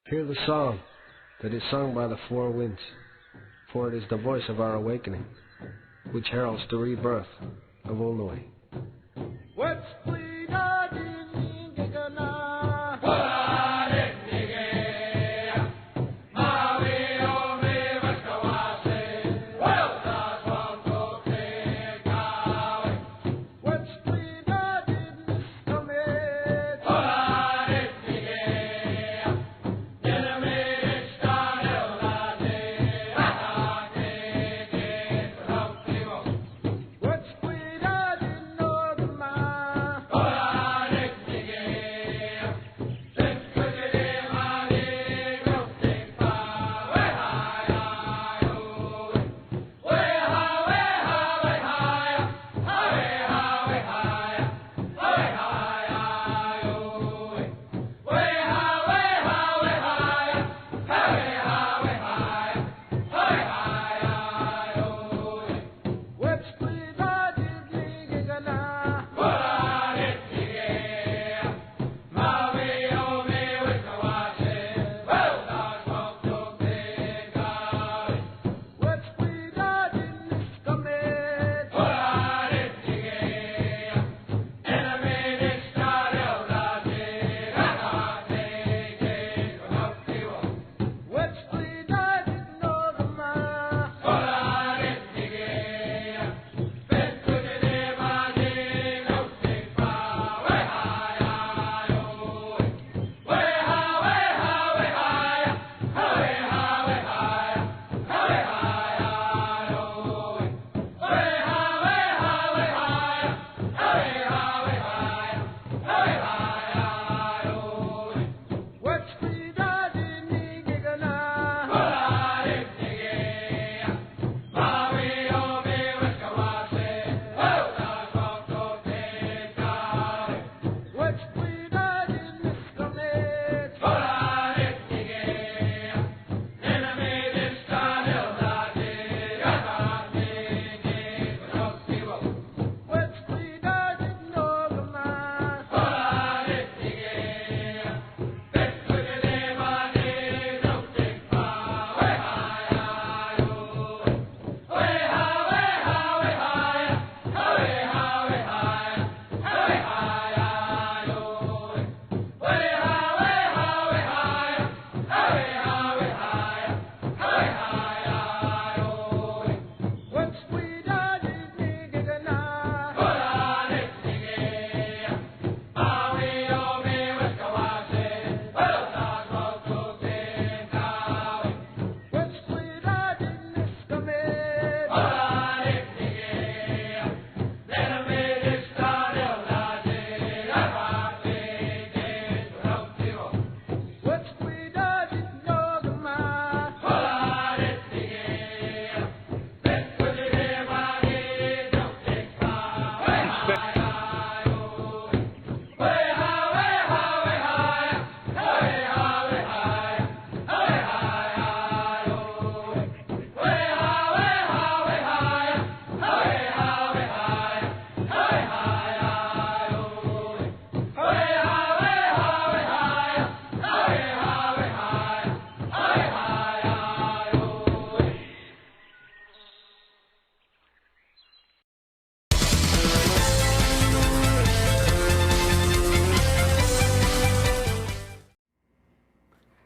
Hear the song that is sung by the four winds, for it is the voice of our awakening, which heralds the rebirth of Illinois.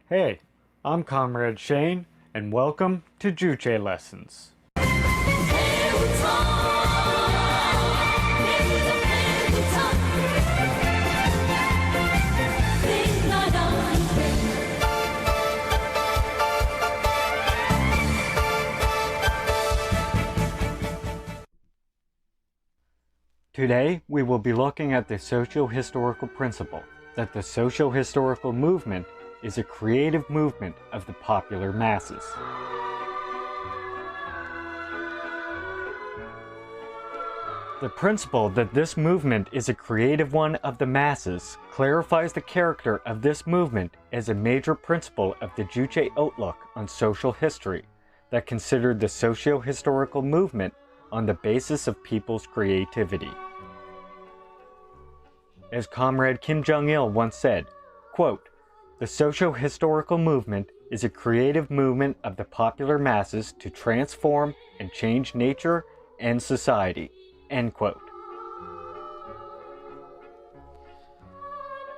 Hey, I'm Comrade Shane, and welcome to Juche Lessons. Today, we will be looking at the socio-historical principle that the socio-historical movement is a creative movement of the popular masses. The principle that this movement is a creative one of the masses clarifies the character of this movement as a major principle of the Juche outlook on social history that considered the socio-historical movement on the basis of people's creativity. As Comrade Kim Jong-il once said, quote, The socio-historical movement is a creative movement of the popular masses to transform and change nature and society." End quote.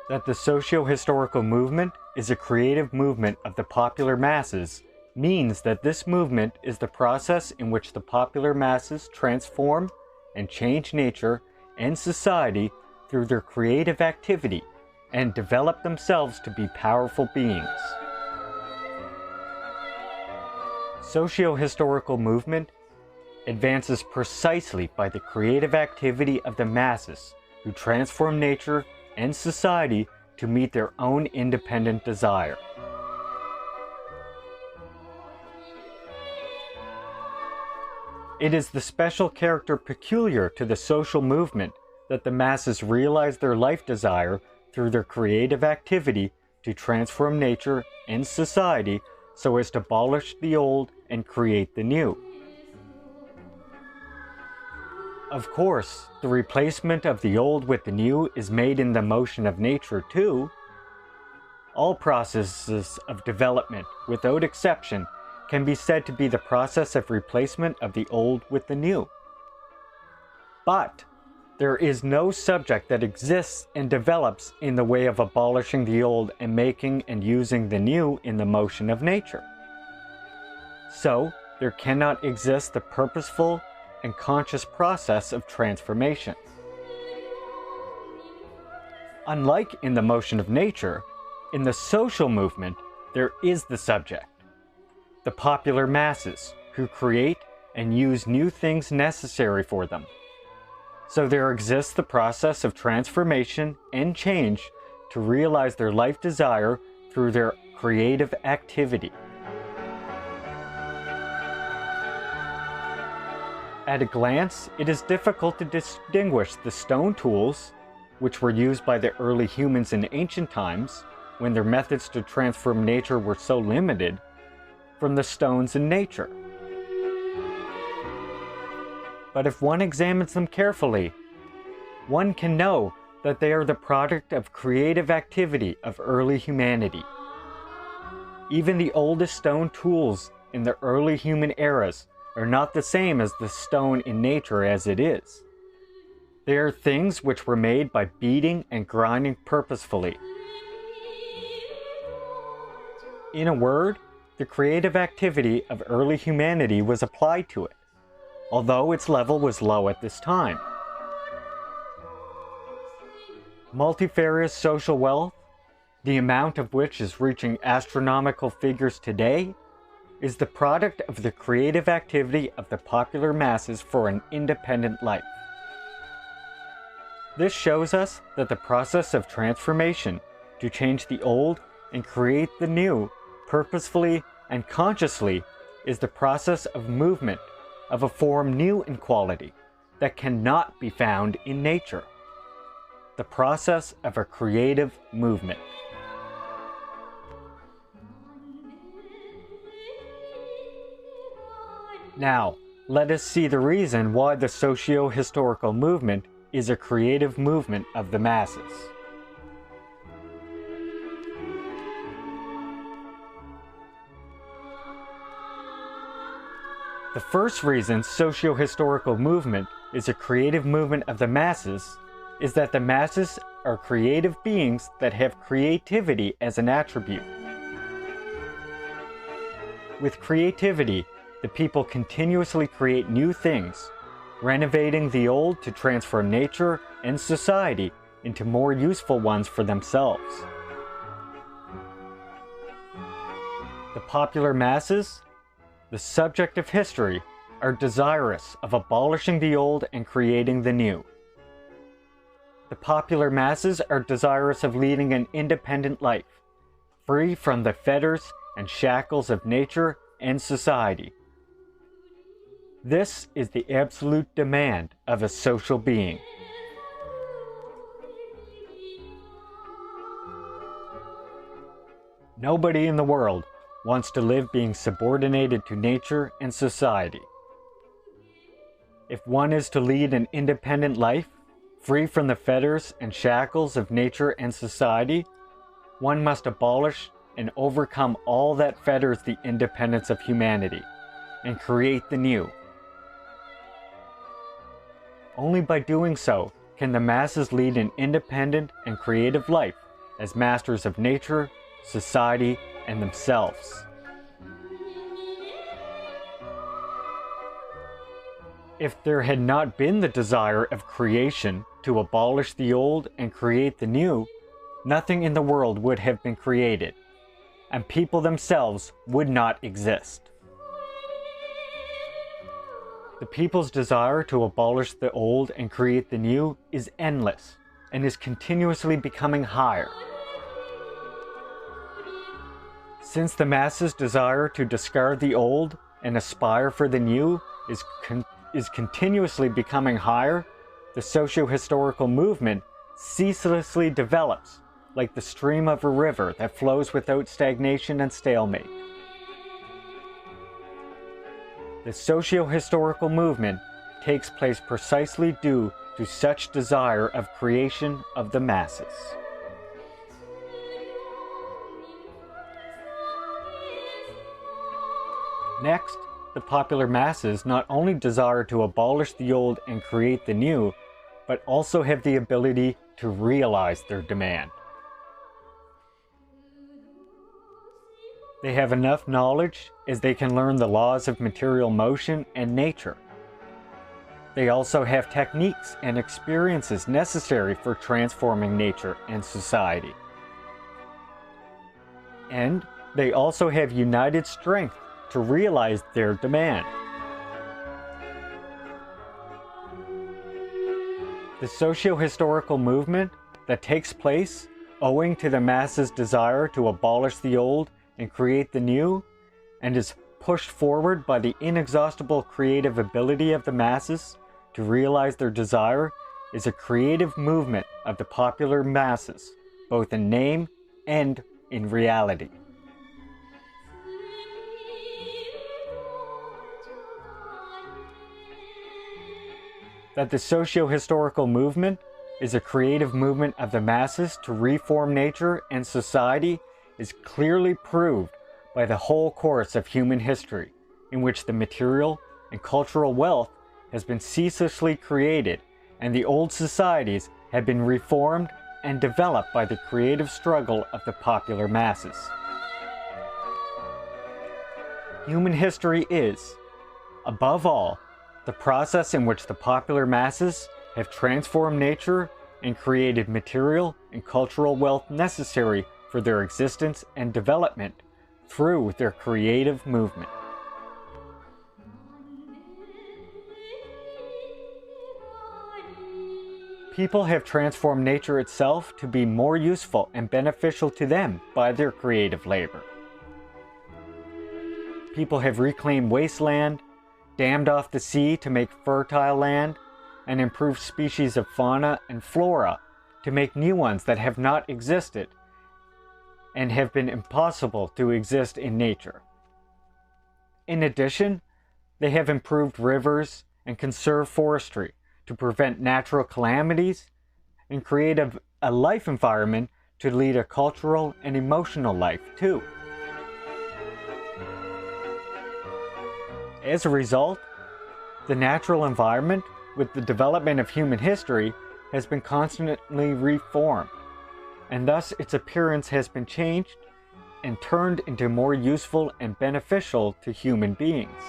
That the socio-historical movement is a creative movement of the popular masses means that this movement is the process in which the popular masses transform and change nature and society through their creative activity and develop themselves to be powerful beings. Socio-historical movement advances precisely by the creative activity of the masses who transform nature and society to meet their own independent desire. It is the special character peculiar to the social movement that the masses realize their life desire through their creative activity to transform nature and society so as to abolish the old and create the new. Of course, the replacement of the old with the new is made in the motion of nature too. All processes of development, without exception, can be said to be the process of replacement of the old with the new. But there is no subject that exists and develops in the way of abolishing the old and making and using the new in the motion of nature. So, there cannot exist the purposeful and conscious process of transformation. Unlike in the motion of nature, in the social movement, there is the subject, the popular masses, who create and use new things necessary for them. So there exists the process of transformation and change to realize their life desire through their creative activity. At a glance, it is difficult to distinguish the stone tools, which were used by the early humans in ancient times, when their methods to transform nature were so limited, from the stones in nature. But if one examines them carefully, one can know that they are the product of creative activity of early humanity. Even the oldest stone tools in the early human eras are not the same as the stone in nature as it is. They are things which were made by beating and grinding purposefully. In a word, the creative activity of early humanity was applied to it, although its level was low at this time. Multifarious social wealth, the amount of which is reaching astronomical figures today, is the product of the creative activity of the popular masses for an independent life. This shows us that the process of transformation to change the old and create the new purposefully and consciously is the process of movement of a form new in quality that cannot be found in nature. The process of a creative movement. Now, let us see the reason why the socio-historical movement is a creative movement of the masses. The first reason socio-historical movement is a creative movement of the masses is that the masses are creative beings that have creativity as an attribute. With creativity, the people continuously create new things, renovating the old to transform nature and society into more useful ones for themselves. The popular masses, the subject of history, are desirous of abolishing the old and creating the new. The popular masses are desirous of leading an independent life, free from the fetters and shackles of nature and society. This is the absolute demand of a social being. Nobody in the world wants to live being subordinated to nature and society. If one is to lead an independent life, free from the fetters and shackles of nature and society, one must abolish and overcome all that fetters the independence of humanity, and create the new. Only by doing so can the masses lead an independent and creative life as masters of nature, society, and themselves. If there had not been the desire of creation to abolish the old and create the new, nothing in the world would have been created, and people themselves would not exist. The people's desire to abolish the old and create the new is endless and is continuously becoming higher. Since the masses' desire to discard the old and aspire for the new is continuously becoming higher, the socio-historical movement ceaselessly develops like the stream of a river that flows without stagnation and stalemate. The socio-historical movement takes place precisely due to such desire of creation of the masses. Next, the popular masses not only desire to abolish the old and create the new, but also have the ability to realize their demand. They have enough knowledge as they can learn the laws of material motion and nature. They also have techniques and experiences necessary for transforming nature and society. And they also have united strength to realize their demand. The socio-historical movement that takes place owing to the masses' desire to abolish the old and create the new, and is pushed forward by the inexhaustible creative ability of the masses to realize their desire, is a creative movement of the popular masses, both in name and in reality. That the socio-historical movement is a creative movement of the masses to reform nature and society is clearly proved by the whole course of human history, in which the material and cultural wealth has been ceaselessly created, and the old societies have been reformed and developed by the creative struggle of the popular masses. Human history is, above all, the process in which the popular masses have transformed nature and created material and cultural wealth necessary for their existence and development through their creative movement. People have transformed nature itself to be more useful and beneficial to them by their creative labor. People have reclaimed wasteland, dammed off the sea to make fertile land, and improved species of fauna and flora to make new ones that have not existed and have been impossible to exist in nature. In addition, they have improved rivers and conserved forestry to prevent natural calamities and create a life environment to lead a cultural and emotional life too. As a result, the natural environment, with the development of human history, has been constantly reformed, and thus its appearance has been changed and turned into more useful and beneficial to human beings.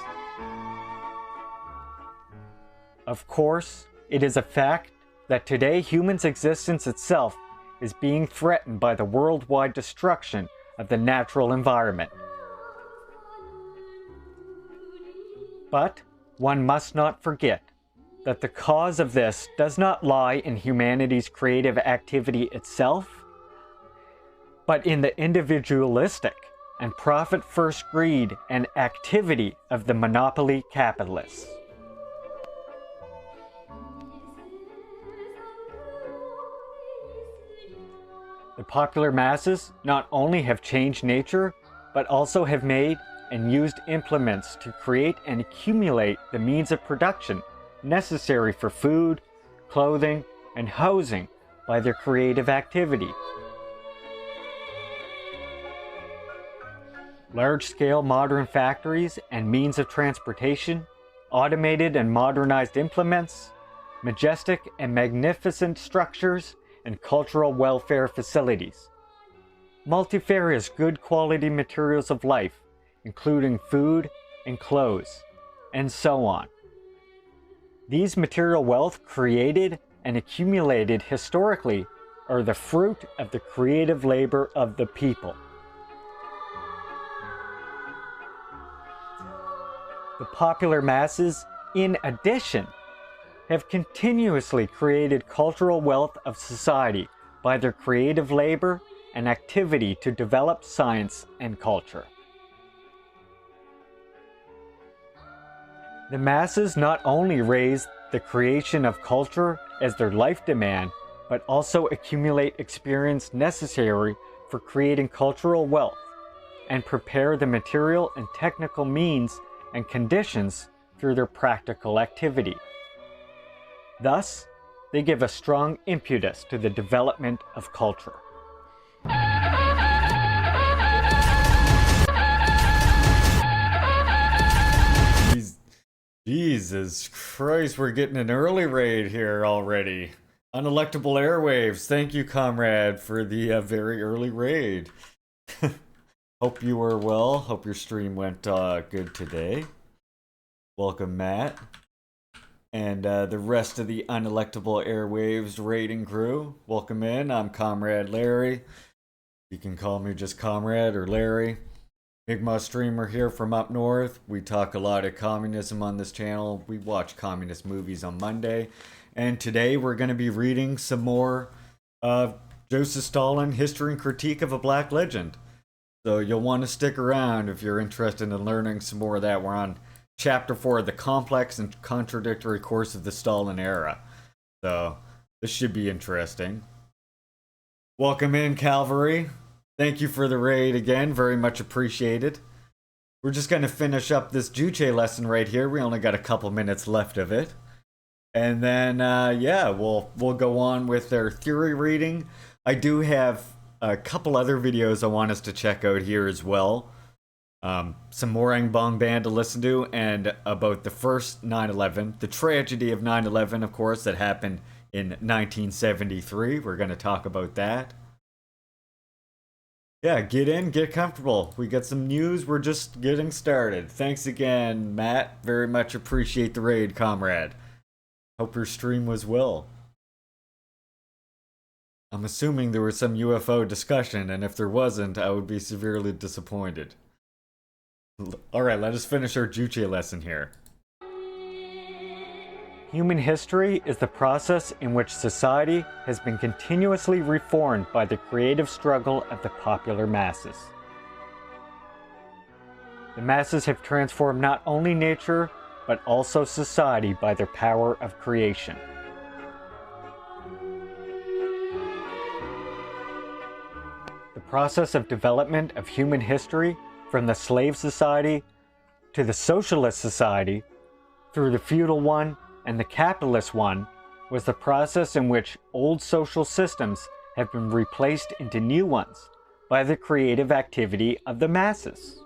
Of course, it is a fact that today humans' existence itself is being threatened by the worldwide destruction of the natural environment. But one must not forget that the cause of this does not lie in humanity's creative activity itself, but in the individualistic and profit-first greed and activity of the monopoly capitalists. The popular masses not only have changed nature, but also have made and used implements to create and accumulate the means of production necessary for food, clothing, and housing by their creative activity. large-scale modern factories and means of transportation, automated and modernized implements, majestic and magnificent structures, and cultural welfare facilities. Multifarious good quality materials of life, including food and clothes, and so on. These material wealth created and accumulated historically are the fruit of the creative labor of the people. The popular masses, in addition, have continuously created cultural wealth of society by their creative labor and activity to develop science and culture. The masses not only raise the creation of culture as their life demand, but also accumulate experience necessary for creating cultural wealth, and prepare the material and technical means and conditions through their practical activity. Thus, they give a strong impetus to the development of culture. Jesus Christ, we're getting an early raid here already. Unelectable airwaves, thank you, comrade, for the very early raid. Hope you were well. Hope your stream went good today. Welcome, Matt. And the rest of the Unelectable Airwaves raiding crew. Welcome in. I'm Comrade Larry. You can call me just Comrade or Larry. Mi'kmaq streamer here from up north. We talk a lot of communism on this channel. We watch communist movies on Monday. And today we're going to be reading some more Joseph Stalin, History and Critique of a Black Legend. So you'll want to stick around if you're interested in learning some more of that. We're on Chapter 4, The Complex and Contradictory Course of the Stalin Era. So this should be interesting. Welcome in, Cavalry. Thank you for the raid again, very much appreciated. We're just going to finish up this Juche lesson right here. We only got a couple minutes left of it. And then, yeah, we'll go on with their theory reading. I do have a couple other videos I want us to check out here as well. Some more Bong Band to listen to, and about the first 9/11, the tragedy of 9/11, of course, that happened in 1973. We're going to talk about that. Yeah, get in, get comfortable. We got some news. We're just getting started. Thanks again, Matt. Very much appreciate the raid, comrade. Hope your stream was well. I'm assuming there was some UFO discussion, and if there wasn't, I would be severely disappointed. Alright, let us finish our Juche lesson here. Human history is the process in which society has been continuously reformed by the creative struggle of the popular masses. The masses have transformed not only nature, but also society by their power of creation. The process of development of human history, from the slave society to the socialist society, through the feudal one and the capitalist one, was the process in which old social systems have been replaced into new ones by the creative activity of the masses.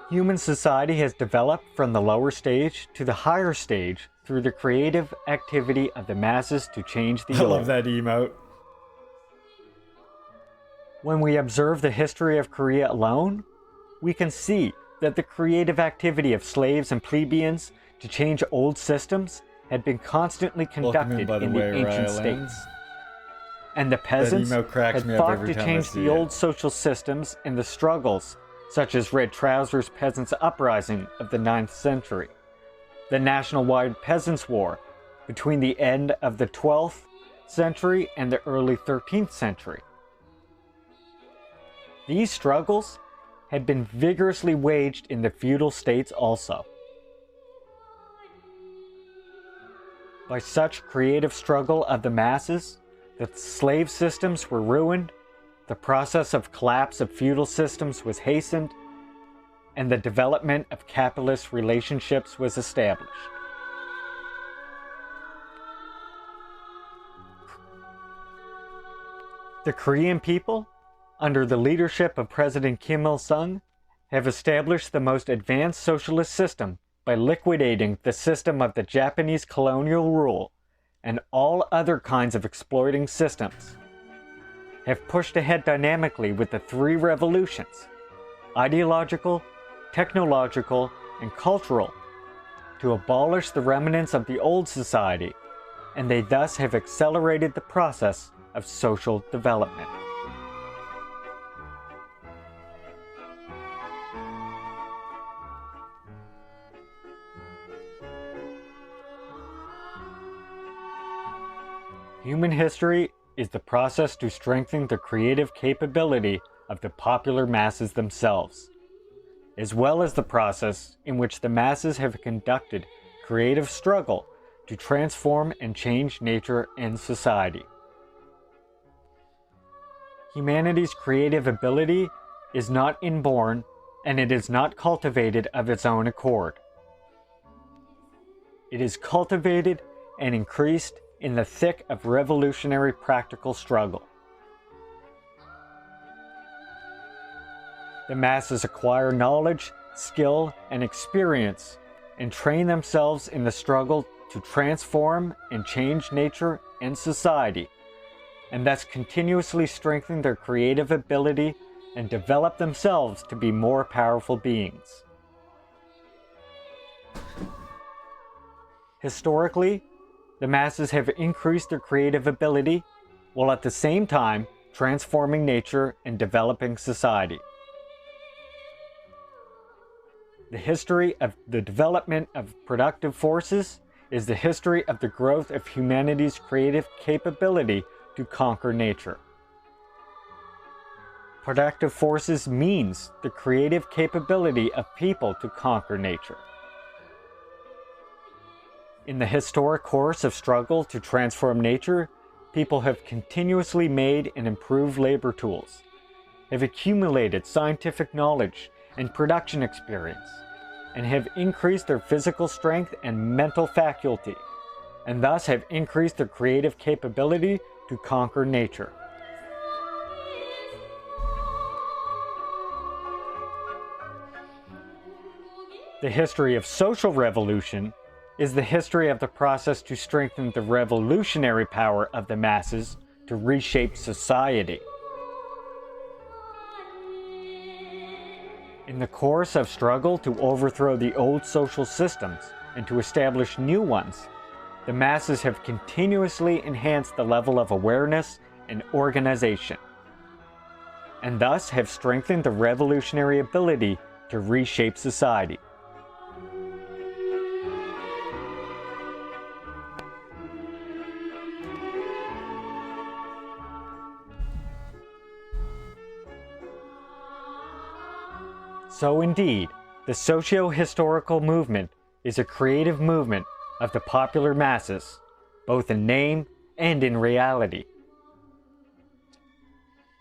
Human society has developed from the lower stage to the higher stage through the creative activity of the masses to change the old. I love that emote. When we observe the history of Korea alone, we can see that the creative activity of slaves and plebeians to change old systems had been constantly conducted in the ancient states. And the peasants had fought to change the old social systems in the struggles, such as Red Trousers Peasants' Uprising of the 9th century, the national-wide Peasants' War between the end of the 12th century and the early 13th century. These struggles had been vigorously waged in the feudal states also. By such creative struggle of the masses, the slave systems were ruined, the process of collapse of feudal systems was hastened, and the development of capitalist relationships was established. The Korean people, under the leadership of President Kim Il-sung, have established the most advanced socialist system by liquidating the system of the Japanese colonial rule and all other kinds of exploiting systems, have pushed ahead dynamically with the three revolutions, ideological, technological, and cultural, to abolish the remnants of the old society, and they thus have accelerated the process of social development. Human history is the process to strengthen the creative capability of the popular masses themselves, as well as the process in which the masses have conducted creative struggle to transform and change nature and society. Humanity's creative ability is not inborn, and it is not cultivated of its own accord. It is cultivated and increased in the thick of revolutionary practical struggle. The masses acquire knowledge, skill, and experience, and train themselves in the struggle to transform and change nature and society, and thus continuously strengthen their creative ability and develop themselves to be more powerful beings. Historically, the masses have increased their creative ability, while at the same time transforming nature and developing society. The history of the development of productive forces is the history of the growth of humanity's creative capability to conquer nature. Productive forces means the creative capability of people to conquer nature. In the historic course of struggle to transform nature, people have continuously made and improved labor tools, have accumulated scientific knowledge and production experience, and have increased their physical strength and mental faculty, and thus have increased their creative capability to conquer nature. The history of social revolution is the history of the process to strengthen the revolutionary power of the masses to reshape society. In the course of struggle to overthrow the old social systems and to establish new ones, the masses have continuously enhanced the level of awareness and organization, and thus have strengthened the revolutionary ability to reshape society. So indeed, the socio-historical movement is a creative movement of the popular masses, both in name and in reality.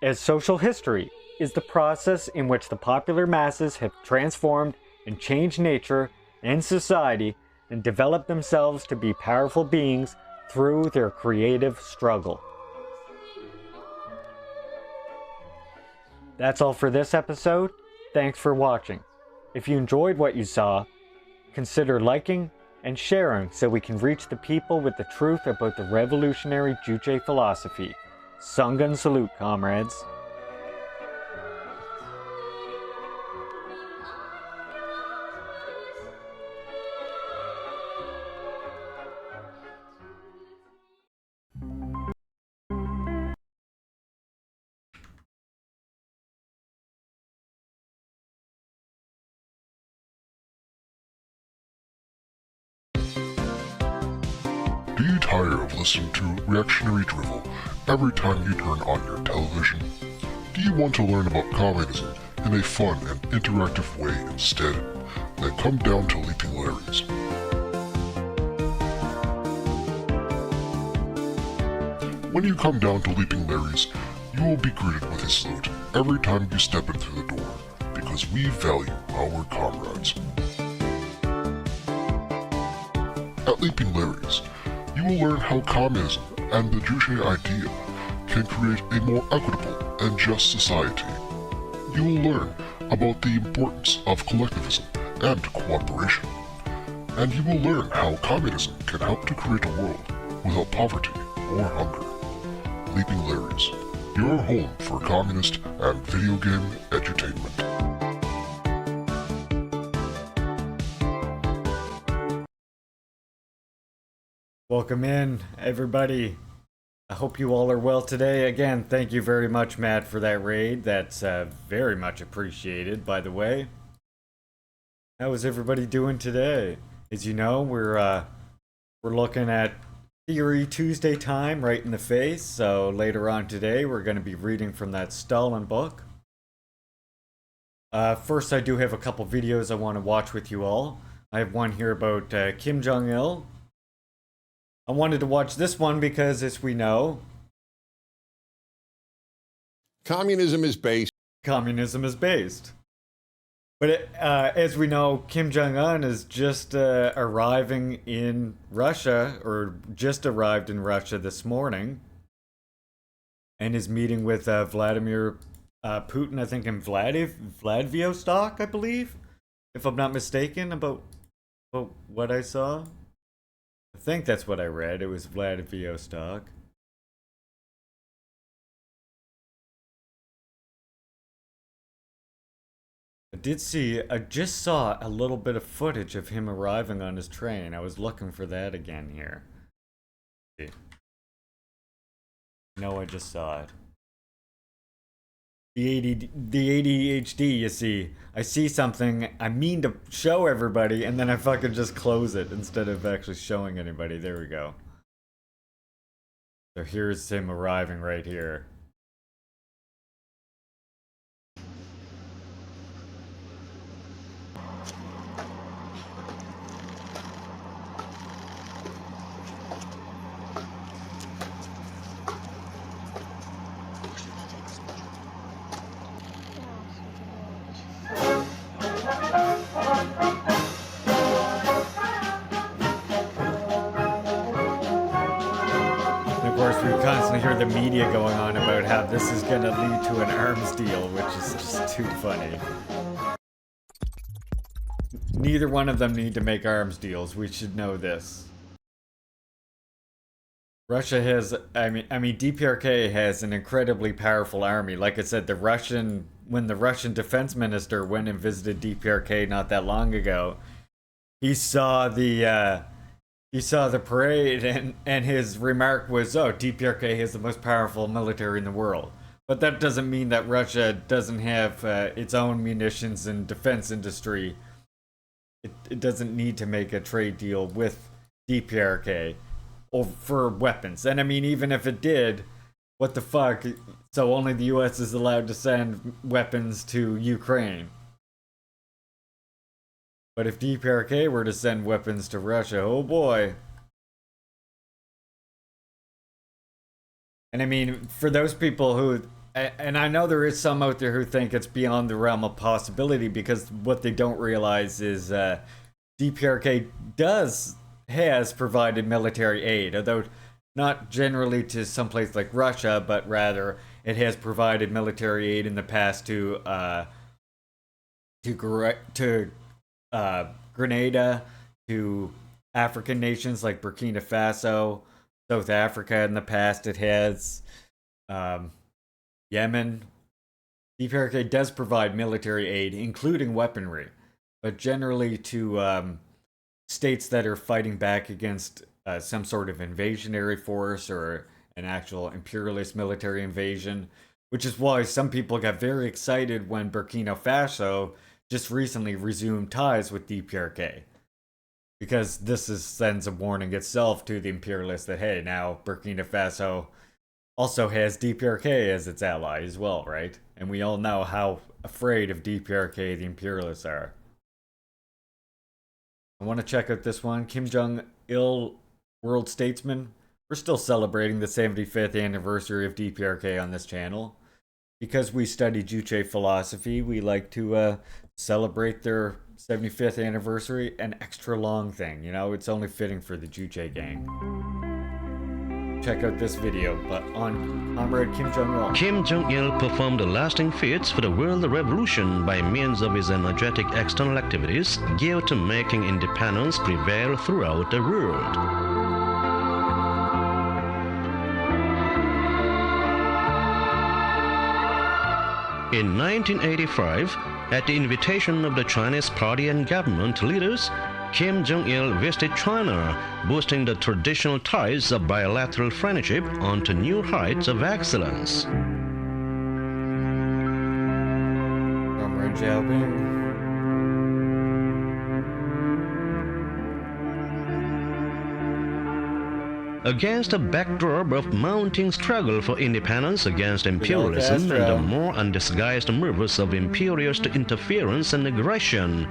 As social history is the process in which the popular masses have transformed and changed nature and society and developed themselves to be powerful beings through their creative struggle. That's all for this episode. Thanks for watching. If you enjoyed what you saw, consider liking and sharing so we can reach the people with the truth about the revolutionary Juche philosophy. Sungun salute, comrades. Do you tire of listening to reactionary drivel every time you turn on your television? Do you want to learn about communism in a fun and interactive way instead? Then come down to Leaping Larry's. When you come down to Leaping Larry's, you will be greeted with a salute every time you step in through the door, because we value our comrades. At Leaping Larry's, you will learn how communism and the Juche idea can create a more equitable and just society. You will learn about the importance of collectivism and cooperation. And you will learn how communism can help to create a world without poverty or hunger. Leaping Larry's, your home for communist and video game edutainment. Welcome in, everybody. I hope you all are well today. Again, thank you very much, Matt, for that raid. That's very much appreciated, by the way. How is everybody doing today? As you know, we're looking at Theory Tuesday time right in the face. So later on today, we're going to be reading from that Stalin book. First, I do have a couple videos I want to watch with you all. I have one here about Kim Jong-il. I wanted to watch this one because, as we know, communism is based. But as we know, Kim Jong-un is just arriving in Russia, or just arrived in Russia this morning, and is meeting with Vladimir Putin, I think, in Vladivostok, I believe, if I'm not mistaken, about what I saw. I think that's what I read. It was Vladivostok. I just saw a little bit of footage of him arriving on his train. I was looking for that again here. No, I just saw it. The ADHD, you see. I see something, I mean to show everybody, and then I fucking just close it instead of actually showing anybody. There we go. So here's him arriving right here. The media going on about how this is going to lead to an arms deal, which is just too funny. Neither one of them need to make arms deals. We should know this. Russia has, I mean, DPRK has an incredibly powerful army. Like I said, when the Russian defense minister went and visited DPRK not that long ago, he saw the parade, and his remark was, oh, DPRK has the most powerful military in the world. But that doesn't mean that Russia doesn't have its own munitions and defense industry. It doesn't need to make a trade deal with DPRK for weapons. And I mean, even if it did, what the fuck? So only the US is allowed to send weapons to Ukraine. But if DPRK were to send weapons to Russia, oh boy. And I mean, for those people who, and I know there is some out there who think it's beyond the realm of possibility, because what they don't realize is DPRK has provided military aid, although not generally to someplace like Russia, but rather it has provided military aid in the past to Grenada, to African nations like Burkina Faso, South Africa in the past. It has Yemen. DPRK does provide military aid, including weaponry, but generally to states that are fighting back against some sort of invasionary force or an actual imperialist military invasion, which is why some people got very excited when Burkina Faso just recently resumed ties with DPRK, because this sends a warning itself to the imperialists that, hey, now Burkina Faso also has DPRK as its ally as well, right? And we all know how afraid of DPRK the imperialists are. I want to check out this one. Kim Jong-il, World Statesman. We're still celebrating the 75th anniversary of DPRK on this channel. Because we study Juche philosophy, we like to celebrate their 75th anniversary, an extra long thing. You know, it's only fitting for the Juche gang. check out this video, but on Comrade Kim Jong-il. Kim Jong-il performed lasting feats for the world revolution by means of his energetic external activities geared to making independence prevail throughout the world. In 1985, at the invitation of the Chinese party and government leaders, Kim Jong-il visited China, boosting the traditional ties of bilateral friendship onto new heights of excellence. Comrade Xiaobing. Against a backdrop of mounting struggle for independence against imperialism and the more undisguised moves of imperialist interference and aggression,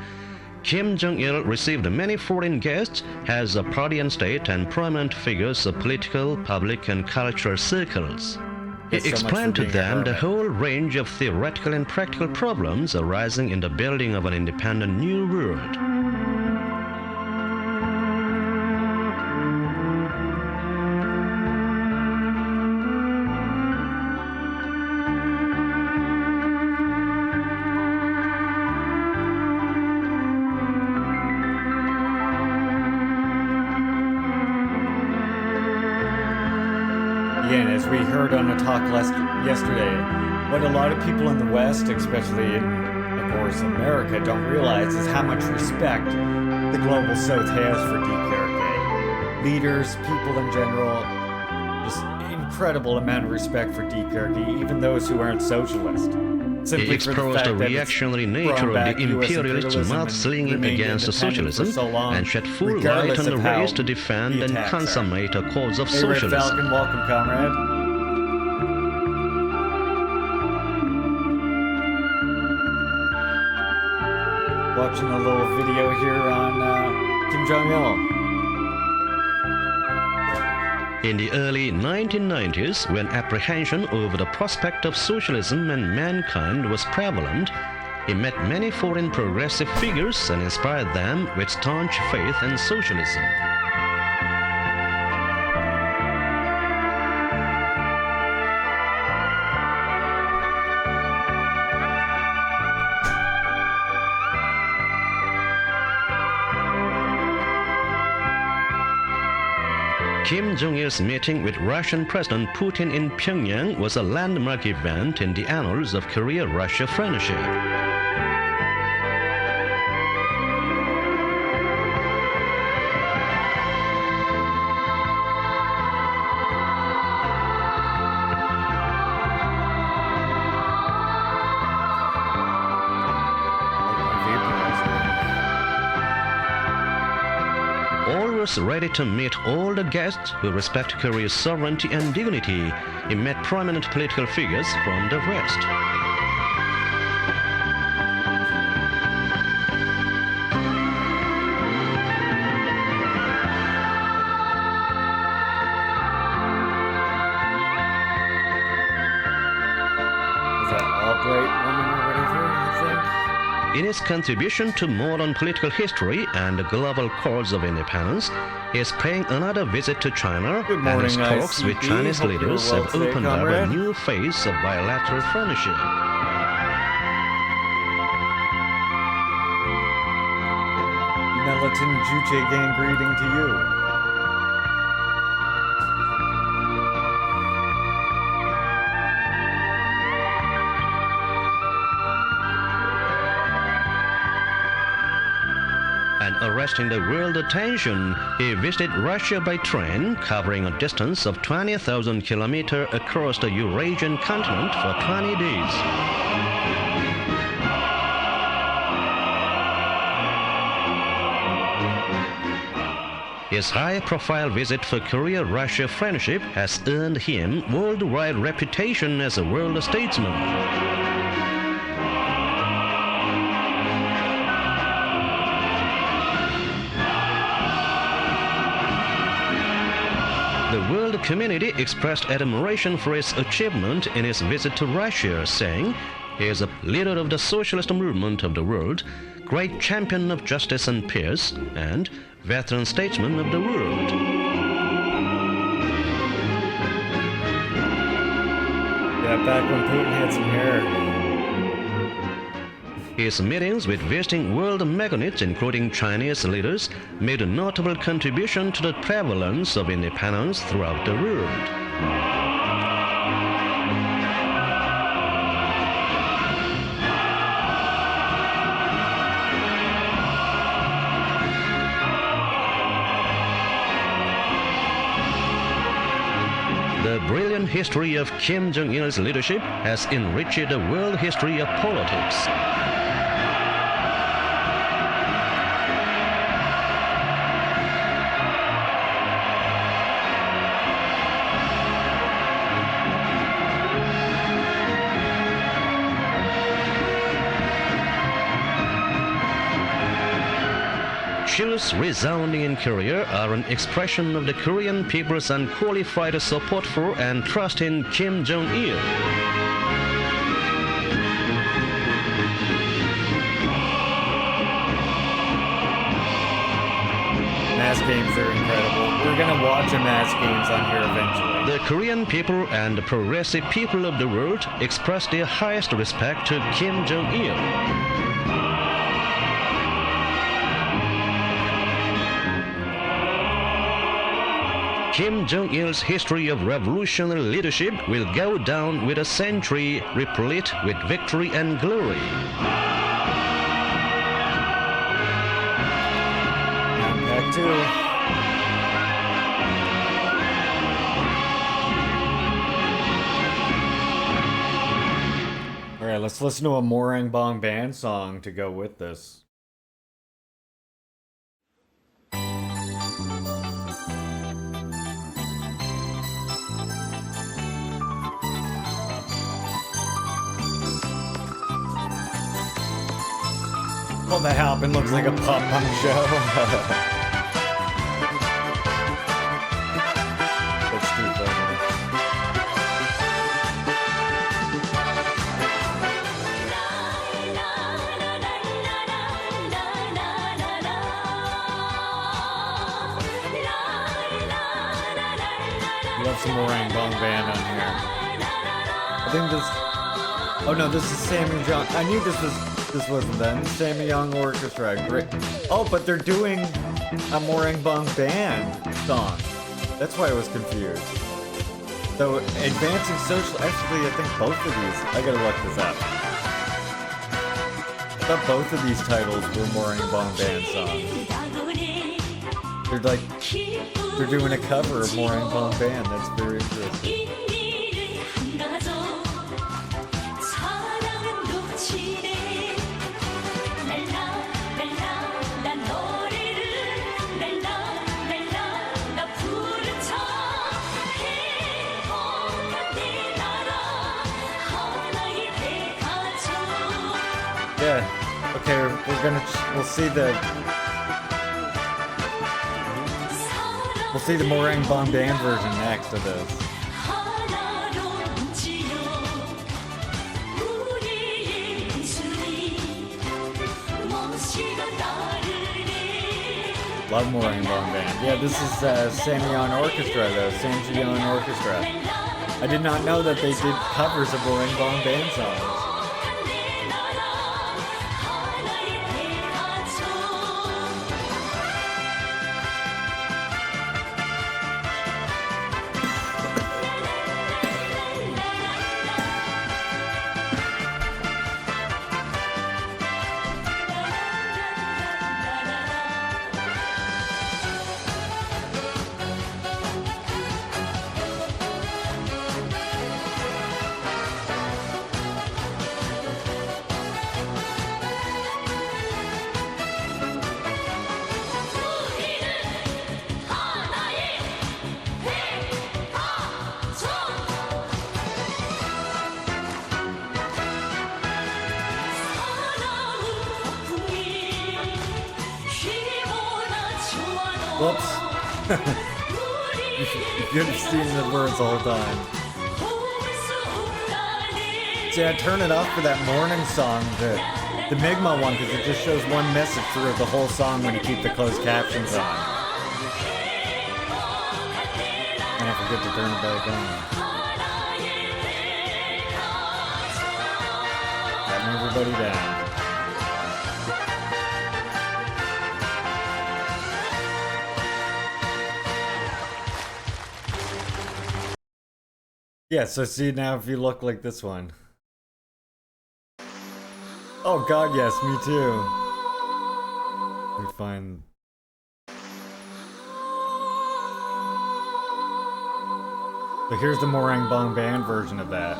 Kim Jong-il received many foreign guests as a party and state and prominent figures of political, public, and cultural circles. He explained to them the whole range of theoretical and practical problems arising in the building of an independent new world. Again, as we heard on the talk yesterday, what a lot of people in the West, especially in, of course, America, don't realize is how much respect the Global South has for DKRK. Leaders, people in general, just incredible amount of respect for DKRK, even those who aren't socialist. He exposed the reactionary nature of the imperialist mudslinging against socialism and shed full light on the race to defend and consummate a cause of socialism. Red Falcon, welcome, comrade. Watching a little video here on Kim Jong-il. In the early 1990s, when apprehension over the prospect of socialism and mankind was prevalent, he met many foreign progressive figures and inspired them with staunch faith in socialism. Kim Jong-il's meeting with Russian President Putin in Pyongyang was a landmark event in the annals of Korea-Russia friendship. Always ready to meet all the guests who respect Korea's sovereignty and dignity, he met prominent political figures from the West. Is that Albright woman or whatever, you think? In his contribution to modern political history and the global cause of independence, he is paying another visit to China, and his talks with Chinese leaders have opened up a new phase of bilateral friendship. Militant Juche gang greeting to you. And arresting the world attention, he visited Russia by train, covering a distance of 20,000 kilometers across the Eurasian continent for 20 days. His high-profile visit for Korea-Russia friendship has earned him worldwide reputation as a world statesman. The world community expressed admiration for his achievement in his visit to Russia, saying, "He is a leader of the socialist movement of the world, great champion of justice and peace, and veteran statesman of the world." Yeah, back when Putin had some hair. His meetings with visiting world magnates, including Chinese leaders, made a notable contribution to the prevalence of independence throughout the world. The brilliant history of Kim Jong-il's leadership has enriched the world history of politics. Chil's resounding career are an expression of the Korean people's unqualified support for and trust in Kim Jong-il. Mass games are incredible. We're gonna watch a mass games on here eventually. The Korean people and the progressive people of the world express their highest respect to Kim Jong-il. Kim Jong-il's history of revolutionary leadership will go down with a century replete with victory and glory. Back to Alright, let's listen to a Morang Bong Band song to go with this. Well, that happened. Looks like a pop punk show. That's too funny. Love some Morang Bong Band on here. I think this. Oh no, this is Sammy Young. I knew this wasn't them. Sammy Young Orchestra. Great. Oh, but they're doing a Morang Bong Band song. That's why I was confused. So, Advancing Social... Actually, I think both of these... I gotta look this up. I thought both of these titles were Morang Bong Band songs. They're like... They're doing a cover of Morang Bong Band. That's very interesting. Yeah. Okay, we'll see the Morang Bong Band version next of this. Love Morang Bong Band. Yeah, this is Sammy Young Orchestra though. Sammy Young Orchestra. I did not know that they did covers of Morang Bong Band songs. Whoops. You've seen the words the whole time. See, I turn it off for that morning song, the Migma one, because it just shows one message through the whole song when you keep the closed captions on. And I forget to turn it back on. everybody down. Yeah, so see now if you look like this one. Oh god, yes, me too. We find... So here's the Morang Bong Band version of that.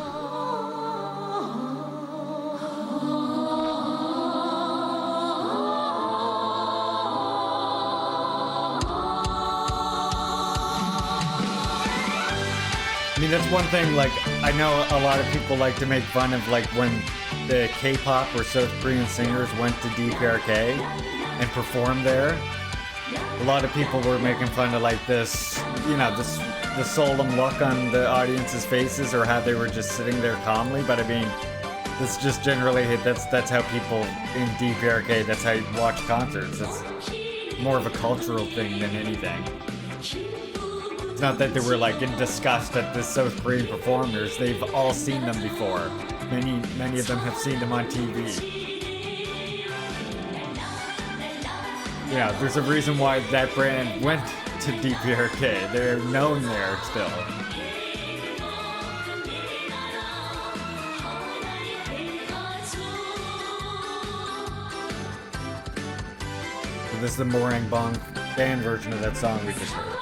I mean, that's one thing, like, I know a lot of people like to make fun of, like, when the K-pop or South Korean singers went to DPRK and performed there. A lot of people were making fun of, like, this, you know, the solemn look on the audience's faces, or how they were just sitting there calmly, but I mean, that's just generally, that's how people in DPRK, that's how you watch concerts. It's more of a cultural thing than anything. It's not that they were like in disgust at the South Korean performers. They've all seen them before. Many of them have seen them on TV. Yeah, there's a reason why that brand went to DPRK. They're known there still. So this is the Morang Bong Band version of that song we just heard.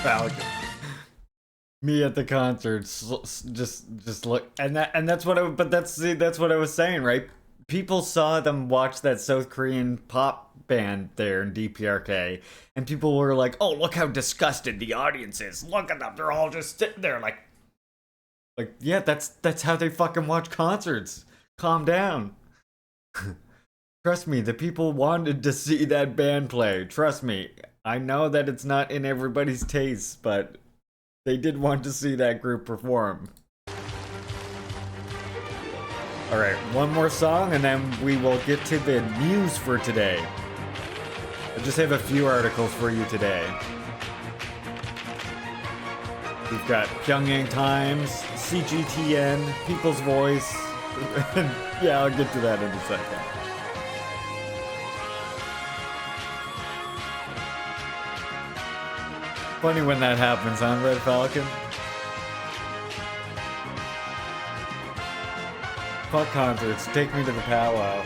Falcon. Me at the concerts, just look, and that's what that's what I was saying, right? People saw them watch that South Korean pop band there in DPRK, and people were like, "Oh, look how disgusted the audience is! Look at them; they're all just sitting there, like, yeah, that's how they fucking watch concerts. Calm down." Trust me, the people wanted to see that band play. Trust me, I know that it's not in everybody's taste, but they did want to see that group perform. Alright, one more song and then we will get to the news for today. I just have a few articles for you today. We've got Pyongyang Times, CGTN, People's Voice, and yeah, I'll get to that in a second. Funny when that happens, huh, Red Falcon? Fuck concerts, take me to the powwow.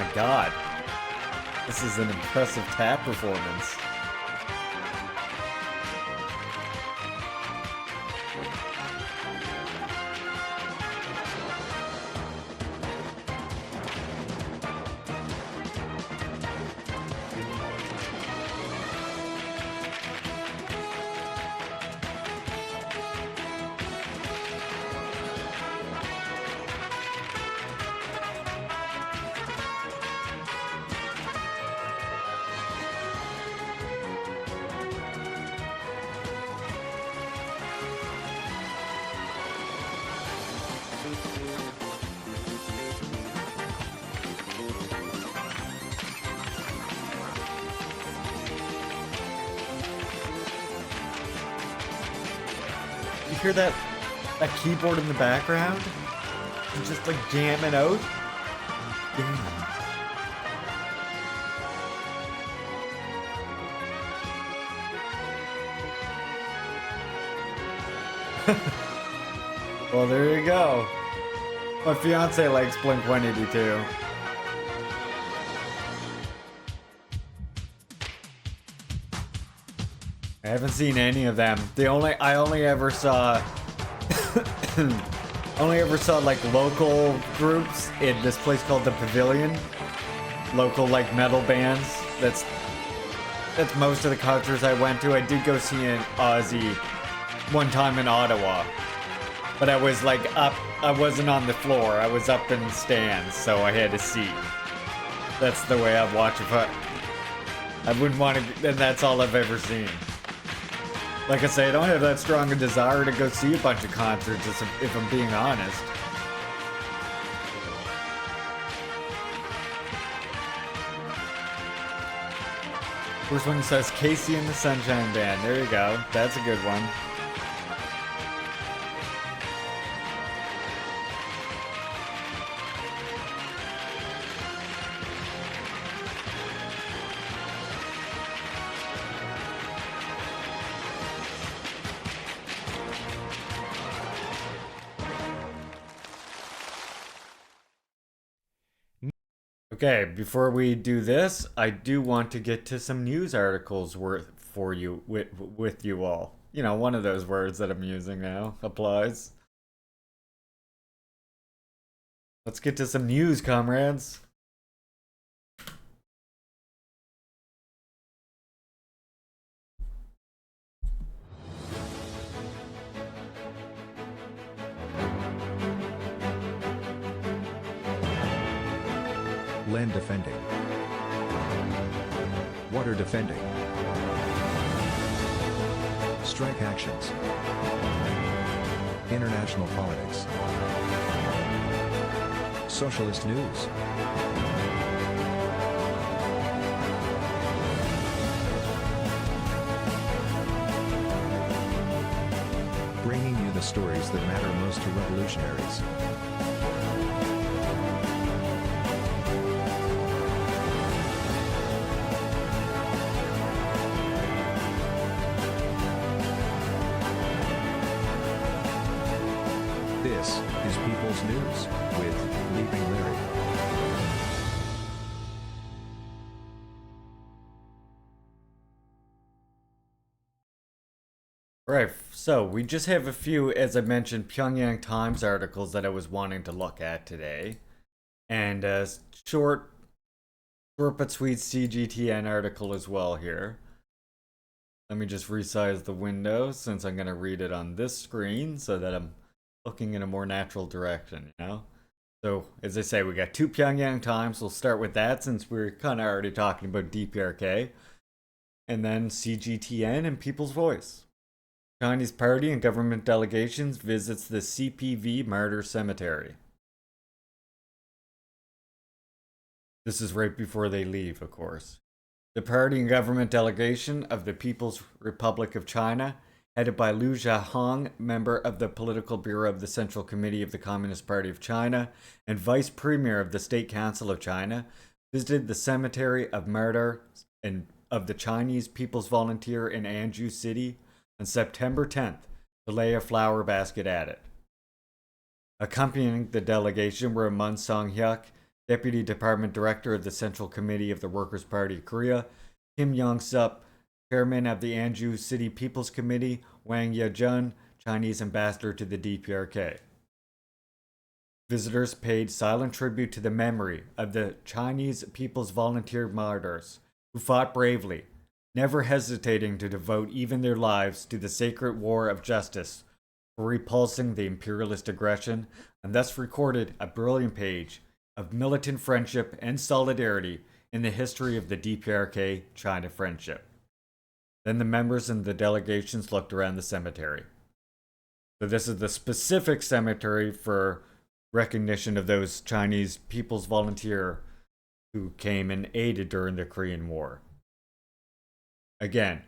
my god. This is an impressive tap performance. You hear that keyboard in the background? It's just like jamming out. Damn. Well, there you go. My fiance likes Blink-182. I haven't seen any of them. I only ever saw like local groups in this place called the Pavilion. Local like metal bands. That's most of the concerts I went to. I did go see an Aussie one time in Ottawa. But I was like up, I wasn't on the floor. I was up in the stands, so I had a seat. That's the way I'd watch it. I wouldn't want to, and that's all I've ever seen. Like I say, I don't have that strong a desire to go see a bunch of concerts, if I'm being honest. First one says Casey and the Sunshine Band. There you go. That's a good one. Okay, before we do this, I do want to get to some news articles for you with you all. You know, one of those words that I'm using now applies. Let's get to some news, comrades. Land defending. Water defending. Strike actions. International politics. Socialist news. Bringing you the stories that matter most to revolutionaries. This is People's News with Leaping Larry. Right, so we just have a few, as I mentioned, Pyongyang Times articles that I was wanting to look at today. And a short but sweet CGTN article as well here. Let me just resize the window since I'm going to read it on this screen so that I'm looking in a more natural direction, you know? So, as I say, we got two Pyongyang Times. We'll start with that since we're kind of already talking about DPRK. And then CGTN and People's Voice. Chinese party and government delegations visits the CPV Martyr Cemetery. This is right before they leave, of course. The party and government delegation of the People's Republic of China, headed by Liu Zhahong, member of the Political Bureau of the Central Committee of the Communist Party of China and Vice Premier of the State Council of China, visited the Cemetery of Martyrs of the Chinese People's Volunteer in Anju City on September 10th to lay a flower basket at it. Accompanying the delegation were Mun Song-hyuk, Deputy Department Director of the Central Committee of the Workers' Party of Korea, Kim Yong-sup, Chairman of the Anju City People's Committee, Wang Yejun, Chinese ambassador to the DPRK. Visitors paid silent tribute to the memory of the Chinese People's Volunteer martyrs who fought bravely, never hesitating to devote even their lives to the sacred war of justice for repulsing the imperialist aggression, and thus recorded a brilliant page of militant friendship and solidarity in the history of the DPRK-China friendship. Then the members and the delegations looked around the cemetery. So this is the specific cemetery for recognition of those Chinese People's Volunteer who came and aided during the Korean War. Again,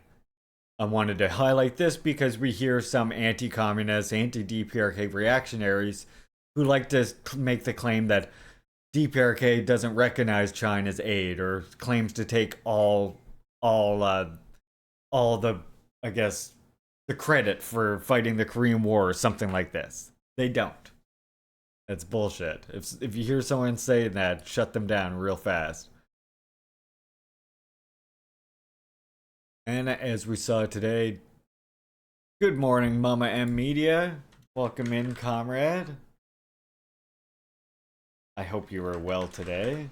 I wanted to highlight this because we hear some anti-communist, anti-DPRK reactionaries who like to make the claim that DPRK doesn't recognize China's aid or claims to take all the, I guess, the credit for fighting the Korean War or something like this. They don't. That's bullshit. If you hear someone say that, shut them down real fast. And as we saw today, good morning, Mama M Media. Welcome in, comrade. I hope you are well today.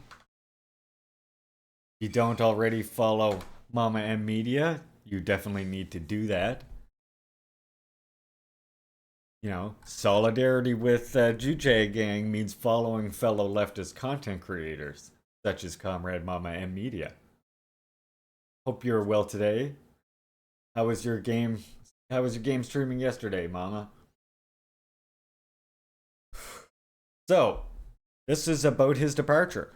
If you don't already follow Mama M Media, you definitely need to do that. You know, solidarity with Juche gang means following fellow leftist content creators, such as Comrade Mama M Media. Hope you're well today. How was your game streaming yesterday, Mama? So, this is about his departure.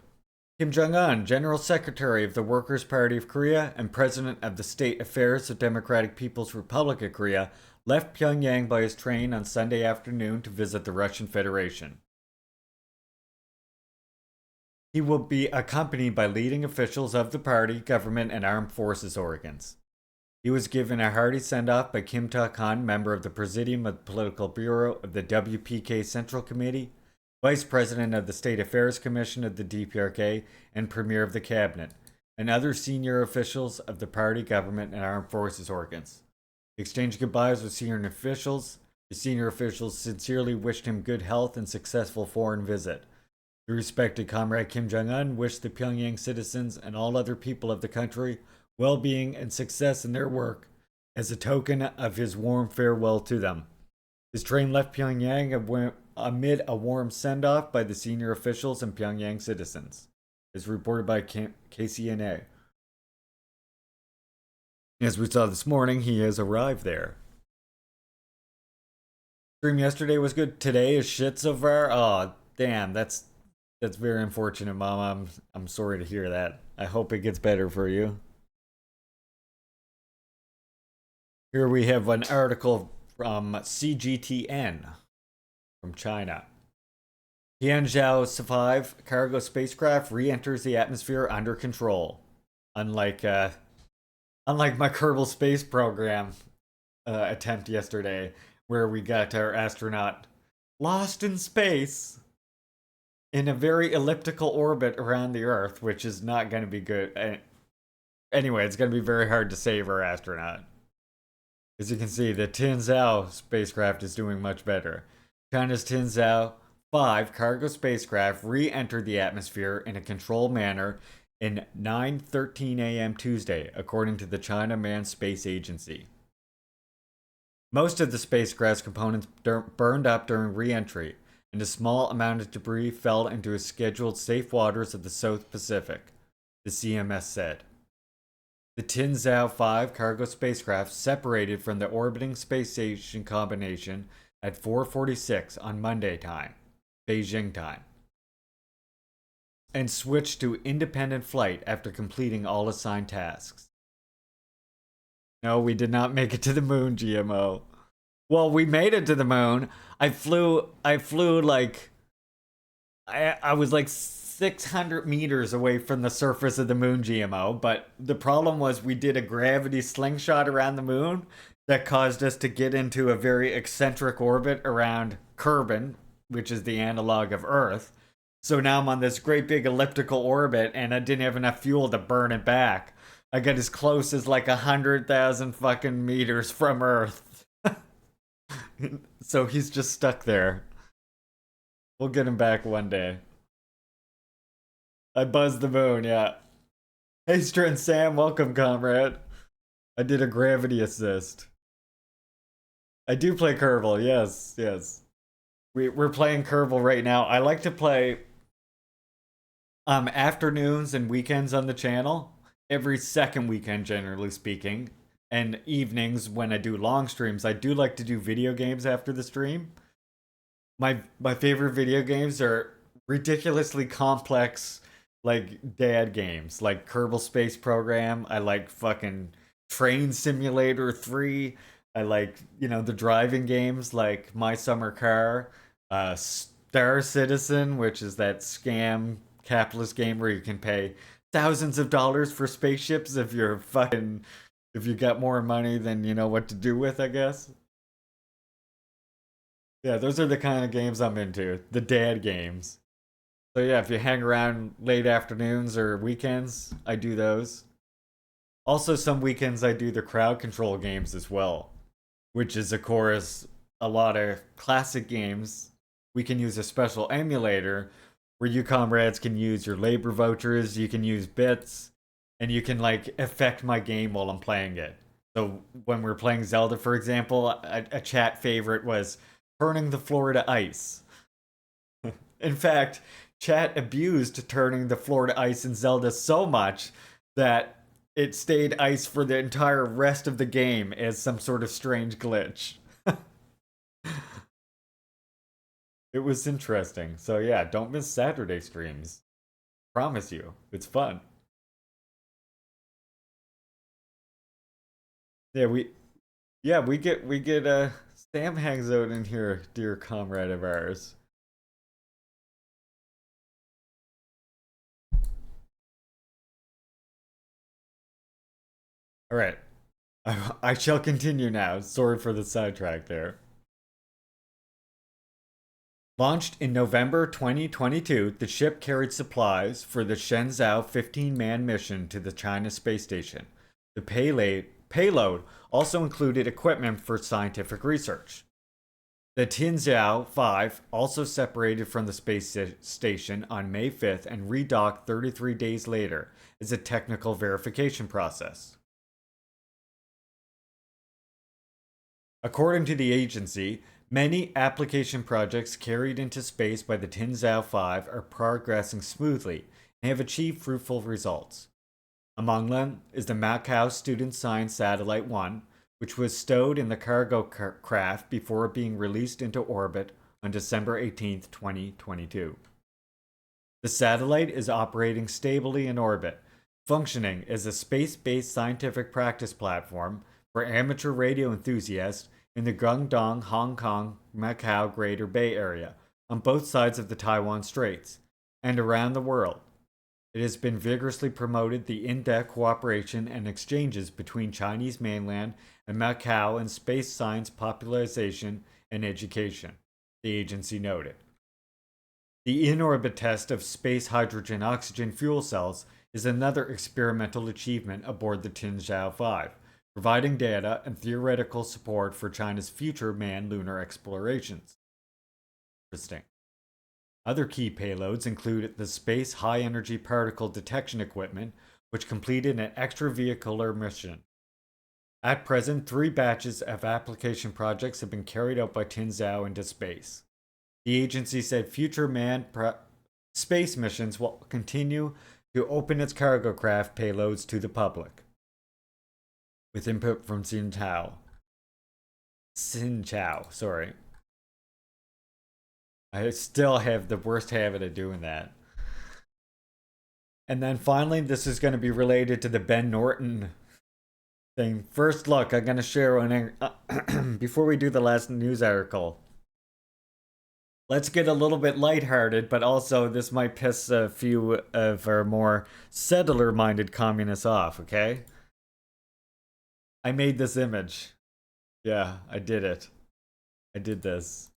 Kim Jong-un, General Secretary of the Workers' Party of Korea and President of the State Affairs of Democratic People's Republic of Korea, left Pyongyang by his train on Sunday afternoon to visit the Russian Federation. He will be accompanied by leading officials of the party, government, and armed forces organs. He was given a hearty send-off by Kim Tak-han, member of the Presidium of the Political Bureau of the WPK Central Committee, Vice President of the State Affairs Commission of the DPRK, and Premier of the Cabinet, and other senior officials of the party, government, and armed forces organs. Exchanged goodbyes with senior officials. The senior officials sincerely wished him good health and successful foreign visit. The respected Comrade Kim Jong-un wished the Pyongyang citizens and all other people of the country well-being and success in their work as a token of his warm farewell to them. His train left Pyongyang amid a warm send-off by the senior officials and Pyongyang citizens, as reported by KCNA. As we saw this morning, he has arrived there. Stream yesterday was good. Today is shit so far. Oh, damn, that's very unfortunate, Mama. I'm sorry to hear that. I hope it gets better for you. Here we have an article from CGTN from China. Tianzhou 5 cargo spacecraft re-enters the atmosphere under control. Unlike my Kerbal Space Program attempt yesterday, where we got our astronaut lost in space in a very elliptical orbit around the Earth, which is not going to be good. Anyway, it's going to be very hard to save our astronaut. As you can see, the Tianzhou spacecraft is doing much better. China's Tianzhou 5 cargo spacecraft re-entered the atmosphere in a controlled manner in 9:13 a.m. Tuesday, according to the China Manned Space Agency. Most of the spacecraft's components burned up during re-entry, and a small amount of debris fell into its scheduled safe waters of the South Pacific, the CMS said. The Tianzhou 5 cargo spacecraft separated from the orbiting space station combination at 4:46 on Monday time, Beijing time, and switched to independent flight after completing all assigned tasks. No, we did not make it to the moon, GMO. Well, we made it to the moon. I flew like, I was like 600 meters away from the surface of the moon, GMO, but the problem was we did a gravity slingshot around the moon that caused us to get into a very eccentric orbit around Kerbin, which is the analog of Earth. So now I'm on this great big elliptical orbit, and I didn't have enough fuel to burn it back. I got as close as like 100,000 fucking meters from Earth. So he's just stuck there. We'll get him back one day. I buzzed the moon, yeah. Hey, Stren Sam, welcome, comrade. I did a gravity assist. I do play Kerbal, yes, yes. We're playing Kerbal right now. I like to play afternoons and weekends on the channel. Every second weekend, generally speaking. And evenings when I do long streams. I do like to do video games after the stream. My favorite video games are ridiculously complex, like dad games, like Kerbal Space Program. I like fucking Train Simulator 3. I like, you know, the driving games like My Summer Car, Star Citizen, which is that scam capitalist game where you can pay thousands of dollars for spaceships if you got more money than you know what to do with, I guess. Yeah, those are the kind of games I'm into, the dad games. So yeah, if you hang around late afternoons or weekends, I do those. Also, some weekends I do the crowd control games as well, which is, of course, a lot of classic games. We can use a special emulator where you comrades can use your labor vouchers, you can use bits, and you can, like, affect my game while I'm playing it. So when we're playing Zelda, for example, a chat favorite was turning the floor to ice. In fact, chat abused turning the floor to ice in Zelda so much that it stayed ice for the entire rest of the game as some sort of strange glitch. It was interesting. So yeah, don't miss Saturday streams. Promise you, it's fun. Yeah, we get Sam hangs out in here, dear comrade of ours. All right. I shall continue now. Sorry for the sidetrack there. Launched in November 2022, the ship carried supplies for the Shenzhou 15-man mission to the China space station. The payload also included equipment for scientific research. The Tianzhou 5 also separated from the space station on May 5th and redocked 33 days later as a technical verification process. According to the agency, many application projects carried into space by the Tianzhou 5 are progressing smoothly and have achieved fruitful results. Among them is the Macau Student Science Satellite 1, which was stowed in the cargo craft before being released into orbit on December 18, 2022. The satellite is operating stably in orbit, functioning as a space-based scientific practice platform for amateur radio enthusiasts in the Guangdong, Hong Kong, Macau Greater Bay Area, on both sides of the Taiwan Straits, and around the world. It has been vigorously promoted the in-depth cooperation and exchanges between Chinese mainland and Macau in space science popularization and education, the agency noted. The in-orbit test of space hydrogen-oxygen fuel cells is another experimental achievement aboard the Tianzhou 5, providing data and theoretical support for China's future manned lunar explorations. Interesting. Other key payloads include the Space High Energy Particle Detection Equipment, which completed an extravehicular mission. At present, 3 batches of application projects have been carried out by Tianzhou into space. The agency said future manned space missions will continue to open its cargo craft payloads to the public. With input from Xin Chao, sorry. I still have the worst habit of doing that. And then finally, this is going to be related to the Ben Norton thing. First, look, I'm going to share one before we do the last news article. Let's get a little bit lighthearted, but also this might piss a few of our more settler-minded communists off, okay? I made this image. Yeah, I did it. I did this.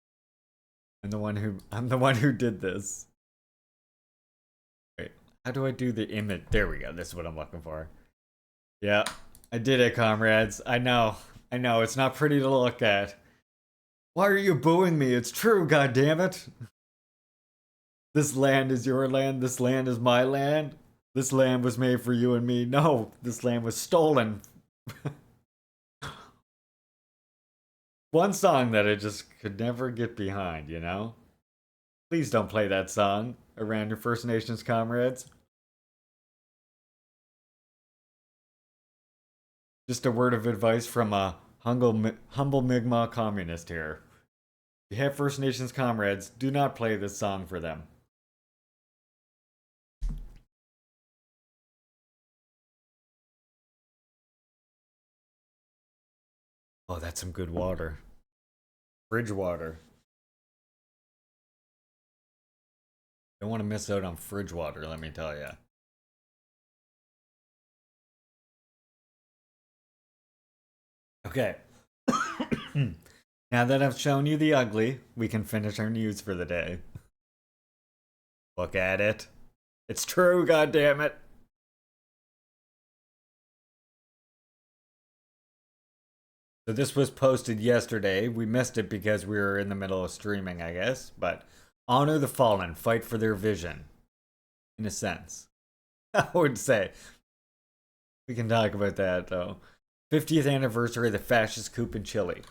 I'm the one who did this. How do I do the image? There we go. This is what I'm looking for. Yeah, I did it, comrades. I know. It's not pretty to look at. Why are you booing me? It's true, goddammit. This land is your land. This land is my land. This land was made for you and me. No, this land was stolen. One song that I just could never get behind, you know? Please don't play that song around your First Nations comrades. Just a word of advice from a humble Mi'kmaq communist here. If you have First Nations comrades, do not play this song for them. Oh, that's some good water. Fridge water. Don't want to miss out on fridge water, let me tell you. Okay. Now that I've shown you the ugly, we can finish our news for the day. Look at it. It's true, goddammit. So this was posted yesterday. We missed it because we were in the middle of streaming, I guess. But honor the fallen, fight for their vision. In a sense. I would say. We can talk about that, though. 50th anniversary of the fascist coup in Chile.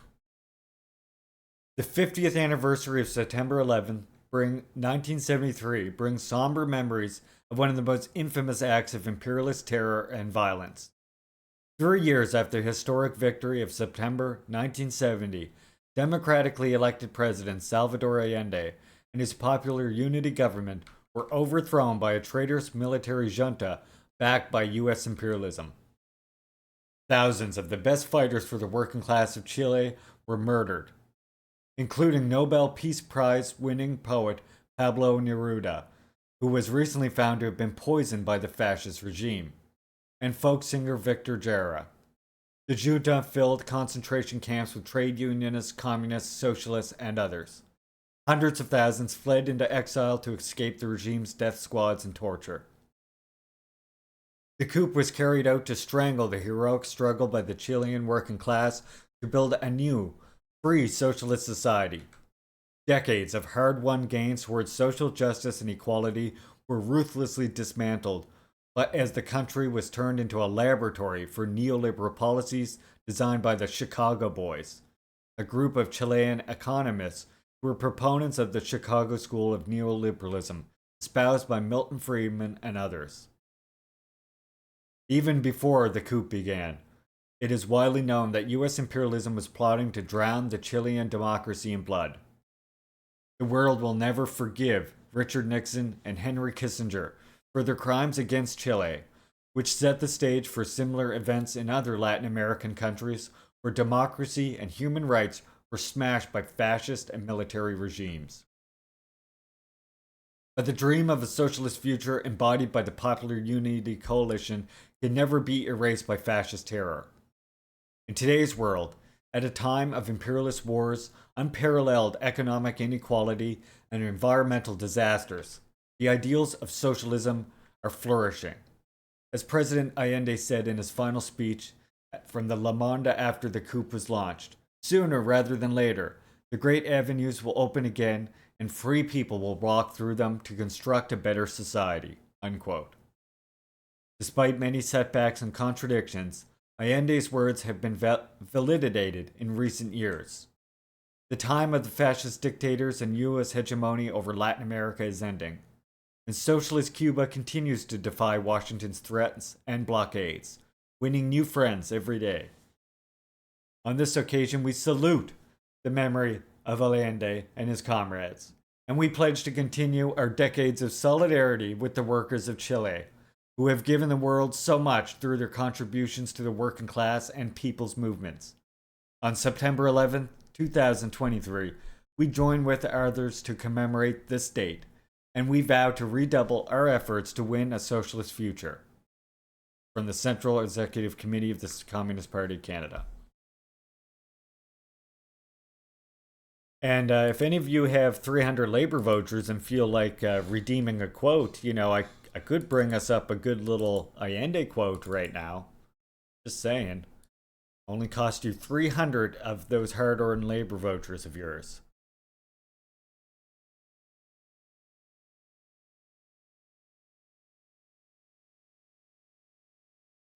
The 50th anniversary of September 11th, 1973, brings somber memories of one of the most infamous acts of imperialist terror and violence. 3 years after the historic victory of September 1970, democratically elected President Salvador Allende and his popular unity government were overthrown by a traitorous military junta backed by U.S. imperialism. Thousands of the best fighters for the working class of Chile were murdered, including Nobel Peace Prize winning poet Pablo Neruda, who was recently found to have been poisoned by the fascist regime, and folk singer Victor Jara. The junta filled concentration camps with trade unionists, communists, socialists, and others. Hundreds of thousands fled into exile to escape the regime's death squads and torture. The coup was carried out to strangle the heroic struggle by the Chilean working class to build a new, free socialist society. Decades of hard-won gains towards social justice and equality were ruthlessly dismantled, but as the country was turned into a laboratory for neoliberal policies designed by the Chicago Boys, a group of Chilean economists who were proponents of the Chicago School of Neoliberalism, espoused by Milton Friedman and others. Even before the coup began, it is widely known that U.S. imperialism was plotting to drown the Chilean democracy in blood. The world will never forgive Richard Nixon and Henry Kissinger for their crimes against Chile, which set the stage for similar events in other Latin American countries where democracy and human rights were smashed by fascist and military regimes. But the dream of a socialist future embodied by the Popular Unity Coalition can never be erased by fascist terror. In today's world, at a time of imperialist wars, unparalleled economic inequality, and environmental disasters, the ideals of socialism are flourishing. As President Allende said in his final speech from the La Monde after the coup was launched, sooner rather than later, the great avenues will open again and free people will walk through them to construct a better society. Unquote. Despite many setbacks and contradictions, Allende's words have been validated in recent years. The time of the fascist dictators and U.S. hegemony over Latin America is ending, and socialist Cuba continues to defy Washington's threats and blockades, winning new friends every day. On this occasion, we salute the memory of Allende and his comrades, and we pledge to continue our decades of solidarity with the workers of Chile, who have given the world so much through their contributions to the working class and people's movements. On September 11, 2023, we join with others to commemorate this date, and we vow to redouble our efforts to win a socialist future. From the Central Executive Committee of the Communist Party of Canada. And if any of you have 300 labor vouchers and feel like redeeming a quote, I I could bring us up a good little Allende quote right now. Just saying. Only cost you 300 of those hard-earned labor vouchers of yours.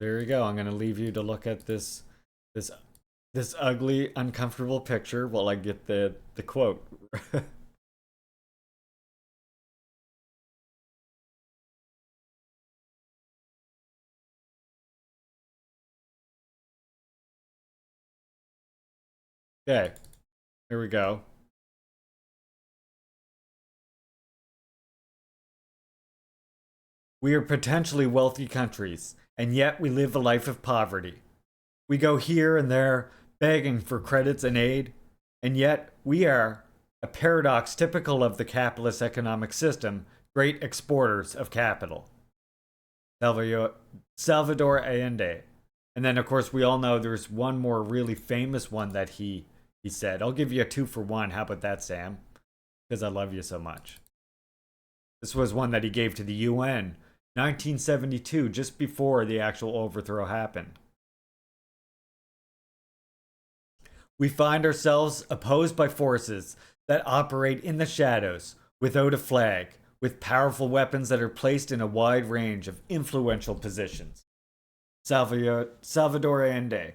There you go. I'm gonna leave you to look at this ugly, uncomfortable picture while I get the quote. Okay, here we go. We are potentially wealthy countries, and yet we live a life of poverty. We go here and there begging for credits and aid, and yet we are, a paradox typical of the capitalist economic system, great exporters of capital. Salvador Allende. And then, of course, we all know there's one more really famous one that he said. I'll give you a 2-for-1. How about that, Sam? Because I love you so much. This was one that he gave to the UN, 1972, just before the actual overthrow happened. We find ourselves opposed by forces that operate in the shadows, without a flag, with powerful weapons that are placed in a wide range of influential positions. Salvador Allende,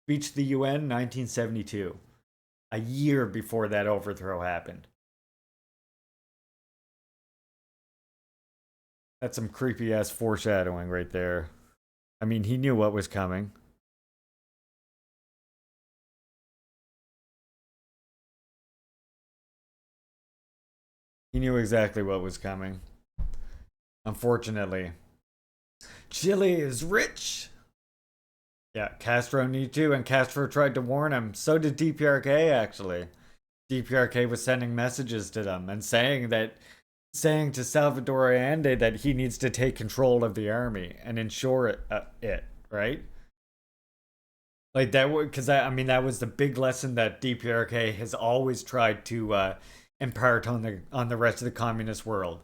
speech to the UN, 1972, a year before that overthrow happened. That's some creepy ass foreshadowing right there. I mean, he knew what was coming. He knew exactly what was coming. Unfortunately. Chile is rich! Yeah, Castro knew too, and Castro tried to warn him. So did DPRK, actually. DPRK was sending messages to them and saying to Salvador Allende that he needs to take control of the army and ensure it, right? Like that would, because I mean that was the big lesson that DPRK has always tried to impart on the rest of the communist world.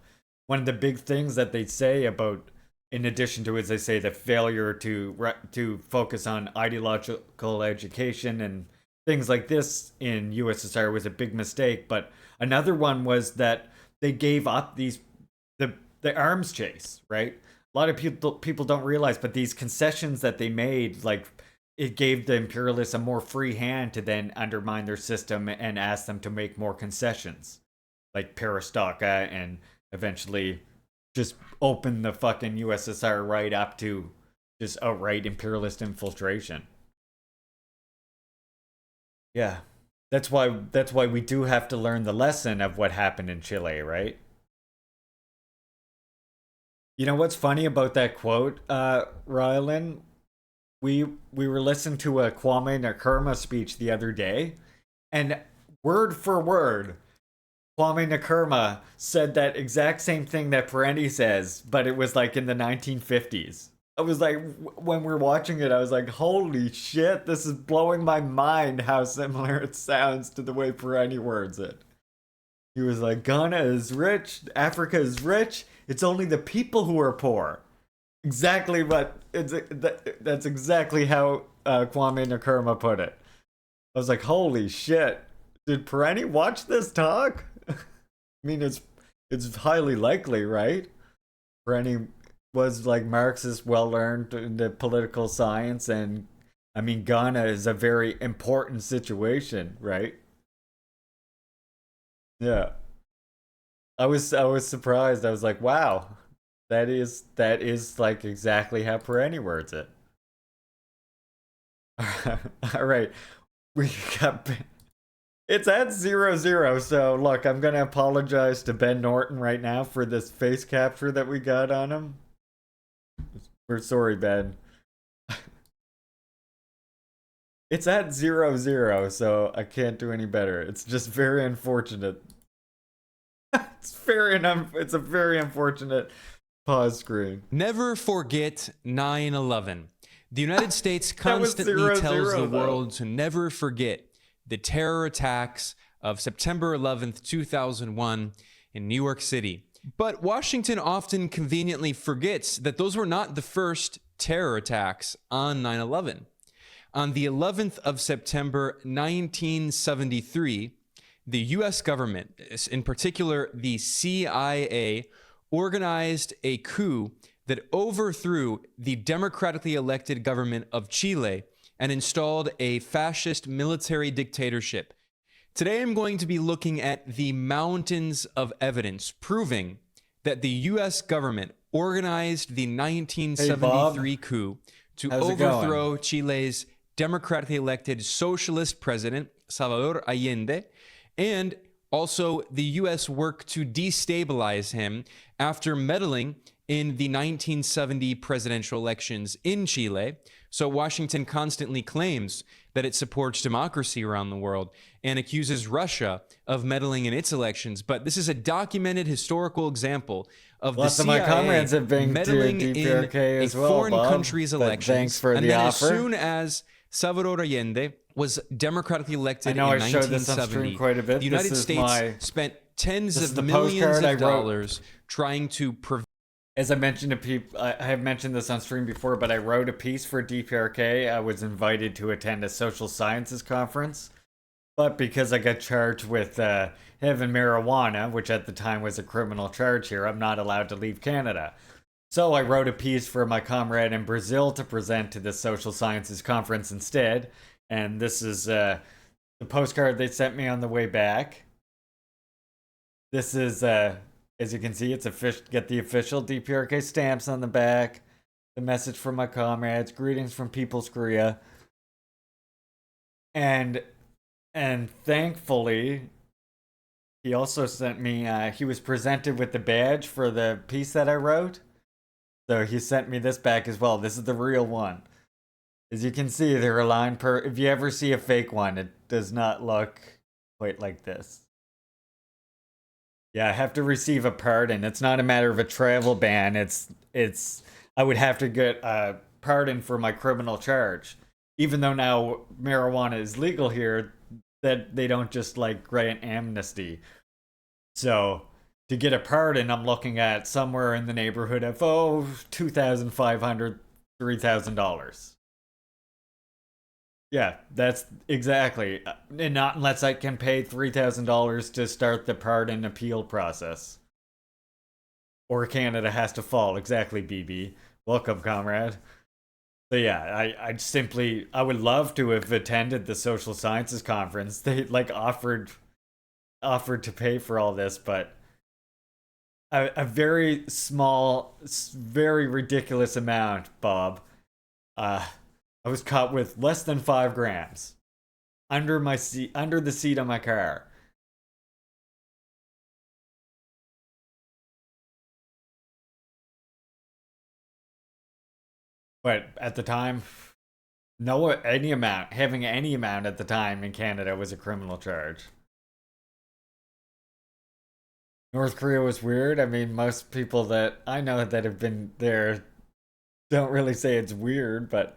One of the big things that they say about, in addition to, as they say, the failure to focus on ideological education and things like this in USSR was a big mistake. But another one was that they gave up the arms chase, right? A lot of people don't realize, but these concessions that they made, like, it gave the imperialists a more free hand to then undermine their system and ask them to make more concessions, like perestroika, and eventually just open the fucking USSR right up to just outright imperialist infiltration. Yeah. That's why we do have to learn the lesson of what happened in Chile, right? You know what's funny about that quote, Rylan? We were listening to a Kwame Nkrumah speech the other day, and word for word, Kwame Nkrumah said that exact same thing that Peretti says, but it was like in the 1950s. I was like, when we're watching it, I was like, holy shit, this is blowing my mind how similar it sounds to the way Peretti words it. He was like, Ghana is rich, Africa is rich, it's only the people who are poor. Exactly that's exactly how Kwame Nkrumah put it. I was like, holy shit, did Peretti watch this talk? I mean, it's highly likely, right? Peretti was like Marxist, well learned in the political science, and I mean, Ghana is a very important situation, right? Yeah. I was surprised. I was like, wow, that is like exactly how Peretti words it. All right, we got. It's at 0-0, so look, I'm gonna apologize to Ben Norton right now for this face capture that we got on him. We're sorry, Ben. It's at 0-0, so I can't do any better. It's just very unfortunate. It's a very unfortunate pause screen. Never forget 9/11. The United States constantly 0-0 tells the though. world to never forget the terror attacks of September 11th, 2001 in New York City. But Washington often conveniently forgets that those were not the first terror attacks on 9/11. On the 11th of September 1973, the US government, in particular the CIA, organized a coup that overthrew the democratically elected government of Chile and installed a fascist military dictatorship. Today I'm going to be looking at the mountains of evidence proving that the US government organized the 1973 coup to overthrow Chile's democratically elected socialist president, Salvador Allende, and also the US worked to destabilize him after meddling in the 1970 presidential elections in Chile. So Washington constantly claims that it supports democracy around the world and accuses Russia of meddling in its elections. But this is a documented historical example of the CIA of my comrades have been meddling to in DPRK a as well, foreign Bob, country's but elections. thanks for and the then offer. as soon as Salvador Allende was democratically elected in 1970, quite a bit. the United States spent tens of millions of dollars trying to prevent. As I mentioned to people, I have mentioned this on stream before, but I wrote a piece for DPRK. I was invited to attend a social sciences conference, but because I got charged with having marijuana, which at the time was a criminal charge here, I'm not allowed to leave Canada. So I wrote a piece for my comrade in Brazil to present to the social sciences conference instead. And this is the postcard they sent me on the way back. This is, as you can see, it's get the official DPRK stamps on the back. The message from my comrades, greetings from People's Korea. And thankfully, he also sent me, he was presented with the badge for the piece that I wrote. So he sent me this back as well. This is the real one. As you can see, they're aligned if you ever see a fake one, it does not look quite like this. Yeah, I have to receive a pardon. It's not a matter of a travel ban. I would have to get a pardon for my criminal charge. Even though now marijuana is legal here, that they don't just like grant amnesty. So to get a pardon, I'm looking at somewhere in the neighborhood of $2,500, $3,000. Yeah, that's exactly. And not unless I can pay $3,000 to start the pardon appeal process. Or Canada has to fall. Exactly, BB. Welcome, comrade. So yeah, I would love to have attended the social sciences conference. They like offered to pay for all this, but a very small, very ridiculous amount, Bob. I was caught with less than 5 grams under the seat of my car. But at the time, having any amount at the time in Canada was a criminal charge. North Korea was weird. I mean, most people that I know that have been there don't really say it's weird, but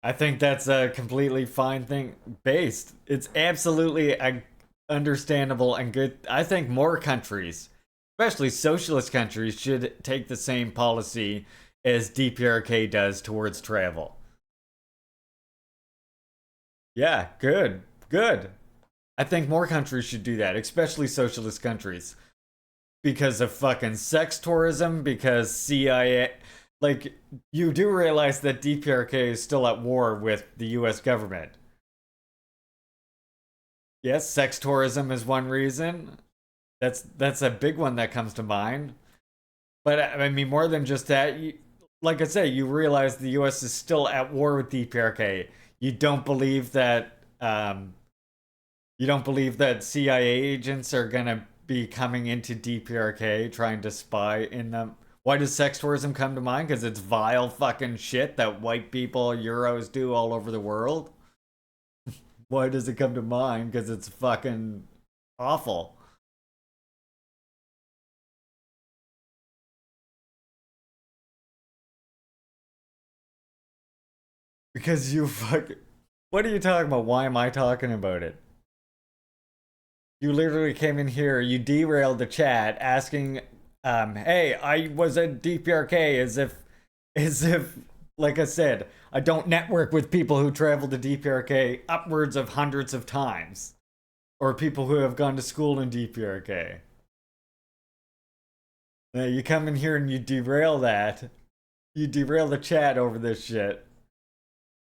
I think that's a completely fine thing based. It's absolutely understandable and good. I think more countries, especially socialist countries, should take the same policy as DPRK does towards travel. Yeah, good. I think more countries should do that, especially socialist countries. Because of fucking sex tourism, because CIA... Like, you do realize that DPRK is still at war with the US government. Yes, sex tourism is one reason. That's a big one that comes to mind. But I mean, more than just that, like I say, you realize the US is still at war with DPRK. You don't believe that CIA agents are gonna be coming into DPRK trying to spy in them. Why does sex tourism come to mind? Because it's vile fucking shit that white people, Euros do all over the world. Why does it come to mind? Because it's fucking awful. Because you fucking... What are you talking about? Why am I talking about it? You literally came in here, you derailed the chat asking, hey, I was at DPRK as if, like I said, I don't network with people who travel to DPRK upwards of hundreds of times. Or people who have gone to school in DPRK. Now you come in here and you derail that. You derail the chat over this shit.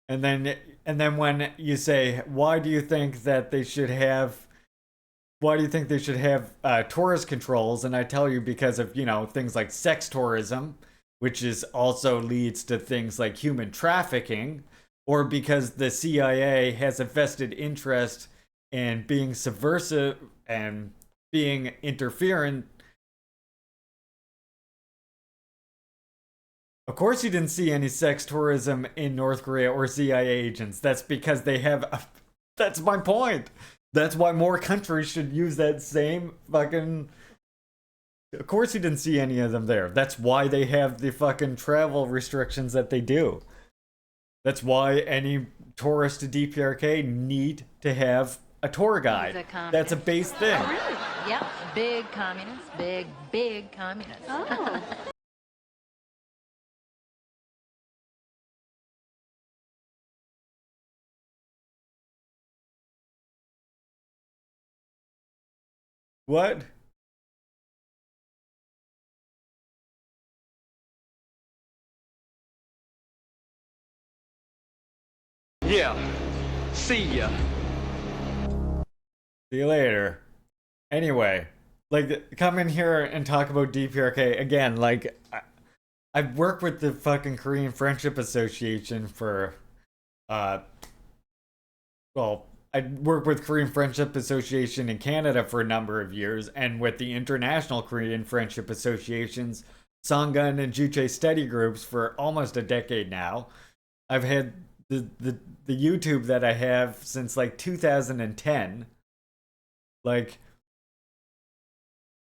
And then when you say, why do you think they should have tourist controls? And I tell you because of, things like sex tourism, which is also leads to things like human trafficking, or because the CIA has a vested interest in being subversive and being interferent. Of course you didn't see any sex tourism in North Korea or CIA agents. That's because they have... That's my point. That's why more countries should use that same fucking... Of course you didn't see any of them there. That's why they have the fucking travel restrictions that they do. That's why any tourist to DPRK need to have a tour guide. That's a base thing. Oh, really? Yep. Big communists. Big communists. Oh. What? Yeah. See ya. See you later. Anyway, come in here and talk about DPRK again. I've worked with the fucking Korean Friendship Association for, I worked with Korean Friendship Association in Canada for a number of years, and with the International Korean Friendship Associations, Sanggun and Juche study groups for almost a decade now. I've had the YouTube that I have since 2010.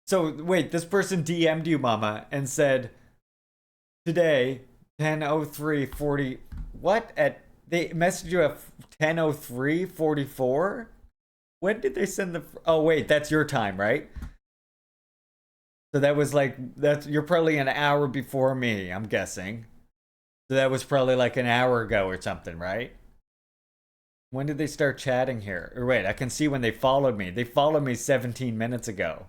So wait, this person DM'd you, mama, and said, today, 10:03:40, what? They messaged you at 10:03:44? When did they send the, oh wait, that's your time, right? So that was you're probably an hour before me, I'm guessing. So that was probably an hour ago or something, right? When did they start chatting here? Or wait, I can see when they followed me. They followed me 17 minutes ago.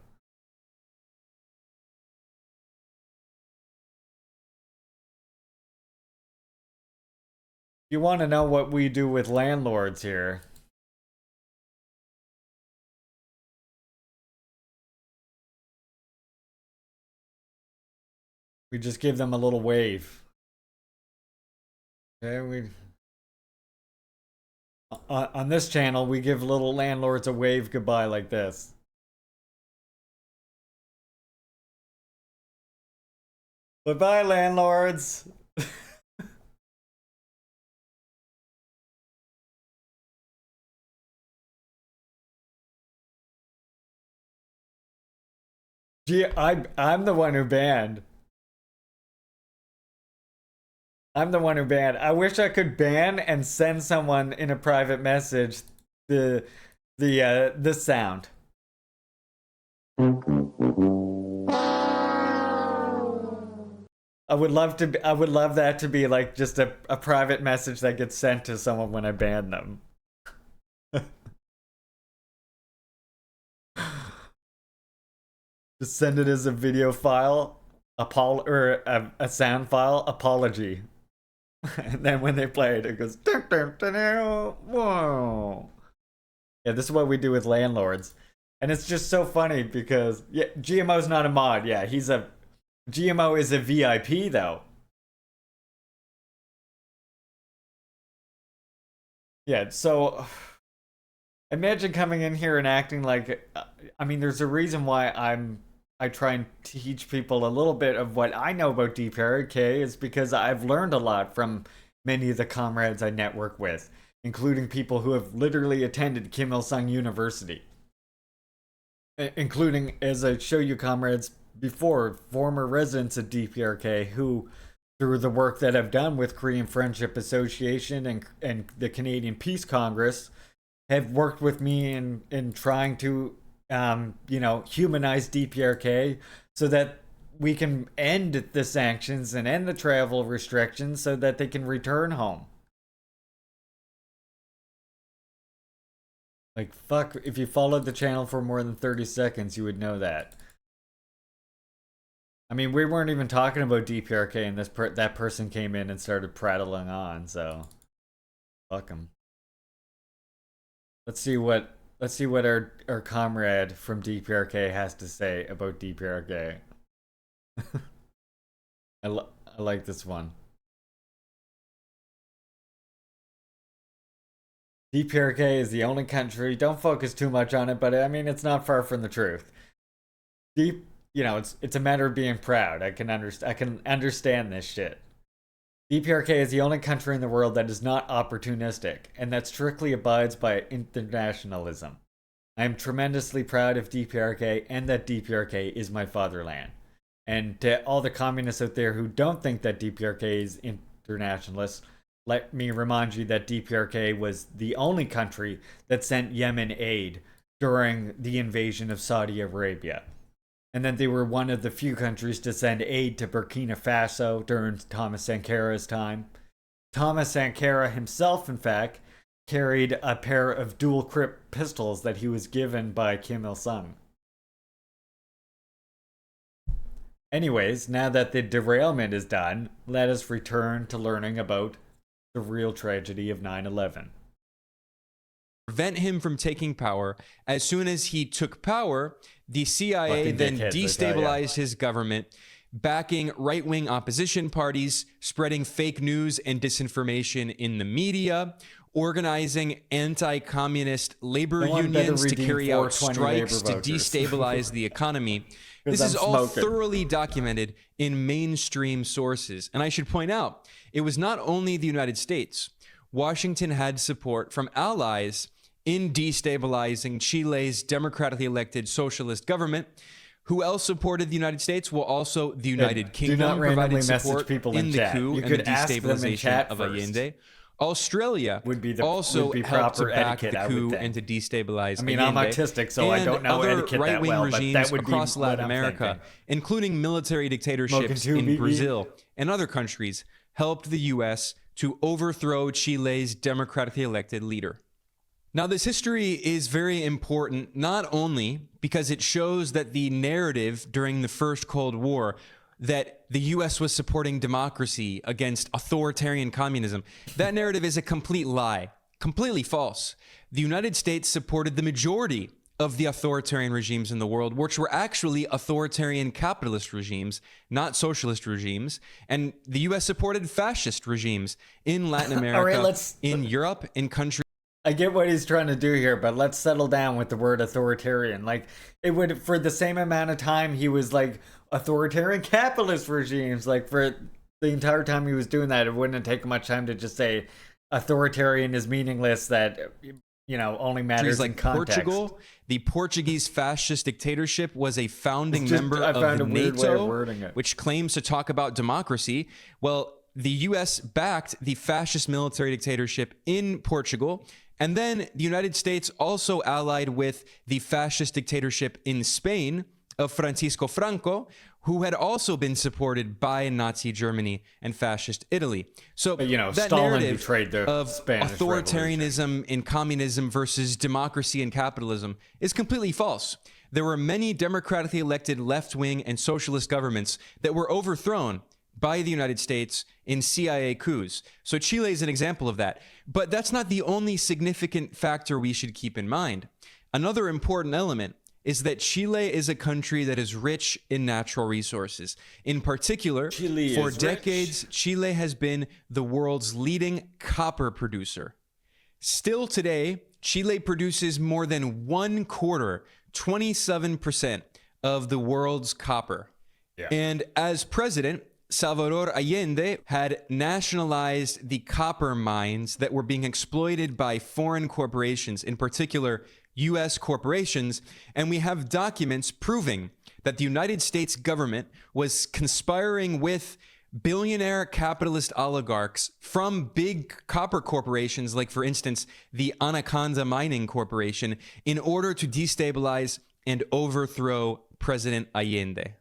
You want to know what we do with landlords here? We just give them a little wave. Okay, on this channel, we give little landlords a wave goodbye like this. Bye-bye, landlords. Gee, I'm the one who banned. I'm the one who banned. I wish I could ban and send someone in a private message the sound. I would love that to be just a private message that gets sent to someone when I ban them. Just send it as a video file, or a sound file, apology. And then when they play it, it goes, dun, dun, dun, dun, whoa. Yeah, this is what we do with landlords. And it's just so funny because, yeah, GMO's not a mod. Yeah, GMO is a VIP though. Yeah, so imagine coming in here and acting I mean, there's a reason why I try and teach people a little bit of what I know about DPRK is because I've learned a lot from many of the comrades I network with, including people who have literally attended Kim Il-sung University. Including, as I show you comrades before, former residents of DPRK who, through the work that I've done with Korean Friendship Association and the Canadian Peace Congress, have worked with me in trying to humanize DPRK so that we can end the sanctions and end the travel restrictions so that they can return home. Like, fuck, if you followed the channel for more than 30 seconds, you would know that. I mean, we weren't even talking about DPRK, and that person came in and started prattling on, so fuck him. Let's see what our comrade from DPRK has to say about DPRK. I like this one. DPRK is the only country. Don't focus too much on it, but I mean, it's not far from the truth. It's a matter of being proud. I can understand this shit. DPRK is the only country in the world that is not opportunistic and that strictly abides by internationalism. I am tremendously proud of DPRK and that DPRK is my fatherland. And to all the communists out there who don't think that DPRK is internationalist, let me remind you that DPRK was the only country that sent Yemen aid during the invasion of Saudi Arabia. And then they were one of the few countries to send aid to Burkina Faso during Thomas Sankara's time. Thomas Sankara himself, in fact, carried a pair of dual-grip pistols that he was given by Kim Il-sung. Anyways, now that the derailment is done, let us return to learning about the real tragedy of 9/11. Prevent him from taking power. As soon as he took power, the CIA then destabilized his government, backing right-wing opposition parties, spreading fake news and disinformation in the media, organizing anti-communist labor unions to carry out strikes to destabilize the economy. This is all thoroughly documented in mainstream sources. And I should point out, it was not only the United States. Washington had support from allies in destabilizing Chile's democratically elected socialist government. Who else supported the United States? Well, also the United Kingdom provided support in the coup and the destabilization of Allende. Australia also helped to back the coup and to destabilize Allende. I'm autistic, so I don't know etiquette that well, but that would be across Latin America, including military dictatorships in Brazil and other countries, helped the U.S. to overthrow Chile's democratically elected leader. Now, this history is very important, not only because it shows that the narrative during the First Cold War that the U.S. was supporting democracy against authoritarian communism, that narrative is a complete lie, completely false. The United States supported the majority of the authoritarian regimes in the world, which were actually authoritarian capitalist regimes, not socialist regimes. And the U.S. supported fascist regimes in Latin America, in Europe, in countries. I get what he's trying to do here, but let's settle down with the word authoritarian. Like, it would, for the same amount of time he was like authoritarian capitalist regimes, like for the entire time he was doing that, it wouldn't take much time to just say authoritarian is meaningless, that, only matters like in context. Portugal, the Portuguese fascist dictatorship was a founding member of NATO, which claims to talk about democracy. Well, the U.S. backed the fascist military dictatorship in Portugal. And then the United States also allied with the fascist dictatorship in Spain of Francisco Franco, who had also been supported by Nazi Germany and fascist Italy. So that Stalin narrative betrayed the of Spanish authoritarianism Revolution in communism versus democracy and capitalism is completely false. There were many democratically elected left-wing and socialist governments that were overthrown by the United States in CIA coups. So Chile is an example of that. But that's not the only significant factor we should keep in mind. Another important element is that Chile is a country that is rich in natural resources. In particular, for decades, Chile has been the world's leading copper producer. Still today, Chile produces more than 1/4, 27% of the world's copper. Yeah. And as president, Salvador Allende had nationalized the copper mines that were being exploited by foreign corporations, in particular U.S. corporations, and we have documents proving that the United States government was conspiring with billionaire capitalist oligarchs from big copper corporations, like, for instance, the Anaconda Mining Corporation, in order to destabilize and overthrow President Allende.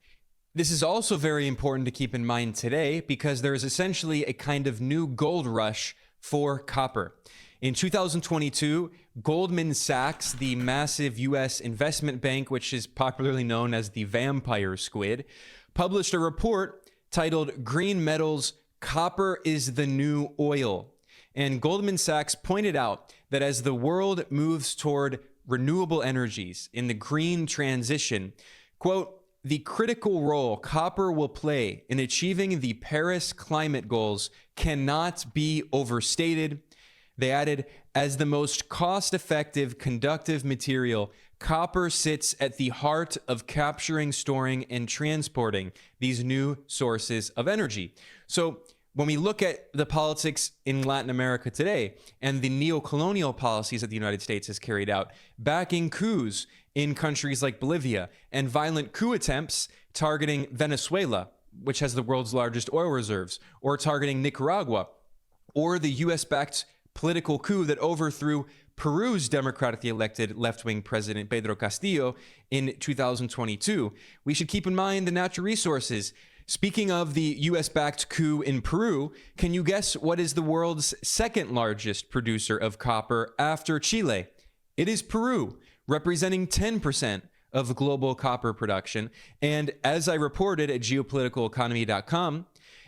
This is also very important to keep in mind today because there is essentially a kind of new gold rush for copper. In 2022, Goldman Sachs, the massive U.S. investment bank, which is popularly known as the vampire squid, published a report titled Green Metals, Copper is the New Oil. And Goldman Sachs pointed out that as the world moves toward renewable energies in the green transition, quote, the critical role copper will play in achieving the Paris climate goals cannot be overstated. They added, as the most cost-effective conductive material, copper sits at the heart of capturing, storing, and transporting these new sources of energy. So when we look at the politics in Latin America today and the neo-colonial policies that the United States has carried out, backing coups in countries like Bolivia and violent coup attempts targeting Venezuela, which has the world's largest oil reserves, or targeting Nicaragua, or the US-backed political coup that overthrew Peru's democratically elected left-wing president Pedro Castillo in 2022. We should keep in mind the natural resources. Speaking of the US-backed coup in Peru, can you guess what is the world's second largest producer of copper after Chile? It is Peru, representing 10% of global copper production. And as I reported at geopoliticaleconomy.com,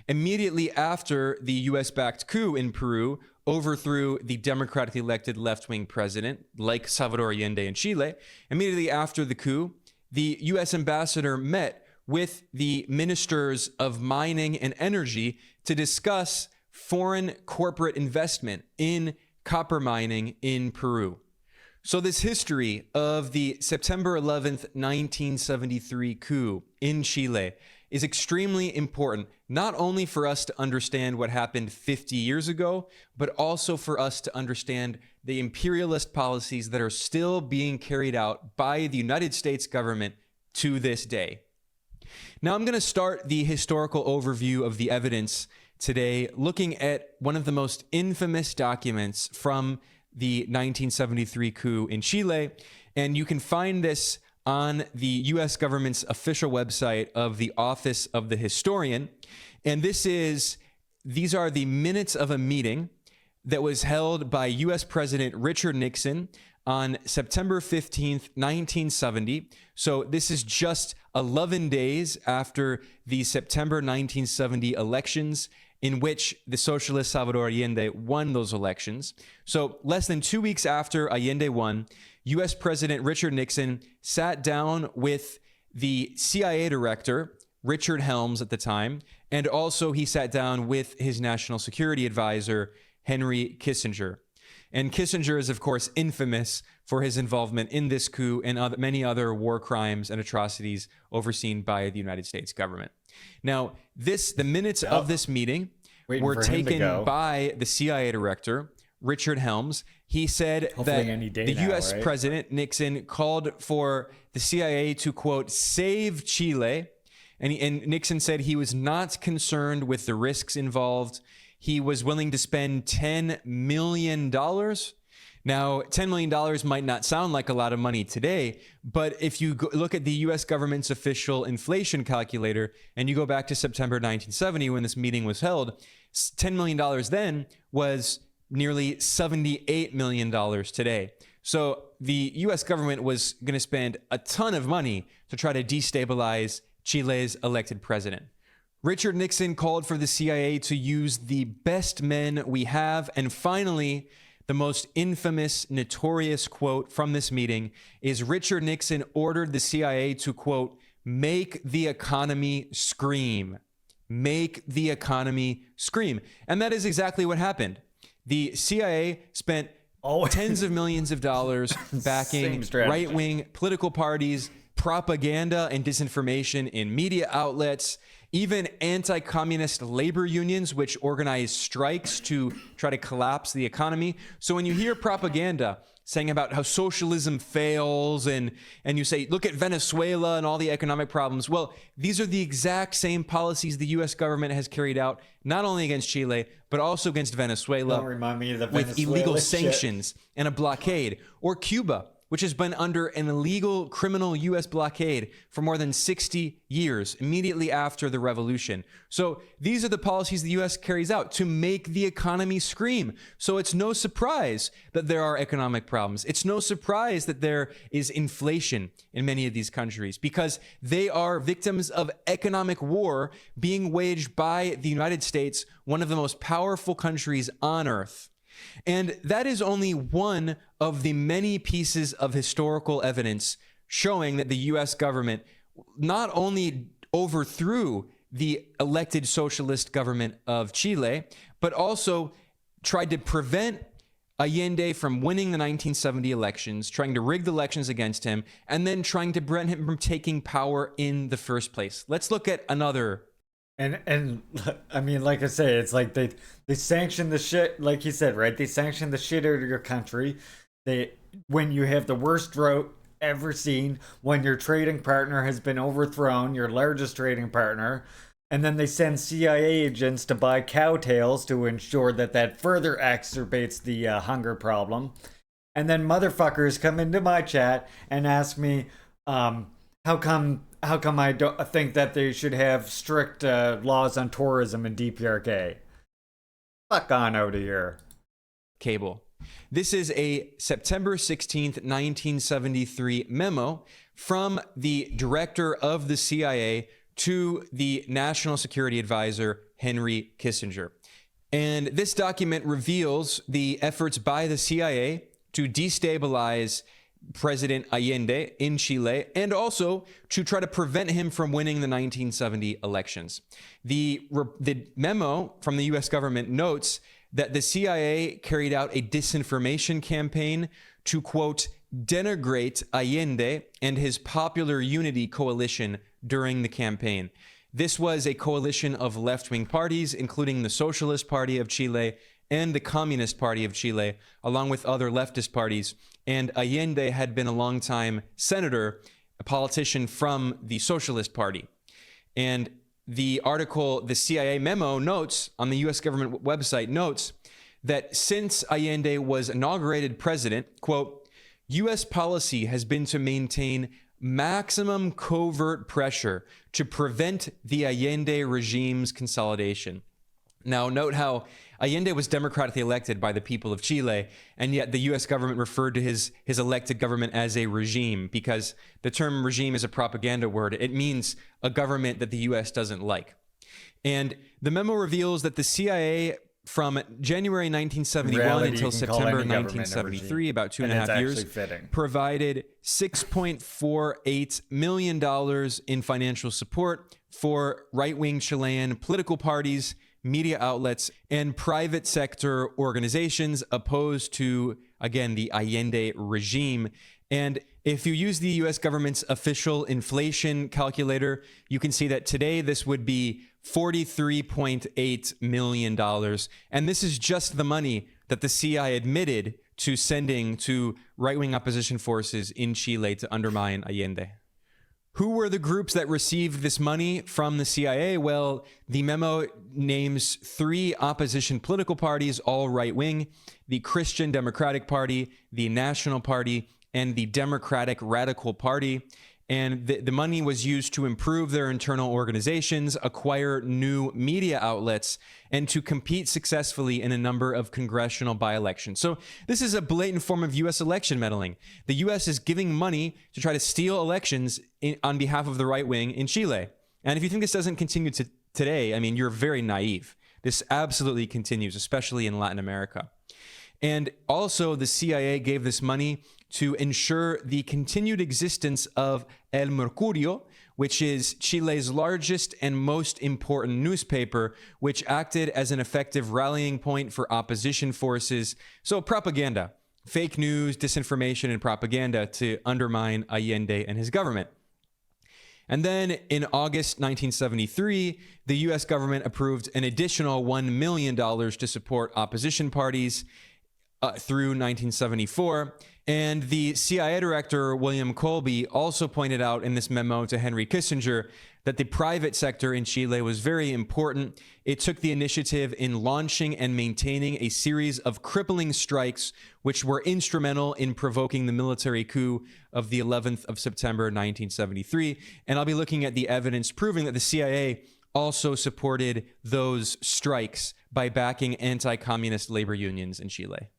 immediately after the US-backed coup in Peru overthrew the democratically elected left-wing president, like Salvador Allende in Chile, immediately after the coup, the US ambassador met with the ministers of mining and energy to discuss foreign corporate investment in copper mining in Peru. So this history of the September 11th, 1973 coup in Chile is extremely important, not only for us to understand what happened 50 years ago, but also for us to understand the imperialist policies that are still being carried out by the United States government to this day. Now I'm going to start the historical overview of the evidence today looking at one of the most infamous documents from the 1973 coup in Chile, and you can find this on the U.S. government's official website of the Office of the Historian. And these are the minutes of a meeting that was held by U.S. President Richard Nixon on September 15th, 1970. So this is just 11 days after the September 1970 elections, in which the socialist Salvador Allende won those elections. So less than 2 weeks after Allende won, U.S. President Richard Nixon sat down with the CIA director, Richard Helms at the time, and also he sat down with his national security advisor, Henry Kissinger. And Kissinger is, of course, infamous for his involvement in this coup and many other war crimes and atrocities overseen by the United States government. Now, the minutes of this meeting were taken by the CIA director, Richard Helms. He said that the U.S. President Nixon called for the CIA to, quote, save Chile. And Nixon said he was not concerned with the risks involved. He was willing to spend $10 million. Now, $10 million might not sound like a lot of money today, but if you look at the U.S. government's official inflation calculator and you go back to September 1970 when this meeting was held, $10 million then was nearly $78 million today. So the U.S. government was going to spend a ton of money to try to destabilize Chile's elected president. Richard Nixon called for the CIA to use the best men we have. And finally, the most infamous, notorious quote from this meeting is Richard Nixon ordered the CIA to, quote, make the economy scream. Make the economy scream. And that is exactly what happened. The CIA spent tens of millions of dollars backing right-wing political parties, propaganda and disinformation in media outlets, even anti-communist labor unions, which organize strikes to try to collapse the economy. So when you hear propaganda saying about how socialism fails and you say, look at Venezuela and all the economic problems, well, these are the exact same policies the U.S. government has carried out, not only against Chile, but also against Venezuela. Don't remind me of the with Venezuela illegal shit. sanctions and a blockade. Or Cuba, which has been under an illegal criminal U.S. blockade for more than 60 years, immediately after the revolution. So these are the policies the U.S. carries out to make the economy scream. So it's no surprise that there are economic problems. It's no surprise that there is inflation in many of these countries, because they are victims of economic war being waged by the United States, one of the most powerful countries on earth. And that is only one of the many pieces of historical evidence showing that the US government not only overthrew the elected socialist government of Chile, but also tried to prevent Allende from winning the 1970 elections, trying to rig the elections against him, and then trying to prevent him from taking power in the first place. Let's look at another. And I mean, like I say, it's like they sanction the shit, like you said, right? They sanction the shit out of your country. When you have the worst drought ever seen, when your trading partner has been overthrown, your largest trading partner, and then they send CIA agents to buy cow tails to ensure that further exacerbates the hunger problem. And then motherfuckers come into my chat and ask me, how come I don't think that they should have strict laws on tourism in DPRK? Fuck on out of here. Cable. This is a September 16th, 1973 memo from the director of the CIA to the National Security Advisor, Henry Kissinger. And this document reveals the efforts by the CIA to destabilize President Allende in Chile, and also to try to prevent him from winning the 1970 elections. The memo from the US government notes that the CIA carried out a disinformation campaign to, quote, denigrate Allende and his Popular Unity coalition during the campaign. This was a coalition of left-wing parties, including the Socialist Party of Chile and the Communist Party of Chile, along with other leftist parties. And Allende had been a longtime senator, a politician from the Socialist Party. And the article, the CIA memo notes on the US government website, notes that since Allende was inaugurated president, quote, US policy has been to maintain maximum covert pressure to prevent the Allende regime's consolidation. Now, note how Allende was democratically elected by the people of Chile, and yet the US government referred to his elected government as a regime, because the term regime is a propaganda word. It means a government that the US doesn't like. And the memo reveals that the CIA, from January 1971 until September 1973, about 2.5 years, provided $6.48 million in financial support for right-wing Chilean political parties, media outlets, and private sector organizations opposed to, again, the Allende regime. And if you use the US government's official inflation calculator, you can see that today this would be $43.8 million. And this is just the money that the CIA admitted to sending to right-wing opposition forces in Chile to undermine Allende. Who were the groups that received this money from the CIA? Well, the memo names 3 opposition political parties, all right-wing: the Christian Democratic Party, the National Party, and the Democratic Radical Party. And the money was used to improve their internal organizations, acquire new media outlets, and to compete successfully in a number of congressional by-elections. So this is a blatant form of U.S. election meddling. The U.S. is giving money to try to steal elections on behalf of the right wing in Chile. And if you think this doesn't continue today, I mean, you're very naive. This absolutely continues, especially in Latin America. And also, the CIA gave this money to ensure the continued existence of El Mercurio, which is Chile's largest and most important newspaper, which acted as an effective rallying point for opposition forces. So propaganda, fake news, disinformation, and propaganda to undermine Allende and his government. And then in August 1973, the US government approved an additional $1 million to support opposition parties. through 1974. And the CIA director, William Colby, also pointed out in this memo to Henry Kissinger that the private sector in Chile was very important. It took the initiative in launching and maintaining a series of crippling strikes, which were instrumental in provoking the military coup of the 11th of September, 1973. And I'll be looking at the evidence proving that the CIA also supported those strikes by backing anti-communist labor unions in Chile.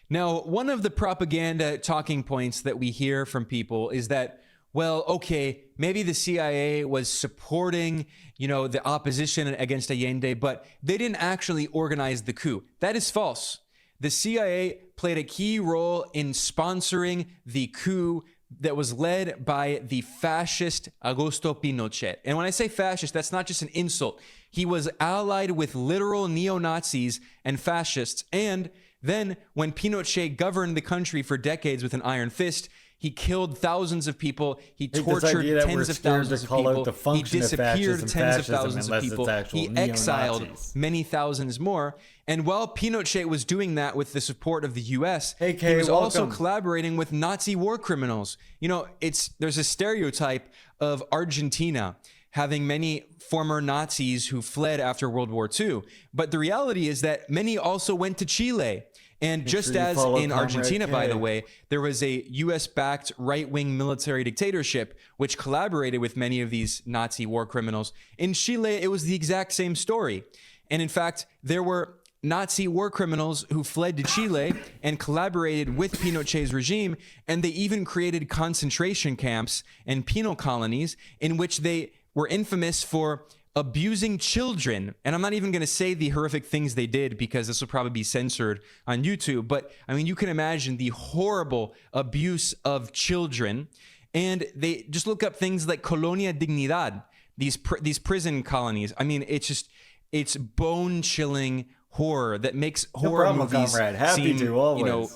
Now, one of the propaganda talking points that we hear from people is that, well, okay, maybe the CIA was supporting, the opposition against Allende, but they didn't actually organize the coup. That is false. The CIA played a key role in sponsoring the coup that was led by the fascist Augusto Pinochet. And when I say fascist, that's not just an insult. He was allied with literal neo-Nazis and fascists. And then when Pinochet governed the country for decades with an iron fist, he killed thousands of people. He tortured tens of thousands of people. He disappeared tens of thousands of people. He exiled many thousands more. And while Pinochet was doing that with the support of the U.S., he was also collaborating with Nazi war criminals. There's a stereotype of Argentina having many former Nazis who fled after World War II. But the reality is that many also went to Chile. And just as in Argentina, by the way, there was a U.S.-backed right-wing military dictatorship which collaborated with many of these Nazi war criminals. In Chile, it was the exact same story. And in fact, there were Nazi war criminals who fled to Chile and collaborated with Pinochet's regime, and they even created concentration camps and penal colonies in which they were infamous for abusing children. And I'm not even going to say the horrific things they did because this will probably be censored on YouTube. But I mean, you can imagine the horrible abuse of children. And they just look up things like Colonia Dignidad, these prison colonies. I mean, it's bone-chilling horror that makes horror movies seem,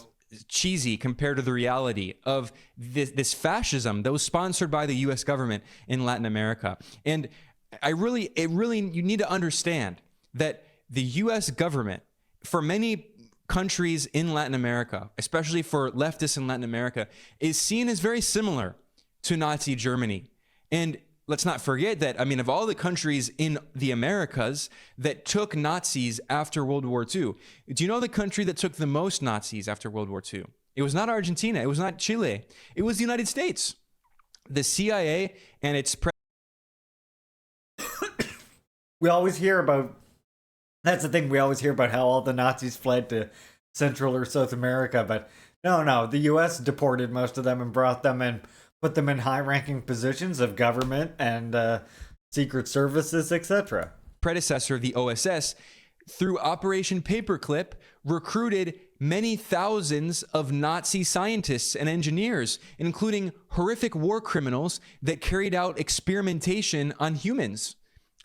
cheesy compared to the reality of this fascism that was sponsored by the U.S. government in Latin America. And you need to understand that the U.S. government, for many countries in Latin America, especially for leftists in Latin America, is seen as very similar to Nazi Germany. And let's not forget that, of all the countries in the Americas that took Nazis after World War II, do you know the country that took the most Nazis after World War II? It was not Argentina. It was not Chile. It was the United States. The CIA and its we always hear about, that's the thing, we always hear about how all the Nazis fled to Central or South America, but no, the US deported most of them and brought them and put them in high-ranking positions of government and secret services, etc. Predecessor, the OSS, through Operation Paperclip, recruited many thousands of Nazi scientists and engineers, including horrific war criminals that carried out experimentation on humans.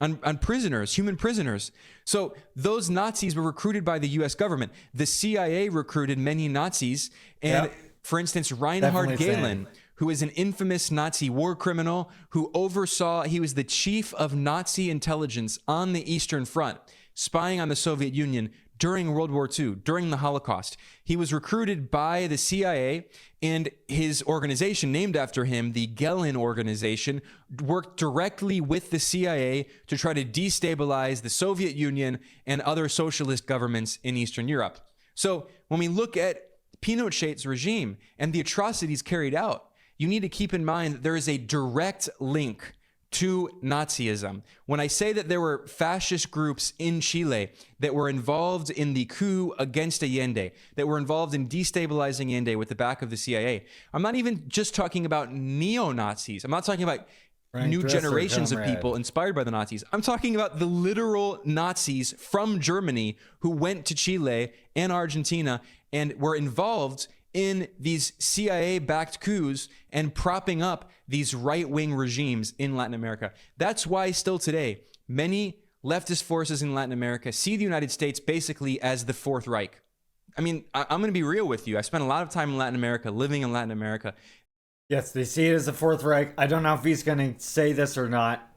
On prisoners, human prisoners. So those Nazis were recruited by the U.S. government. The CIA recruited many Nazis. And for instance, Reinhard Gehlen, who is an infamous Nazi war criminal who he was the chief of Nazi intelligence on the Eastern Front, spying on the Soviet Union during World War II, during the Holocaust. He was recruited by the CIA, and his organization, named after him, the Gehlen Organization, worked directly with the CIA to try to destabilize the Soviet Union and other socialist governments in Eastern Europe. So when we look at Pinochet's regime and the atrocities carried out, you need to keep in mind that there is a direct link to Nazism. When I say that there were fascist groups in Chile that were involved in the coup against Allende, that were involved in destabilizing Allende with the back of the CIA, I'm not even just talking about neo-Nazis. I'm not talking about new generations of people inspired by the Nazis. I'm talking about the literal Nazis from Germany who went to Chile and Argentina and were involved in these CIA-backed coups and propping up these right-wing regimes in Latin America. That's why still today, many leftist forces in Latin America see the United States basically as the Fourth Reich. I'm going to be real with you. I spent a lot of time in Latin America, living in Latin America. Yes, they see it as the Fourth Reich. I don't know if he's going to say this or not.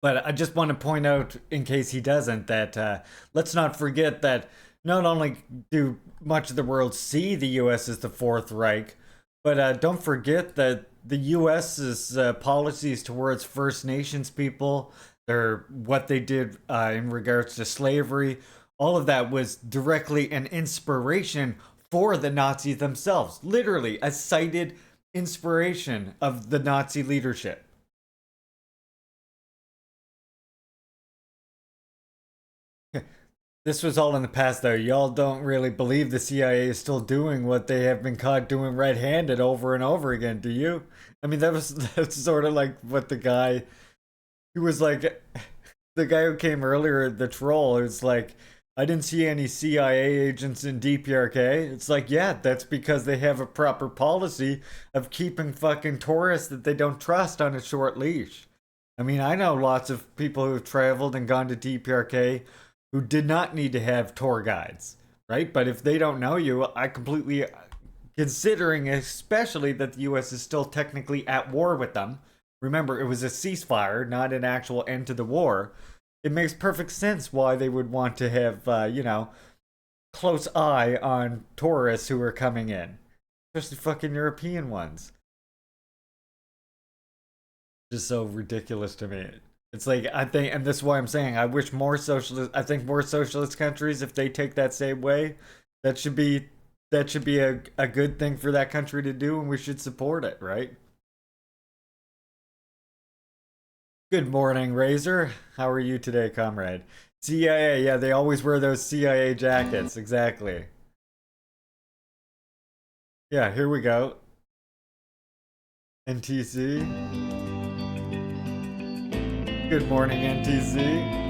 But I just want to point out, in case he doesn't, that let's not forget that not only do much of the world see the U.S. as the Fourth Reich, but don't forget that the U.S.'s policies towards First Nations people, or what they did in regards to slavery, all of that was directly an inspiration for the Nazis themselves. Literally, a cited inspiration of the Nazi leadership. This was all in the past, though. Y'all don't really believe the CIA is still doing what they have been caught doing red-handed over and over again, do you? I mean, that's sort of like what the guy who was like, the guy who came earlier, the troll, who's like, I didn't see any CIA agents in DPRK. It's like, yeah, that's because they have a proper policy of keeping fucking tourists that they don't trust on a short leash. I mean, I know lots of people who've traveled and gone to DPRK who did not need to have tour guides, right? But if they don't know you, I completely, considering especially that the U.S. is still technically at war with them. Remember, it was a ceasefire, not an actual end to the war. It makes perfect sense why they would want to have, close eye on tourists who are coming in. Especially fucking European ones. Just so ridiculous to me. It's like, I think, and this is why I'm saying, I think more socialist countries, if they take that same way, that should be a good thing for that country to do, and we should support it, right? Good morning, Razor. How are you today, comrade? CIA, yeah, they always wear those CIA jackets, exactly. Yeah, here we go. NTC. Good morning, NTC.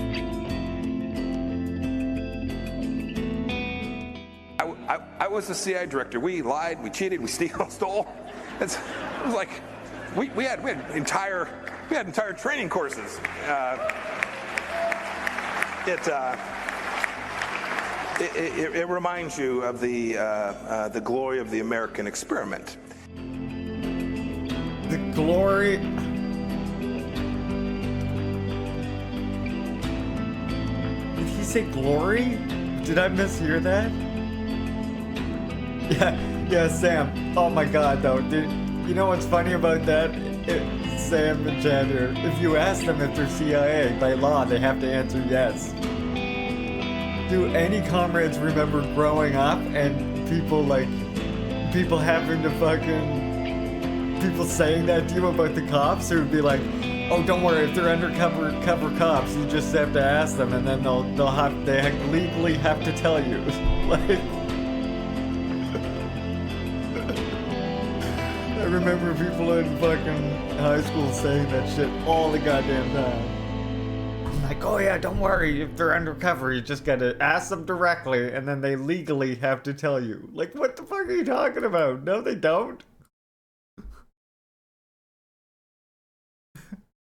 I was the CIA director. We lied, we cheated, we stole. It was like we had entire training courses. It reminds you of the glory of the American experiment. The glory. Did he say glory? Did I mishear that? Yeah, Sam. Oh my God, though, dude. You know what's funny about that? Sam and Chandler, if you ask them if they're CIA, by law, they have to answer yes. Do any comrades remember growing up and people having to people saying that to you about the cops? Who would be like, oh, don't worry, if they're undercover cops, you just have to ask them, and then they legally have to tell you. I remember people in fucking high school saying that shit all the goddamn time. I'm like, oh yeah, don't worry, if they're undercover, you just gotta ask them directly, and then they legally have to tell you. Like, what the fuck are you talking about? No, they don't.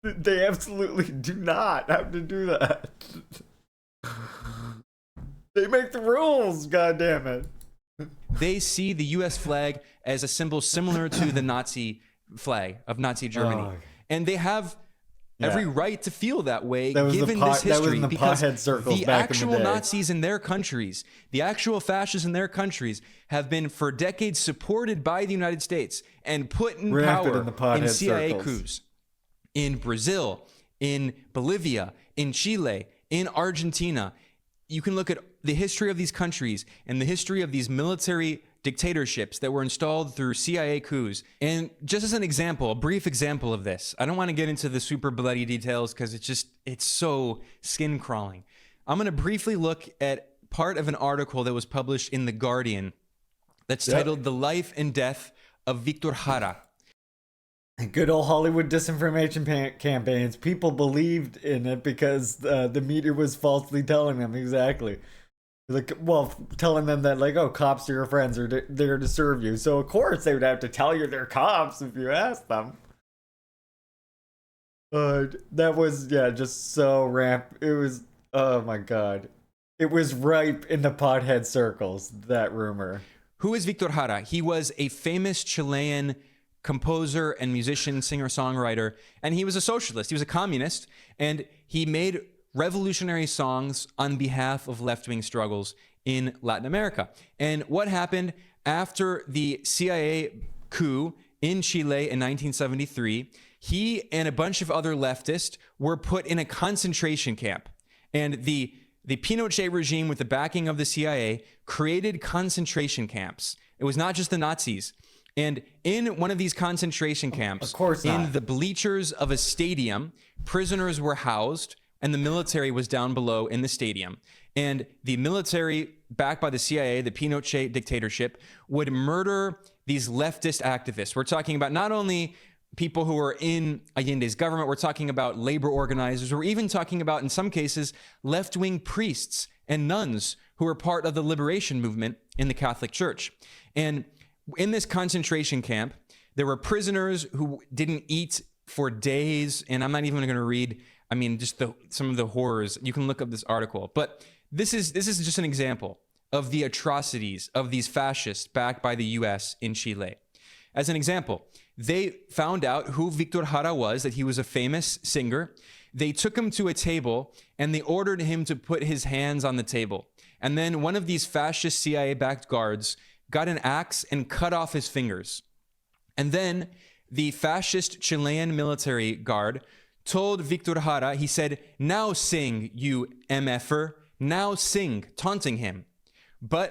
They absolutely do not have to do that. They make the rules, goddammit. They see the U.S. flag as a symbol similar to the Nazi flag of Nazi Germany. Oh. And they have every right to feel that way, given this history, because the actual Nazis in their countries, the actual fascists in their countries, have been for decades supported by the United States and put in power in CIA coups in Brazil, in Bolivia, in Chile, in Argentina. You can look at the history of these countries and the history of these military dictatorships that were installed through CIA coups. And just as an example, a brief example of this, I don't want to get into the super bloody details because it's so skin crawling. I'm going to briefly look at part of an article that was published in The Guardian that's titled The Life and Death of Victor Jara. Good old Hollywood disinformation campaigns. People believed in it because the media was falsely telling them exactly. Like, well, telling them that, like, oh, cops are your friends, are there to serve you. So, of course, they would have to tell you they're cops if you asked them. That was, just so it was, oh my God. It was ripe in the pothead circles, that rumor. Who is Victor Jara? He was a famous Chilean composer and musician, singer-songwriter, and he was a socialist. He was a communist, and he made revolutionary songs on behalf of left-wing struggles in Latin America. And what happened after the CIA coup in Chile in 1973, he and a bunch of other leftists were put in a concentration camp. And the Pinochet regime, with the backing of the CIA, created concentration camps. It was not just the Nazis. And in one of these concentration camps, in the bleachers of a stadium, prisoners were housed, and the military was down below in the stadium. And the military, backed by the CIA, the Pinochet dictatorship, would murder these leftist activists. We're talking about not only people who were in Allende's government, we're talking about labor organizers, we're even talking about, in some cases, left-wing priests and nuns who were part of the liberation movement in the Catholic Church. And in this concentration camp, there were prisoners who didn't eat for days, and I'm not even going to read, just some of the horrors. You can look up this article, but this is just an example of the atrocities of these fascists backed by the US in Chile. As an example, they found out who Victor Jara was, that he was a famous singer. They took him to a table and they ordered him to put his hands on the table. And then one of these fascist CIA-backed guards got an axe and cut off his fingers. And then the fascist Chilean military guard told Victor Jara, he said, "Now sing, you MFer, now sing," taunting him.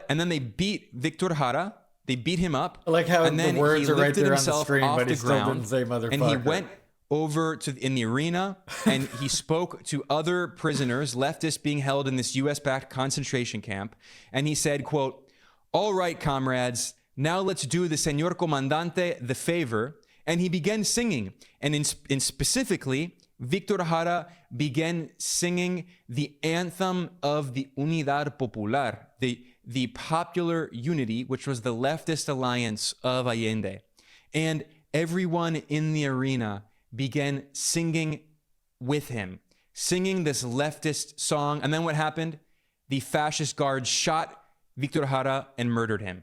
And then they beat Victor Jara. They beat him up. I like how and then the words he are right lifted there on the himself screen, off but he the still ground, didn't say motherfucker. and he went over in the arena and he spoke to other prisoners, leftists being held in this US-backed concentration camp. And he said, quote, "All right, comrades, now let's do the Señor Comandante the favor." And he began singing. And in specifically, Victor Jara began singing the anthem of the Unidad Popular, the popular unity, which was the leftist alliance of Allende. And everyone in the arena began singing with him, singing this leftist song. And then what happened? The fascist guards shot Victor Jara and murdered him.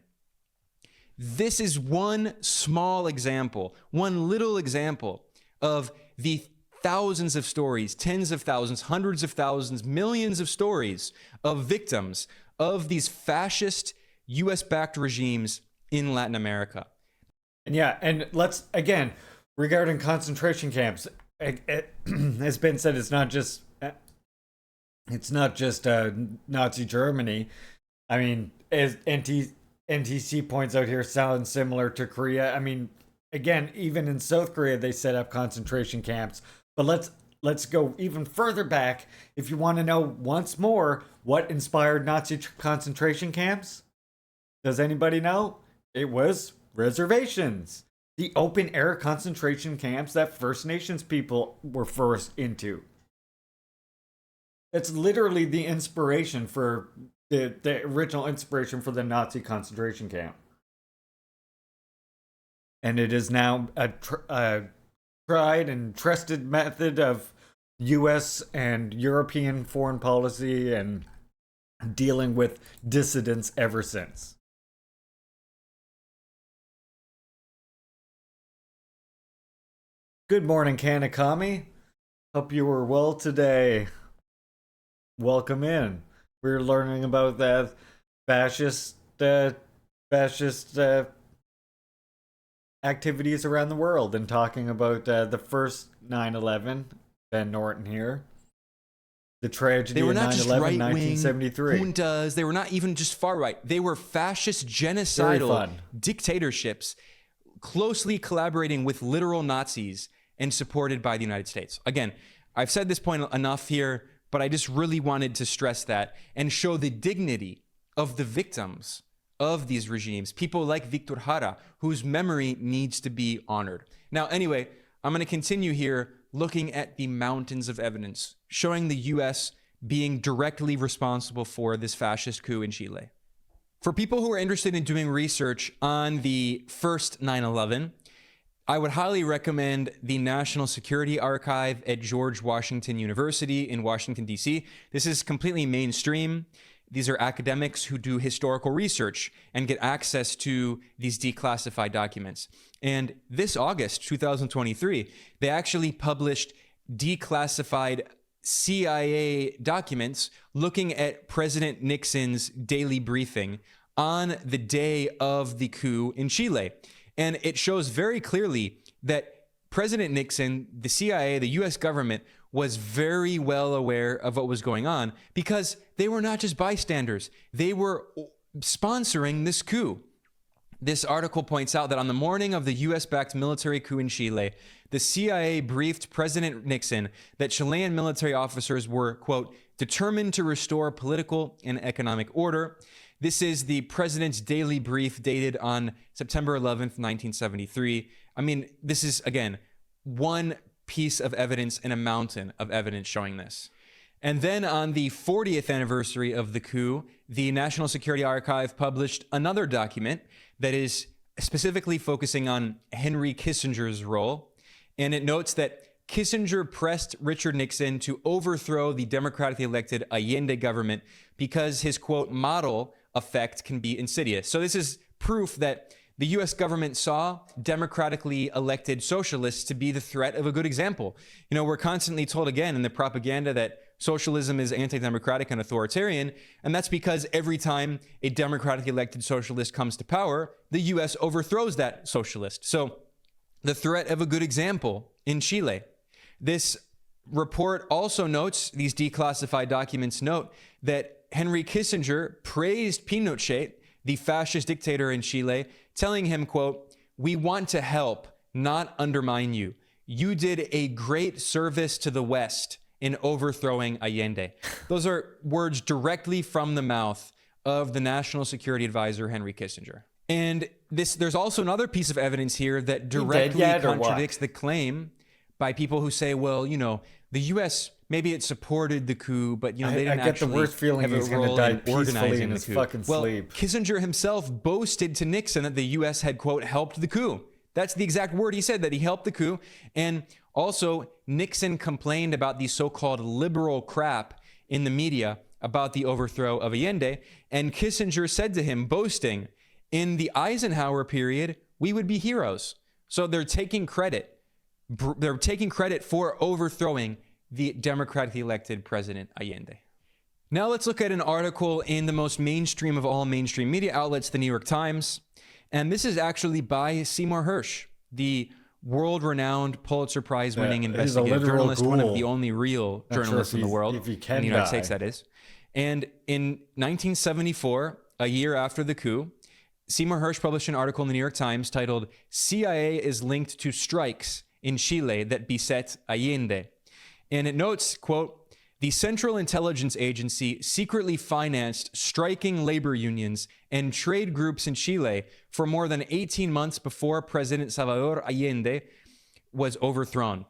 This is one small example, one little example of the thousands of stories, tens of thousands, hundreds of thousands, millions of stories of victims of these fascist US-backed regimes in Latin America. And yeah, and let's, again, regarding concentration camps, it has been said it's not just Nazi Germany. I mean, as NTC points out here, sounds similar to Korea. I mean, again, even in South Korea, they set up concentration camps. But let's go even further back. If you want to know once more what inspired Nazi concentration camps, does anybody know? It was reservations. The open-air concentration camps that First Nations people were forced into. It's literally the inspiration for the original inspiration for the Nazi concentration camp. And it is now a tried and trusted method of US and European foreign policy and dealing with dissidents ever since. Good morning, Kanakami. Hope you were well today. Welcome in. We're learning about the fascist activities around the world and talking about the first 9/11. Ben Norton here. The tragedy of 9/11, 1973. Juntas. They were not even just far right. They were fascist, genocidal dictatorships, closely collaborating with literal Nazis and supported by the United States. Again, I've said this point enough here, but I just really wanted to stress that and show the dignity of the victims of these regimes, people like Victor Jara, whose memory needs to be honored. Now, anyway, I'm going to continue here looking at the mountains of evidence showing the US being directly responsible for this fascist coup in Chile. For people who are interested in doing research on the first 9/11, I would highly recommend the National Security Archive at George Washington University in Washington, D.C. This is completely mainstream. These are academics who do historical research and get access to these declassified documents. And this August 2023, they actually published declassified CIA documents looking at President Nixon's daily briefing on the day of the coup in Chile. And it shows very clearly that President Nixon, the CIA, the US government, was very well aware of what was going on because they were not just bystanders. They were sponsoring this coup. This article points out that on the morning of the US-backed military coup in Chile, the CIA briefed President Nixon that Chilean military officers were, quote, determined to restore political and economic order. This is the president's daily brief dated on September 11th, 1973. I mean, this is, again, one piece of evidence in a mountain of evidence showing this. And then on the 40th anniversary of the coup, the National Security Archive published another document that is specifically focusing on Henry Kissinger's role. And it notes that Kissinger pressed Richard Nixon to overthrow the democratically elected Allende government because his, quote, model effect can be insidious. So this is proof that the US government saw democratically elected socialists to be the threat of a good example. You know, we're constantly told again in the propaganda that socialism is anti-democratic and authoritarian, and that's because every time a democratically elected socialist comes to power, the US overthrows that socialist. So the threat of a good example in Chile. This report also notes, these declassified documents note, that Henry Kissinger praised Pinochet, the fascist dictator in Chile, telling him, quote, "We want to help, not undermine you. You did a great service to the West in overthrowing Allende." Those are words directly from the mouth of the National Security Advisor, Henry Kissinger. And there's also another piece of evidence here that directly contradicts the claim by people who say, well, you know, the U.S., maybe it supported the coup, but, you know, they didn't actually the worst feeling have he's a going to role die in peacefully organizing in the his coup. fucking Well, sleep. Kissinger himself boasted to Nixon that the U.S. had, quote, helped the coup. That's the exact word he said, that he helped the coup. And also, Nixon complained about the so-called liberal crap in the media about the overthrow of Allende. And Kissinger said to him, boasting, in the Eisenhower period, we would be heroes. So they're taking credit. They're taking credit for overthrowing the democratically elected President Allende. Now let's look at an article in the most mainstream of all mainstream media outlets, the New York Times. And this is actually by Seymour Hersh, the world-renowned Pulitzer Prize-winning investigative journalist, one of the only real journalists in the world, in the United States, that is. And in 1974, a year after the coup, Seymour Hersh published an article in the New York Times titled, "CIA is linked to strikes in Chile that beset Allende." And it notes, quote, "The Central Intelligence Agency secretly financed striking labor unions and trade groups in Chile for more than 18 months before President Salvador Allende was overthrown."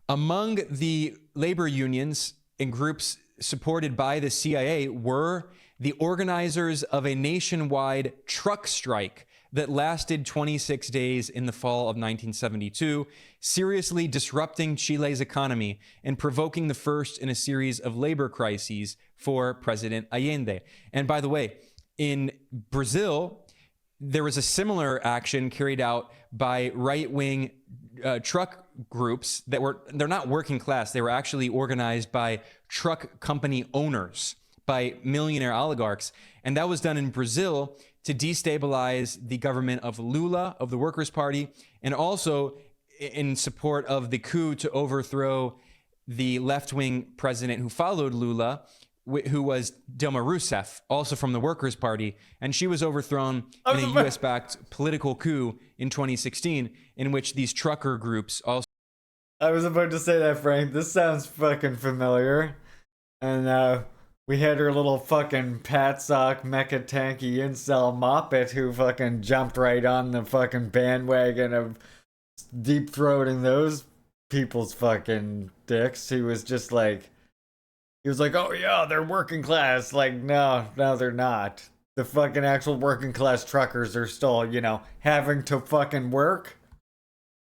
Among the labor unions and groups supported by the CIA were the organizers of a nationwide truck strike that lasted 26 days in the fall of 1972, seriously disrupting Chile's economy and provoking the first in a series of labor crises for President Allende. And by the way, in Brazil, there was a similar action carried out by right-wing truck groups they're not working class. They were actually organized by truck company owners, by millionaire oligarchs. And that was done in Brazil to destabilize the government of Lula, of the Workers' Party, and also in support of the coup to overthrow the left-wing president who followed Lula, who was Dilma Rousseff, also from the Workers' Party. And she was overthrown in a US-backed political coup in 2016, in which these trucker groups also... I was about to say that, Frank. This sounds fucking familiar. And, we had her little fucking patsock mecha tanky incel moppet who fucking jumped right on the fucking bandwagon of deep throating those people's fucking dicks. He was like, oh yeah, they're working class. Like, no, they're not. The fucking actual working class truckers are still, you know, having to fucking work.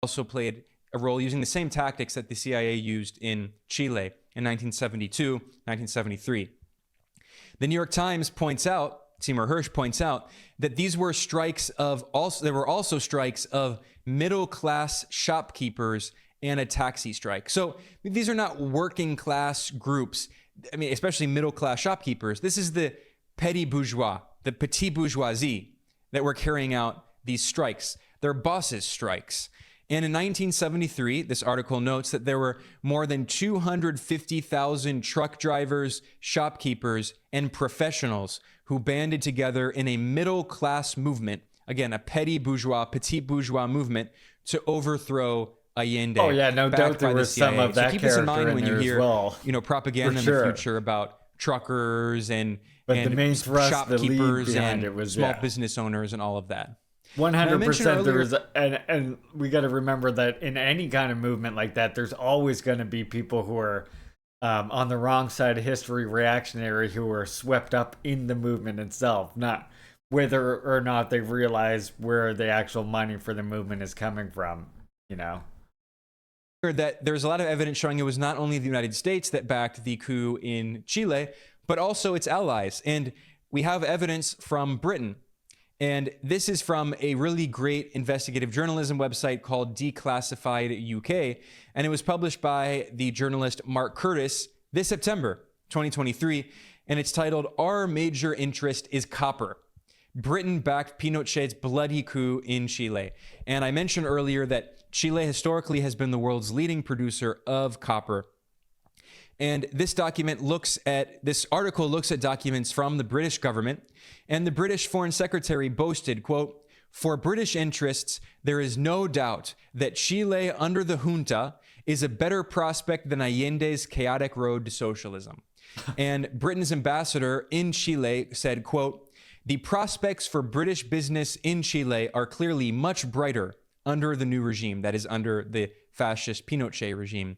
Also played a role using the same tactics that the CIA used in Chile in 1972, 1973. The New York Times points out, Seymour Hersh points out, that these were strikes of there were also strikes of middle-class shopkeepers and a taxi strike. So these are not working class groups. I mean, especially middle class shopkeepers. This is the petty bourgeois, the petit bourgeoisie that were carrying out these strikes. They're bosses' strikes. And in 1973, this article notes that there were more than 250,000 truck drivers, shopkeepers, and professionals who banded together in a middle-class movement, again, a petty bourgeois, petit bourgeois movement, to overthrow Allende. Oh yeah, no doubt there was some of that. So keep this in mind when you hear, well, propaganda in the future about truckers and the main thrust, shopkeepers and it was small business owners and all of that. 100%. There was, and we got to remember that in any kind of movement like that, there's always going to be people who are on the wrong side of history, reactionary, who are swept up in the movement itself, not whether or not they realize where the actual money for the movement is coming from, That there's a lot of evidence showing it was not only the United States that backed the coup in Chile, but also its allies. And we have evidence from Britain. And this is from a really great investigative journalism website called Declassified UK. And it was published by the journalist Mark Curtis this September 2023. And it's titled, "Our Major Interest is Copper. Britain backed Pinochet's bloody coup in Chile." And I mentioned earlier that Chile historically has been the world's leading producer of copper. And this article looks at documents from the British government, and the British Foreign Secretary boasted, quote, "For British interests, there is no doubt that Chile under the junta is a better prospect than Allende's chaotic road to socialism." And Britain's ambassador in Chile said, quote, "The prospects for British business in Chile are clearly much brighter under the new regime," that is under the fascist Pinochet regime.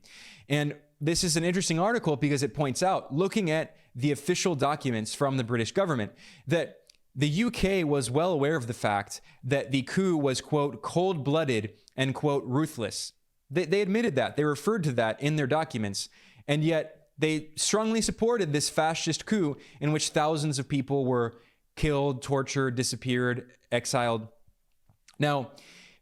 And this is an interesting article because it points out, looking at the official documents from the British government, that the UK was well aware of the fact that the coup was, quote, "cold-blooded" and, quote, "ruthless." They admitted that. They referred to that in their documents. And yet they strongly supported this fascist coup in which thousands of people were killed, tortured, disappeared, exiled. Now,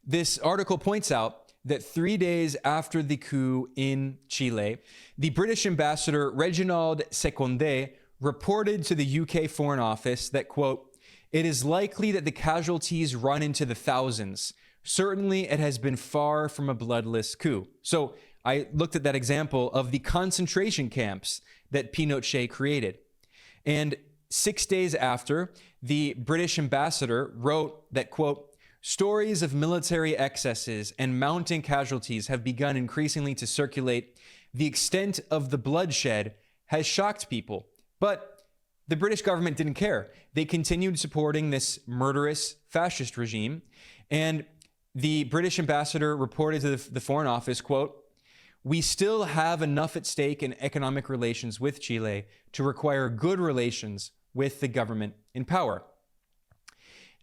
this article points out that 3 days after the coup in Chile, the British ambassador Reginald Seconde reported to the UK Foreign Office that, quote, "It is likely that the casualties run into the thousands. Certainly it has been far from a bloodless coup." So I looked at that example of the concentration camps that Pinochet created. And 6 days after, the British ambassador wrote that, quote, "Stories of military excesses and mounting casualties have begun increasingly to circulate. The extent of the bloodshed has shocked people." But the British government didn't care. They continued supporting this murderous fascist regime. And the British ambassador reported to the Foreign Office, quote, "We still have enough at stake in economic relations with Chile to require good relations with the government in power."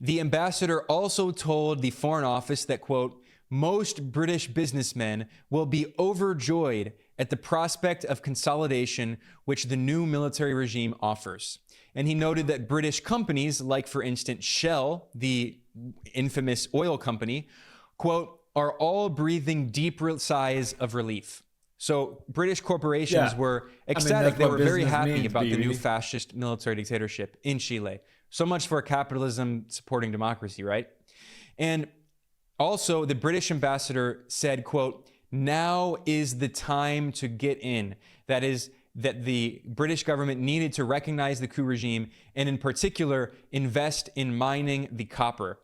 The ambassador also told the Foreign Office that, quote, "Most British businessmen will be overjoyed at the prospect of consolidation which the new military regime offers." And he noted that British companies, like, for instance, Shell, the infamous oil company, quote, "are all breathing deep sighs of relief." So British corporations were ecstatic. They were very happy about the new fascist military dictatorship in Chile. So much for capitalism supporting democracy, right? And also the British ambassador said, quote, "Now is the time to get in." That is, that the British government needed to recognize the coup regime and in particular invest in mining the copper.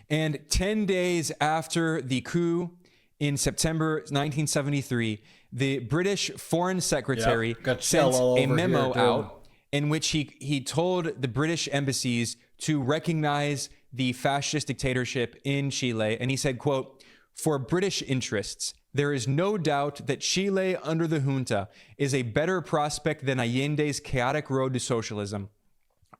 And 10 days after the coup in September 1973, the British Foreign Secretary sent a memo out in which he told the British embassies to recognize the fascist dictatorship in Chile. And he said, quote, "For British interests, there is no doubt that Chile under the junta is a better prospect than Allende's chaotic road to socialism.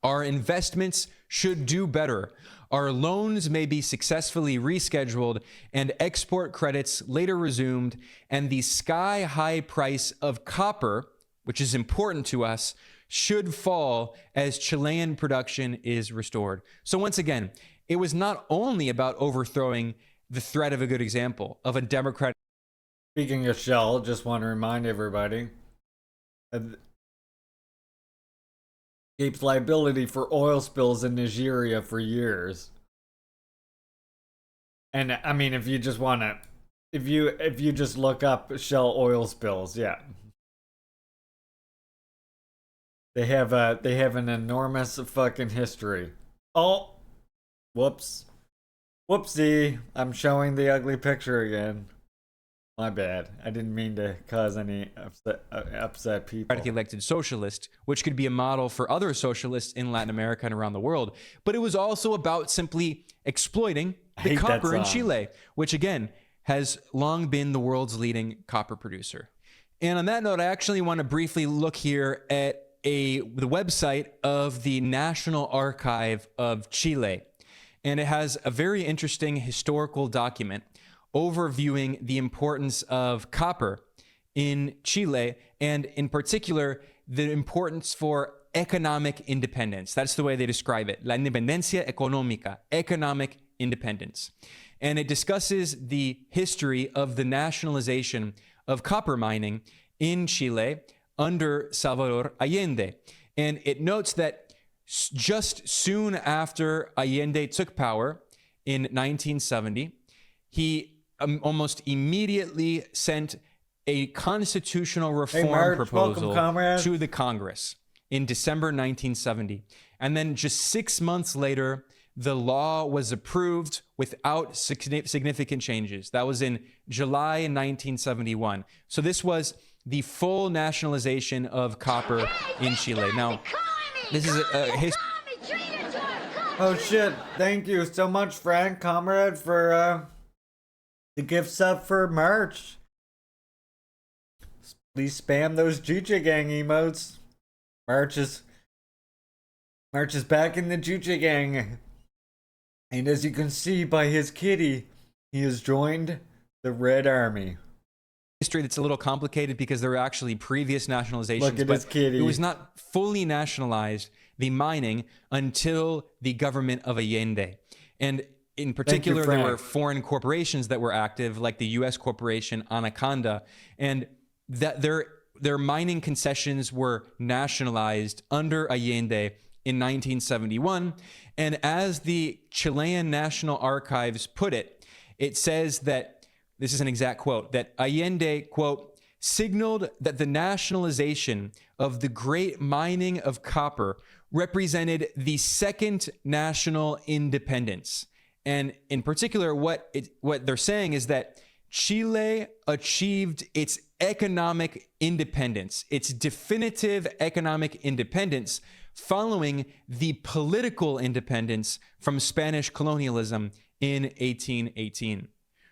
Our investments should do better. Our loans may be successfully rescheduled and export credits later resumed, and the sky-high price of copper, which is important to us, should fall as Chilean production is restored." So once again, it was not only about overthrowing the threat of a good example, of a democratic Speaking of Shell, just want to remind everybody, escapes liability for oil spills in Nigeria for years. And I mean, if you just want to, if you just look up Shell oil spills, yeah, they have an enormous fucking history. Oh, whoops, whoopsie! I'm showing the ugly picture again. My bad. I didn't mean to cause any upset people. Elected socialist, which could be a model for other socialists in Latin America and around the world. But it was also about simply exploiting the copper in Chile, which again has long been the world's leading copper producer. And on that note, I actually want to briefly look here at the website of the National Archive of Chile. And it has a very interesting historical document overviewing the importance of copper in Chile, and in particular, the importance for economic independence. That's the way they describe it. La independencia económica, economic independence. And it discusses the history of the nationalization of copper mining in Chile under Salvador Allende. And it notes that just soon after Allende took power in 1970, he almost immediately sent a constitutional reform proposal to the Congress in December 1970. And then just 6 months later, the law was approved without significant changes. That was in July 1971. So this was the full nationalization of copper in Chile. Now, this is a history. Oh shit, thank you so much, Frank, comrade, for the gift sub for merch. Please spam those Juche gang emotes. Merch is back in the Juche gang. And as you can see by his kitty, he has joined the Red Army. History that's a little complicated because there were actually previous nationalizations. Look at his kitty. It was not fully nationalized, the mining, until the government of Allende. And in particular, there were foreign corporations that were active, like the U.S. corporation Anaconda, and that their mining concessions were nationalized under Allende in 1971. And as the Chilean National Archives put it, it says that, this is an exact quote, that Allende, quote, signaled that the nationalization of the great mining of copper represented the second national independence. And in particular, what they're saying is that Chile achieved its economic independence, its definitive economic independence, following the political independence from Spanish colonialism in 1818.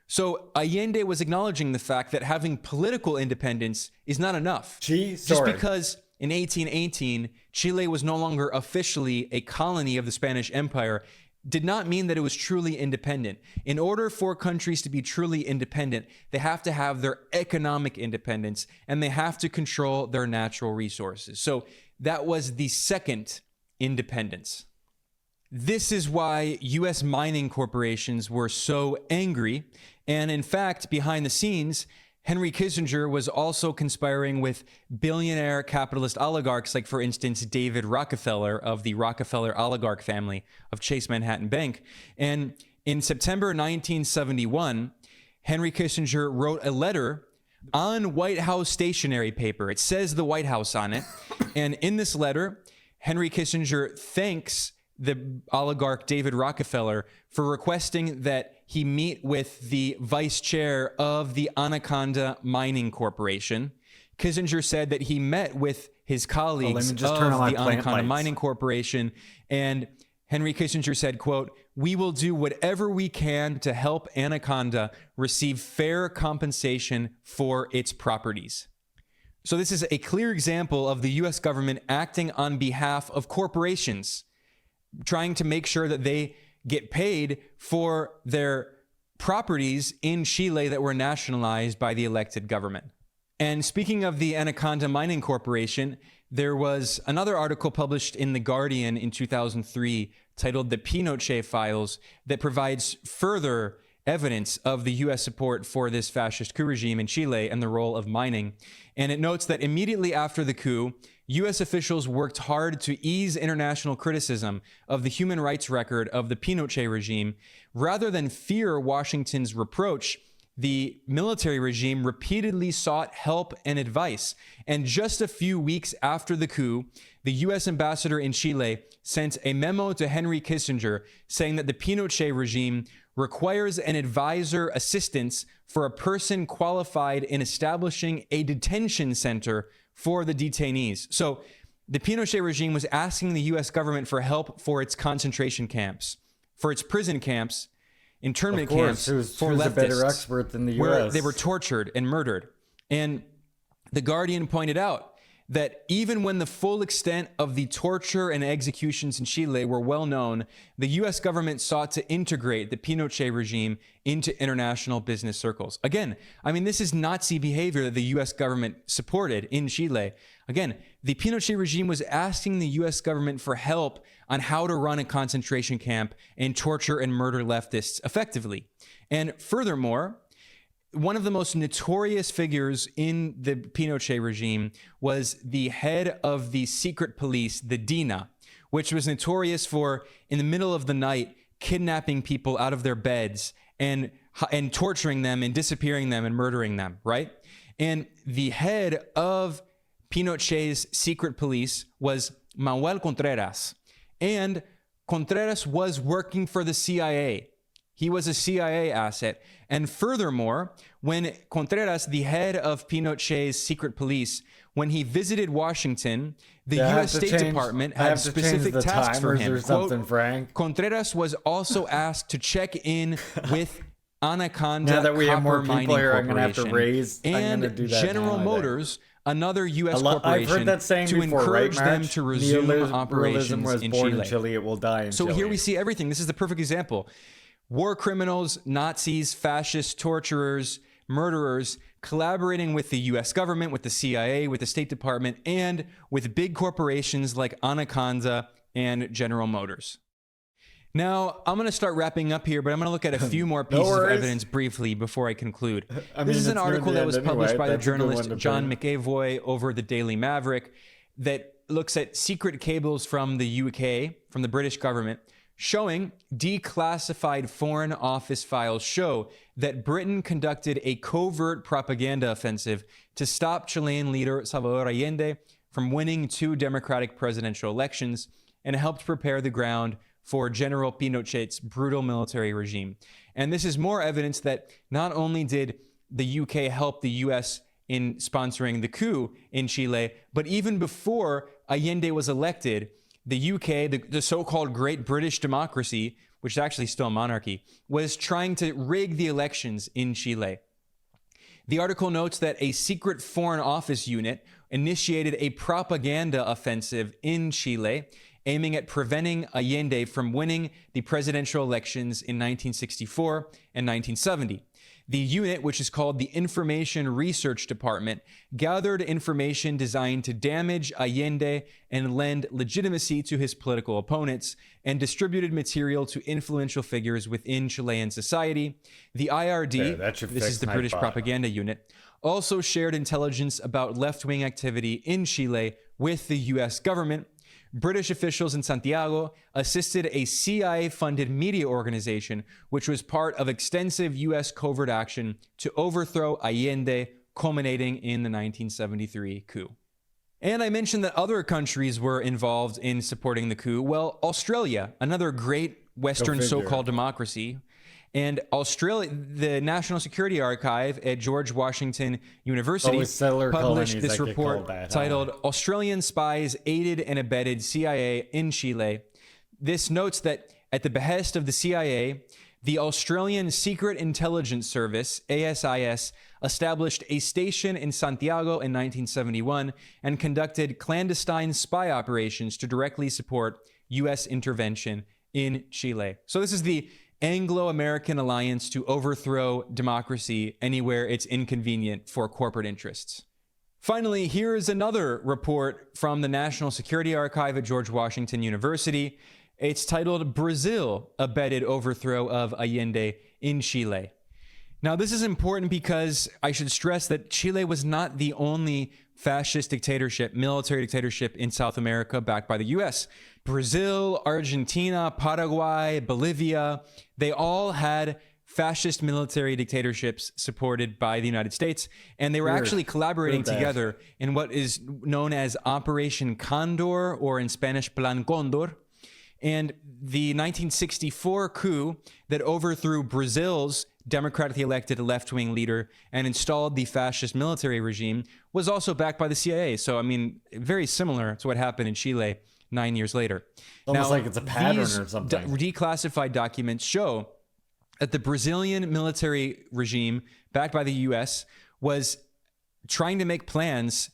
So Allende was acknowledging the fact that having political independence is not enough. Just because in 1818, Chile was no longer officially a colony of the Spanish Empire did not mean that it was truly independent. In order for countries to be truly independent, they have to have their economic independence and they have to control their natural resources. So that was the second independence. This is why U.S. mining corporations were so angry. And in fact, behind the scenes, Henry Kissinger was also conspiring with billionaire capitalist oligarchs, like, for instance, David Rockefeller of the Rockefeller oligarch family of Chase Manhattan Bank. And in September 1971, Henry Kissinger wrote a letter on White House stationery paper. It says the White House on it. And in this letter, Henry Kissinger thanks the oligarch David Rockefeller for requesting that he meet with the vice chair of the Anaconda Mining Corporation. Kissinger said that he met with his colleagues of the Anaconda Mining Corporation, and Henry Kissinger said, quote, "We will do whatever we can to help Anaconda receive fair compensation for its properties." So this is a clear example of the U.S. government acting on behalf of corporations, trying to make sure that they get paid for their properties in Chile that were nationalized by the elected government. And speaking of the Anaconda Mining Corporation, there was another article published in The Guardian in 2003 titled The Pinochet Files that provides further evidence of the U.S. support for this fascist coup regime in Chile and the role of mining. And it notes that immediately after the coup, U.S. officials worked hard to ease international criticism of the human rights record of the Pinochet regime. Rather than fear Washington's reproach, the military regime repeatedly sought help and advice. And just a few weeks after the coup, the U.S. ambassador in Chile sent a memo to Henry Kissinger saying that the Pinochet regime requires an advisor assistance for a person qualified in establishing a detention center for the detainees. So the Pinochet regime was asking the U.S. government for help for its concentration camps, for its prison camps, internment camps for leftists, a better expert than the U.S. where they were tortured and murdered. And the Guardian pointed out that even when the full extent of the torture and executions in Chile were well known, the U.S. government sought to integrate the Pinochet regime into international business circles. Again, I mean, this is Nazi behavior that the U.S. government supported in Chile. Again, the Pinochet regime was asking the U.S. government for help on how to run a concentration camp and torture and murder leftists effectively. And furthermore, one of the most notorious figures in the Pinochet regime was the head of the secret police, the DINA, which was notorious for, in the middle of the night, kidnapping people out of their beds and torturing them and disappearing them and murdering them, right? And the head of Pinochet's secret police was Manuel Contreras. And Contreras was working for the CIA. He was a CIA asset. And furthermore, when Contreras, the head of Pinochet's secret police, when he visited Washington, the U.S. State Department had specific tasks for him. Quote, Contreras was also asked to check in with Anaconda now that we have more people here, I'm going to have to raise and General Motors, another U.S. corporation, to encourage them to resume operations in Chile. It will die in so Chile. Here we see everything. This is the perfect example. War criminals, Nazis, fascists, torturers, murderers, collaborating with the U.S. government, with the CIA, with the State Department, and with big corporations like Anaconda and General Motors. Now, I'm going to start wrapping up here, but I'm going to look at a few more pieces of evidence briefly before I conclude. This is an article that was published by the journalist John McAvoy over the Daily Maverick that looks at secret cables from the UK, from the British government, showing declassified Foreign Office files show that Britain conducted a covert propaganda offensive to stop Chilean leader Salvador Allende from winning 2 democratic presidential elections and helped prepare the ground for General Pinochet's brutal military regime. And this is more evidence that not only did the UK help the US in sponsoring the coup in Chile, but even before Allende was elected, the UK, the so-called Great British Democracy, which is actually still a monarchy, was trying to rig the elections in Chile. The article notes that a secret Foreign Office unit initiated a propaganda offensive in Chile, aiming at preventing Allende from winning the presidential elections in 1964 and 1970. The unit, which is called the Information Research Department, gathered information designed to damage Allende and lend legitimacy to his political opponents, and distributed material to influential figures within Chilean society. The IRD, this is the British propaganda unit, also shared intelligence about left-wing activity in Chile with the US government. British officials in Santiago assisted a CIA-funded media organization, which was part of extensive U.S. covert action to overthrow Allende, culminating in the 1973 coup. And I mentioned that other countries were involved in supporting the coup. Well, Australia, another great Western so-called democracy, and Australia, the National Security Archive at George Washington University published this report titled Australian Spies Aided and Abetted CIA in Chile. This notes that at the behest of the CIA, the Australian Secret Intelligence Service, ASIS, established a station in Santiago in 1971 and conducted clandestine spy operations to directly support U.S. intervention in Chile. So this is the Anglo-American alliance to overthrow democracy anywhere it's inconvenient for corporate interests. Finally, here is another report from the National Security Archive at George Washington University. It's titled Brazil Abetted Overthrow of Allende in Chile. Now, this is important because I should stress that Chile was not the only fascist dictatorship, military dictatorship in South America backed by the US. Brazil, Argentina, Paraguay, Bolivia, they all had fascist military dictatorships supported by the United States, and they were actually collaborating together in what is known as Operation Condor, or in Spanish, Plan Condor. And the 1964 coup that overthrew Brazil's democratically elected left-wing leader and installed the fascist military regime was also backed by the CIA. So, I mean, very similar to what happened in Chile 9 years later. Almost like it's a pattern or something. Declassified documents show that the Brazilian military regime, backed by the US, was trying to make plans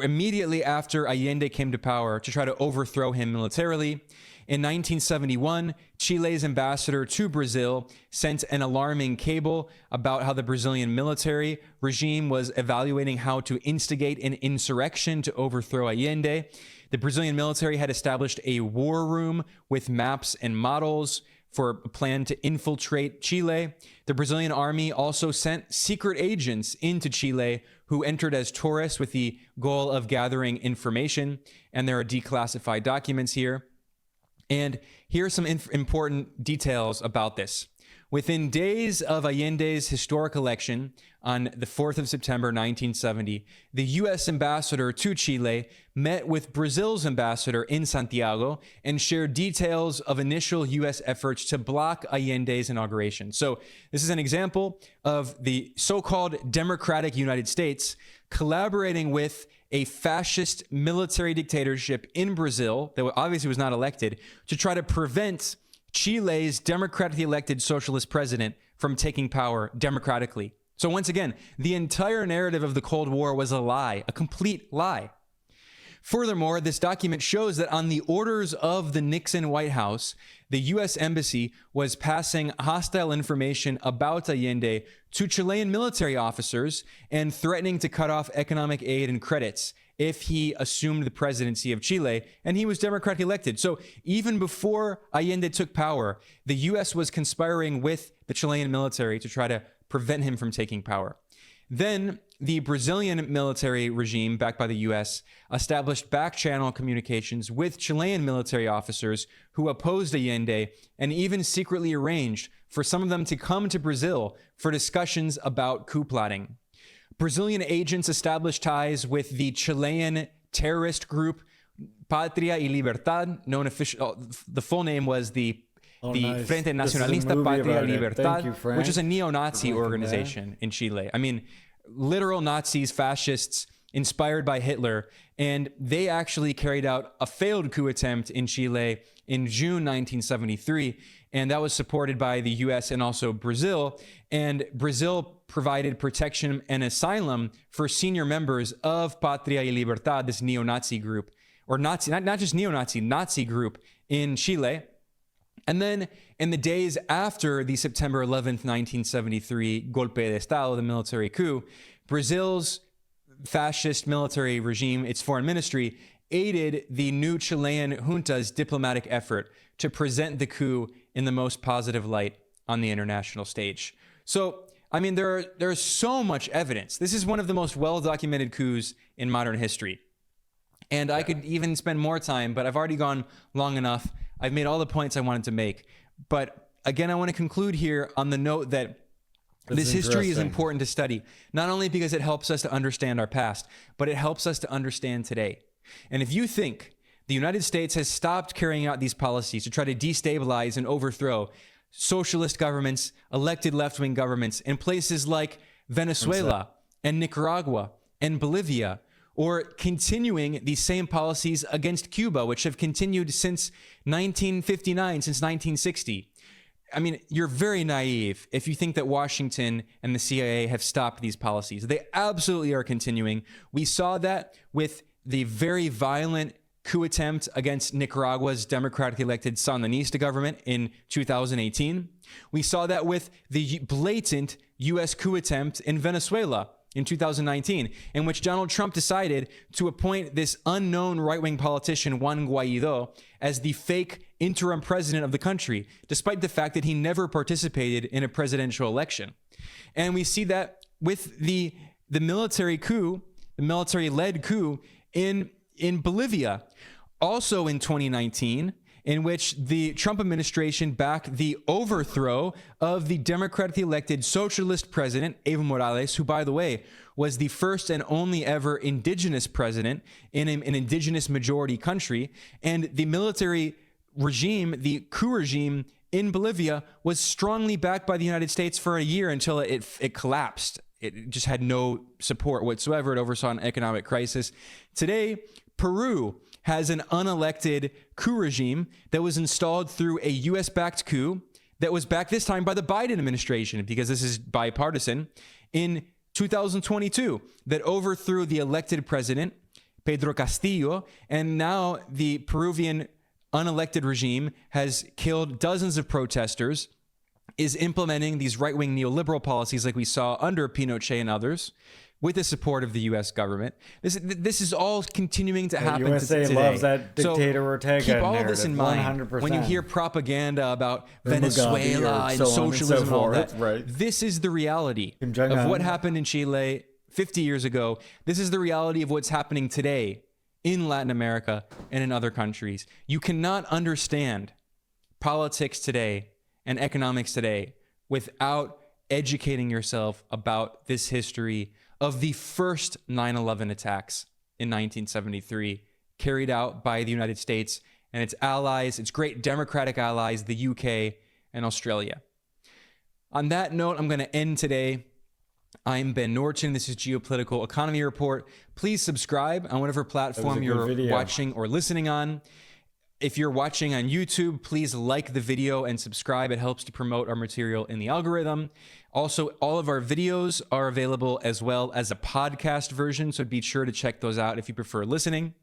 immediately after Allende came to power to try to overthrow him militarily. In 1971, Chile's ambassador to Brazil sent an alarming cable about how the Brazilian military regime was evaluating how to instigate an insurrection to overthrow Allende. The Brazilian military had established a war room with maps and models for a plan to infiltrate Chile. The Brazilian army also sent secret agents into Chile who entered as tourists with the goal of gathering information. And there are declassified documents here. And here are some important details about this. Within days of Allende's historic election on the 4th of September 1970, the U.S. ambassador to Chile met with Brazil's ambassador in Santiago and shared details of initial U.S. efforts to block Allende's inauguration. So this is an example of the so-called democratic United States collaborating with a fascist military dictatorship in Brazil that obviously was not elected to try to prevent Chile's democratically elected socialist president from taking power democratically. So once again, the entire narrative of the Cold War was a lie, a complete lie. Furthermore, this document shows that on the orders of the Nixon White House, the U.S. Embassy was passing hostile information about Allende to Chilean military officers and threatening to cut off economic aid and credits if he assumed the presidency of Chile, and he was democratically elected. So even before Allende took power, the U.S. was conspiring with the Chilean military to try to prevent him from taking power. Then the Brazilian military regime, backed by the U.S., established back-channel communications with Chilean military officers who opposed Allende and even secretly arranged for some of them to come to Brazil for discussions about coup plotting. Brazilian agents established ties with the Chilean terrorist group Patria y Libertad, the full name was the Frente Nacionalista Patria y Libertad, which is a neo-Nazi organization in Chile. I mean, literal Nazis, fascists, inspired by Hitler, and they actually carried out a failed coup attempt in Chile in June 1973, and that was supported by the US and also Brazil, and Brazil provided protection and asylum for senior members of Patria y Libertad, this neo-Nazi group, or Nazi, not just neo-Nazi, Nazi group in Chile. And then in the days after the September 11th, 1973 golpe de Estado, the military coup, Brazil's fascist military regime, its foreign ministry, aided the new Chilean junta's diplomatic effort to present the coup in the most positive light on the international stage. So, I mean, there's so much evidence. This is one of the most well-documented coups in modern history. And I could even spend more time, but I've already gone long enough. I've made all the points I wanted to make. But again, I want to conclude here on the note that this history is important to study, not only because it helps us to understand our past, but it helps us to understand today. And if you think the United States has stopped carrying out these policies to try to destabilize and overthrow socialist governments, elected left-wing governments in places like Venezuela and Nicaragua and Bolivia, or continuing these same policies against Cuba, which have continued since 1959, since 1960. I mean, you're very naive if you think that Washington and the CIA have stopped these policies. They absolutely are continuing. We saw that with the very violent coup attempt against Nicaragua's democratically elected Sandinista government in 2018. We saw that with the blatant U.S. coup attempt in Venezuela in 2019, in which Donald Trump decided to appoint this unknown right-wing politician, Juan Guaido, as the fake interim president of the country, despite the fact that he never participated in a presidential election. And we see that with the military coup, the military-led coup in Bolivia, also in 2019, in which the Trump administration backed the overthrow of the democratically elected socialist president, Evo Morales, who, by the way, was the first and only ever indigenous president in an indigenous majority country. And the military regime, the coup regime in Bolivia, was strongly backed by the United States for a year until it collapsed. It just had no support whatsoever. It oversaw an economic crisis. Today, Peru has an unelected coup regime that was installed through a US-backed coup that was backed this time by the Biden administration, because this is bipartisan, in 2022, that overthrew the elected president, Pedro Castillo, and now the Peruvian unelected regime has killed dozens of protesters, is implementing these right-wing neoliberal policies like we saw under Pinochet and others, with the support of the U.S. government. This is all continuing to happen USA today. loves that dictator Ortega keep all narrative, this in mind 100%. when you hear propaganda about Or Venezuela Mugabe or and so on socialism and so and all forth, that. right. This is the reality Kim of Jong-un. what happened in Chile 50 years ago. This is the reality of what's happening today in Latin America and in other countries. You cannot understand politics today and economics today without educating yourself about this history of the first 9/11 attacks in 1973, carried out by the United States and its allies, its great democratic allies, the UK and Australia. On that note, I'm going to end today. I'm Ben Norton. This is Geopolitical Economy Report. Please subscribe on whatever platform you're watching or listening on. If you're watching on YouTube, please like the video and subscribe. It helps to promote our material in the algorithm. Also, all of our videos are available as well as a podcast version, so be sure to check those out if you prefer listening.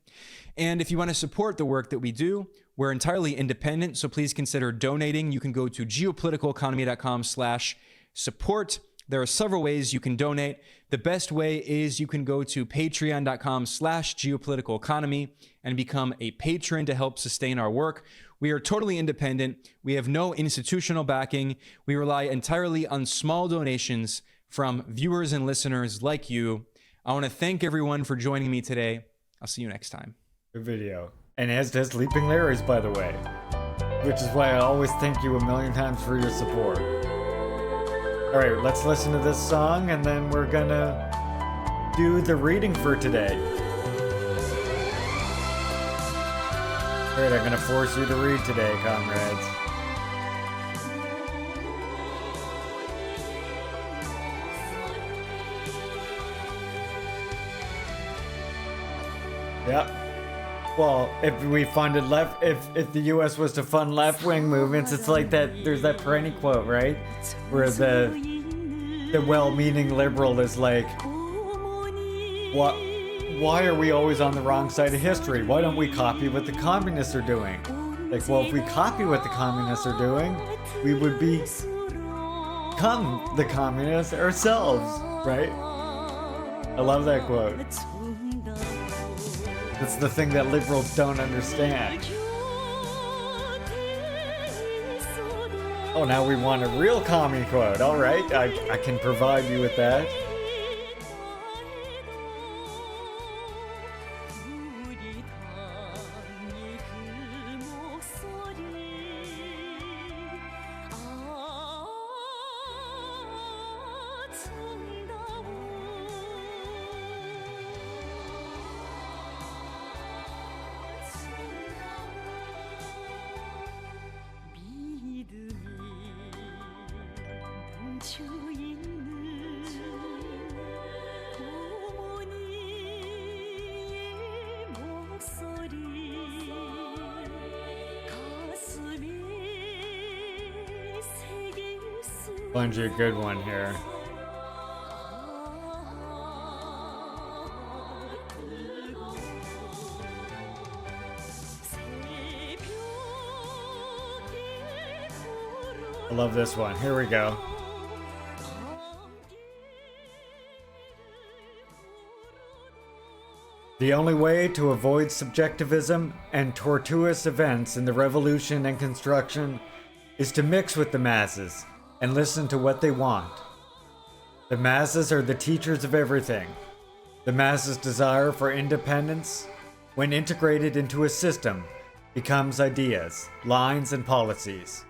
And if you want to support the work that we do, we're entirely independent, so please consider donating. You can go to geopoliticaleconomy.com/support. There are several ways you can donate. The best way is you can go to patreon.com/geopoliticaleconomy and become a patron to help sustain our work. We are totally independent. We have no institutional backing. We rely entirely on small donations from viewers and listeners like you. I want to thank everyone for joining me today. I'll see you next time. Good video. And as does Leaping Larry's, by the way. Which is why I always thank you a million times for your support. Alright, let's listen to this song and then we're gonna do the reading for today. Alright, I'm gonna force you to read today, comrades. Yep. Well, if we funded if the U.S. was to fund left-wing movements, it's like that. There's that perenny quote, right, where the well-meaning liberal is like, "What? Why are we always on the wrong side of history? Why don't we copy what the communists are doing?" Like, well, if we copy what the communists are doing, we would become the communists ourselves, right? I love that quote. It's the thing that liberals don't understand. Oh, now we want a real commie quote. All right, I can provide you with that. Find you a good one here. I love this one. Here we go. The only way to avoid subjectivism and tortuous events in the revolution and construction is to mix with the masses and listen to what they want. The masses are the teachers of everything. The masses' desire for independence, when integrated into a system, becomes ideas, lines, and policies.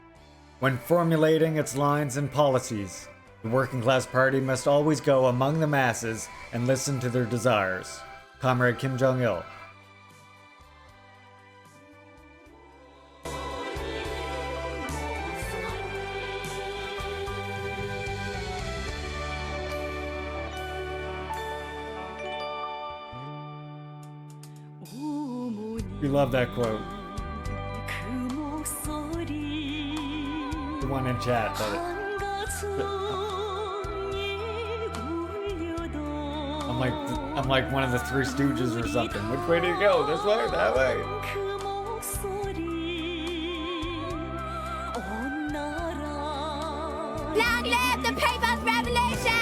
When formulating its lines and policies, the working class party must always go among the masses and listen to their desires. Comrade Kim Jong-il. You love that quote. The one in chat, I'm like one of the Three Stooges or something. Which way do you go? This way? That way? Long live the People's Revolution!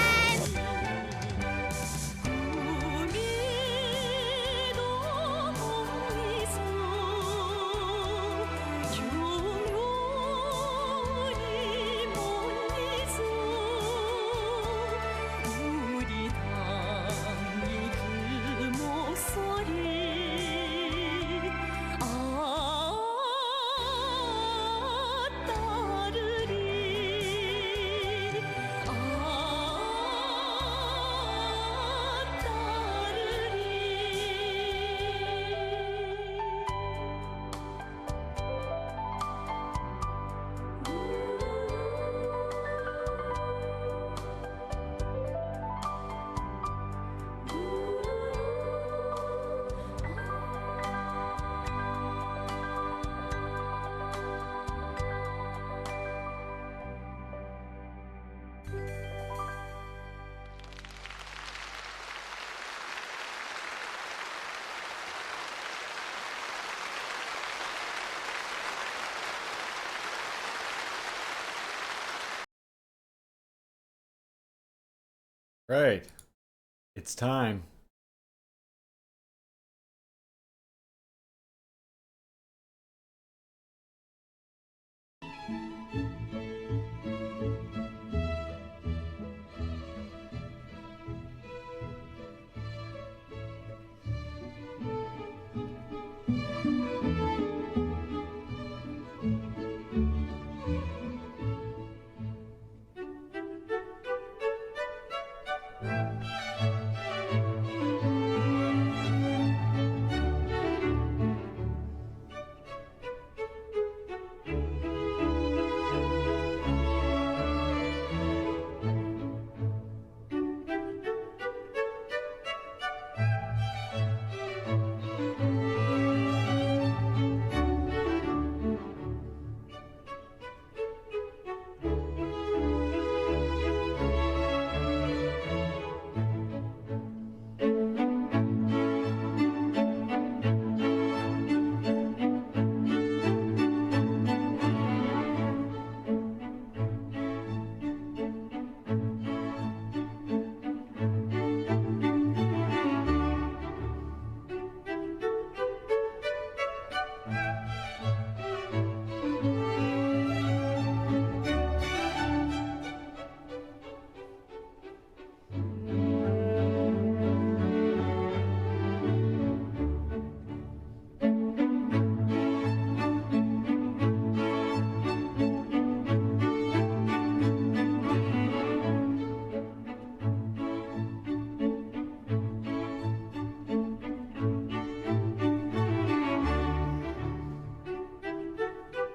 Right. It's time.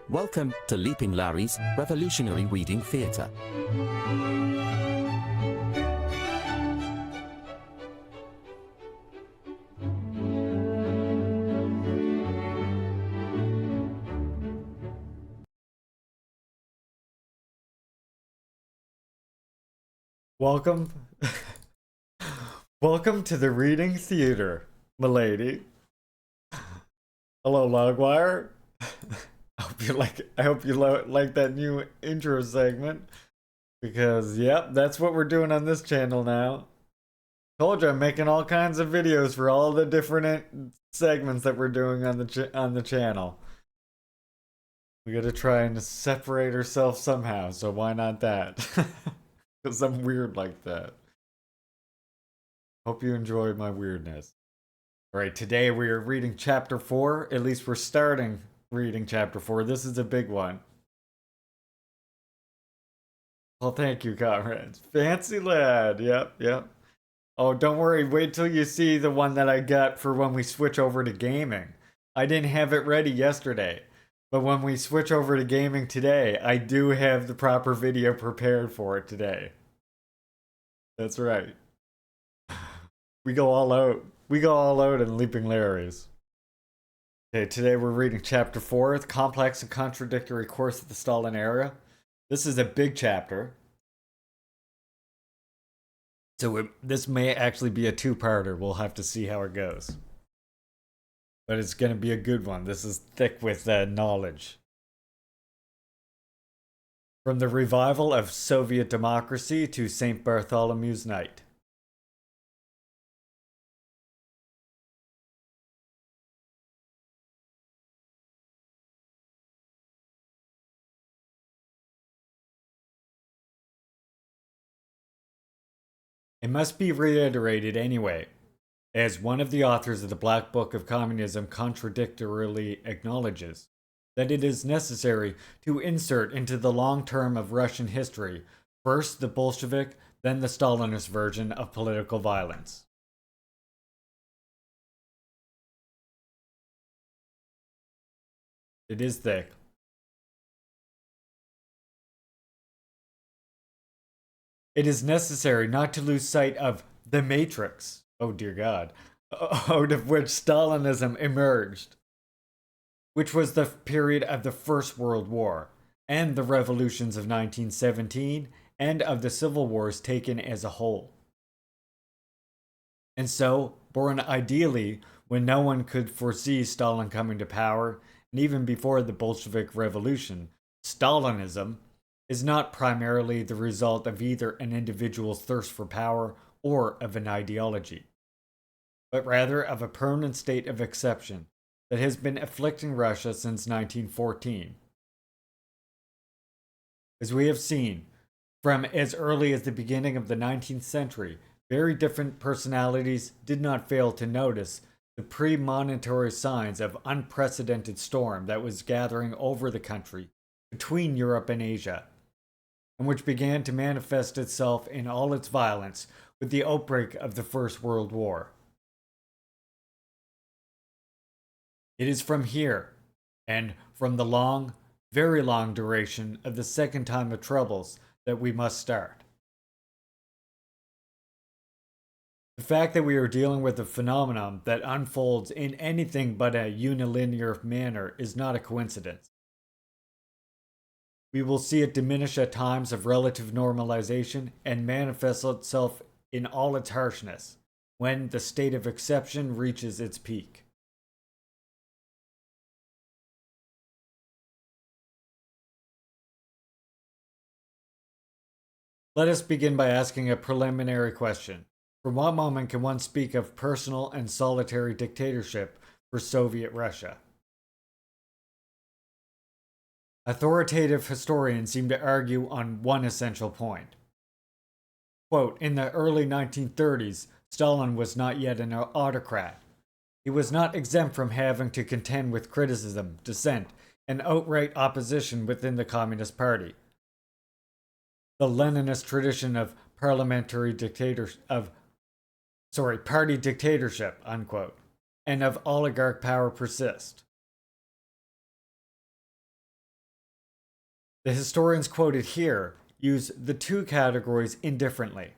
Welcome to Leaping Larry's Revolutionary Reading Theatre. Welcome. Welcome to the Reading Theater, milady. Hello, Logwire. I hope you like that new intro segment, because yep, that's what we're doing on this channel now. Told you I'm making all kinds of videos for all the different segments that we're doing on the channel. We gotta try and separate ourselves somehow, so why not that? Because I'm weird like that. Hope you enjoyed my weirdness. Alright, today we are reading chapter 4. At least we're starting reading chapter 4. This is a big one. Well, thank you, comrades. Fancy lad. Yep. Oh, don't worry. Wait till you see the one that I got for when we switch over to gaming. I didn't have it ready yesterday. But when we switch over to gaming today, I do have the proper video prepared for it today. That's right. We go all out. We go all out in Leaping Larry's. Okay, today we're reading chapter 4, The Complex and Contradictory Course of the Stalin Era. This is a big chapter. So this may actually be a two-parter. We'll have to see how it goes. But it's going to be a good one. This is thick with knowledge. From the revival of Soviet democracy to St. Bartholomew's Night. It must be reiterated anyway, as one of the authors of the Black Book of Communism contradictorily acknowledges, that it is necessary to insert into the long term of Russian history first the Bolshevik, then the Stalinist version of political violence. It is thick. It is necessary not to lose sight of the matrix, oh dear God, out of which Stalinism emerged, which was the period of the First World War and the revolutions of 1917 and of the civil wars taken as a whole. And so, born ideally when no one could foresee Stalin coming to power, and even before the Bolshevik Revolution, Stalinism is not primarily the result of either an individual's thirst for power or of an ideology, but rather of a permanent state of exception that has been afflicting Russia since 1914. As we have seen, from as early as the beginning of the 19th century, very different personalities did not fail to notice the premonitory signs of unprecedented storm that was gathering over the country between Europe and Asia, and which began to manifest itself in all its violence with the outbreak of the First World War. It is from here, and from the long, very long duration of the second time of troubles that we must start. The fact that we are dealing with a phenomenon that unfolds in anything but a unilinear manner is not a coincidence. We will see it diminish at times of relative normalization and manifest itself in all its harshness when the state of exception reaches its peak. Let us begin by asking a preliminary question. From what moment can one speak of personal and solitary dictatorship for Soviet Russia? Authoritative historians seem to argue on one essential point. Quote, in the early 1930s, Stalin was not yet an autocrat. He was not exempt from having to contend with criticism, dissent, and outright opposition within the Communist Party. The Leninist tradition of party dictatorship, unquote, and of oligarch power persist. The historians quoted here use the two categories indifferently.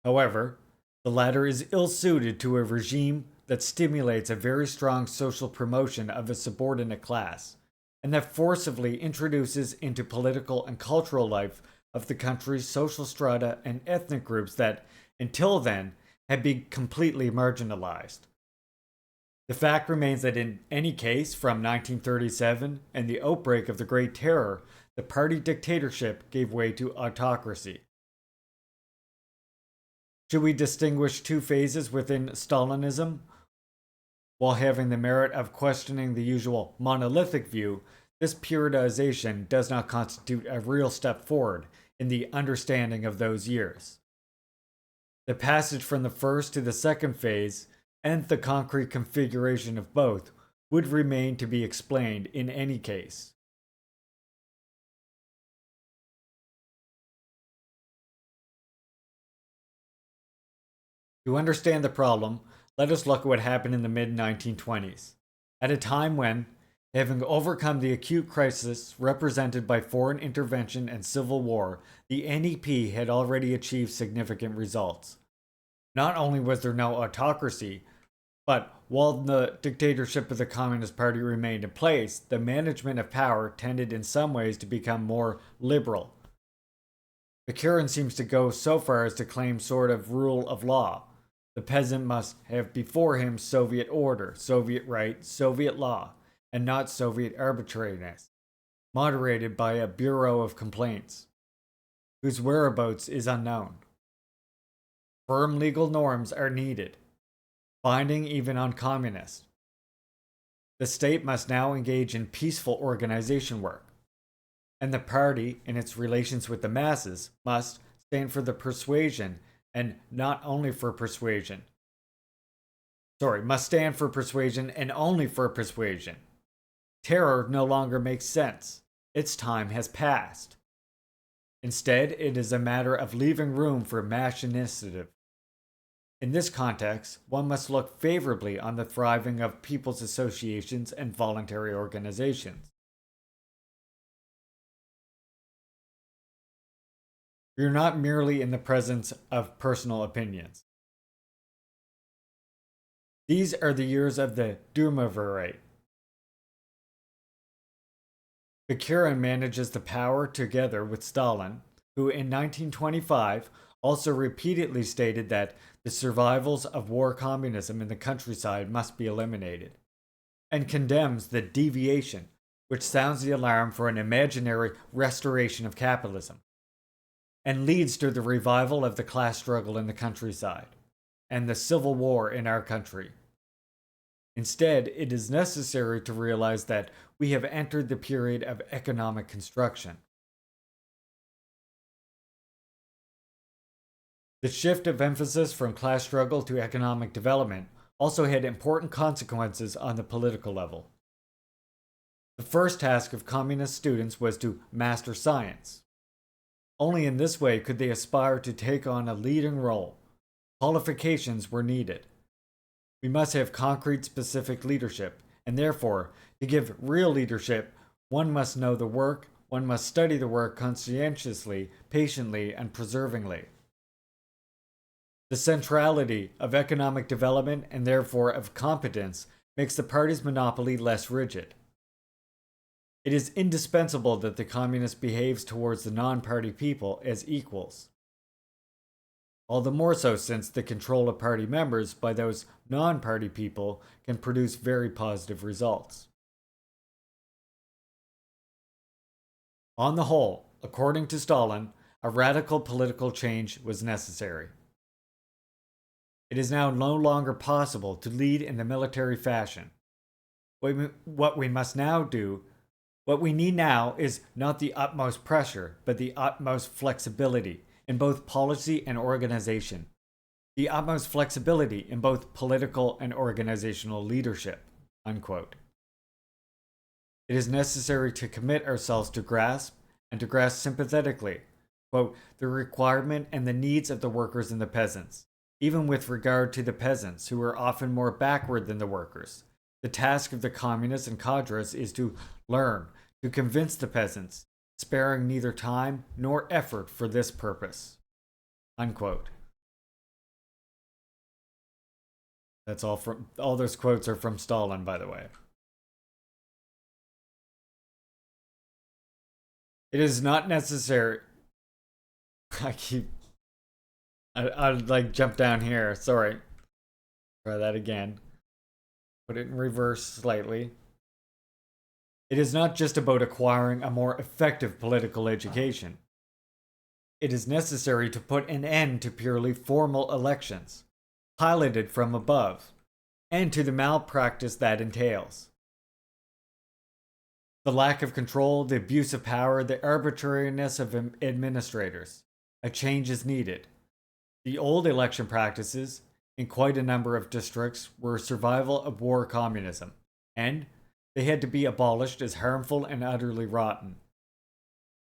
However, the latter is ill-suited to a regime that stimulates a very strong social promotion of a subordinate class, and that forcibly introduces into political and cultural life of the country's social strata and ethnic groups that, until then, had been completely marginalized. The fact remains that in any case, from 1937 and the outbreak of the Great Terror, the party dictatorship gave way to autocracy. Should we distinguish two phases within Stalinism? While having the merit of questioning the usual monolithic view, this periodization does not constitute a real step forward in the understanding of those years. The passage from the first to the second phase and the concrete configuration of both would remain to be explained in any case. To understand the problem, let us look at what happened in the mid-1920s, at a time when, having overcome the acute crisis represented by foreign intervention and civil war, the NEP had already achieved significant results. Not only was there no autocracy, but while the dictatorship of the Communist Party remained in place, the management of power tended in some ways to become more liberal. Bakunin seems to go so far as to claim sort of rule of law. The peasant must have before him Soviet order, Soviet right, Soviet law, and not Soviet arbitrariness, moderated by a bureau of complaints, whose whereabouts is unknown. Firm legal norms are needed, binding even on communists. The state must now engage in peaceful organization work, and the party, in its relations with the masses, must stand for the persuasion and not only for persuasion. Must stand for persuasion and only for persuasion. Terror no longer makes sense. Its time has passed. Instead, it is a matter of leaving room for mass initiative. In this context, one must look favorably on the thriving of people's associations and voluntary organizations. We are not merely in the presence of personal opinions. These are the years of the Duumvirate. Bakunin manages the power together with Stalin, who in 1925 also repeatedly stated that the survivals of war communism in the countryside must be eliminated, and condemns the deviation, which sounds the alarm for an imaginary restoration of capitalism, and leads to the revival of the class struggle in the countryside, and the civil war in our country. Instead, it is necessary to realize that we have entered the period of economic construction. The shift of emphasis from class struggle to economic development also had important consequences on the political level. The first task of communist students was to master science. Only in this way could they aspire to take on a leading role. Qualifications were needed. We must have concrete, specific leadership, and therefore, to give real leadership, one must know the work, one must study the work conscientiously, patiently, and perseveringly. The centrality of economic development, and therefore of competence, makes the party's monopoly less rigid. It is indispensable that the communist behaves towards the non-party people as equals. All the more so since the control of party members by those non-party people can produce very positive results. On the whole, according to Stalin, a radical political change was necessary. It is now no longer possible to lead in the military fashion. What we need now is not the utmost pressure, but the utmost flexibility in both policy and organization. The utmost flexibility in both political and organizational leadership." Unquote. It is necessary to commit ourselves to grasp, and to grasp sympathetically, quote, "the requirement and the needs of the workers and the peasants, even with regard to the peasants, who are often more backward than the workers. The task of the communists and cadres is to learn, to convince the peasants, sparing neither time nor effort for this purpose." Unquote. That's all those quotes are from Stalin, by the way. It is not necessary. I like jump down here. Sorry. Try that again. Put it in reverse slightly. It is not just about acquiring a more effective political education. it is necessary to put an end to purely formal elections, piloted from above, and to the malpractice that entails. The lack of control, the abuse of power, the arbitrariness of administrators. A change is needed. The old election practices, in quite a number of districts, were survival of war communism, and they had to be abolished as harmful and utterly rotten.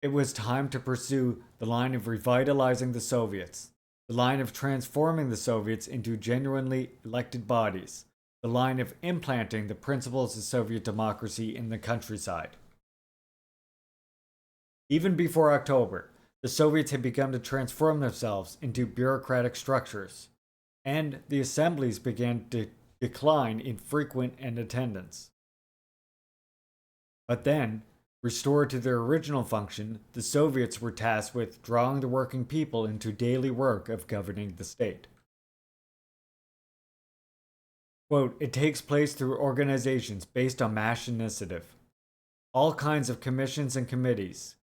It was time to pursue the line of revitalizing the Soviets, the line of transforming the Soviets into genuinely elected bodies, the line of implanting the principles of Soviet democracy in the countryside. Even before October, the Soviets had begun to transform themselves into bureaucratic structures, and the assemblies began to decline in frequent and attendance. But then, restored to their original function, the Soviets were tasked with drawing the working people into daily work of governing the state. Quote, it takes place through organizations based on mass initiative. All kinds of commissions and committees,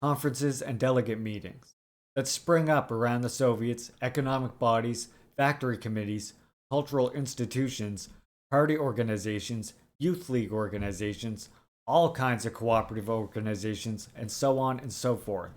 conferences and delegate meetings that spring up around the Soviets, economic bodies, factory committees, cultural institutions, party organizations, youth league organizations, all kinds of cooperative organizations, and so on and so forth.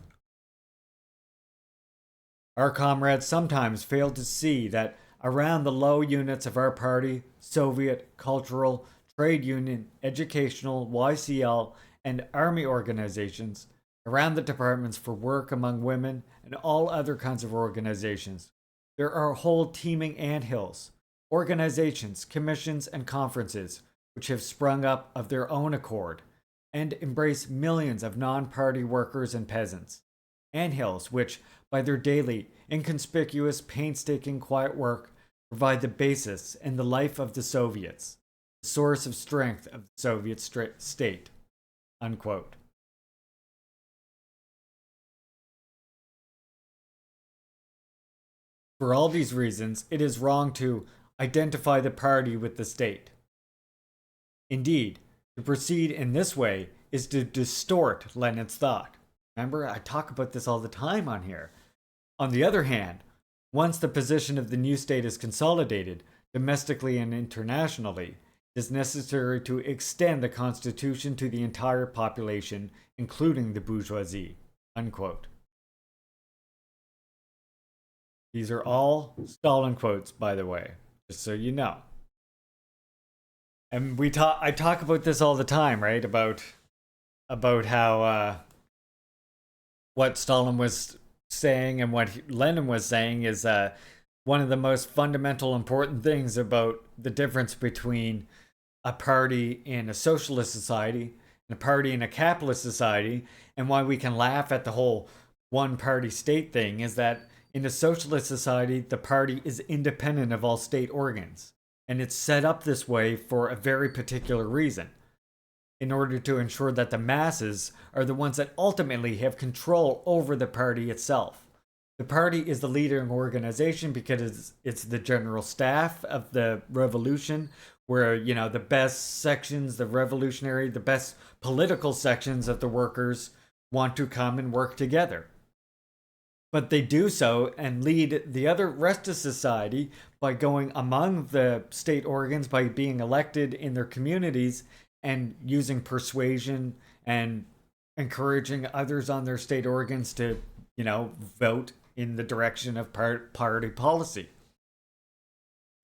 Our comrades sometimes fail to see that around the low units of our party, Soviet, cultural, trade union, educational, YCL, and army organizations, around the departments for work among women, and all other kinds of organizations, there are whole teeming anthills, organizations, commissions, and conferences which have sprung up of their own accord and embrace millions of non-party workers and peasants. Anthills which, by their daily, inconspicuous, painstaking, quiet work, provide the basis and the life of the Soviets, the source of strength of the Soviet state. Unquote. For all these reasons, it is wrong to identify the party with the state. Indeed, to proceed in this way is to distort Lenin's thought. Remember, I talk about this all the time on here. On the other hand, once the position of the new state is consolidated, domestically and internationally, it is necessary to extend the constitution to the entire population, including the bourgeoisie. Unquote. These are all Stalin quotes, by the way, just so you know. And I talk about this all the time, right? About how what Stalin was saying and what Lenin was saying is one of the most fundamental important things about the difference between a party in a socialist society and a party in a capitalist society, and why we can laugh at the whole one-party state thing, is that in a socialist society, the party is independent of all state organs. And it's set up this way for a very particular reason, in order to ensure that the masses are the ones that ultimately have control over the party itself. The party is the leading organization because it's the general staff of the revolution, where, you know, the best sections, the best political sections of the workers want to come and work together. But they do so and lead the rest of society by going among the state organs, by being elected in their communities and using persuasion and encouraging others on their state organs to, you know, vote in the direction of party policy.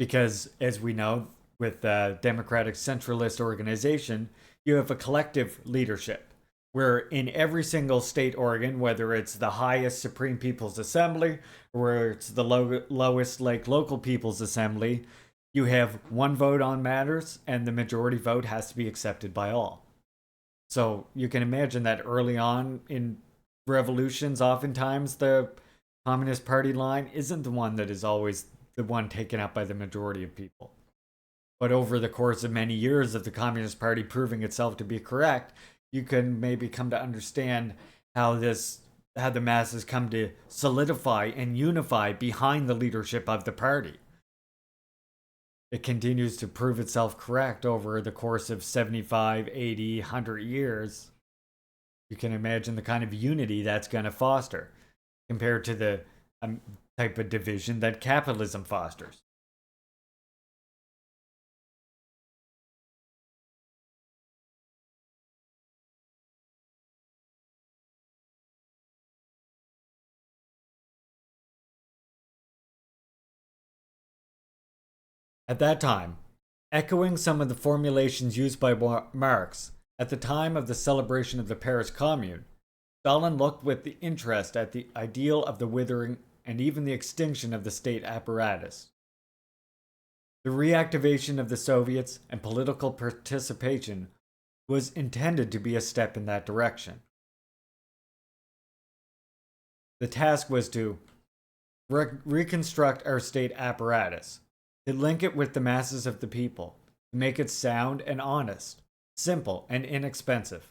Because, as we know, with a democratic centralist organization, you have a collective leadership, where in every single state organ, whether it's the highest Supreme People's Assembly or where it's the lowest local People's Assembly, you have one vote on matters and the majority vote has to be accepted by all. So you can imagine that early on in revolutions, oftentimes the Communist Party line isn't the one that is always the one taken up by the majority of people. But over the course of many years of the Communist Party proving itself to be correct, you can maybe come to understand how the masses come to solidify and unify behind the leadership of the party. It continues to prove itself correct over the course of 75, 80, 100 years. You can imagine the kind of unity that's going to foster. compared to the type of division that capitalism fosters. At that time, echoing some of the formulations used by Marx at the time of the celebration of the Paris Commune, Stalin looked with interest at the ideal of the withering and even the extinction of the state apparatus. The reactivation of the Soviets and political participation was intended to be a step in that direction. The task was to reconstruct our state apparatus, to link it with the masses of the people, to make it sound and honest, simple and inexpensive.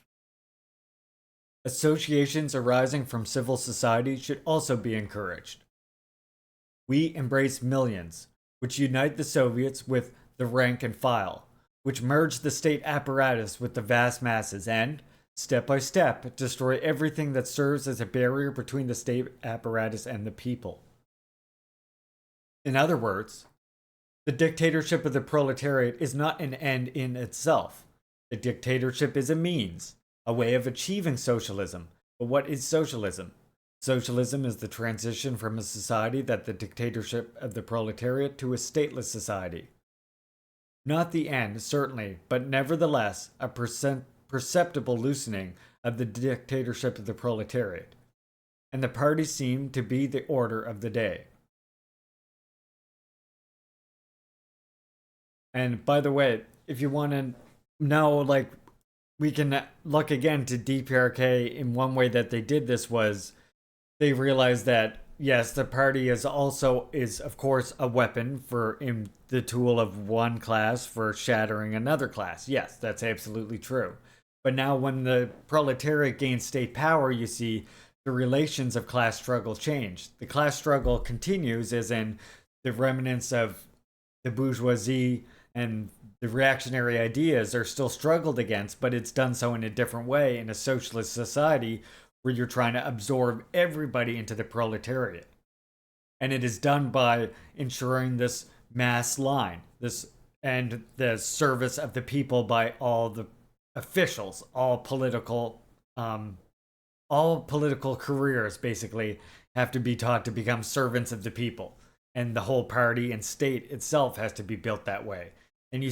Associations arising from civil society should also be encouraged. We embrace millions, which unite the Soviets with the rank and file, which merge the state apparatus with the vast masses and, step by step, destroy everything that serves as a barrier between the state apparatus and the people. In other words, the dictatorship of the proletariat is not an end in itself. The dictatorship is a means, a way of achieving socialism. But what is socialism? Socialism is the transition from a society that the dictatorship of the proletariat to a stateless society. Not the end, certainly, but nevertheless a perceptible loosening of the dictatorship of the proletariat. And the parties seem to be the order of the day. And by the way, if you want to know, like, we can look again to DPRK. In one way that they did this was they realized that, yes, the party is of course a weapon in the tool of one class for shattering another class. Yes, that's absolutely true. But now when the proletariat gains state power, you see the relations of class struggle change. The class struggle continues, as in the remnants of the bourgeoisie and the reactionary ideas are still struggled against, but it's done so in a different way in a socialist society where you're trying to absorb everybody into the proletariat. And it is done by ensuring this mass line, and the service of the people by all the officials, all political careers basically have to be taught to become servants of the people. And the whole party and state itself has to be built that way. And you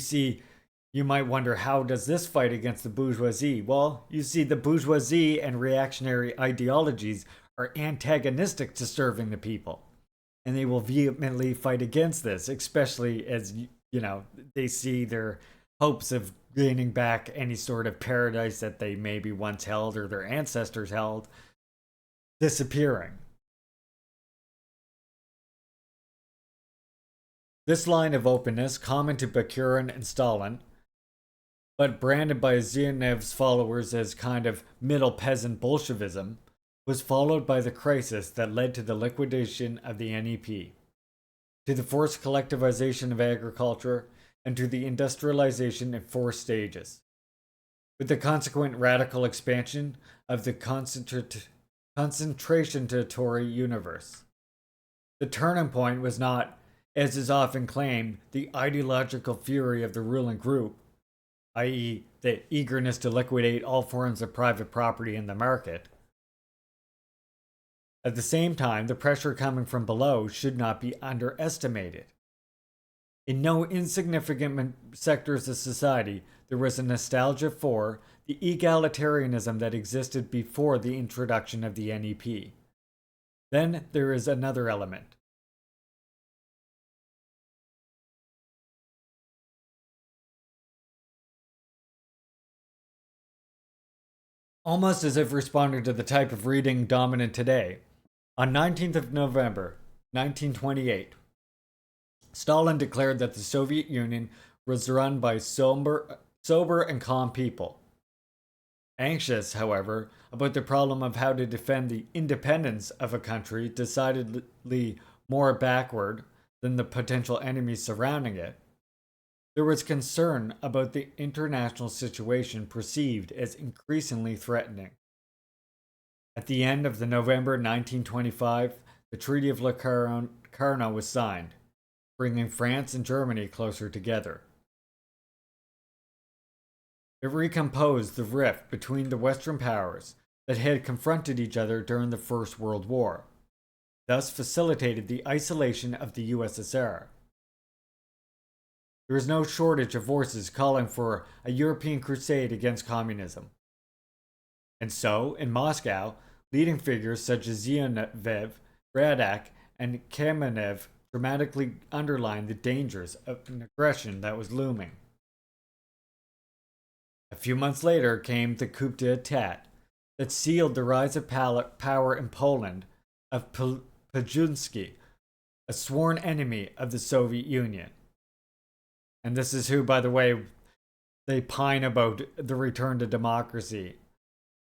might wonder, how does this fight against the bourgeoisie? Well, you see, the bourgeoisie and reactionary ideologies are antagonistic to serving the people. And they will vehemently fight against this, especially as, they see their hopes of gaining back any sort of paradise that they maybe once held or their ancestors held disappearing. This line of openness, common to Bakunin and Stalin, but branded by Zhivnev's followers as kind of middle peasant Bolshevism, was followed by the crisis that led to the liquidation of the NEP, to the forced collectivization of agriculture, and to the industrialization in 4 stages, with the consequent radical expansion of the concentration territory universe. The turning point was not, as is often claimed, the ideological fury of the ruling group, i.e., the eagerness to liquidate all forms of private property in the market. At the same time, the pressure coming from below should not be underestimated. In no insignificant sectors of society, there was a nostalgia for the egalitarianism that existed before the introduction of the NEP. Then there is another element. Almost as if responding to the type of reading dominant today, on 19th of November, 1928, Stalin declared that the Soviet Union was run by sober and calm people. Anxious, however, about the problem of how to defend the independence of a country decidedly more backward than the potential enemies surrounding it, there was concern about the international situation perceived as increasingly threatening. At the end of the November 1925, the Treaty of Locarno was signed, bringing France and Germany closer together. It recomposed the rift between the Western powers that had confronted each other during the First World War, thus facilitated the isolation of the USSR. There was no shortage of voices calling for a European crusade against communism. And so, in Moscow, leading figures such as Zinoviev, Radak, and Kamenev dramatically underlined the dangers of an aggression that was looming. A few months later came the coup d'etat that sealed the rise of power in Poland of Paczynski, a sworn enemy of the Soviet Union. And this is who, by the way, they pine about the return to democracy.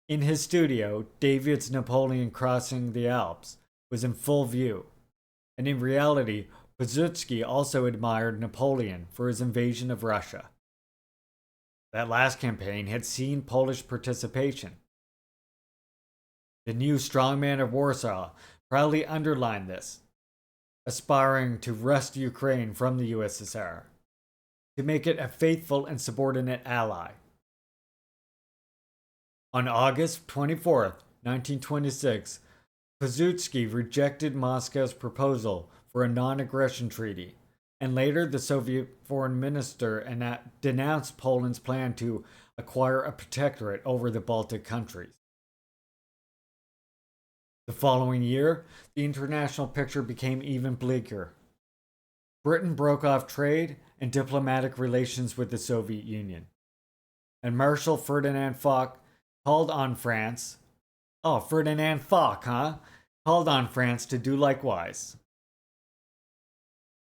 In his studio, David's Napoleon crossing the Alps was in full view, and in reality, Paczynski also admired Napoleon for his invasion of Russia. That last campaign had seen Polish participation. The new strongman of Warsaw proudly underlined this, aspiring to wrest Ukraine from the USSR, to make it a faithful and subordinate ally. On August 24th, 1926, Paczynski rejected Moscow's proposal for a non-aggression treaty, and later the Soviet foreign minister denounced Poland's plan to acquire a protectorate over the Baltic countries. The following year, the international picture became even bleaker. Britain broke off trade and diplomatic relations with the Soviet Union, and Marshal Ferdinand Foch called on France. Oh, Ferdinand Foch, huh? Called on France to do likewise.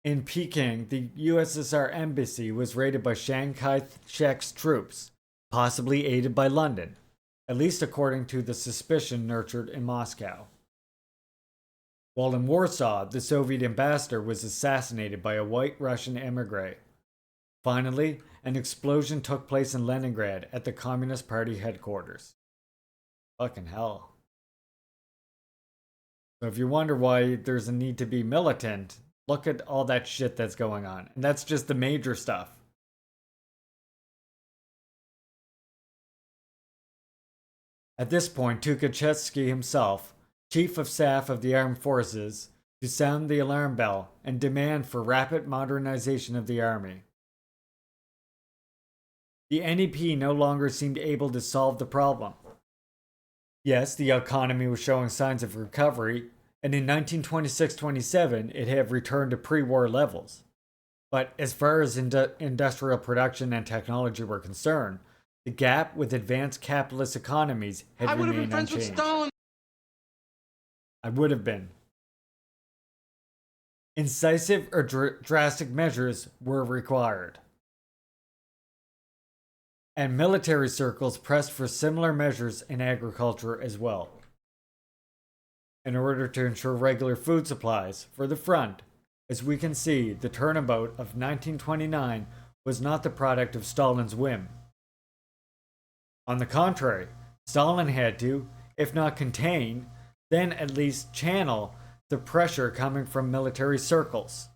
In Peking, the USSR embassy was raided by Chiang Kai-shek's troops, possibly aided by London, at least according to the suspicion nurtured in Moscow. While in Warsaw, the Soviet ambassador was assassinated by a white Russian emigre. Finally, an explosion took place in Leningrad at the Communist Party headquarters. Fucking hell. So if you wonder why there's a need to be militant, look at all that shit that's going on. And that's just the major stuff. At this point, Tukhachevsky himself, chief of staff of the armed forces, to sound the alarm bell and demand for rapid modernization of the army. The NEP no longer seemed able to solve the problem. Yes, the economy was showing signs of recovery, and in 1926-27 it had returned to pre-war levels. But as far as industrial production and technology were concerned, the gap with advanced capitalist economies had remained unchanged. With Stalin. I would have been. Incisive or drastic measures were required. And military circles pressed for similar measures in agriculture as well, in order to ensure regular food supplies for the front. As we can see, the turnabout of 1929 was not the product of Stalin's whim. On the contrary, Stalin had to, if not contain, then at least channel the pressure coming from military circles,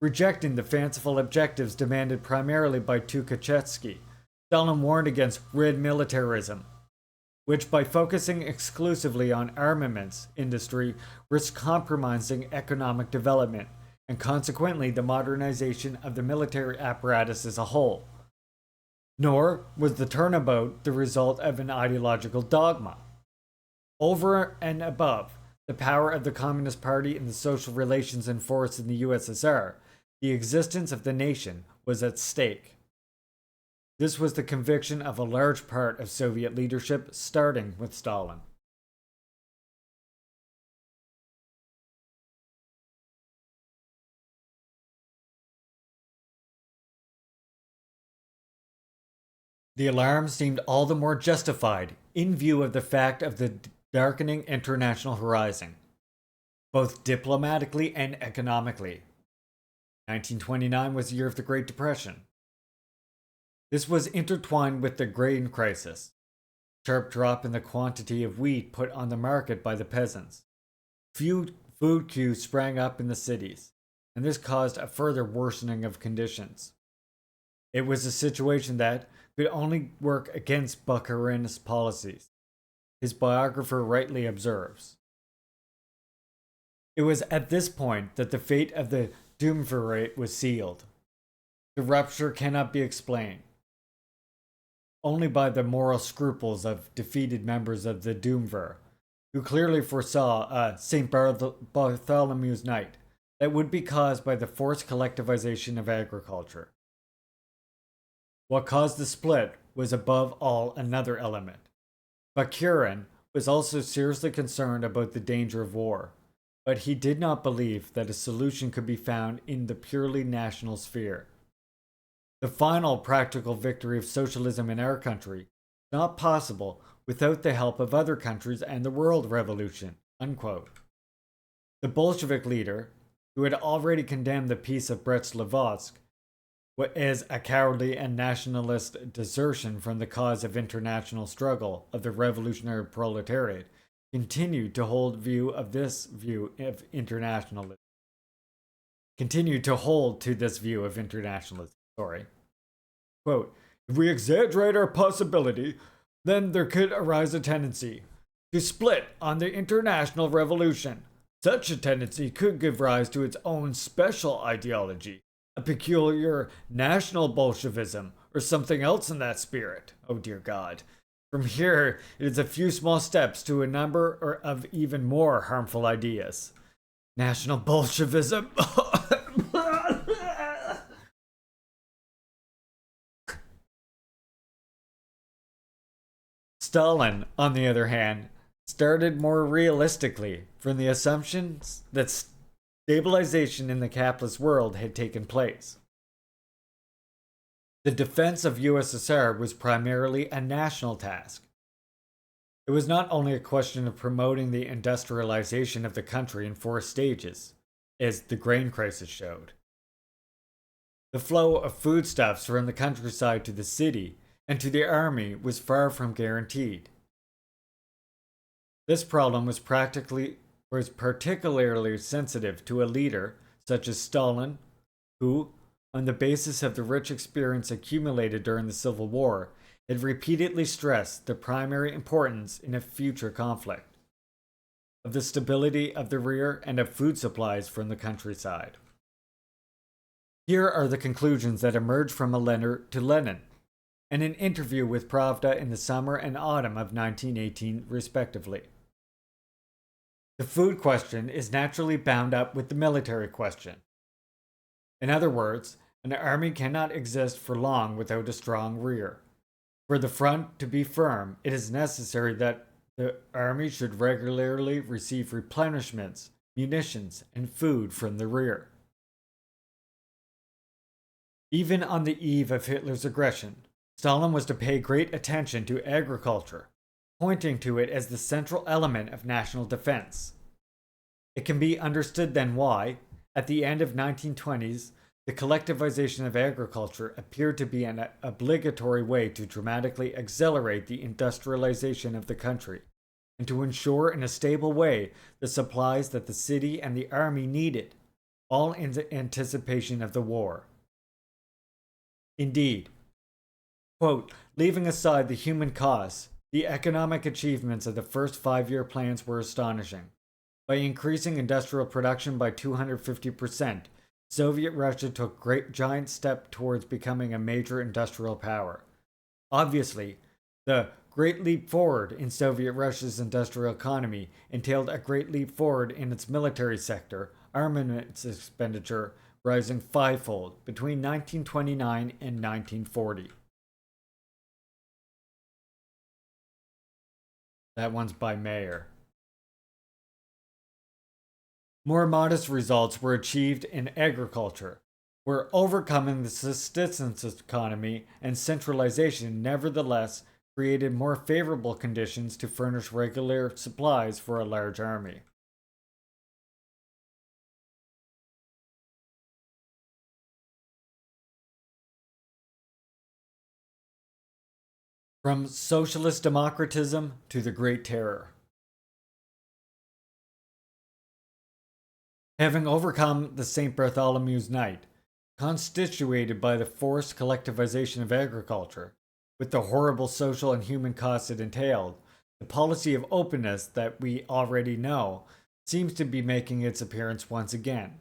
rejecting the fanciful objectives demanded primarily by Tukhachevsky. Stalin warned against red militarism, which by focusing exclusively on armaments industry risks compromising economic development and consequently the modernization of the military apparatus as a whole. Nor was the turnabout the result of an ideological dogma. Over and above the power of the Communist Party and the social relations enforced in the USSR, the existence of the nation was at stake. This was the conviction of a large part of Soviet leadership, starting with Stalin. The alarm seemed all the more justified in view of the fact of the darkening international horizon, both diplomatically and economically. 1929 was the year of the Great Depression. This was intertwined with the grain crisis. sharp drop in the quantity of wheat put on the market by the peasants. Few food queues sprang up in the cities, and this caused a further worsening of conditions. It was a situation that could only work against Bukharin's policies, his biographer rightly observes. It was at this point that the fate of the Duumvirate was sealed. The rupture cannot be explained only by the moral scruples of defeated members of the Duumvir, who clearly foresaw a St. Bartholomew's Night that would be caused by the forced collectivization of agriculture. What caused the split was above all another element. Bakurin was also seriously concerned about the danger of war, but he did not believe that a solution could be found in the purely national sphere. The final practical victory of socialism in our country is not possible without the help of other countries and the world revolution. Unquote. The Bolshevik leader, who had already condemned the peace of Brest-Litovsk as a cowardly and nationalist desertion from the cause of international struggle of the revolutionary proletariat, continued to hold to this view of internationalism. Quote, if we exaggerate our possibility, then there could arise a tendency to split on the international revolution. Such a tendency could give rise to its own special ideology, a peculiar national Bolshevism, or something else in that spirit. Oh dear God. From here, it is a few small steps to a number of even more harmful ideas. National Bolshevism. Stalin, on the other hand, started more realistically from the assumptions that stabilization in the capitalist world had taken place. The defense of USSR was primarily a national task. It was not only a question of promoting the industrialization of the country in 4 stages, as the grain crisis showed. The flow of foodstuffs from the countryside to the city and to the army was far from guaranteed. This problem was particularly sensitive to a leader such as Stalin, who, on the basis of the rich experience accumulated during the Civil War, had repeatedly stressed the primary importance in a future conflict of the stability of the rear and of food supplies from the countryside. Here are the conclusions that emerged from a letter to Lenin and an interview with Pravda in the summer and autumn of 1918, respectively. The food question is naturally bound up with the military question. In other words, an army cannot exist for long without a strong rear. For the front to be firm, it is necessary that the army should regularly receive replenishments, munitions, and food from the rear. Even on the eve of Hitler's aggression, Stalin was to pay great attention to agriculture, pointing to it as the central element of national defense. It can be understood then why, at the end of 1920s, the collectivization of agriculture appeared to be an obligatory way to dramatically accelerate the industrialization of the country, and to ensure in a stable way the supplies that the city and the army needed, all in anticipation of the war. Indeed, quote, leaving aside the human costs, the economic achievements of the first 5-year plans were astonishing. By increasing industrial production by 250%, Soviet Russia took giant step towards becoming a major industrial power. Obviously, the great leap forward in Soviet Russia's industrial economy entailed a great leap forward in its military sector, armaments expenditure rising 5-fold between 1929 and 1940. That one's by Mayer. More modest results were achieved in agriculture, where overcoming the subsistence economy and centralization nevertheless created more favorable conditions to furnish regular supplies for a large army. From socialist democratism to the Great Terror. Having overcome the St. Bartholomew's Night, constituted by the forced collectivization of agriculture, with the horrible social and human costs it entailed, the policy of openness that we already know seems to be making its appearance once again.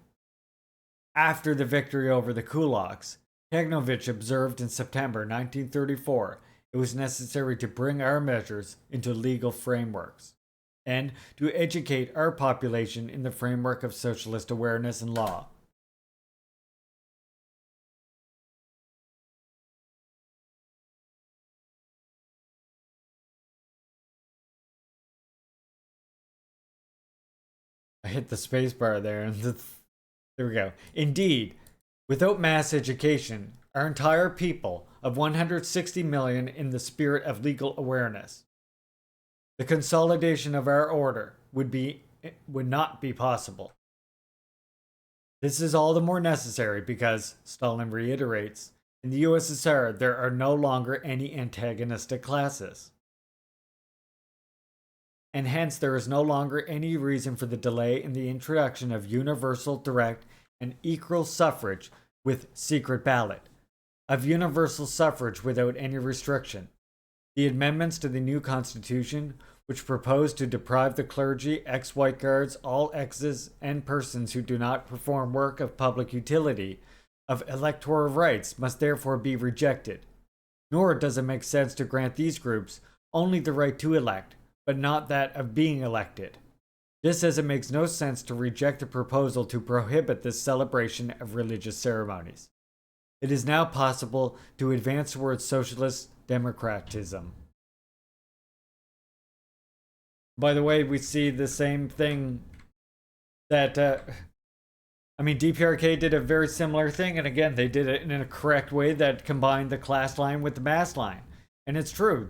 After the victory over the kulaks, Kagnovich observed in September 1934 it was necessary to bring our measures into legal frameworks and to educate our population in the framework of socialist awareness and law. I hit the spacebar there, and there we go. Indeed, without mass education, our entire people of 160 million in the spirit of legal awareness, the consolidation of our order would not be possible. This is all the more necessary because, Stalin reiterates, in the USSR there are no longer any antagonistic classes. And hence there is no longer any reason for the delay in the introduction of universal, direct, and equal suffrage with secret ballot, of universal suffrage without any restriction. The amendments to the new constitution, which propose to deprive the clergy, ex-white guards, all exes, and persons who do not perform work of public utility, of electoral rights, must therefore be rejected. Nor does it make sense to grant these groups only the right to elect, but not that of being elected. Just as it makes no sense to reject the proposal to prohibit the celebration of religious ceremonies. It is now possible to advance towards socialist democratism. By the way, we see the same thing that, DPRK did a very similar thing, and again, they did it in a correct way that combined the class line with the mass line. And it's true,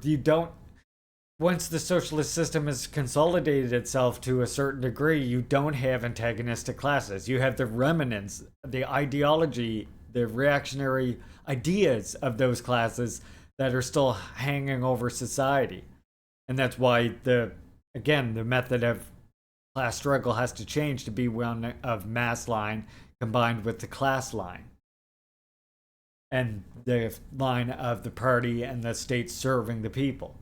once the socialist system has consolidated itself to a certain degree, you don't have antagonistic classes. You have the remnants, the ideology, the reactionary ideas of those classes that are still hanging over society. And that's why the method of class struggle has to change to be one of mass line combined with the class line. And the line of the party and the state serving the people.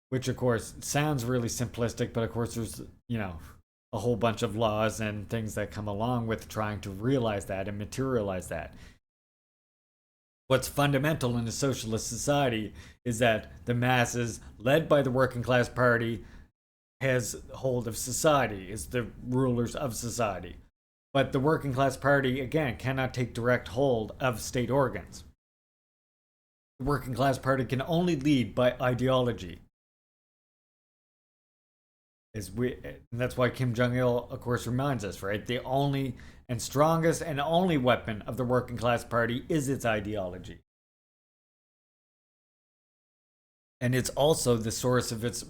Which, of course, sounds really simplistic, but of course there's, a whole bunch of laws and things that come along with trying to realize that and materialize that. What's fundamental in a socialist society is that the masses, led by the working class party, has hold of society, is the rulers of society. But the working class party, again, cannot take direct hold of state organs. The working class party can only lead by ideology. And that's why Kim Jong-il, of course, reminds us, right? The only and strongest and only weapon of the working class party is its ideology. And it's also the source of its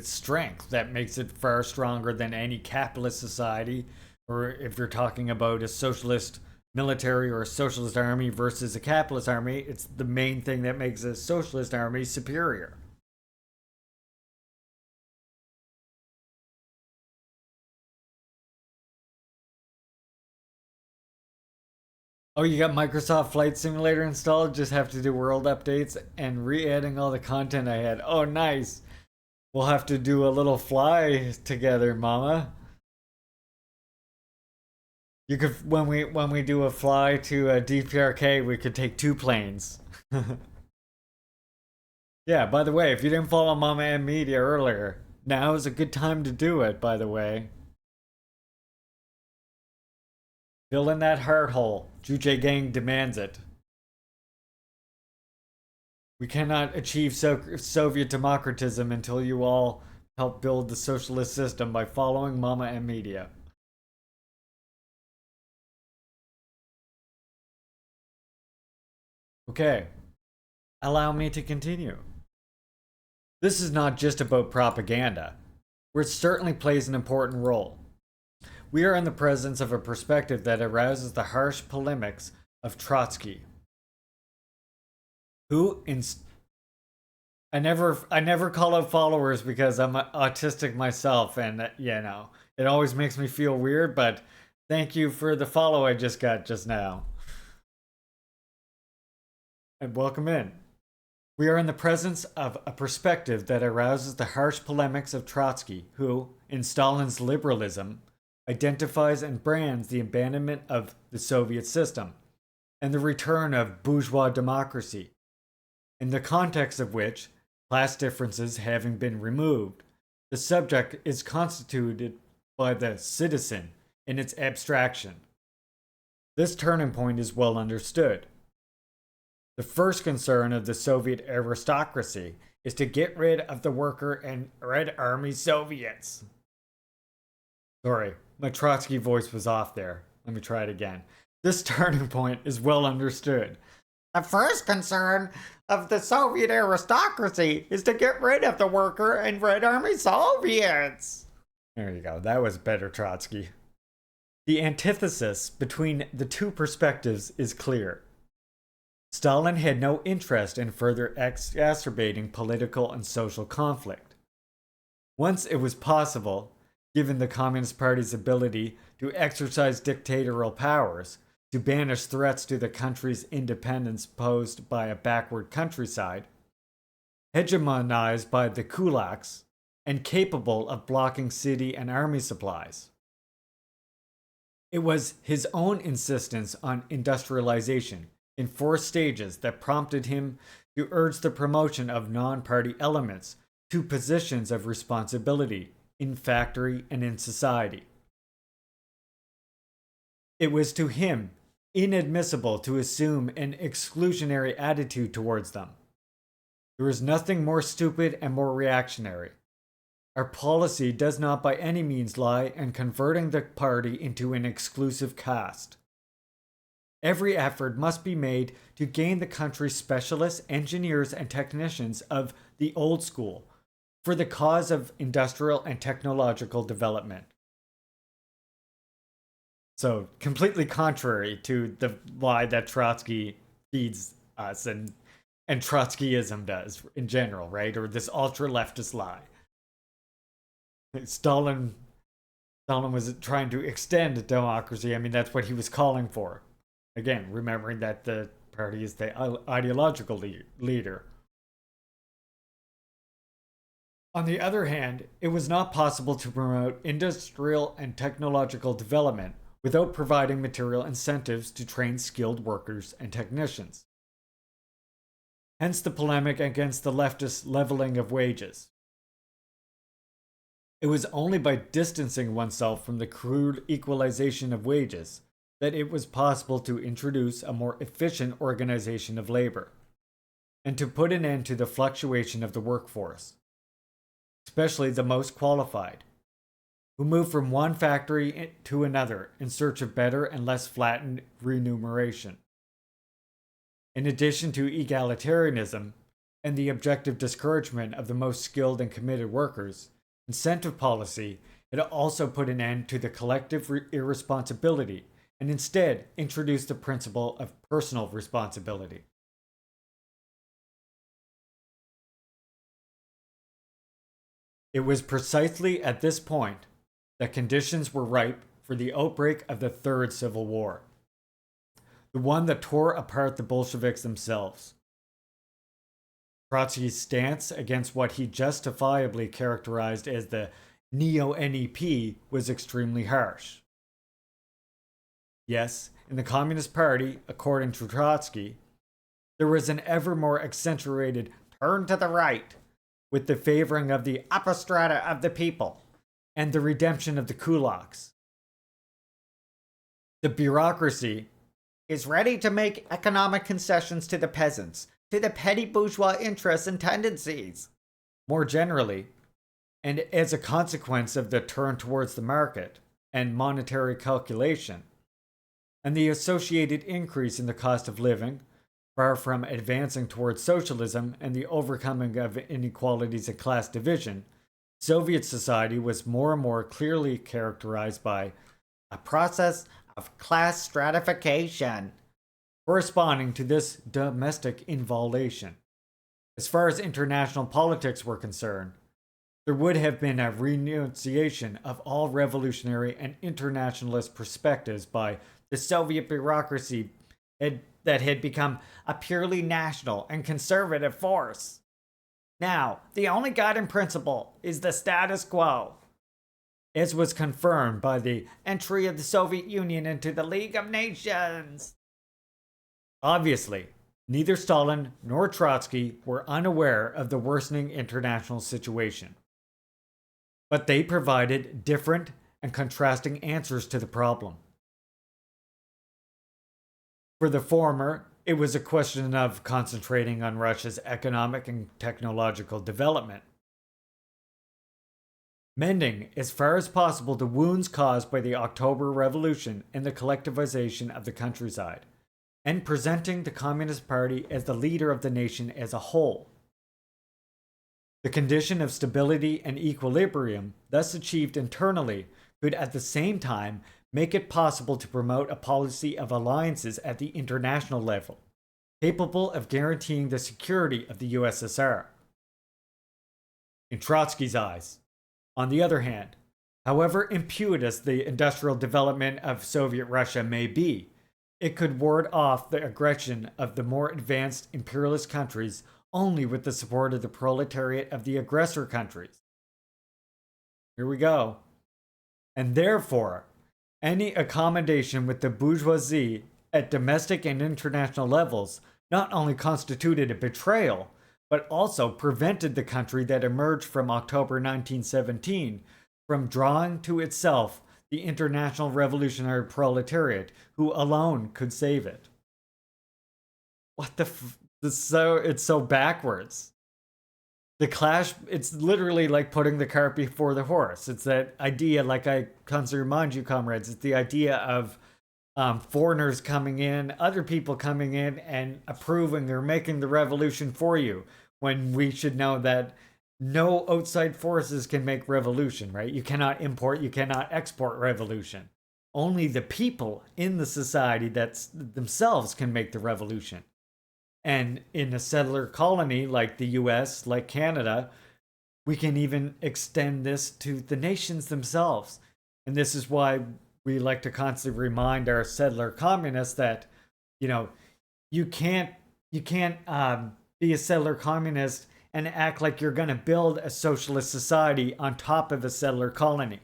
strength that makes it far stronger than any capitalist society, or if you're talking about a socialist military or a socialist army versus a capitalist army, it's the main thing that makes a socialist army superior. Oh, you got Microsoft Flight Simulator installed? Just have to do world updates and re-adding all the content I had. Oh, nice. We'll have to do a little fly together, Mama. You could, when we do a fly to DPRK, we could take 2 planes. Yeah, by the way, if you didn't follow Mama and Media earlier, now is a good time to do it, by the way. Fill in that heart hole. Juche gang demands it. We cannot achieve Soviet democratism until you all help build the socialist system by following Mama and Media. Okay, allow me to continue. This is not just about propaganda, which certainly plays an important role. We are in the presence of a perspective that arouses the harsh polemics of Trotsky, who I never call out followers because I'm autistic myself, and it always makes me feel weird, but thank you for the follow I just got just now. And welcome in. We are in the presence of a perspective that arouses the harsh polemics of Trotsky, who, in Stalin's liberalism, identifies and brands the abandonment of the Soviet system and the return of bourgeois democracy, in the context of which, class differences having been removed, the subject is constituted by the citizen in its abstraction. This turning point is well understood. The first concern of the Soviet aristocracy is to get rid of the worker and Red Army Soviets. Sorry, my Trotsky voice was off there. Let me try it again. This turning point is well understood. The first concern of the Soviet aristocracy is to get rid of the worker and Red Army Soviets. There you go. That was better, Trotsky. The antithesis between the two perspectives is clear. Stalin had no interest in further exacerbating political and social conflict. Once it was possible, given the Communist Party's ability to exercise dictatorial powers, to banish threats to the country's independence posed by a backward countryside, hegemonized by the kulaks, and capable of blocking city and army supplies. It was his own insistence on industrialization in 4 stages that prompted him to urge the promotion of non-party elements to positions of responsibility in factory and in society. It was to him inadmissible to assume an exclusionary attitude towards them. There is nothing more stupid and more reactionary. Our policy does not by any means lie in converting the party into an exclusive caste. Every effort must be made to gain the country's specialists, engineers, and technicians of the old school for the cause of industrial and technological development. So, completely contrary to the lie that Trotsky feeds us and Trotskyism does in general, right? Or this ultra-leftist lie. Stalin was trying to extend democracy. I mean, that's what he was calling for. Again, remembering that the party is the ideological leader. On the other hand, it was not possible to promote industrial and technological development without providing material incentives to train skilled workers and technicians. Hence the polemic against the leftist leveling of wages. It was only by distancing oneself from the crude equalization of wages that it was possible to introduce a more efficient organization of labor, and to put an end to the fluctuation of the workforce, especially the most qualified, who move from one factory to another in search of better and less flattened remuneration. In addition to egalitarianism and the objective discouragement of the most skilled and committed workers, incentive policy had also put an end to the collective irresponsibility and instead introduced the principle of personal responsibility. It was precisely at this point that conditions were ripe for the outbreak of the Third Civil War, the one that tore apart the Bolsheviks themselves. Trotsky's stance against what he justifiably characterized as the neo-NEP was extremely harsh. Yes, in the Communist Party, according to Trotsky, there was an ever more accentuated turn to the right, with the favoring of the upper strata of the people and the redemption of the kulaks. The bureaucracy is ready to make economic concessions to the peasants, to the petty bourgeois interests and tendencies. More generally, and as a consequence of the turn towards the market and monetary calculation, and the associated increase in the cost of living, far from advancing towards socialism and the overcoming of inequalities and class division, Soviet society was more and more clearly characterized by a process of class stratification corresponding to this domestic involation. As far as international politics were concerned, there would have been a renunciation of all revolutionary and internationalist perspectives by the Soviet bureaucracy that had become a purely national and conservative force. Now, the only guiding principle is the status quo, as was confirmed by the entry of the Soviet Union into the League of Nations. Obviously, neither Stalin nor Trotsky were unaware of the worsening international situation, but they provided different and contrasting answers to the problem. For the former, it was a question of concentrating on Russia's economic and technological development, mending as far as possible the wounds caused by the October Revolution and the collectivization of the countryside, and presenting the Communist Party as the leader of the nation as a whole. The condition of stability and equilibrium thus achieved internally could at the same time make it possible to promote a policy of alliances at the international level, capable of guaranteeing the security of the USSR. In Trotsky's eyes, on the other hand, however impetuous the industrial development of Soviet Russia may be, it could ward off the aggression of the more advanced imperialist countries only with the support of the proletariat of the aggressor countries. Here we go. And therefore, any accommodation with the bourgeoisie at domestic and international levels not only constituted a betrayal, but also prevented the country that emerged from October 1917 from drawing to itself the international revolutionary proletariat, who alone could save it. What the it's so backwards. The clash, it's literally like putting the cart before the horse. It's that idea, like I constantly remind you, comrades, it's the idea of foreigners coming in, other people coming in and approving or making the revolution for you, when we should know that no outside forces can make revolution, right? You cannot import, you cannot export revolution. Only the people in the society that's themselves can make the revolution. And in a settler colony like the US, like Canada, we can even extend this to the nations themselves. And this is why we like to constantly remind our settler communists that, you can't be a settler communist and act like you're going to build a socialist society on top of a settler colony.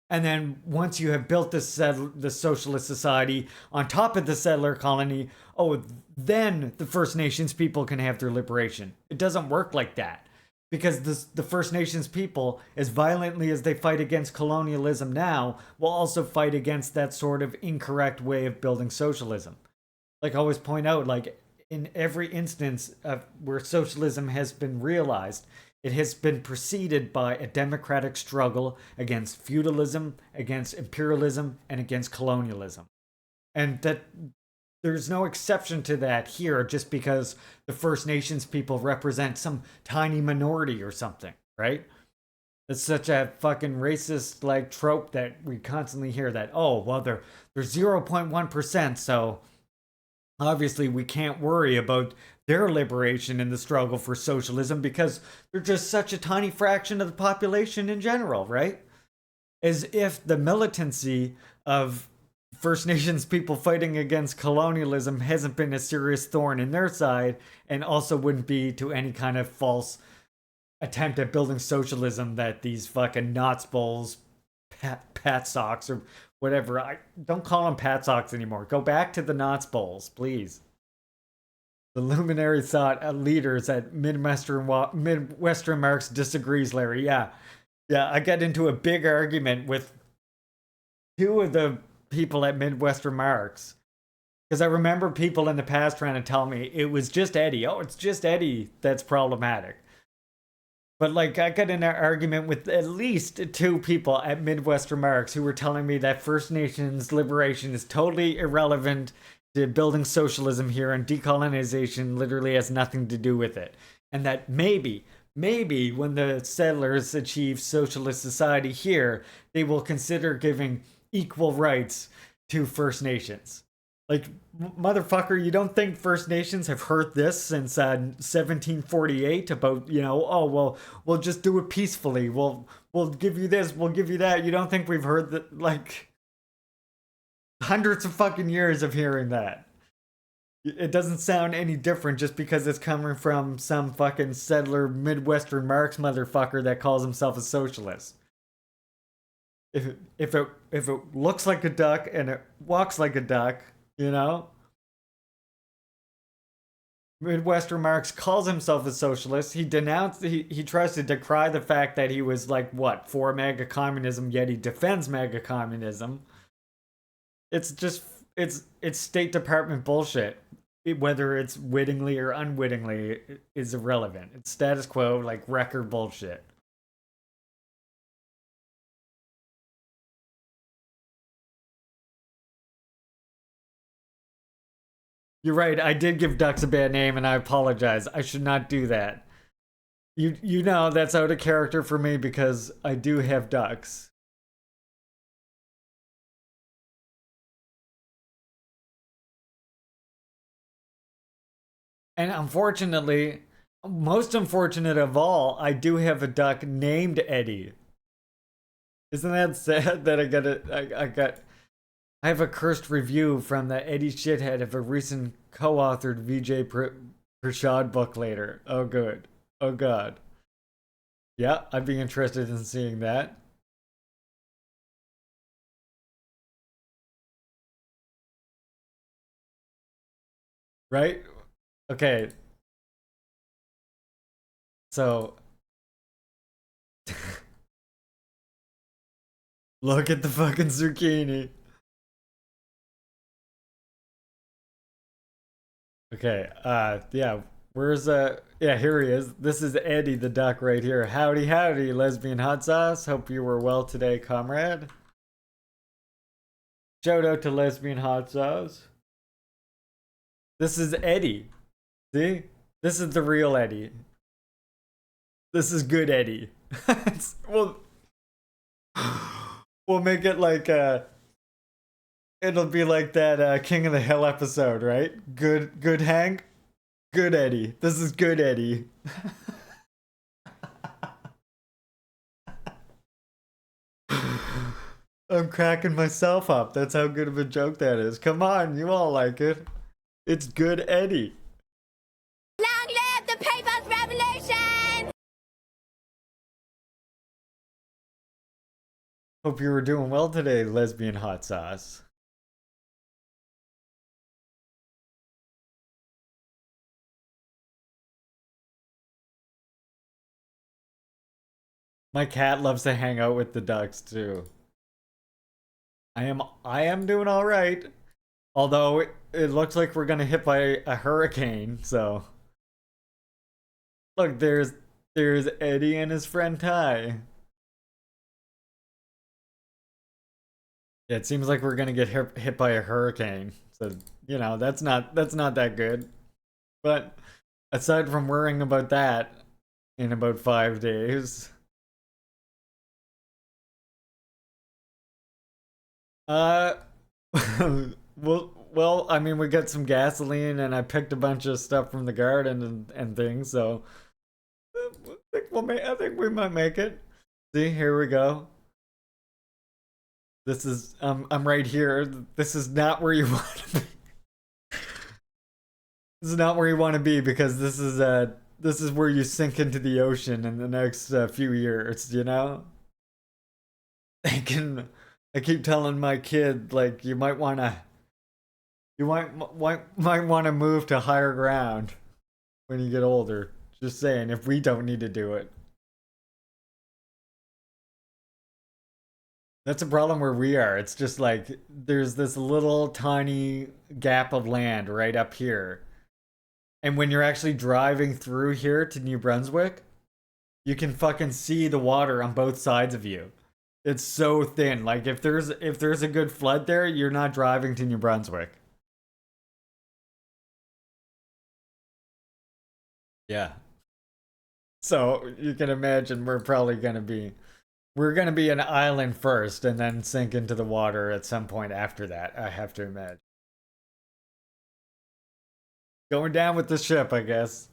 And then once you have built the socialist society on top of the settler colony, then the First Nations people can have their liberation. It doesn't work like that. Because the First Nations people, as violently as they fight against colonialism now, will also fight against that sort of incorrect way of building socialism. Like I always point out, like in every instance of where socialism has been realized, it has been preceded by a democratic struggle against feudalism, against imperialism, and against colonialism. And that there's no exception to that here just because the First Nations people represent some tiny minority or something, right? It's such a fucking racist like trope that we constantly hear that, they're 0.1%, so obviously we can't worry about their liberation in the struggle for socialism because they're just such a tiny fraction of the population in general, right? As if the militancy of First Nations people fighting against colonialism hasn't been a serious thorn in their side, and also wouldn't be to any kind of false attempt at building socialism that these fucking Knotsballs, Pat Socks, or whatever. I don't call them Pat Socks anymore. Go back to the Knotsballs, please. The luminary thought leaders at Midwestern Marx disagrees, Larry. Yeah, I got into a big argument with two of the people at Midwestern Marx. Because I remember people in the past trying to tell me it was just Eddie. It's just Eddie that's problematic. But like I got in an argument with at least two people at Midwestern Marx who were telling me that First Nations liberation is totally irrelevant to building socialism here, and decolonization literally has nothing to do with it. And that maybe when the settlers achieve socialist society here, they will consider giving equal rights to First Nations. Like, motherfucker, you don't think First Nations have heard this since 1748 about, you know, oh, well, we'll just do it peacefully. We'll give you this, we'll give you that. You don't think we've heard that, like, hundreds of fucking years of hearing that. It doesn't sound any different just because it's coming from some fucking settler Midwestern Marx motherfucker that calls himself a socialist. If it looks like a duck and it walks like a duck, you know? Midwestern Marx calls himself a socialist. He tries to decry the fact that he was like, what, for MAGA communism, yet he defends MAGA communism. It's just, it's State Department bullshit. Whether it's wittingly or unwittingly is irrelevant. It's status quo, like record bullshit. You're right, I did give ducks a bad name and I apologize. I should not do that. You know that's out of character for me because I do have ducks. And unfortunately, most unfortunate of all, I do have a duck named Eddie. Isn't that sad that I have a cursed review from the Eddie Shithead of a recent co-authored VJ Prashad book later. Oh, good. Oh, God. Yeah, I'd be interested in seeing that. Right? Okay. So... look at the fucking zucchini. Okay, yeah, where's, yeah, here he is. This is Eddie the duck right here. Howdy, howdy, lesbian hot sauce. Hope you were well today, comrade. Shout out to lesbian hot sauce. This is Eddie. See? This is the real Eddie. This is good Eddie. We'll make it like, it'll be like that King of the Hill episode, right? Good Hank, good Eddie. This is good Eddie. I'm cracking myself up. That's how good of a joke that is. Come on, you all like it. It's good Eddie. Long live the People's Revolution! Hope you were doing well today, lesbian hot sauce. My cat loves to hang out with the ducks too. I am doing all right. Although it looks like we're gonna hit by a hurricane, so look, there's Eddie and his friend Ty. Yeah, it seems like we're gonna get hit by a hurricane. So, you know, that's not that good. But aside from worrying about that in about 5 days. Well, I mean, we got some gasoline, and I picked a bunch of stuff from the garden and things. So I think we might make it. See, here we go. This is I'm right here. This is not where you want to be. This is not where you want to be because this is where you sink into the ocean in the next few years. You know. I keep telling my kid, like, you might want to move to higher ground when you get older. Just saying, if we don't need to do it. That's a problem where we are. It's just like, there's this little tiny gap of land right up here. And when you're actually driving through here to New Brunswick, you can fucking see the water on both sides of you. It's so thin. Like if there's a good flood there, you're not driving to New Brunswick. Yeah. So you can imagine we're probably gonna be We're gonna be an island first and then sink into the water at some point after that, I have to imagine. Going down with the ship, I guess.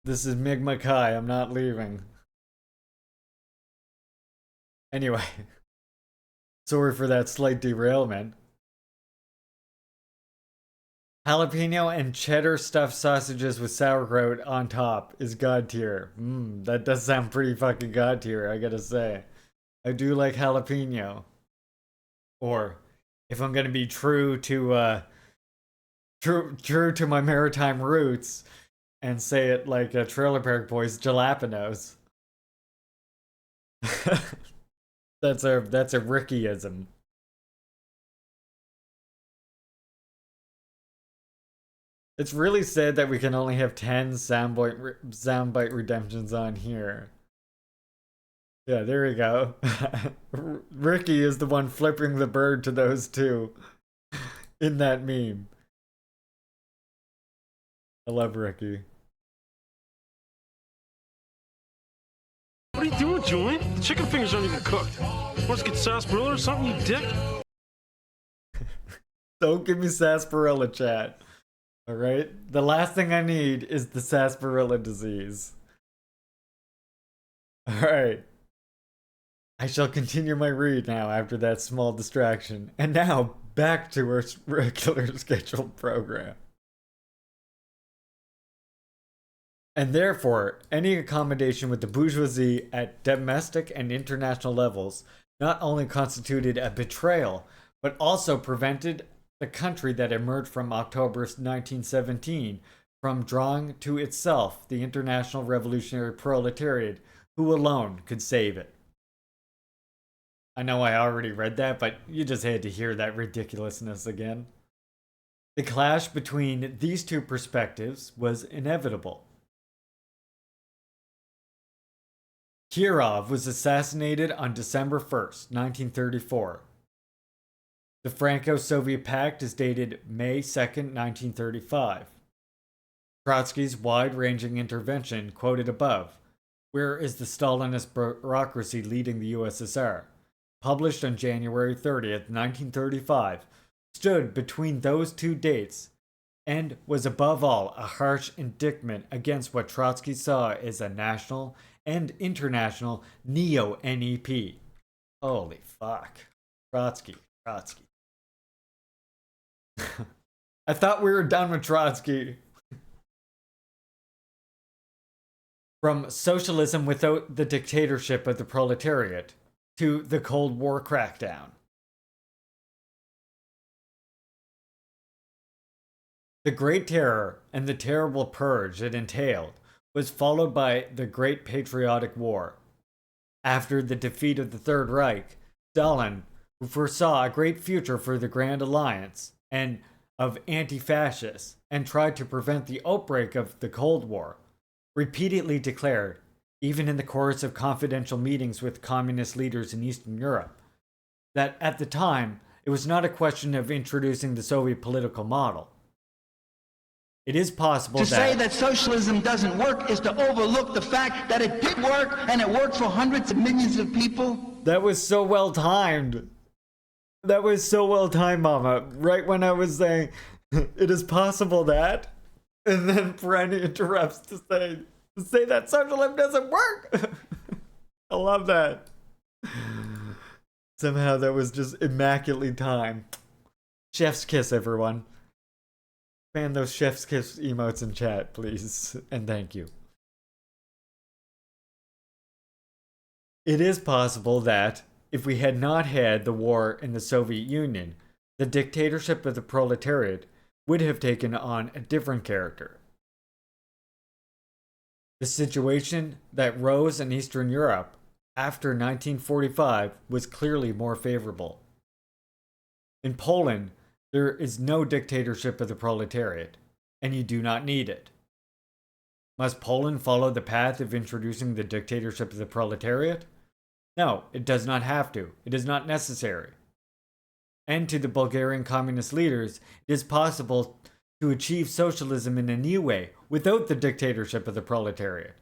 This is Migma Kai, I'm not leaving. Anyway. Sorry for that slight derailment. Jalapeno and cheddar stuffed sausages with sauerkraut on top is god tier. That does sound pretty fucking god tier, I gotta say. I do like jalapeno. Or, if I'm gonna be true to my maritime roots and say it like a Trailer Park Boys, jalapenos. That's a Rickyism. It's really sad that we can only have 10 soundbite redemptions on here. Yeah, there we go. Ricky is the one flipping the bird to those two in that meme. I love Ricky. What are you doing, Julian? The chicken fingers aren't even cooked. Want to get sarsaparilla or something, you dick? Don't give me sarsaparilla, chat. Alright? The last thing I need is the sarsaparilla disease. Alright. I shall continue my read now after that small distraction. And now, back to our regular scheduled program. And therefore, any accommodation with the bourgeoisie at domestic and international levels not only constituted a betrayal, but also prevented the country that emerged from October 1917 from drawing to itself the international revolutionary proletariat who alone could save it. I know I already read that, but you just had to hear that ridiculousness again. The clash between these two perspectives was inevitable. Kirov was assassinated on December 1st, 1934. The Franco-Soviet Pact is dated May 2nd, 1935. Trotsky's wide-ranging intervention, quoted above, Where is the Stalinist bureaucracy leading the USSR?, published on January 30th, 1935, stood between those two dates and was above all a harsh indictment against what Trotsky saw as a national and international neo-NEP. Holy fuck. Trotsky. I thought we were done with Trotsky. From socialism without the dictatorship of the proletariat to the Cold War crackdown. The Great Terror and the terrible purge it entailed was followed by the Great Patriotic War. After the defeat of the Third Reich, Stalin, who foresaw a great future for the Grand Alliance and of anti-fascists and tried to prevent the outbreak of the Cold War, repeatedly declared, even in the course of confidential meetings with communist leaders in Eastern Europe, that at the time it was not a question of introducing the Soviet political model. It is possible to say that socialism doesn't work is to overlook the fact that it did work, and it worked for hundreds of millions of people. That was so well timed. That was so well timed, Mama. Right when I was saying, it is possible that, and then Brenny interrupts to say that socialism doesn't work. I love that. Somehow that was just immaculately timed. Chef's kiss, everyone. Fan those chef's kiss emotes in chat, please, and thank you. It is possible that, if we had not had the war in the Soviet Union, the dictatorship of the proletariat would have taken on a different character. The situation that rose in Eastern Europe after 1945 was clearly more favorable. In Poland, there is no dictatorship of the proletariat, and you do not need it. Must Poland follow the path of introducing the dictatorship of the proletariat? No, it does not have to. It is not necessary. And to the Bulgarian communist leaders, it is possible to achieve socialism in a new way without the dictatorship of the proletariat.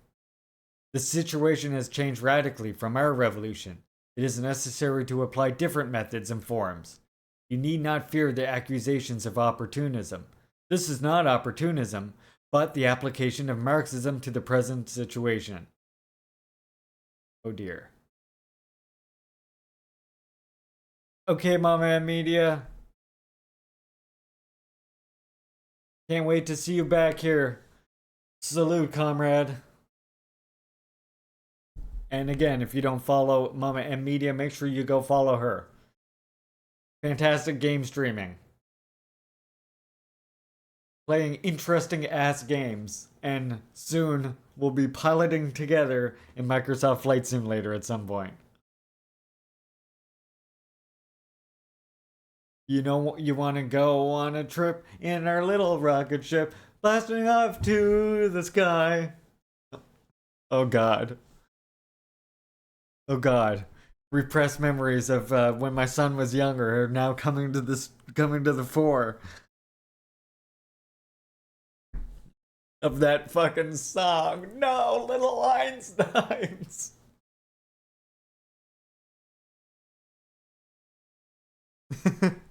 The situation has changed radically from our revolution. It is necessary to apply different methods and forms. You need not fear the accusations of opportunism. This is not opportunism, but the application of Marxism to the present situation. Oh dear. Okay, Mama and Media. Can't wait to see you back here. Salute, comrade. And again, if you don't follow Mama M Media, make sure you go follow her. Fantastic game streaming. Playing interesting ass games. And soon we'll be piloting together in Microsoft Flight Simulator at some point. You know, you want to go on a trip in our little rocket ship, blasting off to the sky. Oh God. Oh God. Repressed memories of when my son was younger are now coming to the fore. Of that fucking song. No, little Einsteins.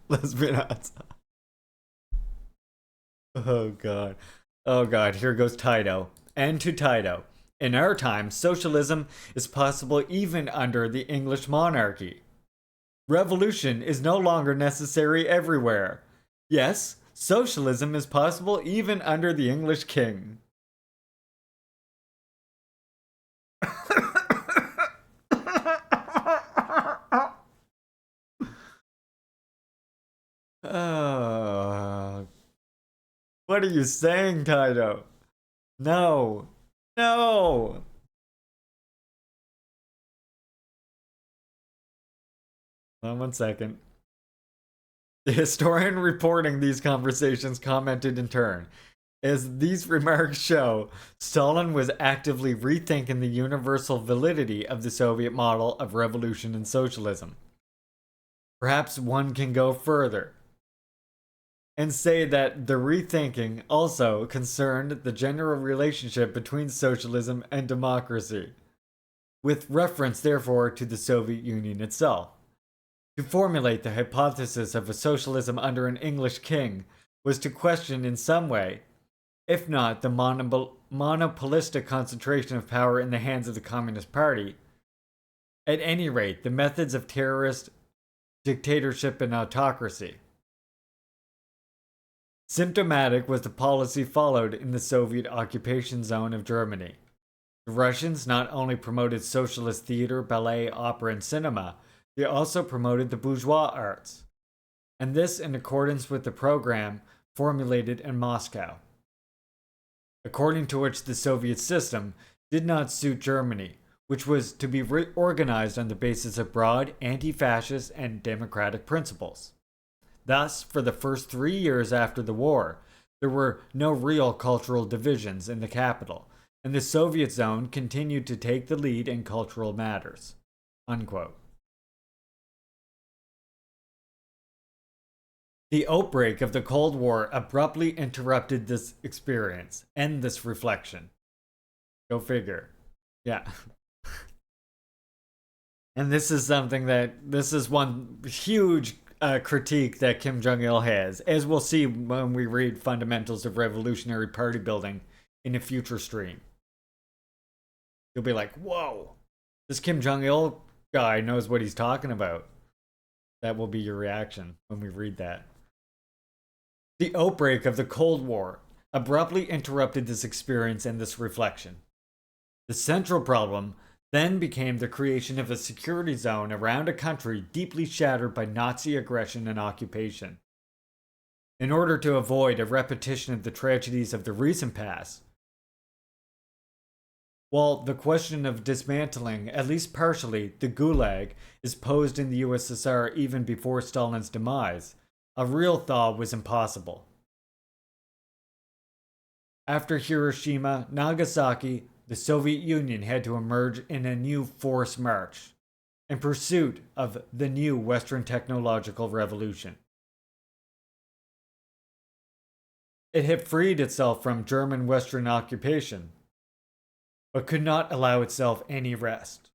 Lesbian outside. Oh God. Oh God, here goes Taito. And to Taito. In our time, socialism is possible even under the English monarchy. Revolution is no longer necessary everywhere. Yes, socialism is possible even under the English king. What are you saying, Taito? No. No! Hold on 1 second. The historian reporting these conversations commented in turn. As these remarks show, Stalin was actively rethinking the universal validity of the Soviet model of revolution and socialism. Perhaps one can go further and say that the rethinking also concerned the general relationship between socialism and democracy, with reference therefore to the Soviet Union itself. To formulate the hypothesis of a socialism under an English king was to question in some way, if not the monopolistic concentration of power in the hands of the Communist Party, at any rate the methods of terrorist dictatorship and autocracy. Symptomatic was the policy followed in the Soviet occupation zone of Germany. The Russians not only promoted socialist theater, ballet, opera, and cinema, they also promoted the bourgeois arts, and this in accordance with the program formulated in Moscow, according to which the Soviet system did not suit Germany, which was to be reorganized on the basis of broad anti-fascist and democratic principles. Thus, for the first 3 years after the war, there were no real cultural divisions in the capital, and the Soviet zone continued to take the lead in cultural matters. Unquote. The outbreak of the Cold War abruptly interrupted this experience and this reflection. Go figure. Yeah. And this is one huge critique that Kim Jong-il has, as we'll see when we read Fundamentals of Revolutionary Party Building in a future stream. You'll be like, whoa, this Kim Jong-il guy knows what he's talking about. That will be your reaction when we read that. The outbreak of the Cold War abruptly interrupted this experience and this reflection. The central problem then became the creation of a security zone around a country deeply shattered by Nazi aggression and occupation. In order to avoid a repetition of the tragedies of the recent past, while the question of dismantling, at least partially, the Gulag is posed in the USSR even before Stalin's demise, a real thaw was impossible. After Hiroshima, Nagasaki, the Soviet Union had to emerge in a new forced march in pursuit of the new Western technological revolution. It had freed itself from German Western occupation, but could not allow itself any rest.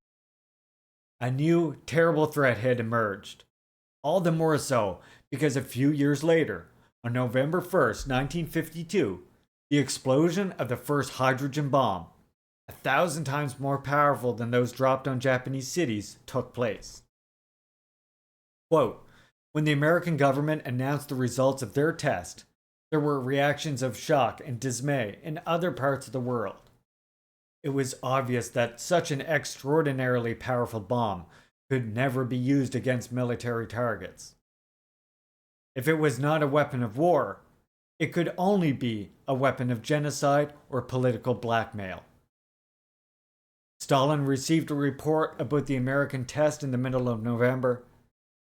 A new, terrible threat had emerged. All the more so because a few years later, on November 1st, 1952, the explosion of the first hydrogen bomb, 1,000 times more powerful than those dropped on Japanese cities, took place. Quote, when the American government announced the results of their test, there were reactions of shock and dismay in other parts of the world. It was obvious that such an extraordinarily powerful bomb could never be used against military targets. If it was not a weapon of war, it could only be a weapon of genocide or political blackmail. Stalin received a report about the American test in the middle of November,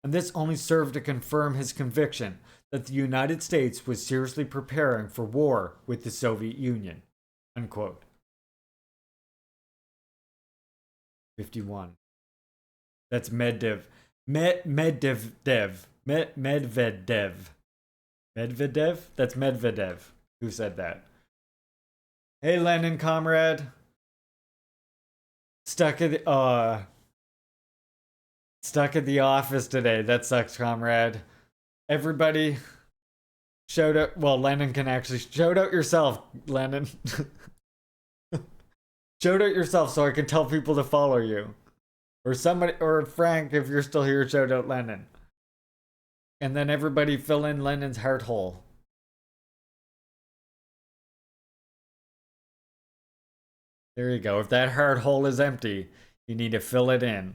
and this only served to confirm his conviction that the United States was seriously preparing for war with the Soviet Union. Unquote. 51. That's Medvedev. Medvedev. Medvedev? That's Medvedev. Who said that? Hey, Lenin comrade. Stuck at the office today. That sucks, comrade. Everybody, shout out. Well, Lenin can actually shout out yourself, Lenin. Shout out yourself so I can tell people to follow you. Or somebody, or Frank, if you're still here, shout out Lenin. And then everybody fill in Lenin's heart hole. There you go. If that heart hole is empty, you need to fill it in.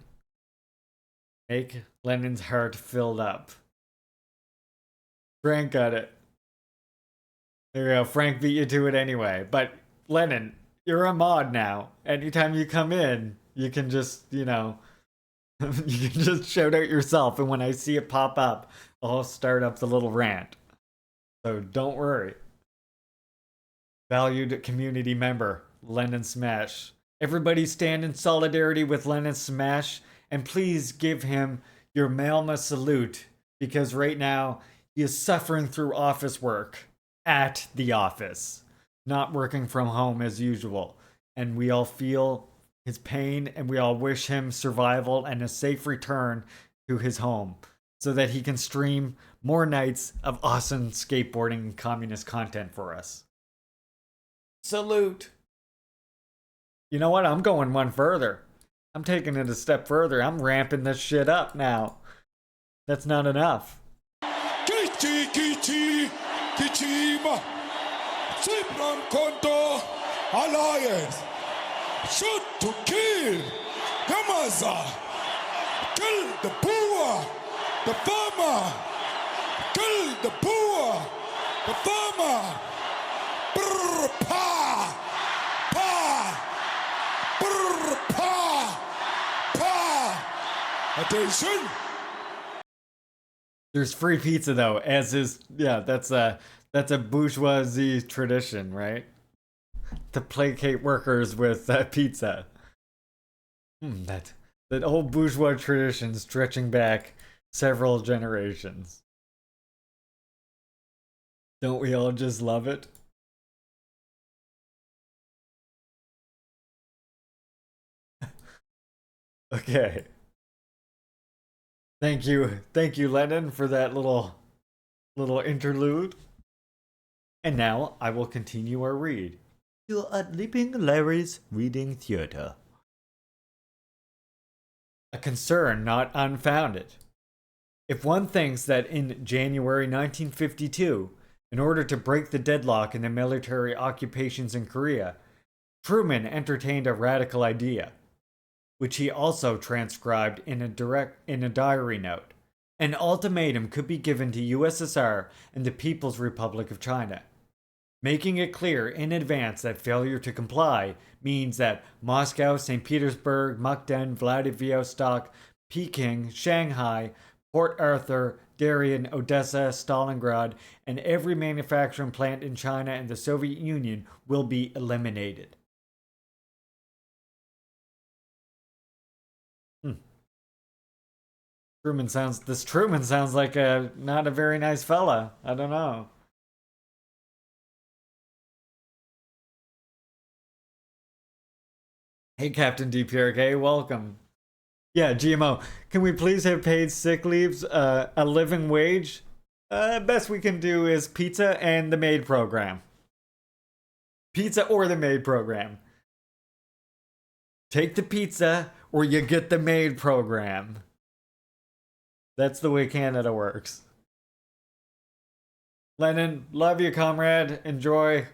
Make Lenin's heart filled up. Frank got it. There you go. Frank beat you to it anyway. But Lenin, you're a mod now. Anytime you come in, you can just, you can just shout out yourself. And when I see it pop up, I'll start up the little rant. So don't worry. Valued community member, Lenin Smash. Everybody stand in solidarity with Lenin Smash. And please give him your Malma salute. Because right now, he is suffering through office work at the office. Not working from home as usual. And we all feel his pain and we all wish him survival and a safe return to his home so that he can stream more nights of awesome skateboarding and communist content for us. Salute! You know what? I'm going one further. I'm taking it a step further. I'm ramping this shit up now. That's not enough. Kichi, Kichi, Kichima, Cyprian Konto, Alliance, shoot to kill, Yamaza, kill the poor, the farmer, kill the poor, the farmer, brr, pa, pa, brr, pa, pa, attention. There's free pizza though, as is that's a bourgeoisie tradition, right? To placate workers with pizza. That old bourgeois tradition stretching back several generations. Don't we all just love it? Okay. Thank you, Lenin, for that little interlude. And now I will continue our read. You are Leaping Larry's Reading Theater. A concern not unfounded. If one thinks that in January 1952, in order to break the deadlock in the military occupations in Korea, Truman entertained a radical idea, which he also transcribed in a diary note. An ultimatum could be given to USSR and the People's Republic of China, making it clear in advance that failure to comply means that Moscow, St. Petersburg, Mukden, Vladivostok, Peking, Shanghai, Port Arthur, Darien, Odessa, Stalingrad, and every manufacturing plant in China and the Soviet Union will be eliminated. Truman sounds like not a very nice fella. I don't know. Hey, Captain DPRK, welcome. Yeah, GMO, can we please have paid sick leaves, a living wage? Best we can do is pizza and the maid program. Pizza or the maid program. Take the pizza or you get the maid program. That's the way Canada works. Lennon, love you, comrade. Enjoy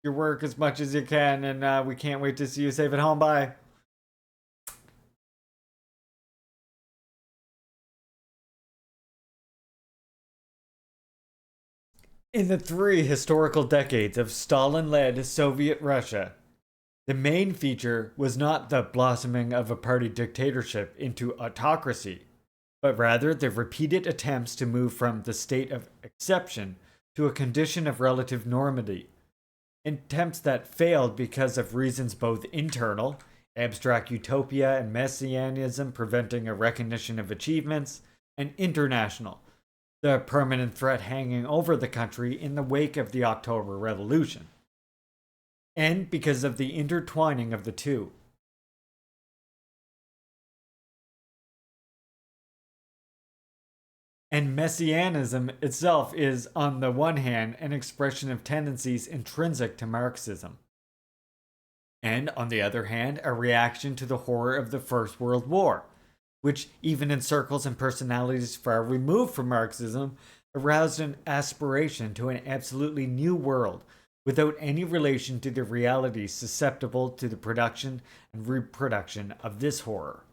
your work as much as you can, and we can't wait to see you safe at home. Bye. In the 3 historical decades of Stalin-led Soviet Russia, the main feature was not the blossoming of a party dictatorship into autocracy, but rather the repeated attempts to move from the state of exception to a condition of relative normality. Attempts that failed because of reasons both internal, abstract utopia and messianism preventing a recognition of achievements, and international, the permanent threat hanging over the country in the wake of the October Revolution, and because of the intertwining of the two. And messianism itself is, on the one hand, an expression of tendencies intrinsic to Marxism, and, on the other hand, a reaction to the horror of the First World War, which, even in circles and personalities far removed from Marxism, aroused an aspiration to an absolutely new world without any relation to the realities susceptible to the production and reproduction of this horror.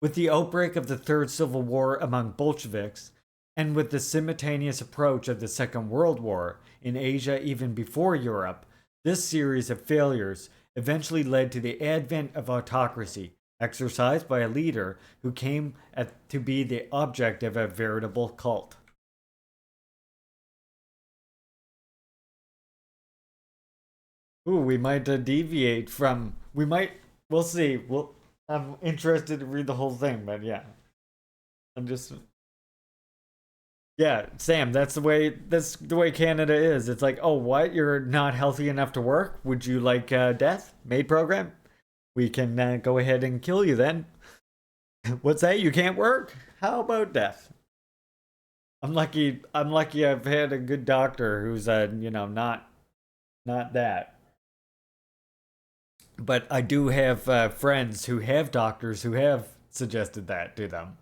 With the outbreak of the Third Civil War among Bolsheviks, and with the simultaneous approach of the Second World War in Asia even before Europe, this series of failures eventually led to the advent of autocracy, exercised by a leader who came to be the object of a veritable cult. Ooh, we might deviate from. We'll see. I'm interested to read the whole thing, but yeah. Yeah, Sam, that's the way Canada is. It's like, oh, what? You're not healthy enough to work? Would you like death? Maid program? We can go ahead and kill you then. What's that? You can't work? How about death? I'm lucky I've had a good doctor who's not that. But I do have friends who have doctors who have suggested that to them.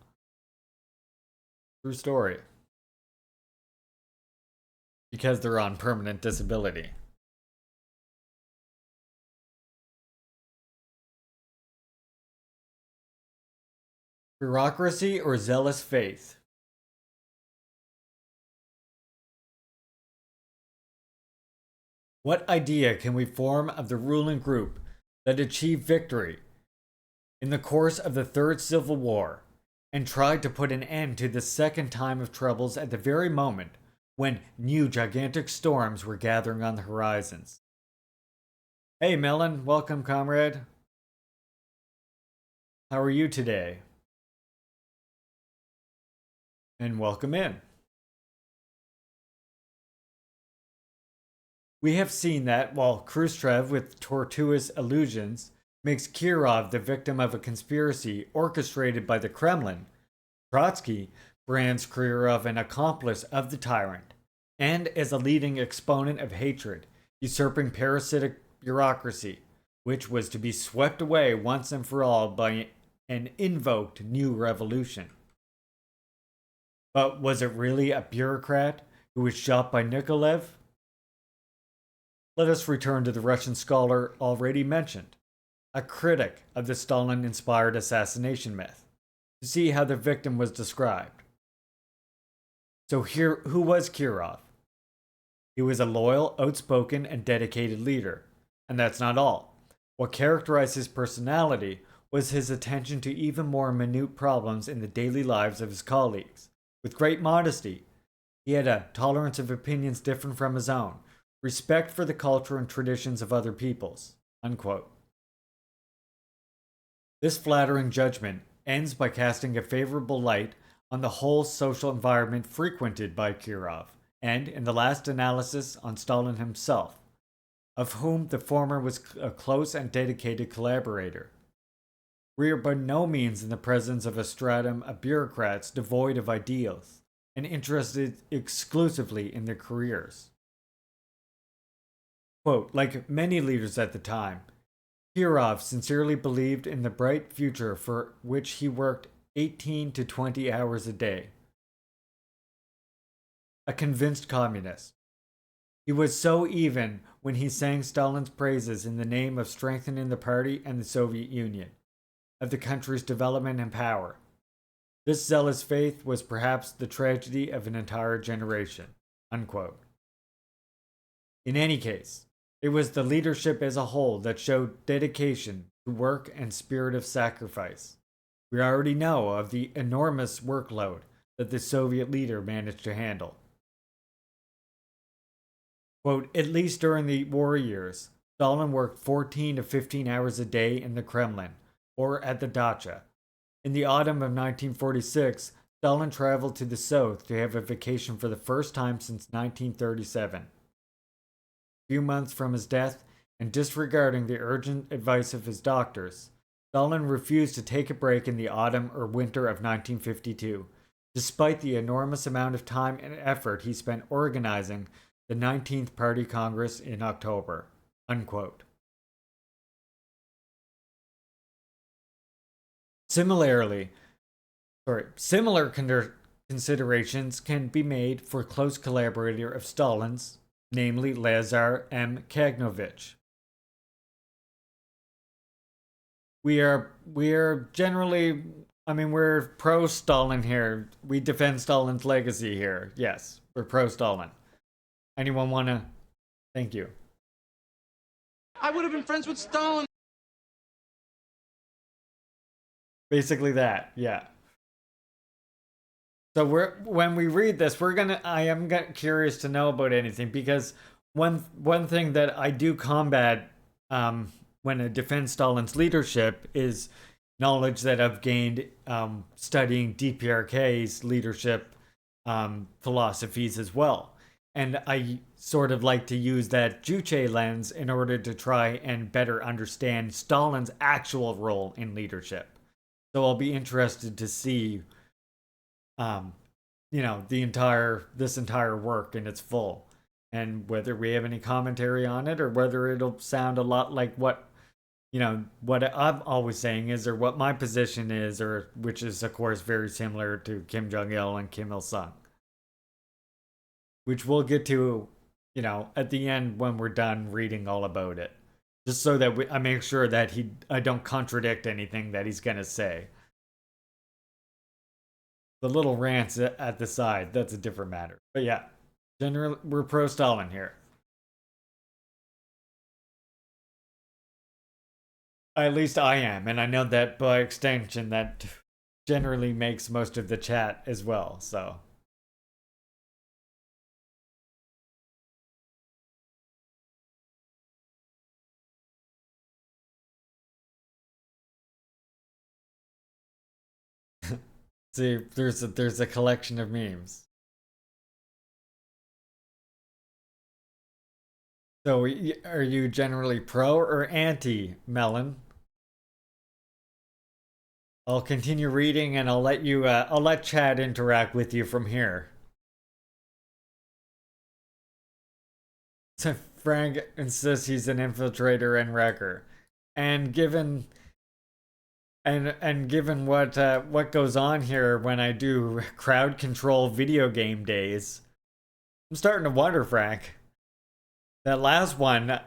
True story. Because they're on permanent disability. Bureaucracy or zealous faith? What idea can we form of the ruling group that achieved victory in the course of the Third Civil War and tried to put an end to the second time of troubles at the very moment when new gigantic storms were gathering on the horizons? Hey Melon, welcome comrade. How are you today? And welcome in. We have seen that while Khrushchev, with tortuous allusions, makes Kirov the victim of a conspiracy orchestrated by the Kremlin, Trotsky brands Kirov an accomplice of the tyrant, and as a leading exponent of hatred, usurping parasitic bureaucracy, which was to be swept away once and for all by an invoked new revolution. But was it really a bureaucrat who was shot by Nikolaev? Let us return to the Russian scholar already mentioned, a critic of the Stalin-inspired assassination myth, to see how the victim was described. So here, who was Kirov? He was a loyal, outspoken, and dedicated leader. And that's not all. What characterized his personality was his attention to even more minute problems in the daily lives of his colleagues. With great modesty, he had a tolerance of opinions different from his own, respect for the culture and traditions of other peoples. Unquote. This flattering judgment ends by casting a favorable light on the whole social environment frequented by Kirov, and, in the last analysis, on Stalin himself. of whom the former was a close and dedicated collaborator. We are by no means in the presence of a stratum of bureaucrats devoid of ideals and interested exclusively in their careers. Quote, like many leaders at the time, Kirov sincerely believed in the bright future for which he worked 18 to 20 hours a day. A convinced communist. He was so even when he sang Stalin's praises in the name of strengthening the party and the Soviet Union, of the country's development and power. This zealous faith was perhaps the tragedy of an entire generation. Unquote. In any case, it was the leadership as a whole that showed dedication to work and spirit of sacrifice. We already know of the enormous workload that the Soviet leader managed to handle. Quote, at least during the war years, Stalin worked 14 to 15 hours a day in the Kremlin, or at the dacha. In the autumn of 1946, Stalin traveled to the south to have a vacation for the first time since 1937. A few months from his death, and disregarding the urgent advice of his doctors, Stalin refused to take a break in the autumn or winter of 1952, despite the enormous amount of time and effort he spent organizing the 19th Party Congress in October. Unquote. Similar considerations can be made for close collaborator of Stalin's, namely Lazar M. Kagnovich. We are generally, we're pro-Stalin here. We defend Stalin's legacy here. Yes, we're pro-Stalin. Anyone want to? Thank you. I would have been friends with Stalin. Basically that, yeah. So when we read this, I am curious to know about anything, because one thing that I do combat when I defend Stalin's leadership is knowledge that I've gained studying DPRK's leadership philosophies as well. And I sort of like to use that Juche lens in order to try and better understand Stalin's actual role in leadership. So I'll be interested to see, this entire work in its full, and whether we have any commentary on it, or whether it'll sound a lot like what I'm always saying is, or what my position is, or which is of course very similar to Kim Jong-il and Kim Il-sung, which we'll get to, at the end when we're done reading all about it. Just so that I make sure that I don't contradict anything that he's going to say. The little rants at the side, that's a different matter. But yeah, generally, we're pro-Stalin here. At least I am, and I know that by extension that generally makes most of the chat as well, so. See, there's a collection of memes. So, are you generally pro or anti, Melon? I'll continue reading, and I'll let Chad interact with you from here. So Frank insists he's an infiltrator and wrecker, and given what goes on here when I do crowd control video game days, I'm starting to wonder, Frank. That last one,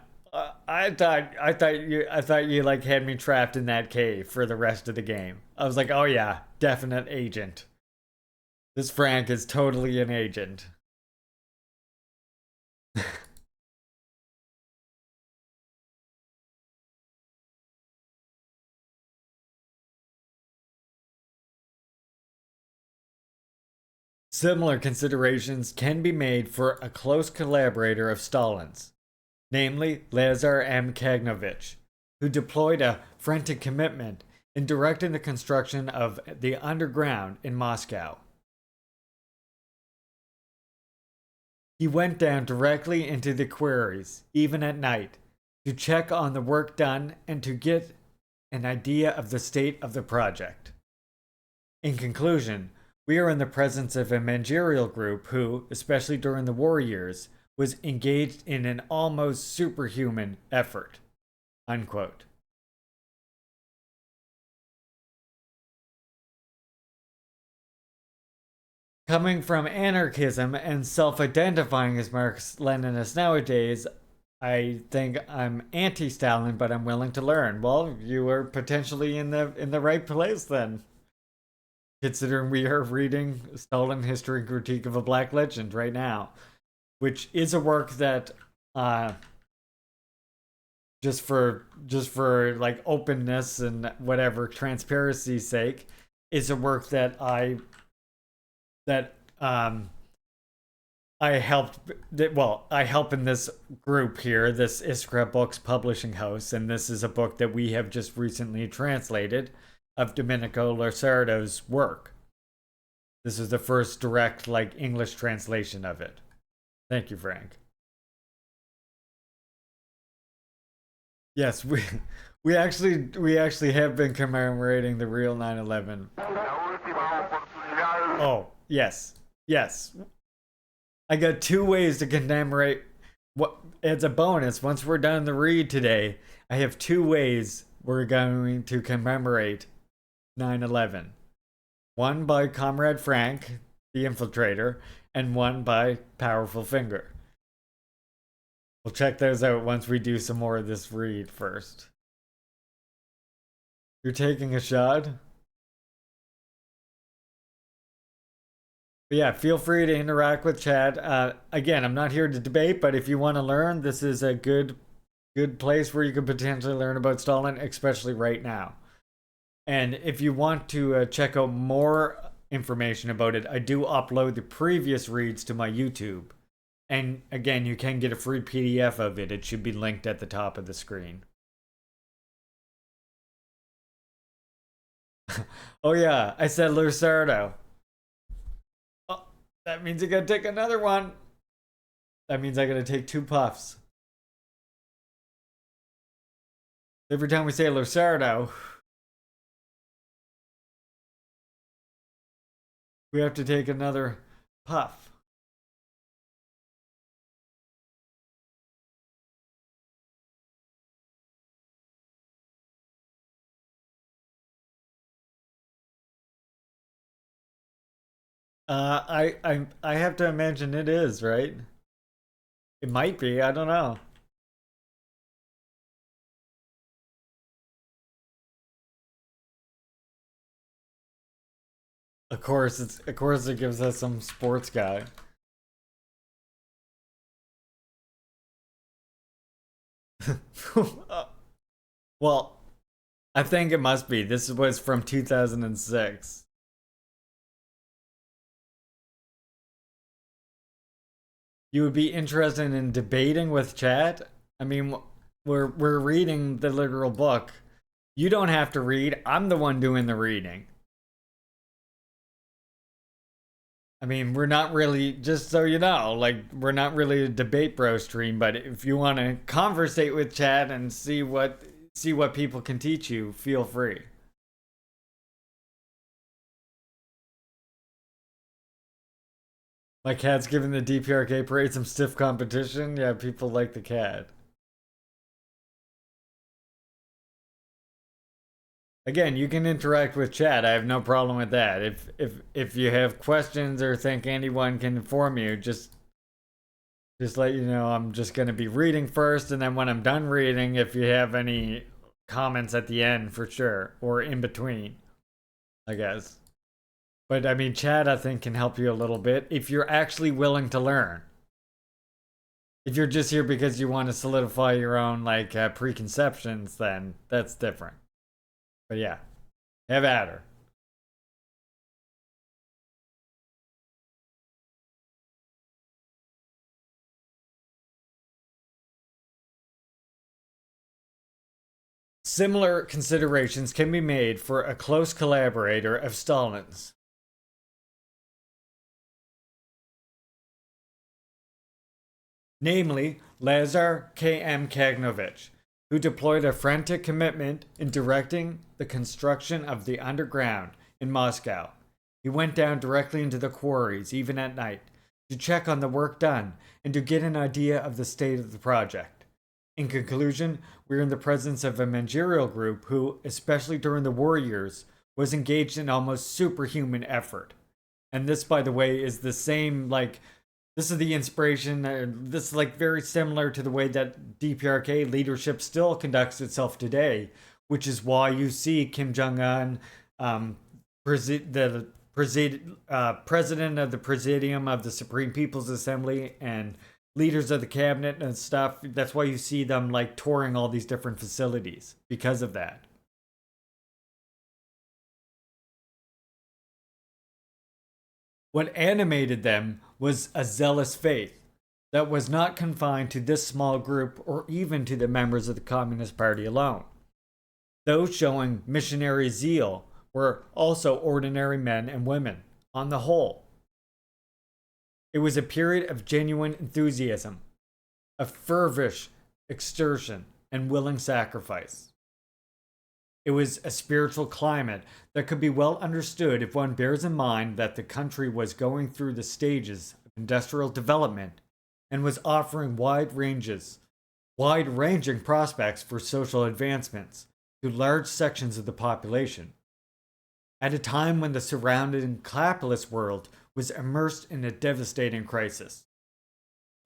I thought you like had me trapped in that cave for the rest of the game. I was like, oh yeah, definite agent. This Frank is totally an agent. Similar considerations can be made for a close collaborator of Stalin's, namely Lazar M. Kagnovich, who deployed a frantic commitment in directing the construction of the underground in Moscow. He went down directly into the quarries, even at night, to check on the work done and to get an idea of the state of the project. In conclusion, we are in the presence of a managerial group who, especially during the war years, was engaged in an almost superhuman effort. Unquote. Coming from anarchism and self-identifying as Marxist-Leninist nowadays, I think I'm anti-Stalin, but I'm willing to learn. Well, you are potentially in the right place then. Considering we are reading Stalin History and Critique of a Black Legend right now, which is a work that just for like openness and whatever transparency's sake, is a work that I help in this group here, this Iskra Books publishing house, and this is a book that we have just recently translated of Domenico Lacerdo's work. This is the first direct English translation of it. Thank you, Frank. Yes, we actually have been commemorating the real 9/11. Oh, yes. I got 2 ways to commemorate. What as a bonus, once we're done the read today, I have 2 ways we're going to commemorate 9/11. One by Comrade Frank, the infiltrator, and one by Powerful Finger. We'll check those out once we do some more of this read first. You're taking a shot? But yeah, feel free to interact with chat. Again, I'm not here to debate, but if you want to learn, this is a good place where you could potentially learn about Stalin, especially right now. And if you want to check out more information about it, I do upload the previous reads to my YouTube. And again, you can get a free PDF of it. It should be linked at the top of the screen. Oh yeah, I said Lucerdo. Oh, that means I gotta take another one. That means I gotta take 2 puffs. Every time we say Lucerdo, we have to take another puff. I have to imagine it is, right? It might be, I don't know. Of course it gives us some sports guy. Well, I think it must be. This was from 2006. You would be interested in debating with chat? I mean, we're reading the literal book. You don't have to read. I'm the one doing the reading. I mean, we're not really, just so you know, we're not really a debate bro stream, but if you want to conversate with chat and see what people can teach you, feel free. My cat's giving the DPRK parade some stiff competition. Yeah, people like the cat. Again, you can interact with chat. I have no problem with that. If you have questions or think anyone can inform you, just let you know I'm just going to be reading first, and then when I'm done reading, if you have any comments at the end, for sure, or in between, I guess. But I mean, chat, I think, can help you a little bit if you're actually willing to learn. If you're just here because you want to solidify your own preconceptions, then that's different. But yeah, have at her. Similar considerations can be made for a close collaborator of Stalin's. namely Lazar K.M. Kagnovich, who deployed a frantic commitment in directing the construction of the underground in Moscow. He went down directly into the quarries, even at night, to check on the work done and to get an idea of the state of the project. In conclusion, we're in the presence of a managerial group who, especially during the war years, was engaged in almost superhuman effort. And this, by the way, is the same, this is the inspiration, this is very similar to the way that DPRK leadership still conducts itself today, which is why you see Kim Jong-un, the president of the Presidium of the Supreme People's Assembly, and leaders of the cabinet and stuff. That's why you see them touring all these different facilities, because of that. What animated them was a zealous faith that was not confined to this small group or even to the members of the Communist Party alone. Those showing missionary zeal were also ordinary men and women, on the whole. It was a period of genuine enthusiasm, of fervent exertion and willing sacrifice. It was a spiritual climate that could be well understood if one bears in mind that the country was going through the stages of industrial development and was offering wide-ranging prospects for social advancements to large sections of the population. At a time when the surrounding capitalist world was immersed in a devastating crisis.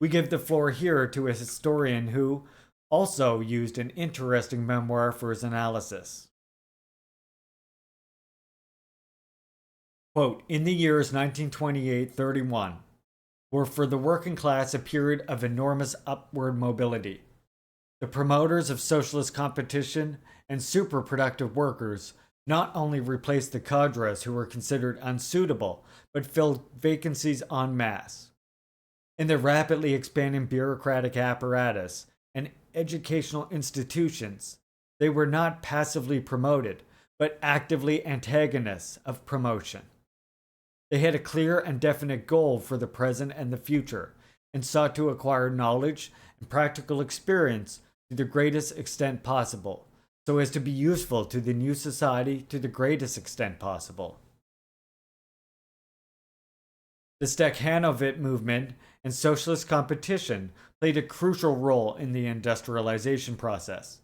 We give the floor here to a historian who also used an interesting memoir for his analysis. Quote, in the years 1928-31 were for the working class a period of enormous upward mobility. The promoters of socialist competition and super-productive workers not only replaced the cadres who were considered unsuitable, but filled vacancies en masse. In the rapidly expanding bureaucratic apparatus and educational institutions, they were not passively promoted, but actively antagonists of promotion. They had a clear and definite goal for the present and the future, and sought to acquire knowledge and practical experience to the greatest extent possible, so as to be useful to the new society to the greatest extent possible. The Stakhanovit movement and socialist competition played a crucial role in the industrialization process.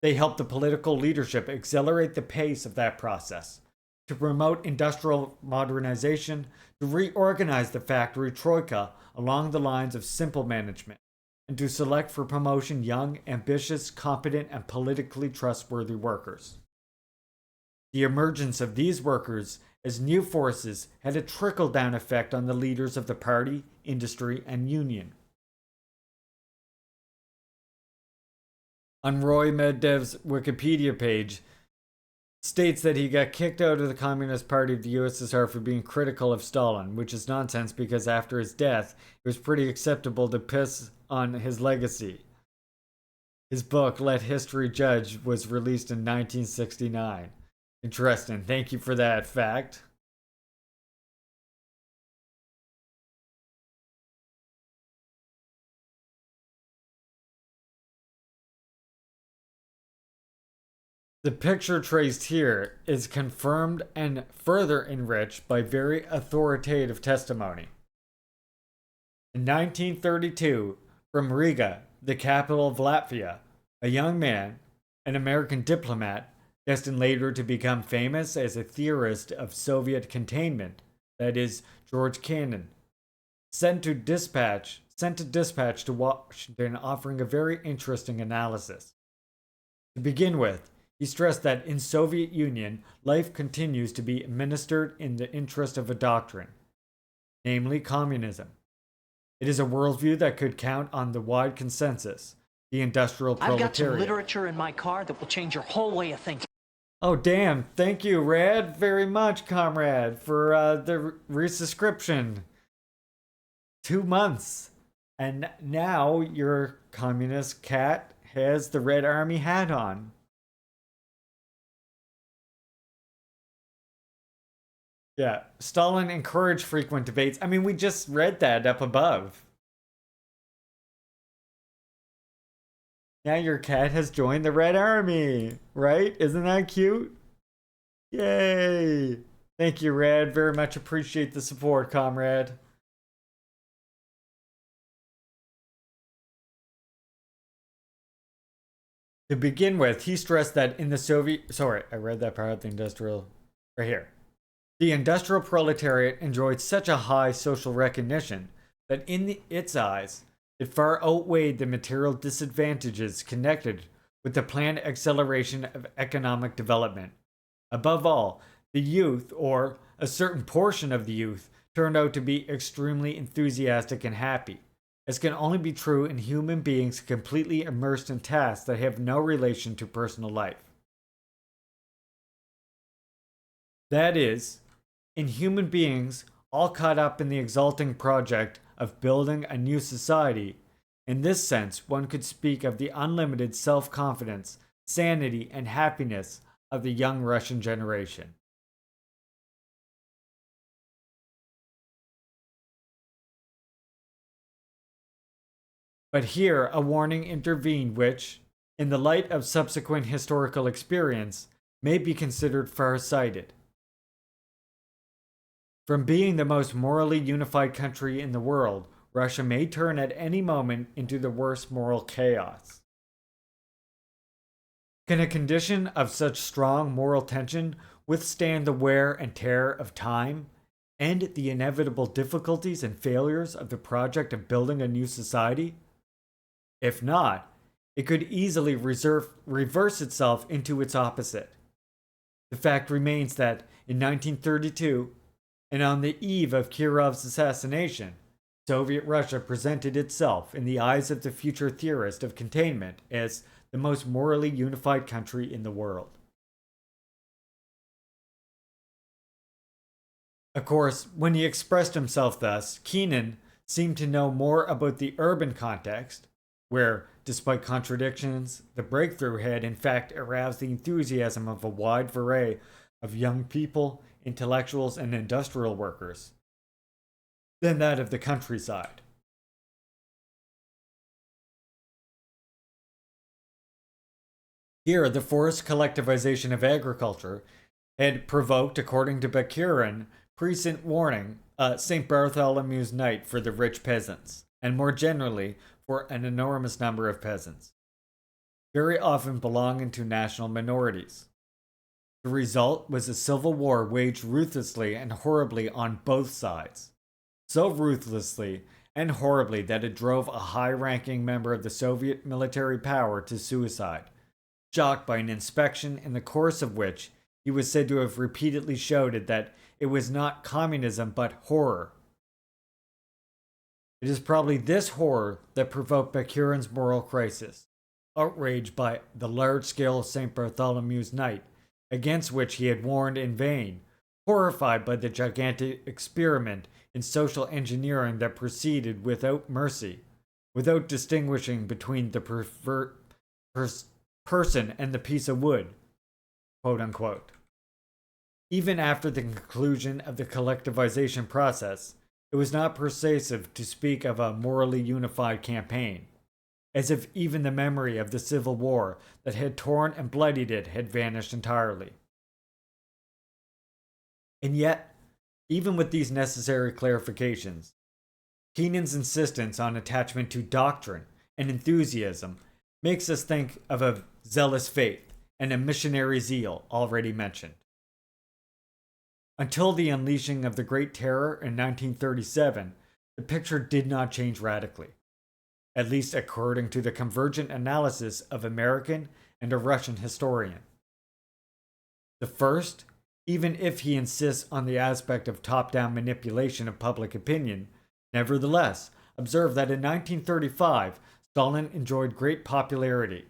They helped the political leadership accelerate the pace of that process, to promote industrial modernization, to reorganize the factory troika along the lines of simple management, and to select for promotion young, ambitious, competent, and politically trustworthy workers. The emergence of these workers as new forces had a trickle-down effect on the leaders of the party, industry, and union. On Roy Medvedev's Wikipedia page, states that he got kicked out of the Communist Party of the USSR for being critical of Stalin, which is nonsense because after his death, it was pretty acceptable to piss on his legacy. His book, Let History Judge, was released in 1969. Interesting. Thank you for that fact. The picture traced here is confirmed and further enriched by very authoritative testimony. In 1932, from Riga, the capital of Latvia, a young man, an American diplomat, destined later to become famous as a theorist of Soviet containment, that is, George Cannon, sent a dispatch to Washington offering a very interesting analysis. To begin with, he stressed that in Soviet Union, life continues to be administered in the interest of a doctrine, namely communism. It is a worldview that could count on the wide consensus, the industrial proletariat. I've got some literature in my car that will change your whole way of thinking. Oh, damn. Thank you, Rad, very much, comrade, for the resubscription. 2 months. And now your communist cat has the Red Army hat on. Yeah, Stalin encouraged frequent debates. I mean, we just read that up above. Now your cat has joined the Red Army, right? Isn't that cute? Yay! Thank you, Red. Very much appreciate the support, comrade. To begin with, he stressed that in the Soviet... Sorry, I read that part, the industrial... Right here. The industrial proletariat enjoyed such a high social recognition that in its eyes, it far outweighed the material disadvantages connected with the planned acceleration of economic development. Above all, the youth, or a certain portion of the youth, turned out to be extremely enthusiastic and happy, as can only be true in human beings completely immersed in tasks that have no relation to personal life. That is, in human beings all caught up in the exalting project of building a new society. In this sense, one could speak of the unlimited self-confidence, sanity, and happiness of the young Russian generation. But here a warning intervened which, in the light of subsequent historical experience, may be considered far-sighted. From being the most morally unified country in the world, Russia may turn at any moment into the worst moral chaos. Can a condition of such strong moral tension withstand the wear and tear of time and the inevitable difficulties and failures of the project of building a new society? If not, it could easily reverse itself into its opposite. The fact remains that in 1932, and on the eve of Kirov's assassination, Soviet Russia presented itself in the eyes of the future theorist of containment as the most morally unified country in the world. Of course, when he expressed himself thus, Keenan seemed to know more about the urban context, where, despite contradictions, the breakthrough had in fact aroused the enthusiasm of a wide variety of young people, intellectuals, and industrial workers, than that of the countryside. Here, the forced collectivization of agriculture had provoked, according to Bakurin, prescient warning, St. Bartholomew's Night for the rich peasants, and more generally for an enormous number of peasants, very often belonging to national minorities. The result was a civil war waged ruthlessly and horribly on both sides. So ruthlessly and horribly that it drove a high-ranking member of the Soviet military power to suicide, shocked by an inspection in the course of which he was said to have repeatedly shouted that it was not communism but horror. It is probably this horror that provoked Bakurin's moral crisis, outraged by the large-scale St. Bartholomew's Night, against which he had warned in vain, horrified by the gigantic experiment in social engineering that proceeded without mercy, without distinguishing between the person and the piece of wood, quote unquote. Even after the conclusion of the collectivization process, it was not persuasive to speak of a morally unified campaign, as if even the memory of the civil war that had torn and bloodied it had vanished entirely. And yet, even with these necessary clarifications, Keenan's insistence on attachment to doctrine and enthusiasm makes us think of a zealous faith and a missionary zeal already mentioned. Until the unleashing of the Great Terror in 1937, the picture did not change radically, at least according to the convergent analysis of American and a Russian historian. The first, even if he insists on the aspect of top-down manipulation of public opinion, nevertheless observe that in 1935, Stalin enjoyed great popularity.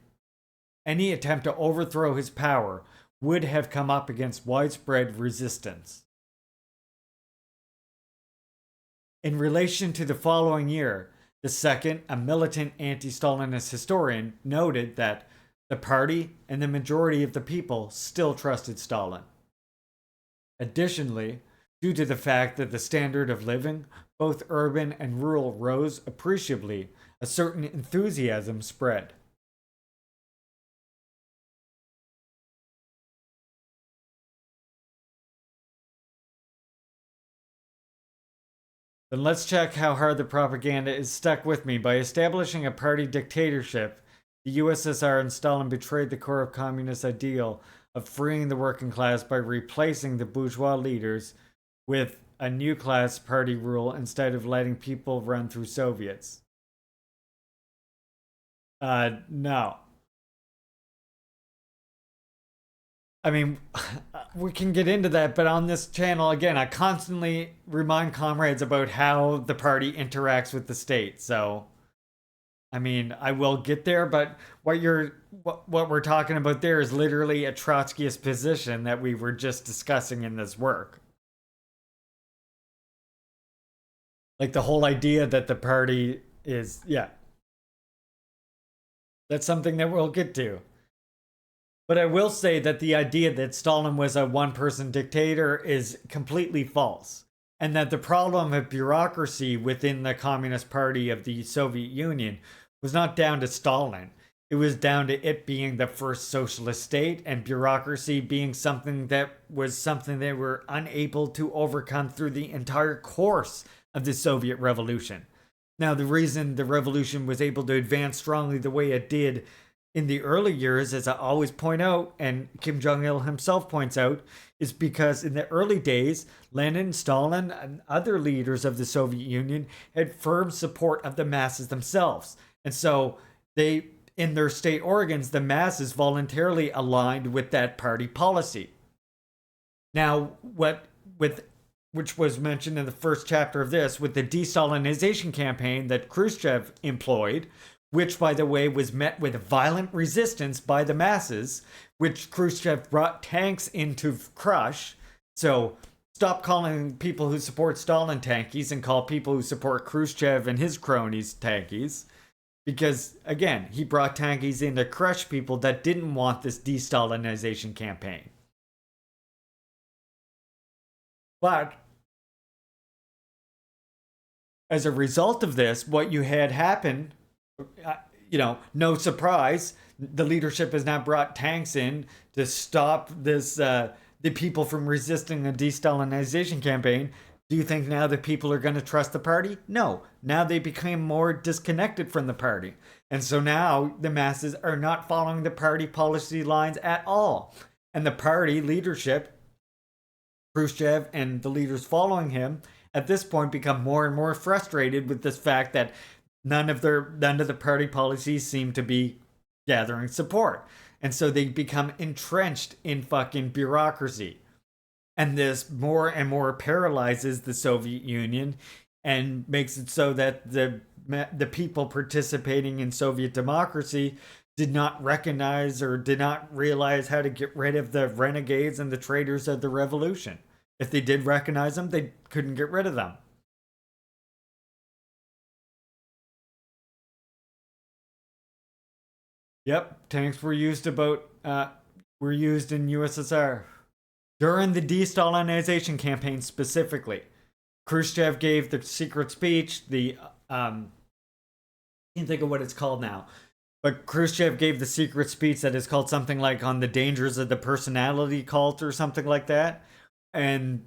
Any attempt to overthrow his power would have come up against widespread resistance. In relation to the following year, the second, a militant anti-Stalinist historian, noted that the party and the majority of the people still trusted Stalin. Additionally, due to the fact that the standard of living, both urban and rural, rose appreciably, a certain enthusiasm spread. Then let's check how hard the propaganda is stuck with me. By establishing a party dictatorship, the USSR and Stalin betrayed the core of communist ideal of freeing the working class by replacing the bourgeois leaders with a new class party rule instead of letting people run through Soviets. No. I mean, we can get into that, but on this channel, again, I constantly remind comrades about how the party interacts with the state. So, I mean, I will get there, but what we're talking about there is literally a Trotskyist position that we were just discussing in this work. Like the whole idea that the party is, yeah. That's something that we'll get to. But I will say that the idea that Stalin was a one-person dictator is completely false. And that the problem of bureaucracy within the Communist Party of the Soviet Union was not down to Stalin. It was down to it being the first socialist state and bureaucracy being something they were unable to overcome through the entire course of the Soviet Revolution. Now, the reason the revolution was able to advance strongly the way it did in the early years, as I always point out, and Kim Jong-il himself points out, is because in the early days, Lenin, Stalin, and other leaders of the Soviet Union had firm support of the masses themselves. And so they, in their state organs, the masses voluntarily aligned with that party policy. Now, which was mentioned in the first chapter of this, with the de-Stalinization campaign that Khrushchev employed, which, by the way, was met with violent resistance by the masses, which Khrushchev brought tanks in to crush. So stop calling people who support Stalin tankies and call people who support Khrushchev and his cronies tankies. Because, again, he brought tankies in to crush people that didn't want this de-Stalinization campaign. But as a result of this, what you had happen, no surprise, the leadership has now brought tanks in to stop this, the people from resisting a de-Stalinization campaign. Do you think now that people are going to trust the party? No. Now they became more disconnected from the party. And so now the masses are not following the party policy lines at all. And the party leadership, Khrushchev and the leaders following him, at this point become more and more frustrated with this fact that none of the party policies seem to be gathering support. And so they become entrenched in fucking bureaucracy. And this more and more paralyzes the Soviet Union and makes it so that the people participating in Soviet democracy did not recognize or did not realize how to get rid of the renegades and the traitors of the revolution. If they did recognize them, they couldn't get rid of them. Yep, tanks were used in USSR. During the de-Stalinization campaign specifically, Khrushchev gave the secret speech, I can't think of what it's called now, but Khrushchev gave the secret speech that is called something like on the dangers of the personality cult or something like that. And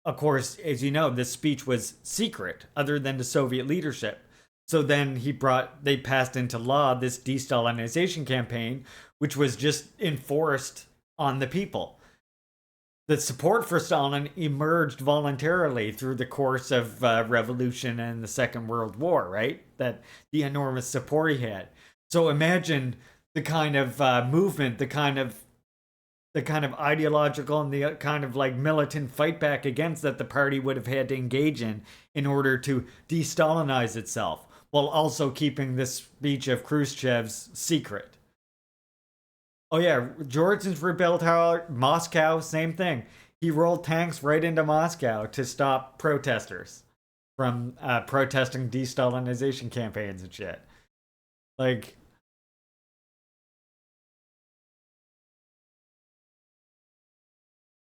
of course, as you know, this speech was secret other than the Soviet leadership. So then they passed into law this de-Stalinization campaign, which was just enforced on the people. The support for Stalin emerged voluntarily through the course of revolution and the Second World War, right? That the enormous support he had. So imagine the kind of movement, the kind of ideological and the kind of like militant fight back against that the party would have had to engage in order to de-Stalinize itself, while also keeping this speech of Khrushchev's secret. Oh yeah, Georgians rebuilt Moscow, same thing. He rolled tanks right into Moscow to stop protesters from protesting de-Stalinization campaigns and shit. Like,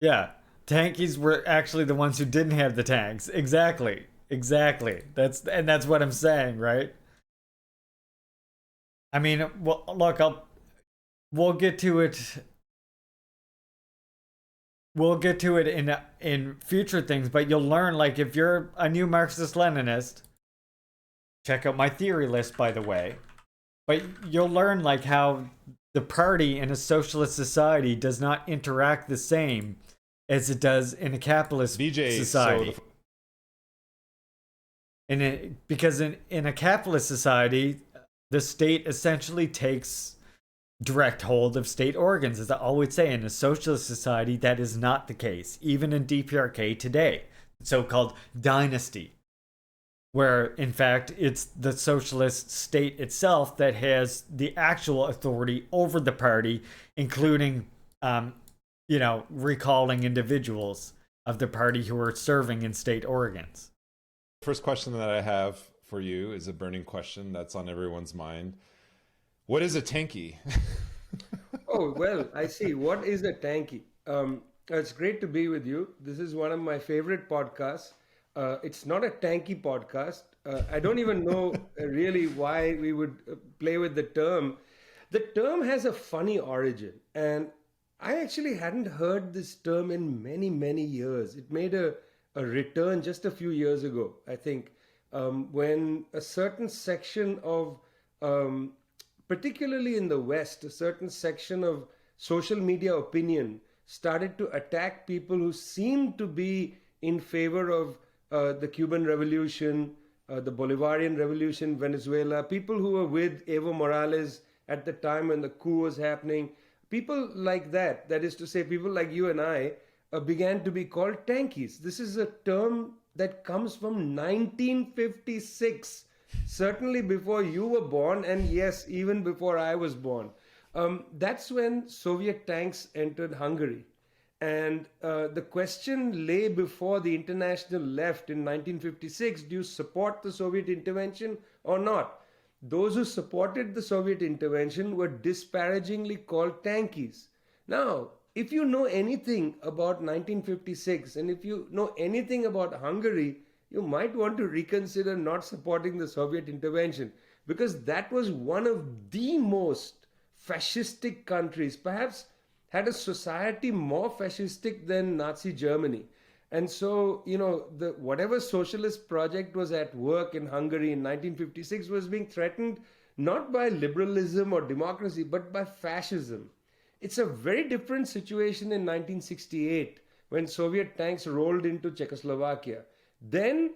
yeah, tankies were actually the ones who didn't have the tanks. Exactly. That's what I'm saying, right? I mean, well, look, we'll get to it we'll get to it in future things, but you'll learn, like, if you're a new Marxist-Leninist, check out my theory list, by the way, but you'll learn, like, how the party in a socialist society does not interact the same as it does in a capitalist society. Because in a capitalist society, the state essentially takes direct hold of state organs. As I always say, in a socialist society, that is not the case. Even in DPRK today, so-called dynasty, where in fact it's the socialist state itself that has the actual authority over the party, including, recalling individuals of the party who are serving in state organs. First question that I have for you is a burning question that's on everyone's mind. What is a tanky? Oh, well, I see. What is a tanky? It's great to be with you. This is one of my favorite podcasts. It's not a tanky podcast. I don't even know really why we would play with the term. The term has a funny origin, and I actually hadn't heard this term in many, many years. It made a return just a few years ago, I think, when a certain section of, particularly in the West, a certain section of social media opinion started to attack people who seemed to be in favor of the Cuban Revolution, the Bolivarian Revolution, Venezuela, people who were with Evo Morales at the time when the coup was happening. People like that, that is to say, people like you and I, began to be called tankies. This is a term that comes from 1956, certainly before you were born, and yes, even before I was born. That's when Soviet tanks entered Hungary. And the question lay before the international left in 1956, do you support the Soviet intervention or not? Those who supported the Soviet intervention were disparagingly called tankies. Now, if you know anything about 1956 and if you know anything about Hungary, you might want to reconsider not supporting the Soviet intervention, because that was one of the most fascistic countries, perhaps had a society more fascistic than Nazi Germany. And so, whatever socialist project was at work in Hungary in 1956 was being threatened not by liberalism or democracy, but by fascism. It's a very different situation in 1968 when Soviet tanks rolled into Czechoslovakia. Then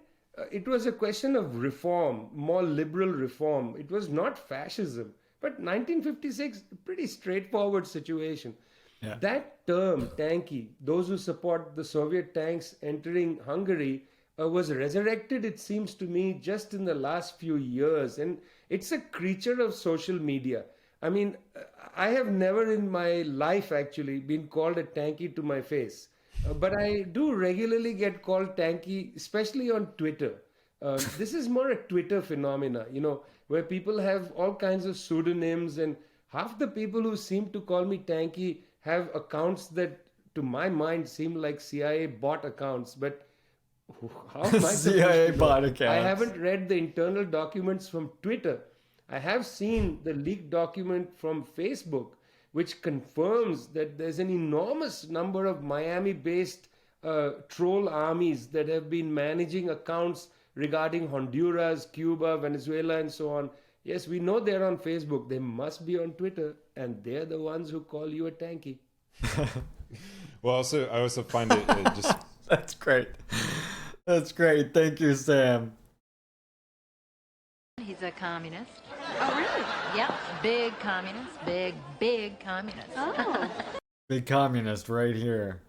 it was a question of reform, more liberal reform. It was not fascism. But 1956, pretty straightforward situation. Yeah. That term, tanky, those who support the Soviet tanks entering Hungary, was resurrected, it seems to me, just in the last few years. And it's a creature of social media. I mean, I have never in my life actually been called a tanky to my face. But I do regularly get called tanky, especially on Twitter. This is more a Twitter phenomena, where people have all kinds of pseudonyms, and half the people who seem to call me tanky have accounts that, to my mind, seem like CIA bot accounts. But how am I CIA bot accounts? I haven't read the internal documents from Twitter. I have seen the leaked document from Facebook, which confirms that there's an enormous number of Miami-based troll armies that have been managing accounts regarding Honduras, Cuba, Venezuela, and so on. Yes, we know they're on Facebook. They must be on Twitter, and they're the ones who call you a tanky. Well, I also find it just... That's great. That's great. Thank you, Sam. He's a communist. Oh, really? Yep. Big communist. Big communist. Oh. Big communist right here.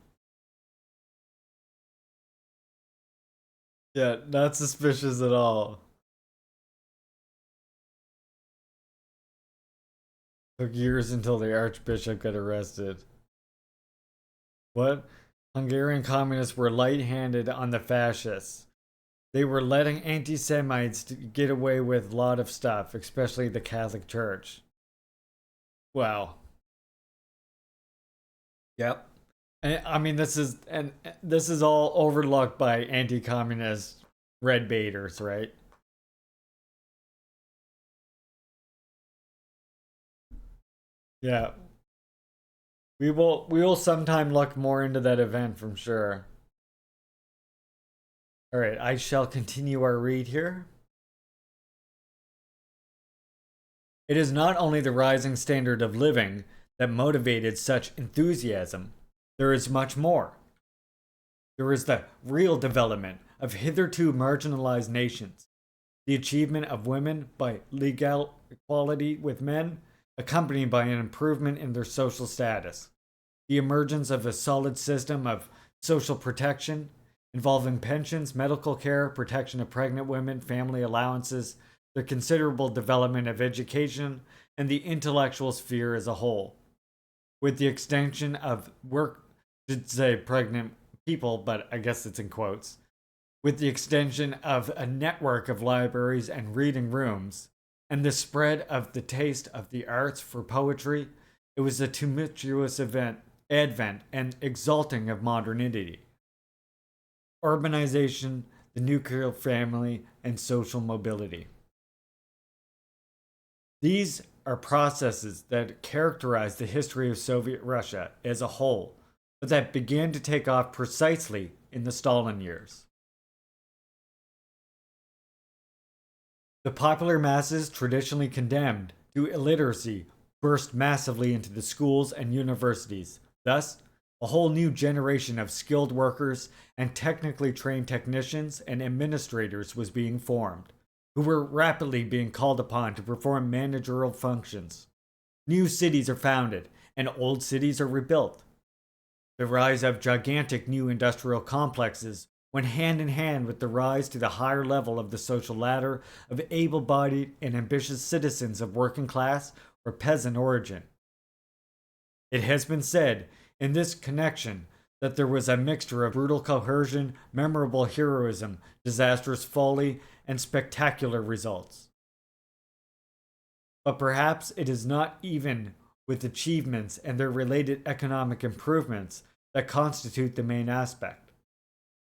Yeah, not suspicious at all. Took years until the Archbishop got arrested. What? Hungarian communists were light-handed on the fascists. They were letting anti-Semites get away with a lot of stuff, especially the Catholic Church. Wow. Yep. And I mean, this is all overlooked by anti-communist red baiters, right? Yeah. We will sometime look more into that event from sure. All right, I shall continue our read here. It is not only the rising standard of living that motivated such enthusiasm. There is much more. There is the real development of hitherto marginalized nations, the achievement of women by legal equality with men, accompanied by an improvement in their social status, the emergence of a solid system of social protection involving pensions, medical care, protection of pregnant women, family allowances, the considerable development of education, and the intellectual sphere as a whole, with the extension of work, I should say pregnant people, but I guess it's in quotes, with the extension of a network of libraries and reading rooms, and the spread of the taste of the arts for poetry. It was a tumultuous advent and exalting of modernity, urbanization, the nuclear family, and social mobility. These are processes that characterize the history of Soviet Russia as a whole, but that began to take off precisely in the Stalin years. The popular masses, traditionally condemned to illiteracy, burst massively into the schools and universities. Thus, a whole new generation of skilled workers and technically trained technicians and administrators was being formed, who were rapidly being called upon to perform managerial functions. New cities are founded, and old cities are rebuilt. The rise of gigantic new industrial complexes went hand in hand with the rise to the higher level of the social ladder of able-bodied and ambitious citizens of working class or peasant origin. It has been said in this connection that there was a mixture of brutal coercion, memorable heroism, disastrous folly, and spectacular results. But perhaps it is not even with achievements and their related economic improvements that constitute the main aspect,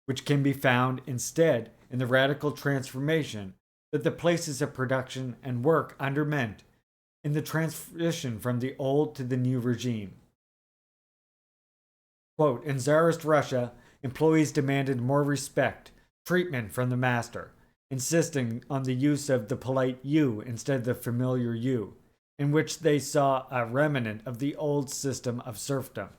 which can be found instead in the radical transformation that the places of production and work underwent in the transition from the old to the new regime. Quote, in Tsarist Russia, employees demanded more respect, treatment from the master, insisting on the use of the polite you instead of the familiar you, in which they saw a remnant of the old system of serfdom.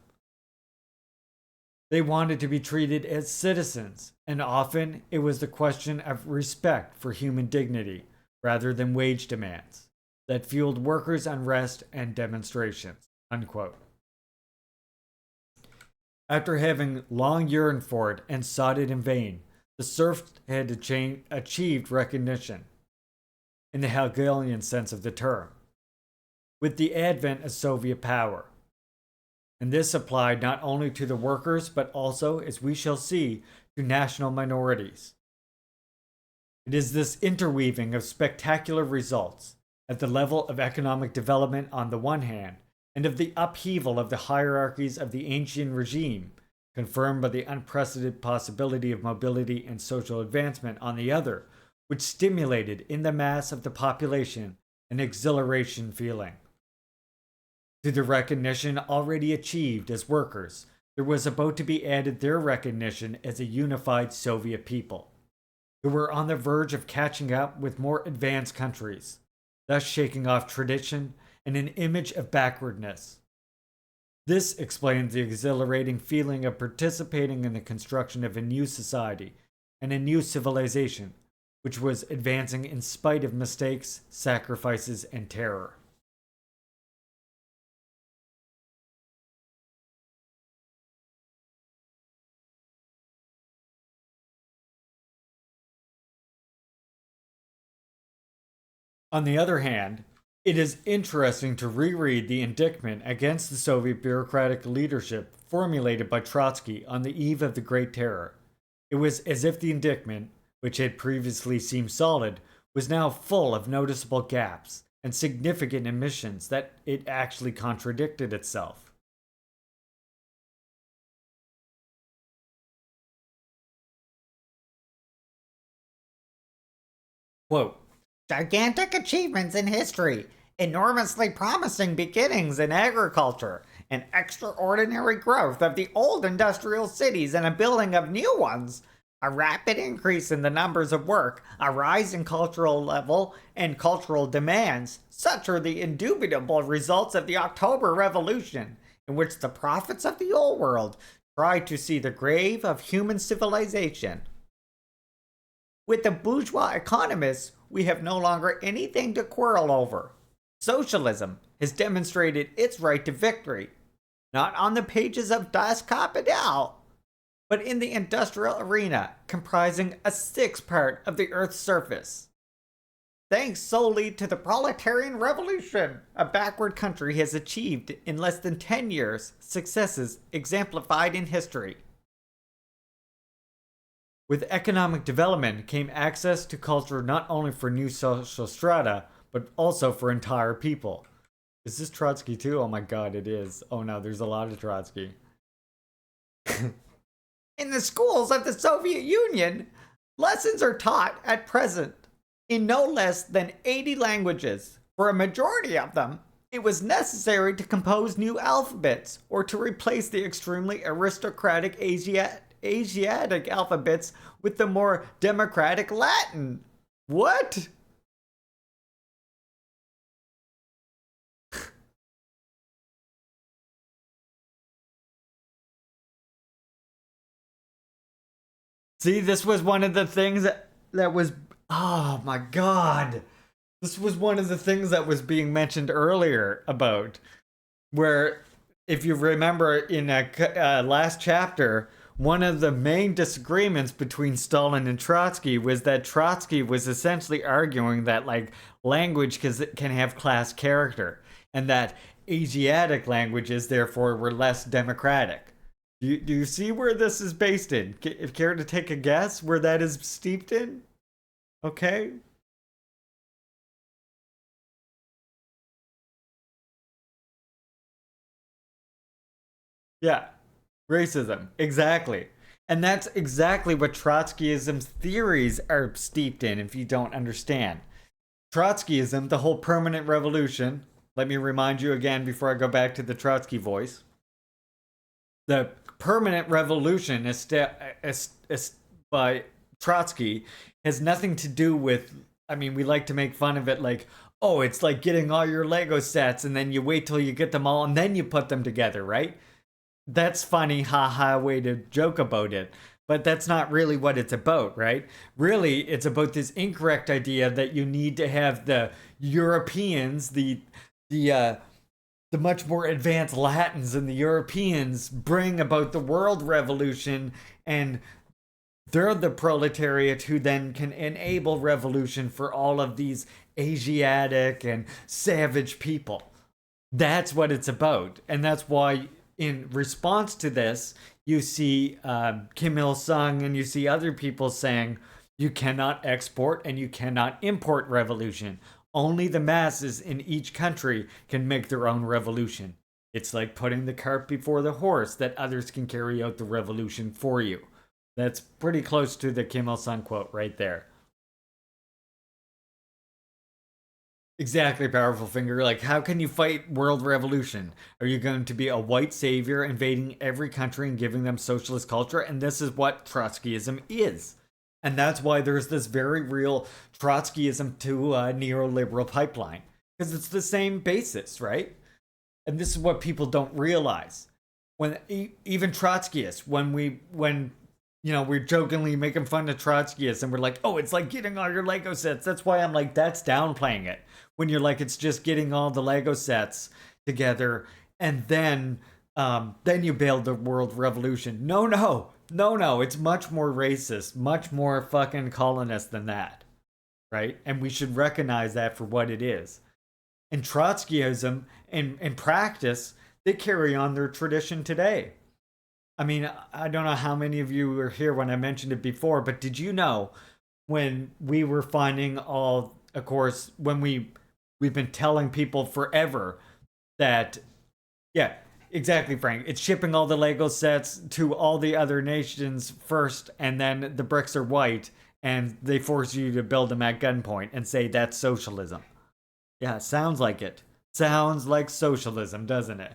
They wanted to be treated as citizens, and often it was the question of respect for human dignity rather than wage demands that fueled workers' unrest and demonstrations. Unquote. After having long yearned for it and sought it in vain, the serfs had achieved recognition, in the Hegelian sense of the term, with the advent of Soviet power. And this applied not only to the workers, but also, as we shall see, to national minorities. It is this interweaving of spectacular results at the level of economic development on the one hand, and of the upheaval of the hierarchies of the ancient regime, confirmed by the unprecedented possibility of mobility and social advancement on the other, which stimulated in the mass of the population an exhilaration feeling. To the recognition already achieved as workers, there was about to be added their recognition as a unified Soviet people, who were on the verge of catching up with more advanced countries, thus shaking off tradition and an image of backwardness. This explains the exhilarating feeling of participating in the construction of a new society and a new civilization, which was advancing in spite of mistakes, sacrifices, and terror. On the other hand, it is interesting to reread the indictment against the Soviet bureaucratic leadership formulated by Trotsky on the eve of the Great Terror. It was as if the indictment, which had previously seemed solid, was now full of noticeable gaps and significant omissions that it actually contradicted itself. Quote, gigantic achievements in history, enormously promising beginnings in agriculture, an extraordinary growth of the old industrial cities and a building of new ones, a rapid increase in the numbers of work, a rise in cultural level and cultural demands. Such are the indubitable results of the October Revolution, in which the prophets of the old world tried to see the grave of human civilization. With the bourgeois economists, we have no longer anything to quarrel over. Socialism has demonstrated its right to victory, not on the pages of Das Kapital, but in the industrial arena, comprising a sixth part of the Earth's surface. Thanks solely to the proletarian revolution, a backward country has achieved in less than 10 years successes exemplified in history. With economic development came access to culture not only for new social strata, but also for entire people. Is this Trotsky too? Oh my god, it is. Oh no, there's a lot of Trotsky. In the schools of the Soviet Union, lessons are taught at present in no less than 80 languages. For a majority of them, it was necessary to compose new alphabets or to replace the extremely aristocratic Asiatic alphabets with the more democratic Latin. What? See, this was one of the things that was, oh my god. This was one of the things that was being mentioned earlier about, where, if you remember in a last chapter, one of the main disagreements between Stalin and Trotsky was that Trotsky was essentially arguing that, like, language can have class character, and that Asiatic languages, therefore, were less democratic. Do you see where this is based in? Care to take a guess where that is steeped in? Okay. Yeah. Racism. Exactly. And that's exactly what Trotskyism's theories are steeped in, if you don't understand. Trotskyism, the whole permanent revolution, let me remind you again before I go back to the Trotsky voice. The permanent revolution by Trotsky has nothing to do with, I mean, we like to make fun of it like, oh, it's like getting all your Lego sets and then you wait till you get them all and then you put them together, right? That's funny, haha, way to joke about it. But that's not really what it's about, right? Really, it's about this incorrect idea that you need to have the Europeans, the much more advanced Latins and the Europeans bring about the world revolution, and they're the proletariat who then can enable revolution for all of these Asiatic and savage people. That's what it's about. And that's why, in response to this, you see Kim Il-sung and you see other people saying, you cannot export and you cannot import revolution. Only the masses in each country can make their own revolution. It's like putting the cart before the horse, that others can carry out the revolution for you. That's pretty close to the Kim Il-sung quote right there. Exactly, powerful finger. Like, how can you fight world revolution? Are you going to be a white savior invading every country and giving them socialist culture? And this is what Trotskyism is. And that's why there's this very real Trotskyism to a neoliberal pipeline. Because it's the same basis, right? And this is what people don't realize. When even Trotskyists, when we're jokingly making fun of Trotskyists and we're like, oh, it's like getting all your Lego sets. That's why I'm like, that's downplaying it. When you're like, it's just getting all the Lego sets together and then you build the world revolution. No, it's much more racist, much more fucking colonist than that, right? And we should recognize that for what it is. And Trotskyism, in practice, they carry on their tradition today. I mean, I don't know how many of you were here when I mentioned it before, but did you know when we were finding all, of course, when we've been telling people forever that, yeah, exactly, Frank. It's shipping all the Lego sets to all the other nations first, and then the bricks are white, and they force you to build them at gunpoint and say that's socialism. Yeah, sounds like it. Sounds like socialism, doesn't it?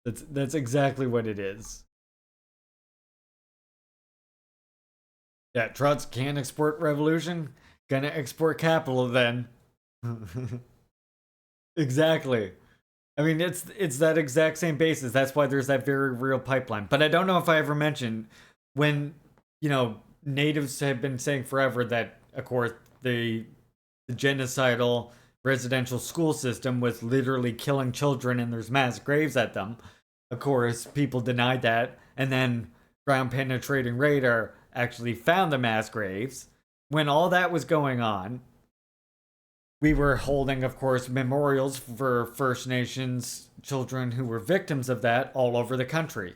That's exactly what it is. Yeah, Trotsky can't export revolution. Gonna export capital then. Exactly. I mean, it's that exact same basis. That's why there's that very real pipeline. But I don't know if I ever mentioned when, natives have been saying forever that, of course, the genocidal residential school system was literally killing children and there's mass graves at them. Of course, people denied that. And then ground penetrating radar actually found the mass graves. When all that was going on, we were holding, of course, memorials for First Nations children who were victims of that all over the country.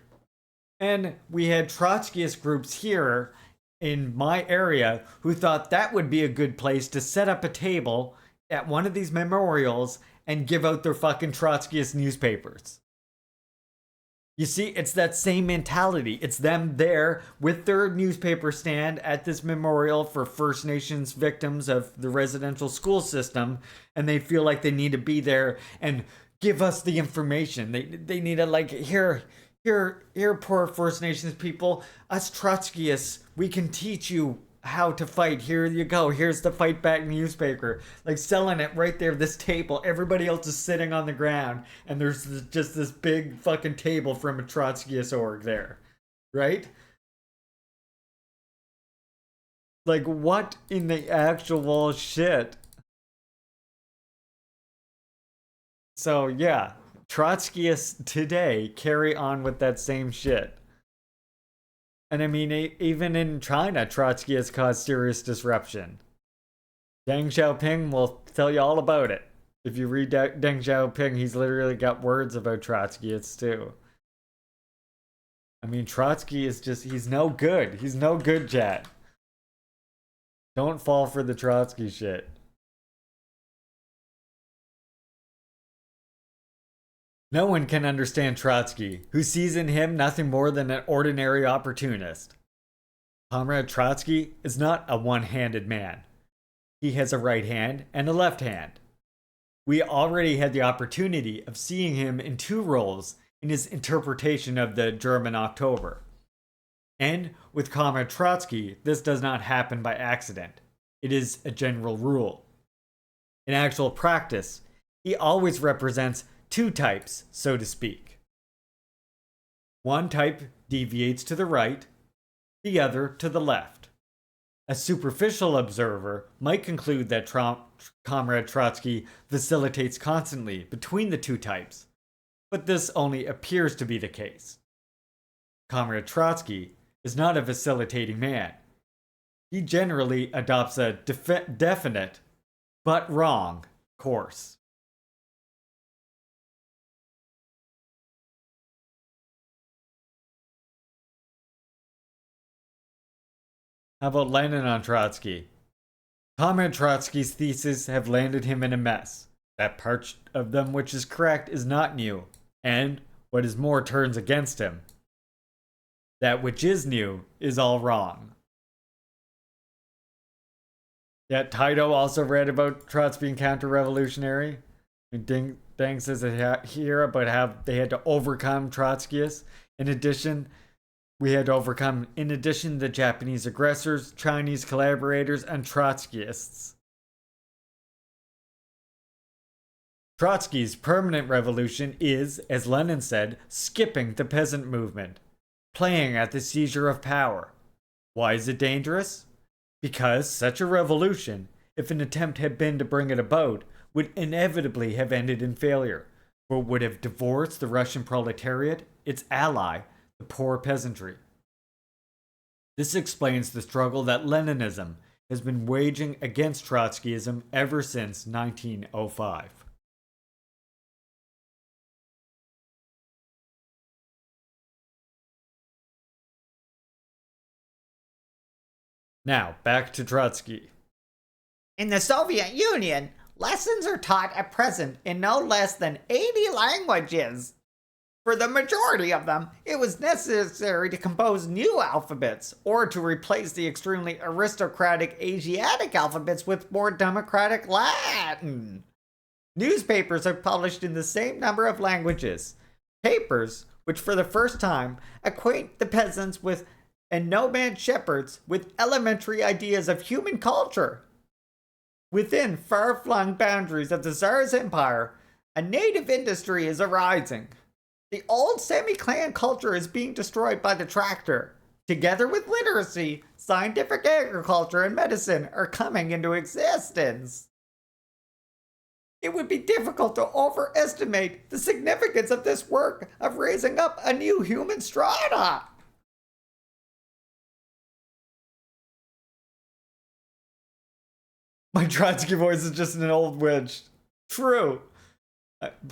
And we had Trotskyist groups here in my area who thought that would be a good place to set up a table at one of these memorials and give out their fucking Trotskyist newspapers. You see, it's that same mentality. It's them there with their newspaper stand at this memorial for First Nations victims of the residential school system, and they feel like they need to be there and give us the information. They need to, like, here, poor First Nations people, us Trotskyists, we can teach you how to fight. Here you go. Here's the Fight Back newspaper. Like, selling it right there, this table. Everybody else is sitting on the ground, and there's just this big fucking table from a Trotskyist org there. Right? Like, what in the actual shit? So, yeah. Trotskyists today carry on with that same shit. And I mean, even in China, Trotskyists caused serious disruption. Deng Xiaoping will tell you all about it. If you read Deng Xiaoping, he's literally got words about Trotskyists too. I mean, Trotsky is just, he's no good. He's no good, chat. Don't fall for the Trotsky shit. No one can understand Trotsky, who sees in him nothing more than an ordinary opportunist. Comrade Trotsky is not a one-handed man. He has a right hand and a left hand. We already had the opportunity of seeing him in two roles in his interpretation of the German October. And with Comrade Trotsky, this does not happen by accident. It is a general rule. In actual practice, he always represents two types, so to speak. One type deviates to the right, the other to the left. A superficial observer might conclude that Comrade Trotsky vacillates constantly between the two types, but this only appears to be the case. Comrade Trotsky is not a vacillating man. He generally adopts a definite, but wrong, course. How about Lenin on Trotsky? Comrade Trotsky's theses have landed him in a mess. That part of them which is correct is not new, and, what is more, turns against him. That which is new is all wrong. Yet Taito also read about Trotsky and counter-revolutionary. Deng says it here about how they had to overcome Trotskyists. In addition, we had to overcome, the Japanese aggressors, Chinese collaborators, and Trotskyists. Trotsky's permanent revolution is, as Lenin said, skipping the peasant movement, playing at the seizure of power. Why is it dangerous? Because such a revolution, if an attempt had been to bring it about, would inevitably have ended in failure, for it would have divorced the Russian proletariat, its ally, the poor peasantry. This explains the struggle that Leninism has been waging against Trotskyism ever since 1905. Now, back to Trotsky. In the Soviet Union, lessons are taught at present in no less than 80 languages. For the majority of them, it was necessary to compose new alphabets, or to replace the extremely aristocratic Asiatic alphabets with more democratic Latin. Newspapers are published in the same number of languages. papers, which for the first time acquaint the peasants with and nomad shepherds with elementary ideas of human culture. Within far-flung boundaries of the Tsar's empire, a native industry is arising. The old semi-clan culture is being destroyed by the tractor. Together with literacy, scientific agriculture and medicine are coming into existence. It would be difficult to overestimate the significance of this work of raising up a new human strata. My Trotsky voice is just an old witch. True.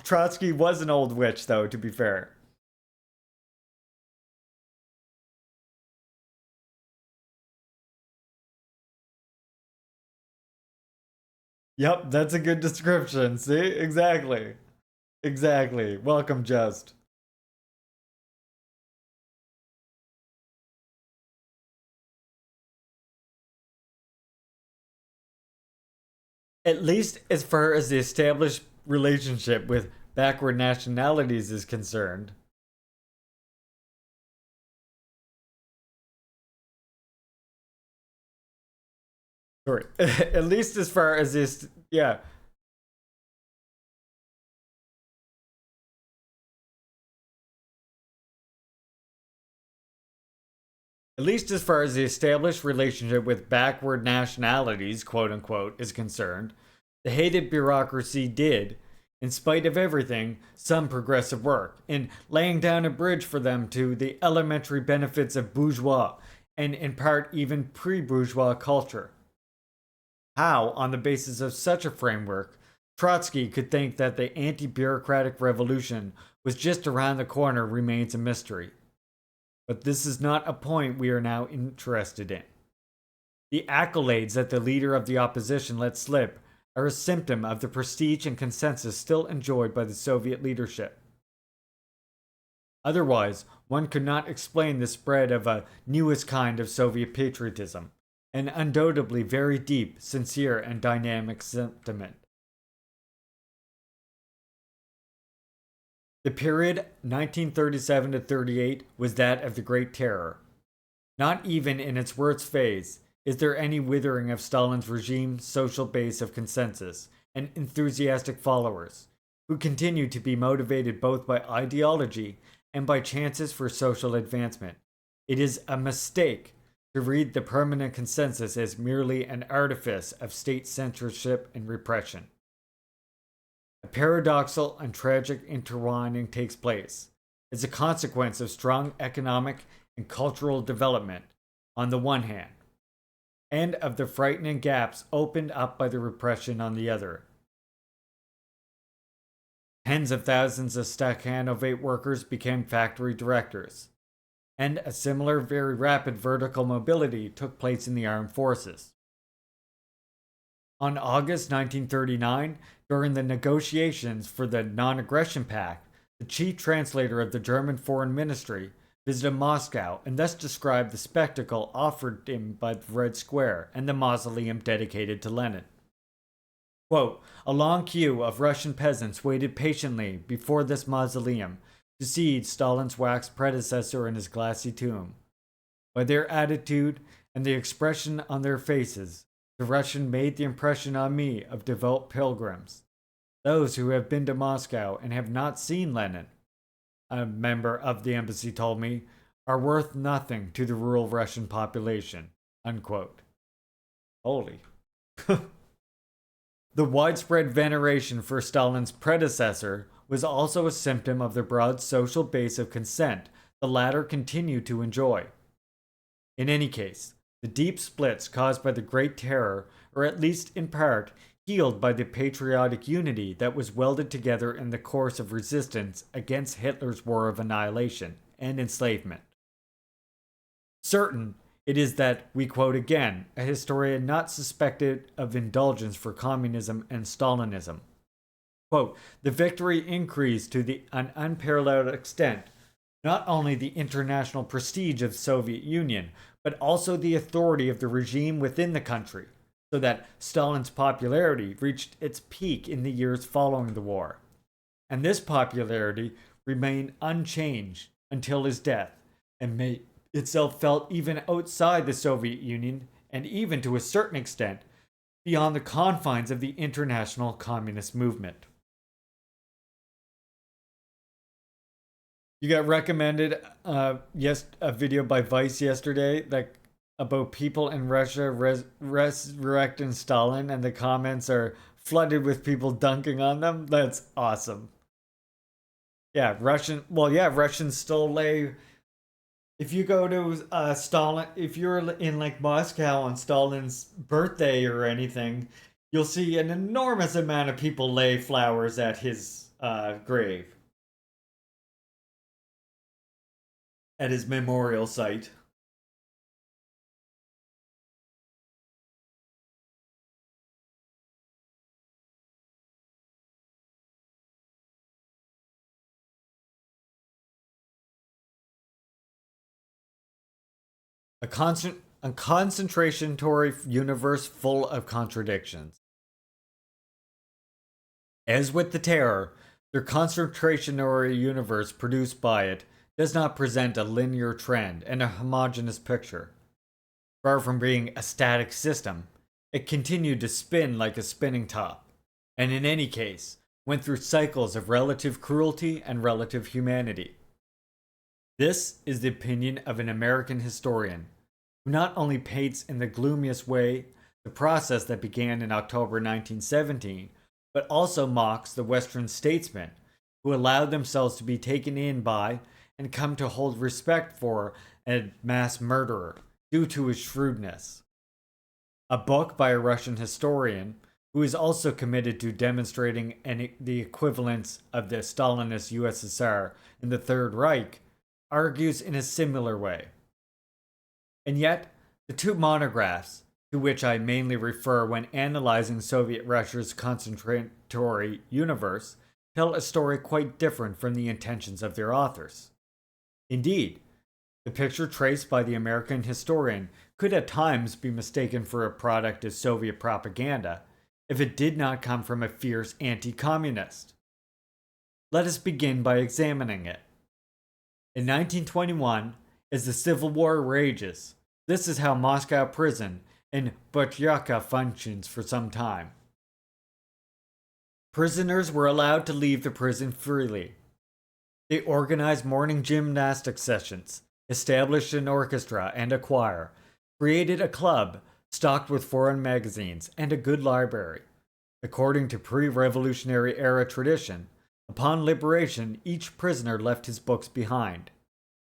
Trotsky was an old witch, though, to be fair. Yep, that's a good description. See? Exactly. Exactly. Welcome, Just. At least as far as the established relationship with backward nationalities is concerned. Sorry. At least as far as this, yeah. At least as far as the established relationship with backward nationalities, quote unquote, is concerned, the hated bureaucracy did, in spite of everything, some progressive work in laying down a bridge for them to the elementary benefits of bourgeois and in part even pre-bourgeois culture. How, on the basis of such a framework, Trotsky could think that the anti-bureaucratic revolution was just around the corner remains a mystery. But this is not a point we are now interested in. The accolades that the leader of the opposition let slip are a symptom of the prestige and consensus still enjoyed by the Soviet leadership. Otherwise, one could not explain the spread of a newest kind of Soviet patriotism, an undoubtedly very deep, sincere, and dynamic sentiment. The period 1937 to 38 was that of the Great Terror. Not even in its worst phase is there any withering of Stalin's regime's social base of consensus and enthusiastic followers, who continue to be motivated both by ideology and by chances for social advancement. It is a mistake to read the permanent consensus as merely an artifice of state censorship and repression. A paradoxical and tragic intertwining takes place as a consequence of strong economic and cultural development on the one hand, and of the frightening gaps opened up by the repression on the other. Tens of thousands of Stakhanovate workers became factory directors, and a similar very rapid vertical mobility took place in the armed forces. On August 1939, during the negotiations for the Non-Aggression Pact, the chief translator of the German Foreign Ministry visited Moscow and thus described the spectacle offered him by the Red Square and the mausoleum dedicated to Lenin. Quote, "A long queue of Russian peasants waited patiently before this mausoleum to see Stalin's wax predecessor in his glassy tomb. By their attitude and the expression on their faces, the Russian made the impression on me of devout pilgrims. Those who have been to Moscow and have not seen Lenin," a member of the embassy told me, "are worth nothing to the rural Russian population." Unquote. Holy. The widespread veneration for Stalin's predecessor was also a symptom of the broad social base of consent the latter continued to enjoy. In any case, the deep splits caused by the Great Terror are at least in part healed by the patriotic unity that was welded together in the course of resistance against Hitler's war of annihilation and enslavement. Certain it is that we quote again a historian not suspected of indulgence for communism and Stalinism. Quote, "The victory increased to an unparalleled extent not only the international prestige of the Soviet Union, but also the authority of the regime within the country, so that Stalin's popularity reached its peak in the years following the war. And this popularity remained unchanged until his death and made itself felt even outside the Soviet Union and even to a certain extent beyond the confines of the international communist movement. You got recommended a video by Vice yesterday that about people in Russia resurrecting Stalin, and the comments are flooded with people dunking on them. That's awesome. Yeah, Russians still lay. If you go to Stalin, if you're in like Moscow on Stalin's birthday or anything, you'll see an enormous amount of people lay flowers at his grave, at his memorial site. A concentratory universe full of contradictions. As with the Terror, their concentrationary universe produced by it does not present a linear trend and a homogeneous picture. Far from being a static system, it continued to spin like a spinning top, and in any case, went through cycles of relative cruelty and relative humanity. This is the opinion of an American historian, who not only paints in the gloomiest way the process that began in October 1917, but also mocks the Western statesmen who allowed themselves to be taken in by and come to hold respect for a mass murderer due to his shrewdness. A book by a Russian historian who is also committed to demonstrating the equivalence of the Stalinist USSR and the Third Reich argues in a similar way. And yet, the two monographs, to which I mainly refer when analyzing Soviet Russia's concentratory universe, tell a story quite different from the intentions of their authors. Indeed, the picture traced by the American historian could at times be mistaken for a product of Soviet propaganda if it did not come from a fierce anti-communist. Let us begin by examining it. In 1921, as the Civil War rages, this is how Moscow prison and Butyaka functions for some time. Prisoners were allowed to leave the prison freely. They organized morning gymnastic sessions, established an orchestra and a choir, created a club stocked with foreign magazines, and a good library. According to pre-revolutionary era tradition, upon liberation, each prisoner left his books behind.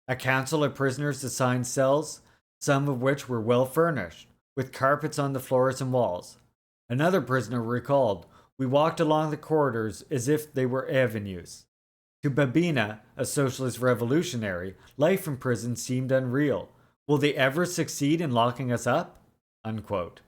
A council of prisoners assigned cells, some of which were well furnished, with carpets on the floors and walls. Another prisoner recalled, "We walked along the corridors as if they were avenues." To Babina, a socialist revolutionary, life in prison seemed unreal. Will they ever succeed in locking us up? Unquote.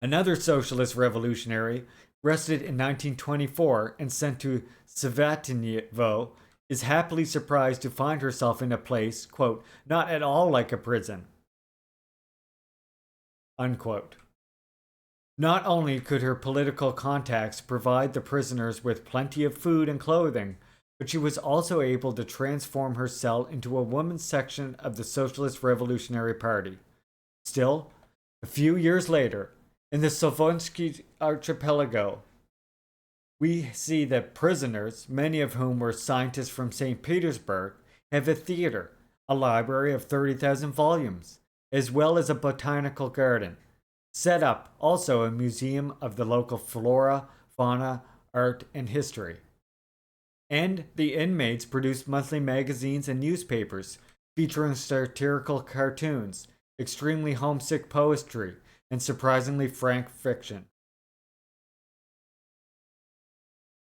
Another socialist revolutionary, arrested in 1924 and sent to Savatinevo, is happily surprised to find herself in a place, quote, not at all like a prison. Unquote. Not only could her political contacts provide the prisoners with plenty of food and clothing, but she was also able to transform her cell into a women's section of the Socialist Revolutionary Party. Still, a few years later, in the Sovonsky archipelago, we see that prisoners, many of whom were scientists from St. Petersburg, have a theater, a library of 30,000 volumes, as well as a botanical garden. Set up also a museum of the local flora, fauna, art, and history. And the inmates produced monthly magazines and newspapers featuring satirical cartoons, extremely homesick poetry, and surprisingly frank fiction.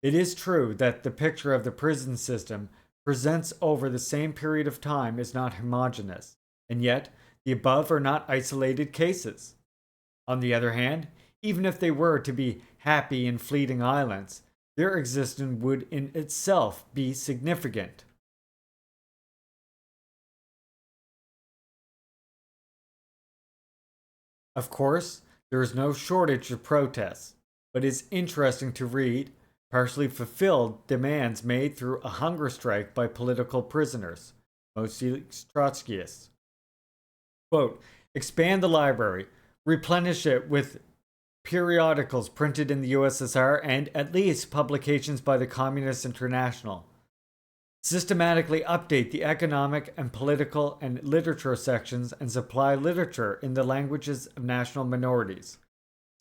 It is true that the picture of the prison system presents over the same period of time is not homogeneous, and yet the above are not isolated cases. On the other hand, even if they were to be happy and fleeting islands, their existence would in itself be significant. Of course, there is no shortage of protests, but it is interesting to read, partially fulfilled demands made through a hunger strike by political prisoners, mostly Trotskyists. Quote, expand the library, replenish it with periodicals printed in the USSR and at least publications by the Communist International. Systematically update the economic and political and literature sections and supply literature in the languages of national minorities.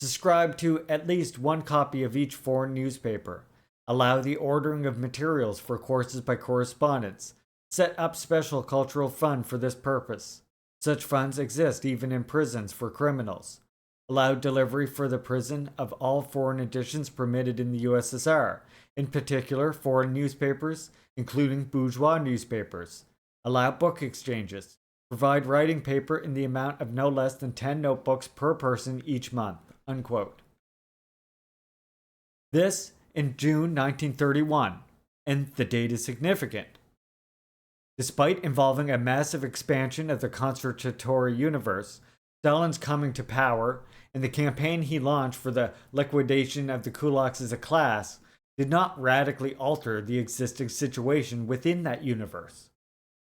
Subscribe to at least one copy of each foreign newspaper. Allow the ordering of materials for courses by correspondence. Set up special cultural fund for this purpose. Such funds exist even in prisons for criminals. Allow delivery for the prison of all foreign editions permitted in the USSR, in particular foreign newspapers, including bourgeois newspapers. Allow book exchanges. Provide writing paper in the amount of no less than 10 notebooks per person each month. Unquote. This in June 1931, and the date is significant. Despite involving a massive expansion of the concentratory universe, Stalin's coming to power and the campaign he launched for the liquidation of the kulaks as a class did not radically alter the existing situation within that universe.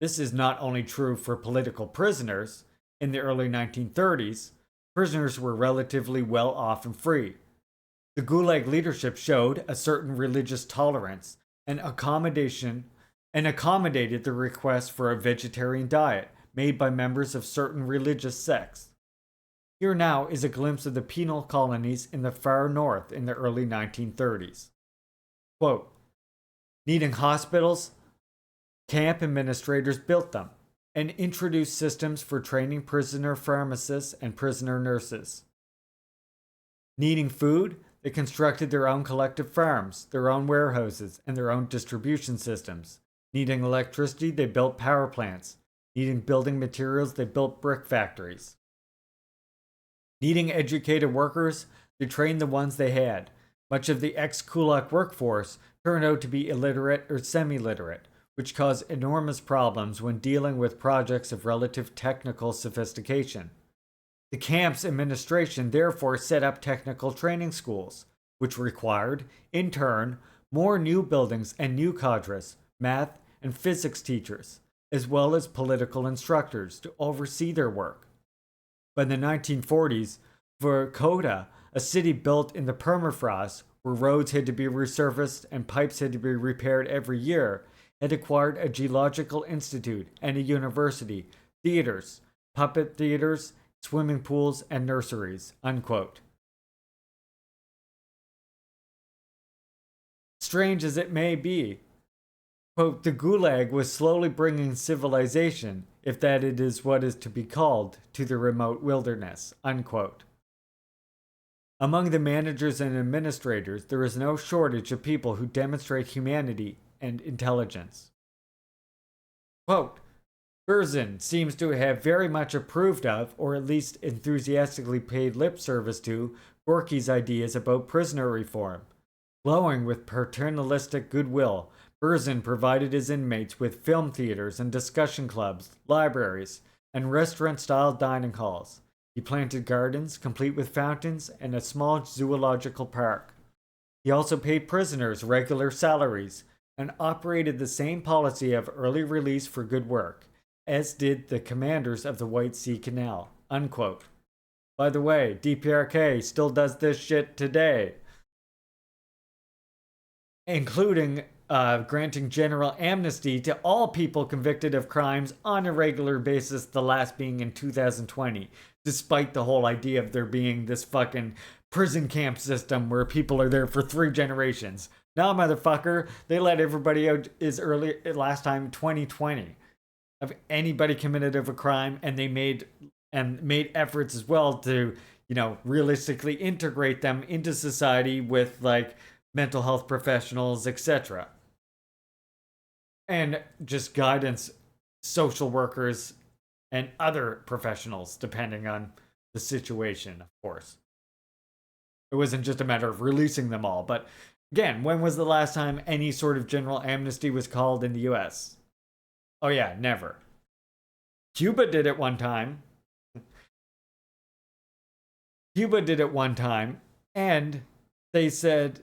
This is not only true for political prisoners. In the early 1930s, prisoners were relatively well off and free. The Gulag leadership showed a certain religious tolerance and accommodation and accommodated the request for a vegetarian diet made by members of certain religious sects. Here now is a glimpse of the penal colonies in the far north in the early 1930s. Quote, needing hospitals, camp administrators built them and introduced systems for training prisoner pharmacists and prisoner nurses. Needing food, they constructed their own collective farms, their own warehouses, and their own distribution systems. Needing electricity, they built power plants. Needing building materials, they built brick factories. Needing educated workers, they trained the ones they had. Much of the ex-Kulak workforce turned out to be illiterate or semi-literate, which caused enormous problems when dealing with projects of relative technical sophistication. The camp's administration therefore set up technical training schools, which required, in turn, more new buildings and new cadres, math and physics teachers, as well as political instructors to oversee their work. By the 1940s, Vorkota, a city built in the permafrost where roads had to be resurfaced and pipes had to be repaired every year, had acquired a geological institute and a university, theaters, puppet theaters, swimming pools, and nurseries. Unquote. Strange as it may be, quote, the Gulag was slowly bringing civilization, if that it is what is to be called, to the remote wilderness. Unquote. Among the managers and administrators, there is no shortage of people who demonstrate humanity and intelligence. Quote, Berzin seems to have very much approved of, or at least enthusiastically paid lip service to, Gorky's ideas about prisoner reform. Glowing with paternalistic goodwill, Berzin provided his inmates with film theaters and discussion clubs, libraries, and restaurant-style dining halls. He planted gardens, complete with fountains, and a small zoological park. He also paid prisoners regular salaries and operated the same policy of early release for good work, as did the commanders of the White Sea Canal. Unquote. By the way, DPRK still does this shit today, including granting general amnesty to all people convicted of crimes on a regular basis, the last being in 2020, despite the whole idea of there being this fucking prison camp system where people are there for 3 generations. Nah, motherfucker, they let everybody out as early last time 2020 of anybody committed of a crime, and they made efforts as well to, you know, realistically integrate them into society with like mental health professionals, etc. And just guidance, social workers, and other professionals, depending on the situation, of course. It wasn't just a matter of releasing them all. But again, when was the last time any sort of general amnesty was called in the US? Oh yeah, never. Cuba did it one time. And they said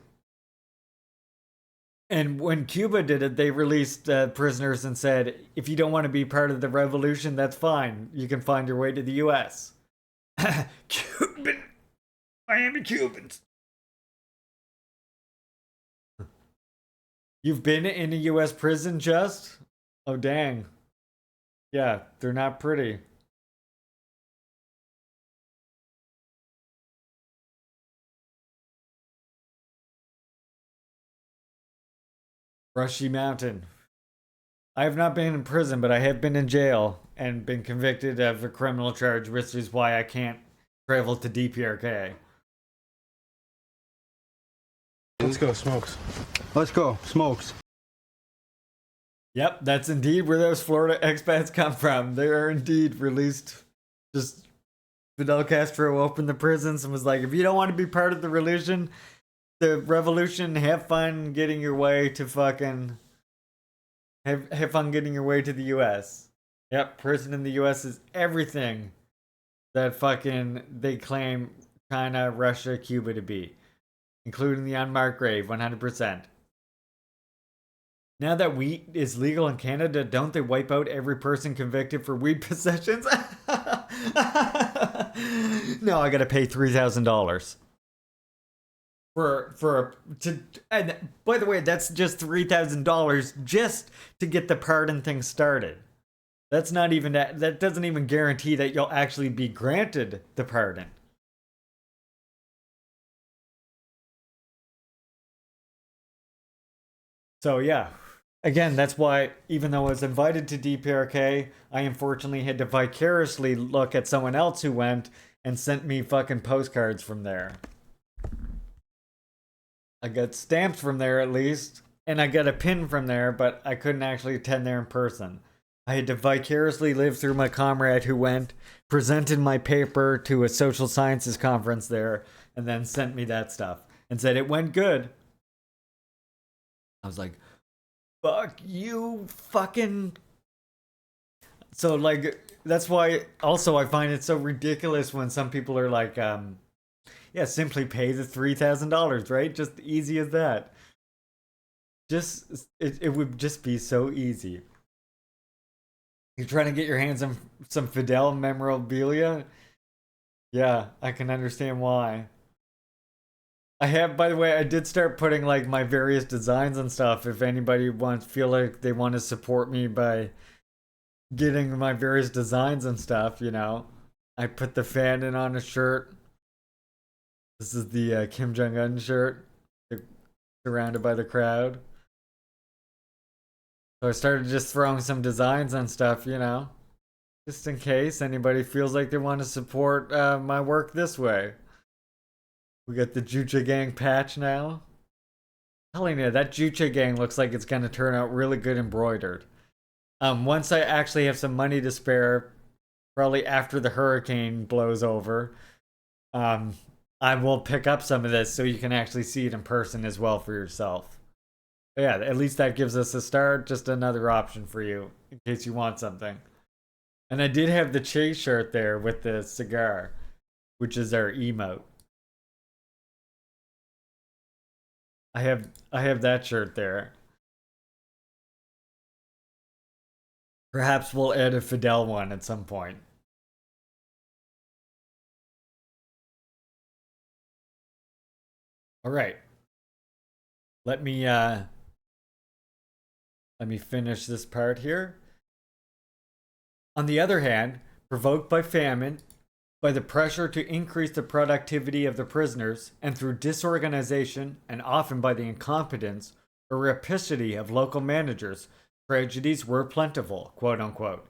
And when Cuba did it, they released prisoners and said, if you don't want to be part of the revolution, that's fine. You can find your way to the U.S. Cuban. Miami Cubans. You've been in a U.S. prison, Just? Oh, dang. Yeah, they're not pretty. Brushy Mountain. I have not been in prison, but I have been in jail and been convicted of a criminal charge, which is why I can't travel to DPRK. Let's go, Smokes. Let's go, Smokes. Yep, that's indeed where those Florida expats come from. They are indeed released. Just Fidel Castro opened the prisons and was like, if you don't want to be part of the revolution, have fun getting your way to fucking... Have fun getting your way to the U.S. Yep, prison in the U.S. is everything that fucking they claim China, Russia, Cuba to be. Including the unmarked grave, 100%. Now that weed is legal in Canada, don't they wipe out every person convicted for weed possessions? No, I gotta pay $3,000. And by the way, that's just $3,000 just to get the pardon thing started. That's not even that doesn't even guarantee that you'll actually be granted the pardon. So yeah, again, that's why even though I was invited to DPRK, I unfortunately had to vicariously look at someone else who went and sent me fucking postcards from there. I got stamps from there at least, and I got a pin from there, but I couldn't actually attend there in person. I had to vicariously live through my comrade who went, presented my paper to a social sciences conference there, and then sent me that stuff and said it went good. I was like, fuck you, fucking... So, like, that's why also I find it so ridiculous when some people are like, yeah, simply pay the $3,000, right? Just easy as that. It would just be so easy. You're trying to get your hands on some Fidel memorabilia? Yeah, I can understand why. By the way, I did start putting like my various designs and stuff. If anybody feel like they want to support me by getting my various designs and stuff, you know. I put the fan in on a shirt. This is the Kim Jong-un shirt, surrounded by the crowd. So I started just throwing some designs on stuff, you know, just in case anybody feels like they want to support my work this way. We got the Juche Gang patch now. I'm telling you, that Juche Gang looks like it's going to turn out really good embroidered. Once I actually have some money to spare, probably after the hurricane blows over, I will pick up some of this so you can actually see it in person as well for yourself. But yeah, at least that gives us a start, just another option for you in case you want something. And I did have the Chase shirt there with the cigar, which is our emote. I have that shirt there. Perhaps we'll add a Fidel one at some point. All right. Let me finish this part here. On the other hand, provoked by famine, by the pressure to increase the productivity of the prisoners, and through disorganization, and often by the incompetence or rapacity of local managers, tragedies were plentiful, quote unquote.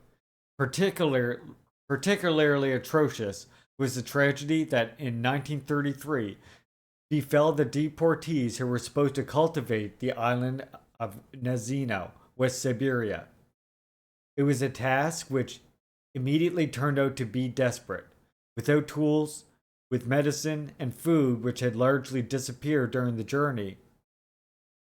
Particularly atrocious was the tragedy that in 1933 befell the deportees who were supposed to cultivate the island of Nazino, West Siberia. It was a task which immediately turned out to be desperate. Without tools, with medicine and food which had largely disappeared during the journey,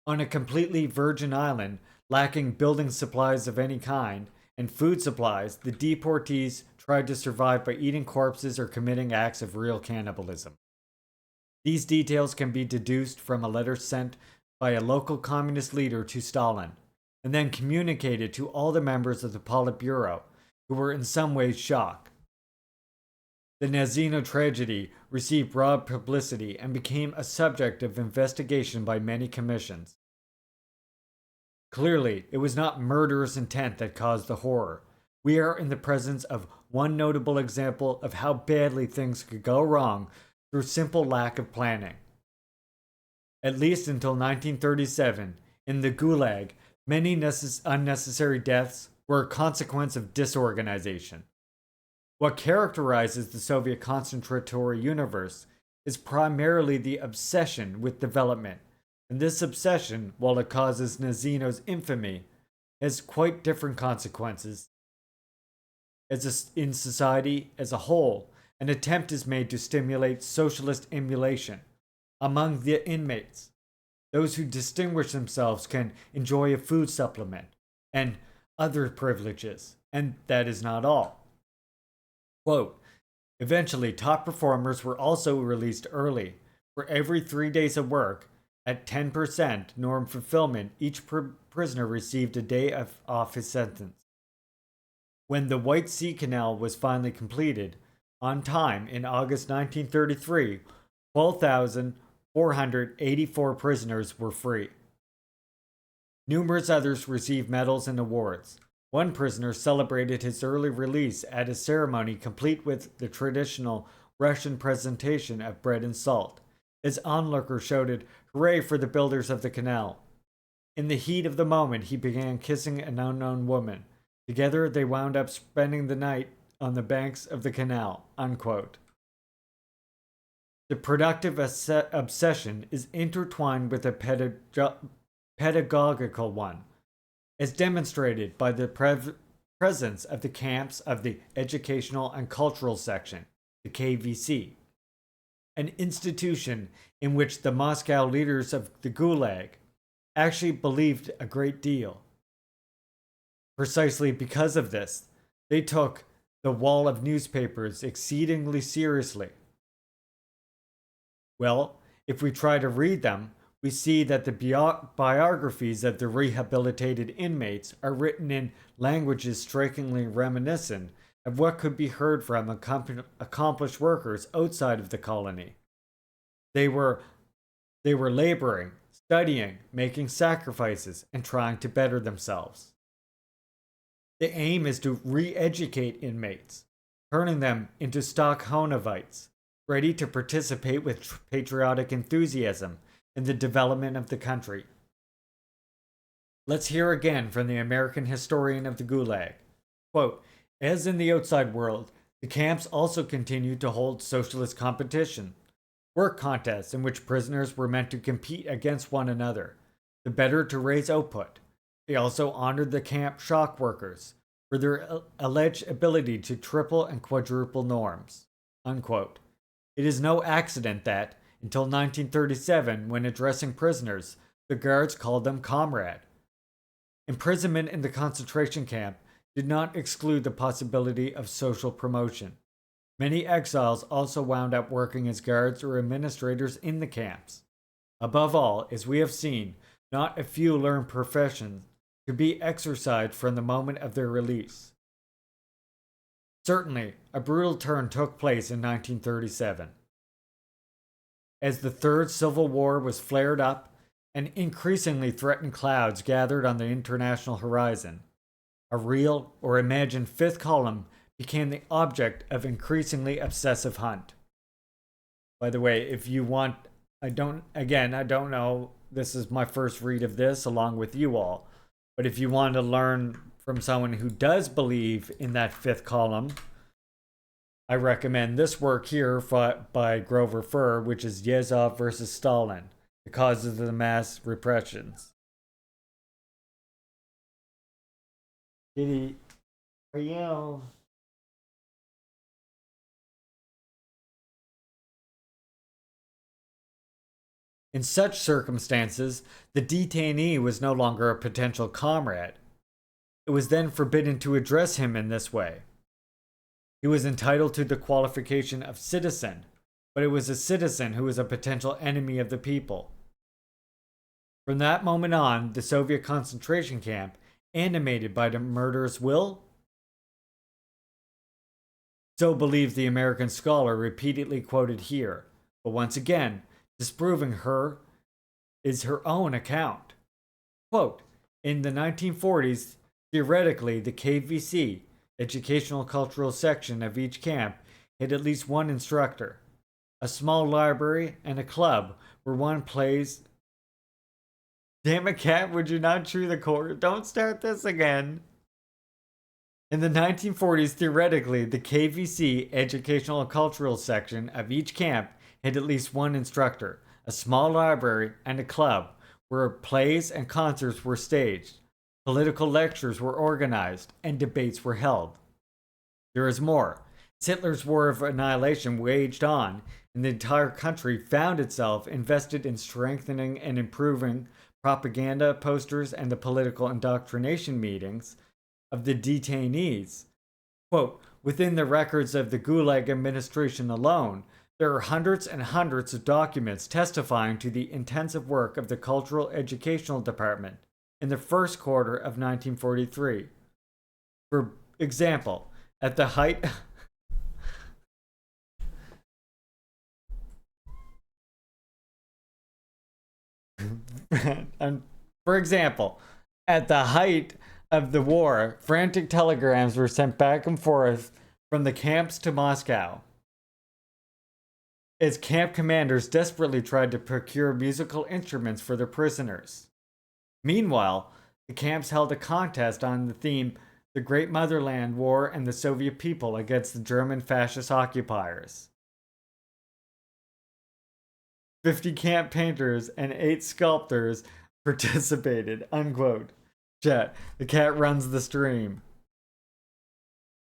on a completely virgin island, lacking building supplies of any kind, and food supplies, the deportees tried to survive by eating corpses or committing acts of real cannibalism. These details can be deduced from a letter sent by a local communist leader to Stalin, and then communicated to all the members of the Politburo, who were in some ways shocked. The Nazino tragedy received broad publicity and became a subject of investigation by many commissions. Clearly, it was not murderous intent that caused the horror. We are in the presence of one notable example of how badly things could go wrong through simple lack of planning. At least until 1937, in the Gulag, many unnecessary deaths were a consequence of disorganization. What characterizes the Soviet concentratory universe is primarily the obsession with development, and this obsession, while it causes Nazino's infamy, has quite different consequences. In society as a whole, an attempt is made to stimulate socialist emulation among the inmates. Those who distinguish themselves can enjoy a food supplement and other privileges, and that is not all. Quote, eventually, top performers were also released early. For every 3 days of work, at 10% norm fulfillment, each prisoner received a day off his sentence. When the White Sea Canal was finally completed, on time in August 1933, 12,484 prisoners were free. Numerous others received medals and awards. One prisoner celebrated his early release at a ceremony complete with the traditional Russian presentation of bread and salt. His onlooker shouted, "Hooray for the builders of the canal." In the heat of the moment, he began kissing an unknown woman. Together, they wound up spending the night on the banks of the canal. Unquote. The productive obsession is intertwined with a pedagogical one, as demonstrated by the presence of the camps of the Educational and Cultural Section, the KVC, an institution in which the Moscow leaders of the Gulag actually believed a great deal. Precisely because of this, they took the wall of newspapers exceedingly seriously. Well, if we try to read them, we see that the biographies of the rehabilitated inmates are written in languages strikingly reminiscent of what could be heard from accomplished workers outside of the colony. They were laboring, studying, making sacrifices, and trying to better themselves. The aim is to re-educate inmates, turning them into Stockholmites, ready to participate with patriotic enthusiasm in the development of the country. Let's hear again from the American historian of the Gulag. Quote, as in the outside world, the camps also continued to hold socialist competition, work contests in which prisoners were meant to compete against one another, the better to raise output. They also honored the camp shock workers for their alleged ability to triple and quadruple norms. Unquote. It is no accident that, until 1937, when addressing prisoners, the guards called them comrade. Imprisonment in the concentration camp did not exclude the possibility of social promotion. Many exiles also wound up working as guards or administrators in the camps. Above all, as we have seen, not a few learned professions to be exercised from the moment of their release. Certainly, a brutal turn took place in 1937. As the Third Civil War was flared up and increasingly threatened clouds gathered on the international horizon, a real or imagined fifth column became the object of increasingly obsessive hunt. By the way, if you want, I don't know, this is my first read of this along with you all, but if you want to learn from someone who does believe in that fifth column, I recommend this work here by Grover Furr, which is Yezhov versus Stalin, The Causes of the Mass Repressions. Kitty, are you? In such circumstances, the detainee was no longer a potential comrade. It was then forbidden to address him in this way. He was entitled to the qualification of citizen, but it was a citizen who was a potential enemy of the people. From that moment on, the Soviet concentration camp, animated by the murderous will, so believes the American scholar repeatedly quoted here, but once again, disproving her is her own account. Quote, in the 1940s, theoretically, the KVC, Educational Cultural Section of each camp, had at least one instructor. A small library and a club where one plays. Damn it, cat, would you not chew the cord? Don't start this again. In the 1940s, theoretically, the KVC, Educational and Cultural Section of each camp, had at least one instructor, a small library, and a club where plays and concerts were staged, political lectures were organized, and debates were held. There is more. Hitler's war of annihilation waged on, and the entire country found itself invested in strengthening and improving propaganda posters and the political indoctrination meetings of the detainees. Quote, within the records of the Gulag administration alone, there are hundreds and hundreds of documents testifying to the intensive work of the Cultural Educational Department in the first quarter of 1943. For example, at the height... For example, at the height of the war, frantic telegrams were sent back and forth from the camps to Moscow, as camp commanders desperately tried to procure musical instruments for their prisoners. Meanwhile, the camps held a contest on the theme The Great Motherland War and the Soviet People Against the German Fascist Occupiers. 50 camp painters and 8 sculptors participated, unquote. Chat, the cat runs the stream.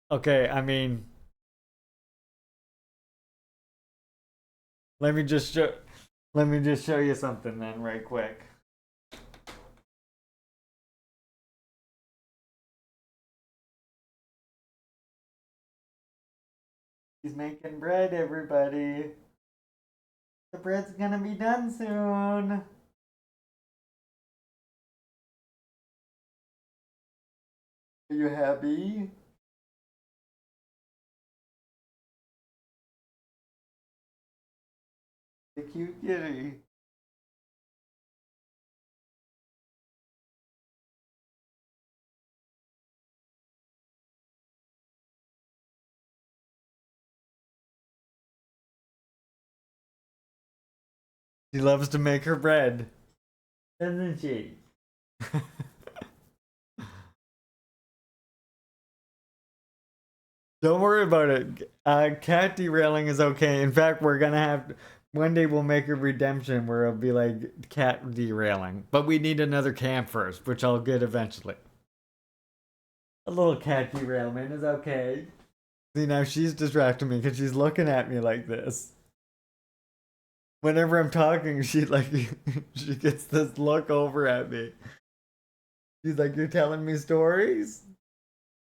Okay, I mean... Let me just show you something then, right quick. He's making bread, everybody. The bread's gonna be done soon. Are you happy? The cute kitty. She loves to make her bread, doesn't she? Don't worry about it. Cat derailing is okay. In fact, we're gonna have one day we'll make a redemption where it'll be like cat derailing. But we need another camp first, which I'll get eventually. A little cat derailment is okay. See, now she's distracting me because she's looking at me like this. Whenever I'm talking, she she gets this look over at me. She's like, "You're telling me stories?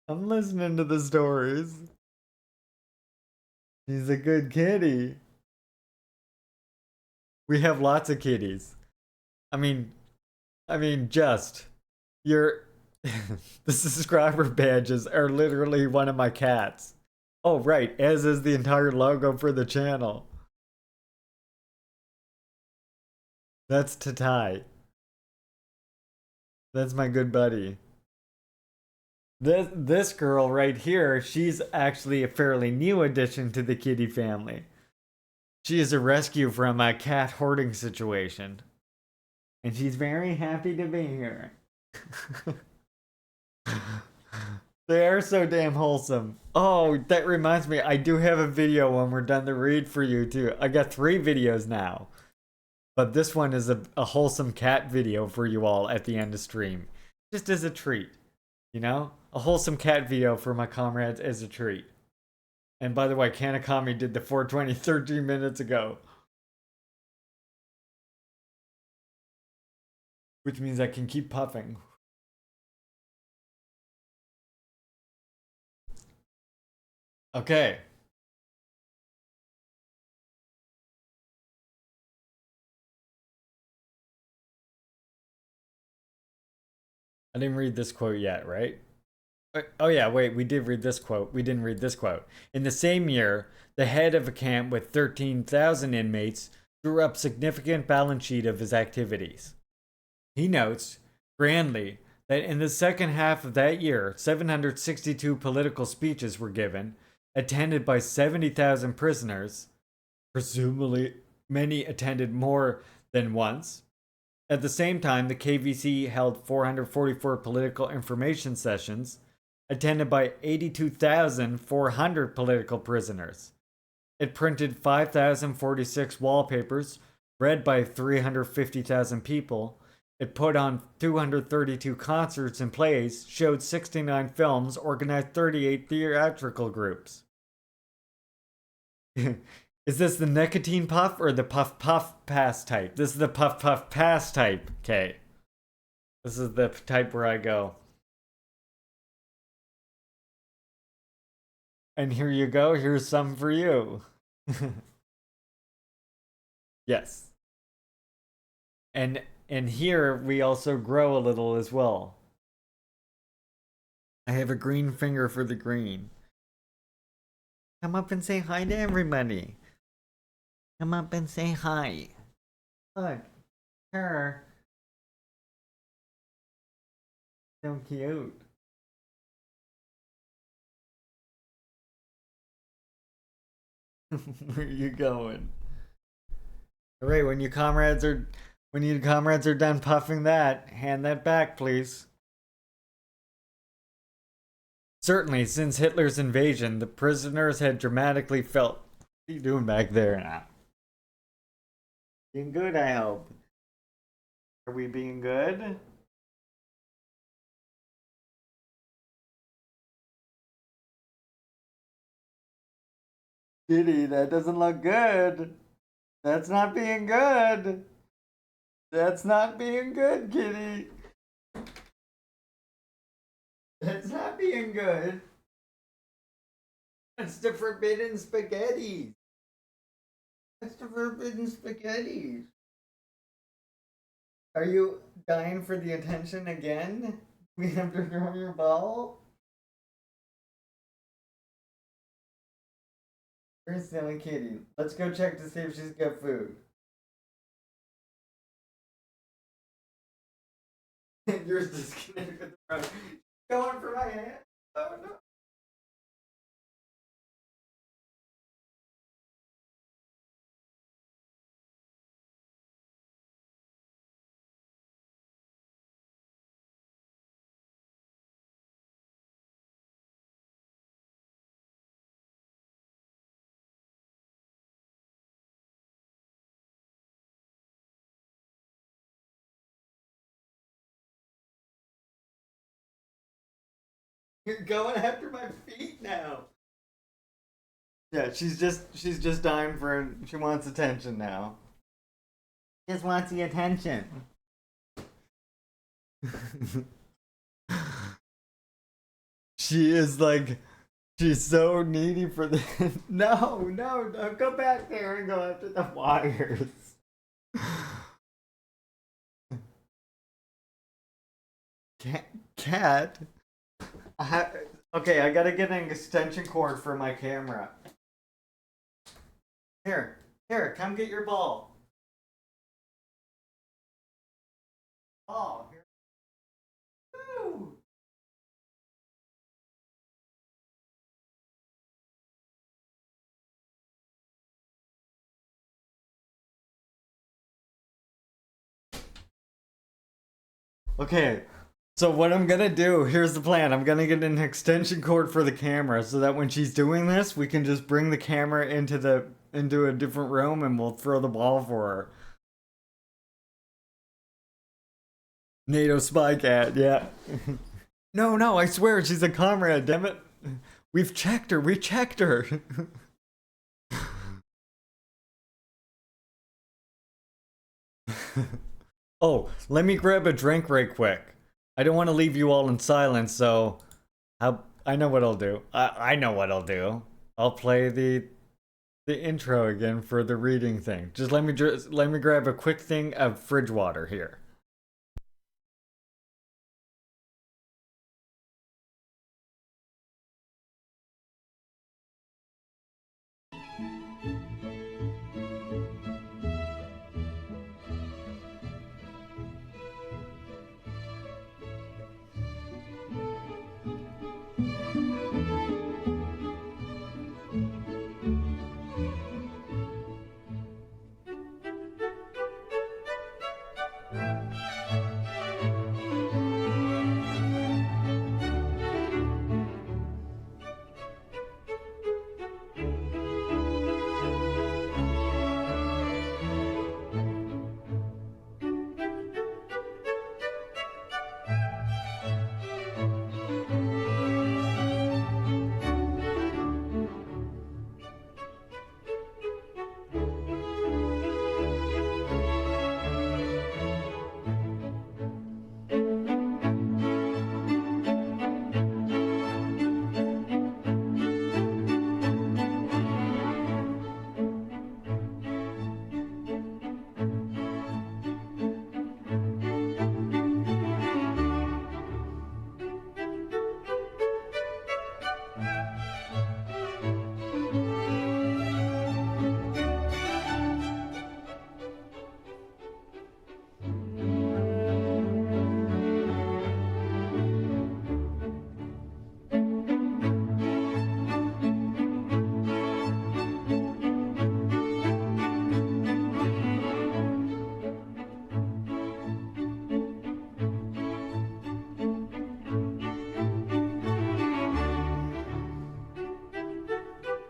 I'm listening to the stories." She's a good kitty. We have lots of kitties. I mean, just your the subscriber badges are literally one of my cats. Oh, right, as is the entire logo for the channel. That's Tatai. That's my good buddy. This girl right here, she's actually a fairly new addition to the kitty family. She is a rescue from a cat hoarding situation. And she's very happy to be here. They are so damn wholesome. Oh, that reminds me, I do have a video when we're done to read for you too. I got 3 videos now. But this one is a wholesome cat video for you all at the end of stream. Just as a treat. You know? A wholesome cat video for my comrades as a treat. And by the way, Kanakami did the 420 13 minutes ago. Which means I can keep puffing. Okay. I didn't read this quote yet, right? Oh yeah, wait, we did read this quote. We didn't read this quote. In the same year, the head of a camp with 13,000 inmates drew up significant balance sheet of his activities. He notes, grandly, that in the second half of that year, 762 political speeches were given, attended by 70,000 prisoners. Presumably, many attended more than once. At the same time, the KVC held 444 political information sessions, attended by 82,400 political prisoners. It printed 5,046 wallpapers, read by 350,000 people. It put on 232 concerts and plays, showed 69 films, organized 38 theatrical groups. Is this the nicotine puff or the puff puff pass type? This is the puff puff pass type. Okay. This is the type where I go. And here you go. Here's some for you. Yes. And here we also grow a little as well. I have a green finger for the green. Come up and say hi to everybody. Come up and say hi. Look, her. So cute. Where are you going? All right, when you comrades are done puffing that, hand that back, please. Certainly, since Hitler's invasion, the prisoners had dramatically felt. What are you doing back there now? Being good, I hope. Are we being good? Kitty, that doesn't look good. That's not being good. That's not being good, Kitty. That's not being good. That's the forbidden spaghetti. That's the forbidden spaghetti. Are you dying for the attention again? We have to throw your ball? Where's Silly Kitty? Let's go check to see if she's got food. Yours disconnected with the front. Going for my hand? Oh no. You're going after my feet now. Yeah, she's just dying for. She wants attention now. Just wants the attention. She is like, she's so needy for the. No, go back there and go after the wires. Cat. Okay, I gotta get an extension cord for my camera. Here, come get your ball. Oh, here. Woo! Okay. So what I'm gonna do, here's the plan. I'm gonna get an extension cord for the camera so that when she's doing this, we can just bring the camera into a different room and we'll throw the ball for her. NATO spy cat, yeah. No, I swear she's a comrade, damn it. We checked her. Oh, let me grab a drink right quick. I don't want to leave you all in silence, so I know what I'll do. I know what I'll do. I'll play the intro again for the reading thing. Just let me grab a quick thing of fridge water here.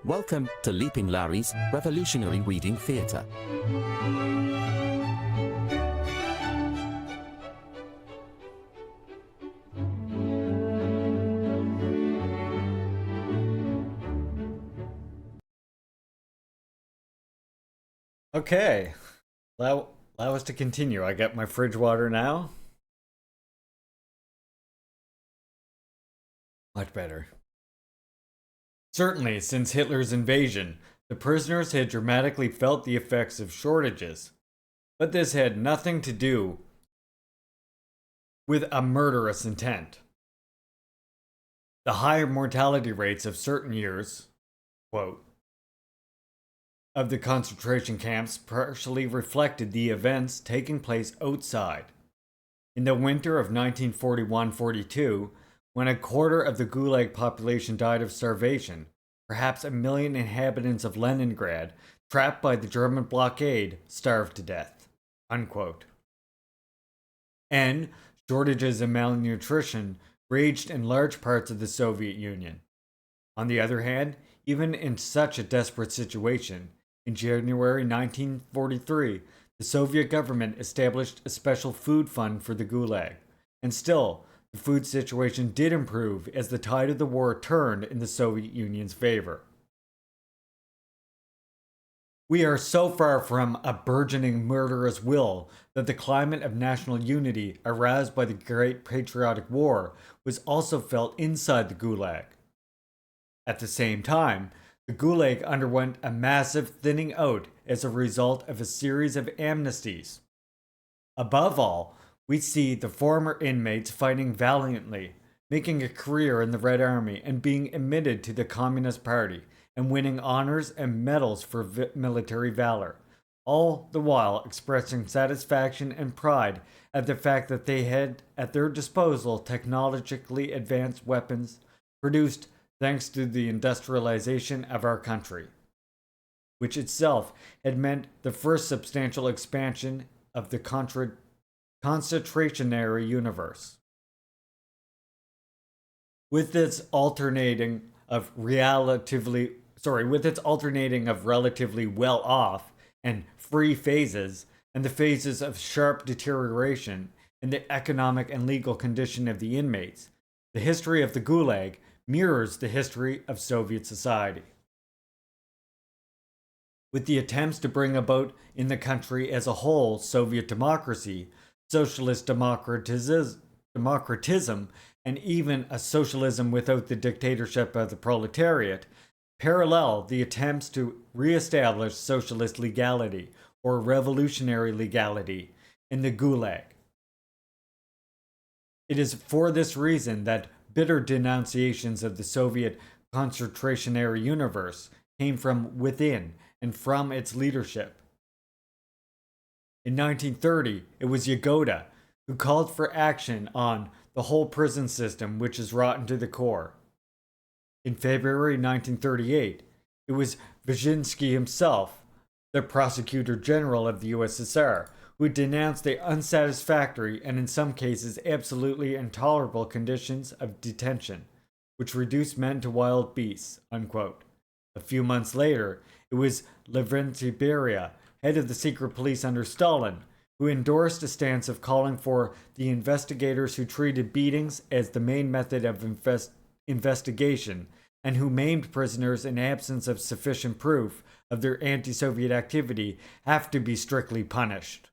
Welcome to Leaping Larry's Revolutionary Reading Theatre. Okay, allow us to continue. I got my fridge water now. Much better. Certainly, since Hitler's invasion, the prisoners had dramatically felt the effects of shortages. But this had nothing to do with a murderous intent. The higher mortality rates of certain years, quote, of the concentration camps partially reflected the events taking place outside. In the winter of 1941-42, when a quarter of the Gulag population died of starvation, perhaps 1 million inhabitants of Leningrad, trapped by the German blockade, starved to death. Unquote. And shortages and malnutrition raged in large parts of the Soviet Union. On the other hand, even in such a desperate situation, in January 1943, the Soviet government established a special food fund for the Gulag. And still, the food situation did improve as the tide of the war turned in the Soviet Union's favor. We are so far from a burgeoning murderous will that the climate of national unity aroused by the Great Patriotic War was also felt inside the Gulag. At the same time, the Gulag underwent a massive thinning out as a result of a series of amnesties. Above all, we see the former inmates fighting valiantly, making a career in the Red Army and being admitted to the Communist Party and winning honors and medals for military valor, all the while expressing satisfaction and pride at the fact that they had at their disposal technologically advanced weapons produced thanks to the industrialization of our country, which itself had meant the first substantial expansion of the concentrationary universe. With its alternating of relatively well off and free phases, and the phases of sharp deterioration in the economic and legal condition of the inmates, the history of the Gulag mirrors the history of Soviet society. With the attempts to bring about in the country as a whole Soviet democracy, socialist democratism, and even a socialism without the dictatorship of the proletariat, parallel the attempts to re-establish socialist legality or revolutionary legality in the Gulag. It is for this reason that bitter denunciations of the Soviet concentrationary universe came from within and from its leadership. In 1930, it was Yagoda who called for action on the whole prison system, which is rotten to the core. In February 1938, it was Vyshinsky himself, the prosecutor general of the USSR, who denounced the unsatisfactory and in some cases absolutely intolerable conditions of detention, which reduced men to wild beasts, unquote. A few months later, it was Lavrentiy Beria, head of the secret police under Stalin, who endorsed a stance of calling for the investigators who treated beatings as the main method of investigation and who maimed prisoners in absence of sufficient proof of their anti-Soviet activity have to be strictly punished.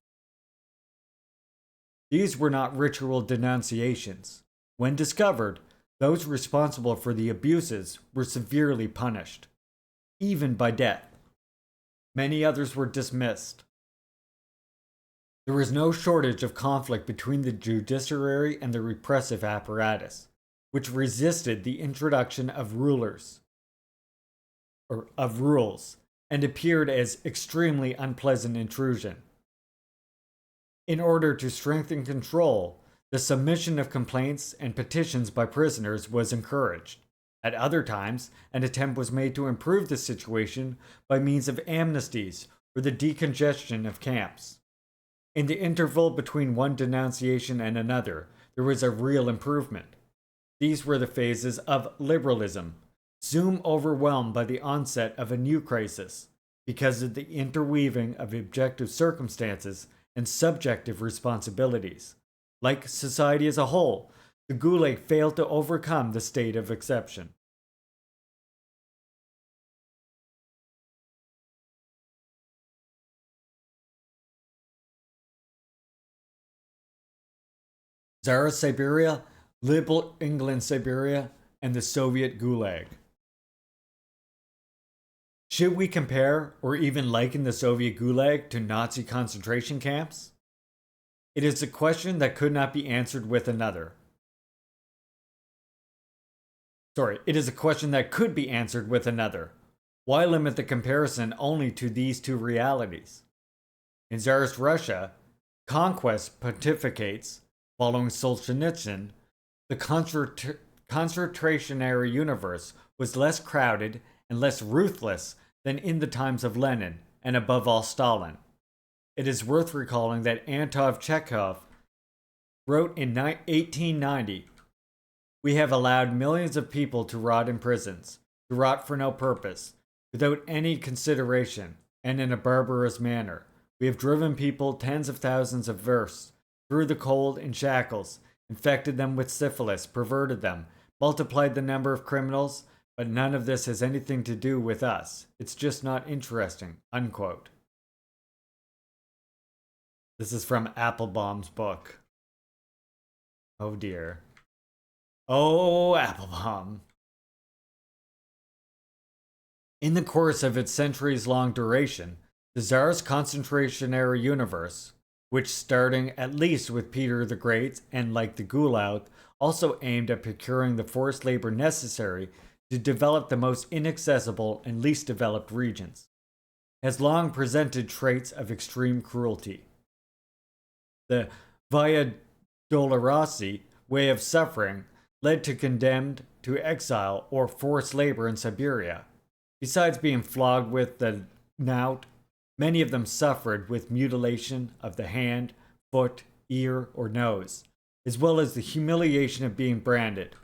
These were not ritual denunciations. When discovered, those responsible for the abuses were severely punished, even by death. Many others were dismissed. There was no shortage of conflict between the judiciary and the repressive apparatus, which resisted the introduction of rules, and appeared as extremely unpleasant intrusion. In order to strengthen control, the submission of complaints and petitions by prisoners was encouraged. At other times, an attempt was made to improve the situation by means of amnesties or the decongestion of camps. In the interval between one denunciation and another, there was a real improvement. These were the phases of liberalism, soon overwhelmed by the onset of a new crisis because of the interweaving of objective circumstances and subjective responsibilities. Like society as a whole, the Gulag failed to overcome the state of exception. Tsarist Siberia, Liberal England Siberia, and the Soviet Gulag. Should we compare or even liken the Soviet Gulag to Nazi concentration camps? It is a question that could not be answered with another. It is a question that could be answered with another. Why limit the comparison only to these two realities? In Tsarist Russia, conquest pontificates, following Solzhenitsyn, the concentrationary universe was less crowded and less ruthless than in the times of Lenin, and above all Stalin. It is worth recalling that Anton Chekhov wrote in 1890, "We have allowed millions of people to rot in prisons, to rot for no purpose, without any consideration, and in a barbarous manner. We have driven people tens of thousands of versts through the cold in shackles, infected them with syphilis, perverted them, multiplied the number of criminals, but none of this has anything to do with us. It's just not interesting." Unquote. This is from Applebaum's book. Oh dear. Oh, Applebaum. In the course of its centuries-long duration, the Tsarist concentrationary universe, which starting at least with Peter the Great and like the Gulag, also aimed at procuring the forced labor necessary to develop the most inaccessible and least developed regions, has long presented traits of extreme cruelty. The Via Dolorosa way of suffering led to condemned to exile or forced labor in Siberia. Besides being flogged with the knout, many of them suffered with mutilation of the hand, foot, ear, or nose, as well as the humiliation of being branded.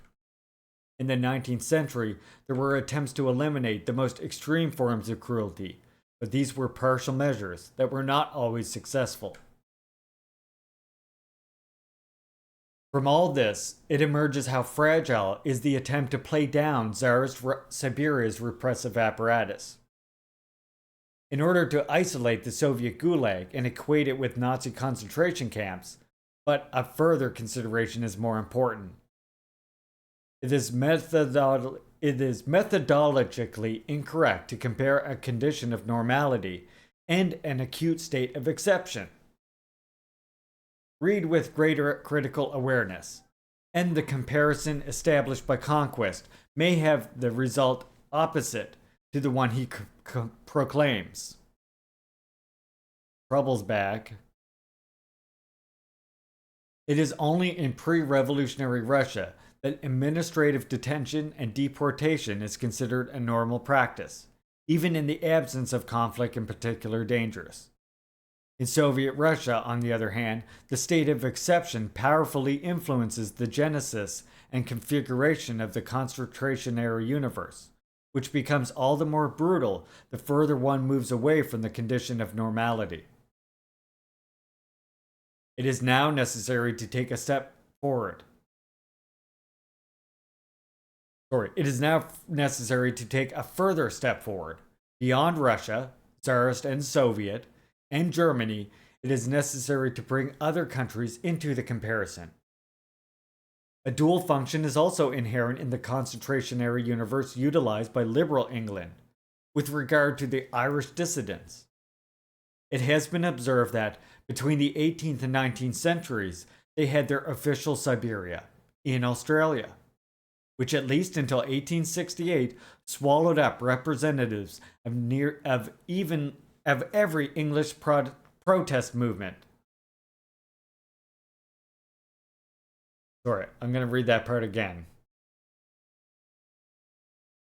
In the 19th century, there were attempts to eliminate the most extreme forms of cruelty, but these were partial measures that were not always successful. From all this, it emerges how fragile is the attempt to play down Tsarist Siberia's repressive apparatus. In order to isolate the Soviet Gulag and equate it with Nazi concentration camps, but a further consideration is more important. It is methodologically incorrect to compare a condition of normality and an acute state of exception. Read with greater critical awareness, and the comparison established by conquest may have the result opposite to the one he proclaims. Trouble's back. It is only in pre-revolutionary Russia that administrative detention and deportation is considered a normal practice, even in the absence of conflict in particular dangerous. In Soviet Russia, on the other hand, the state of exception powerfully influences the genesis and configuration of the concentrationary universe, which becomes all the more brutal the further one moves away from the condition of normality. It is now necessary to take a step forward. It is now necessary to take a further step forward. Beyond Russia, Tsarist and Soviet, and Germany, it is necessary to bring other countries into the comparison. A dual function is also inherent in the concentrationary universe utilized by liberal England with regard to the Irish dissidents. It has been observed that between the 18th and 19th centuries, they had their official Siberia in Australia, which at least until 1868 swallowed up representatives of every English protest movement. Sorry, I'm going to read that part again.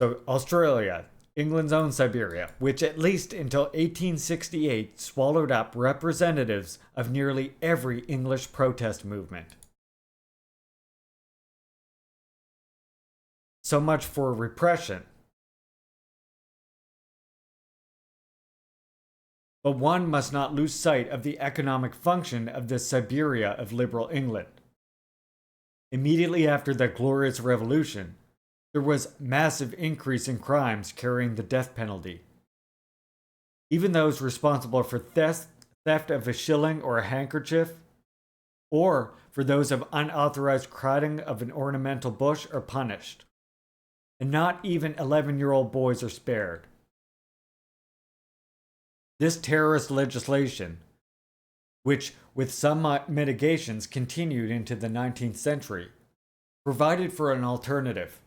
So, Australia, England's own Siberia, which at least until 1868 swallowed up representatives of nearly every English protest movement. So much for repression. But one must not lose sight of the economic function of the Siberia of liberal England. Immediately after that glorious revolution, there was massive increase in crimes carrying the death penalty. Even those responsible for theft of a shilling or a handkerchief, or for those of unauthorized cutting of an ornamental bush, are punished. And not even 11-year-old boys are spared. This terrorist legislation, which with some mitigations continued into the 19th century, provided for an alternative.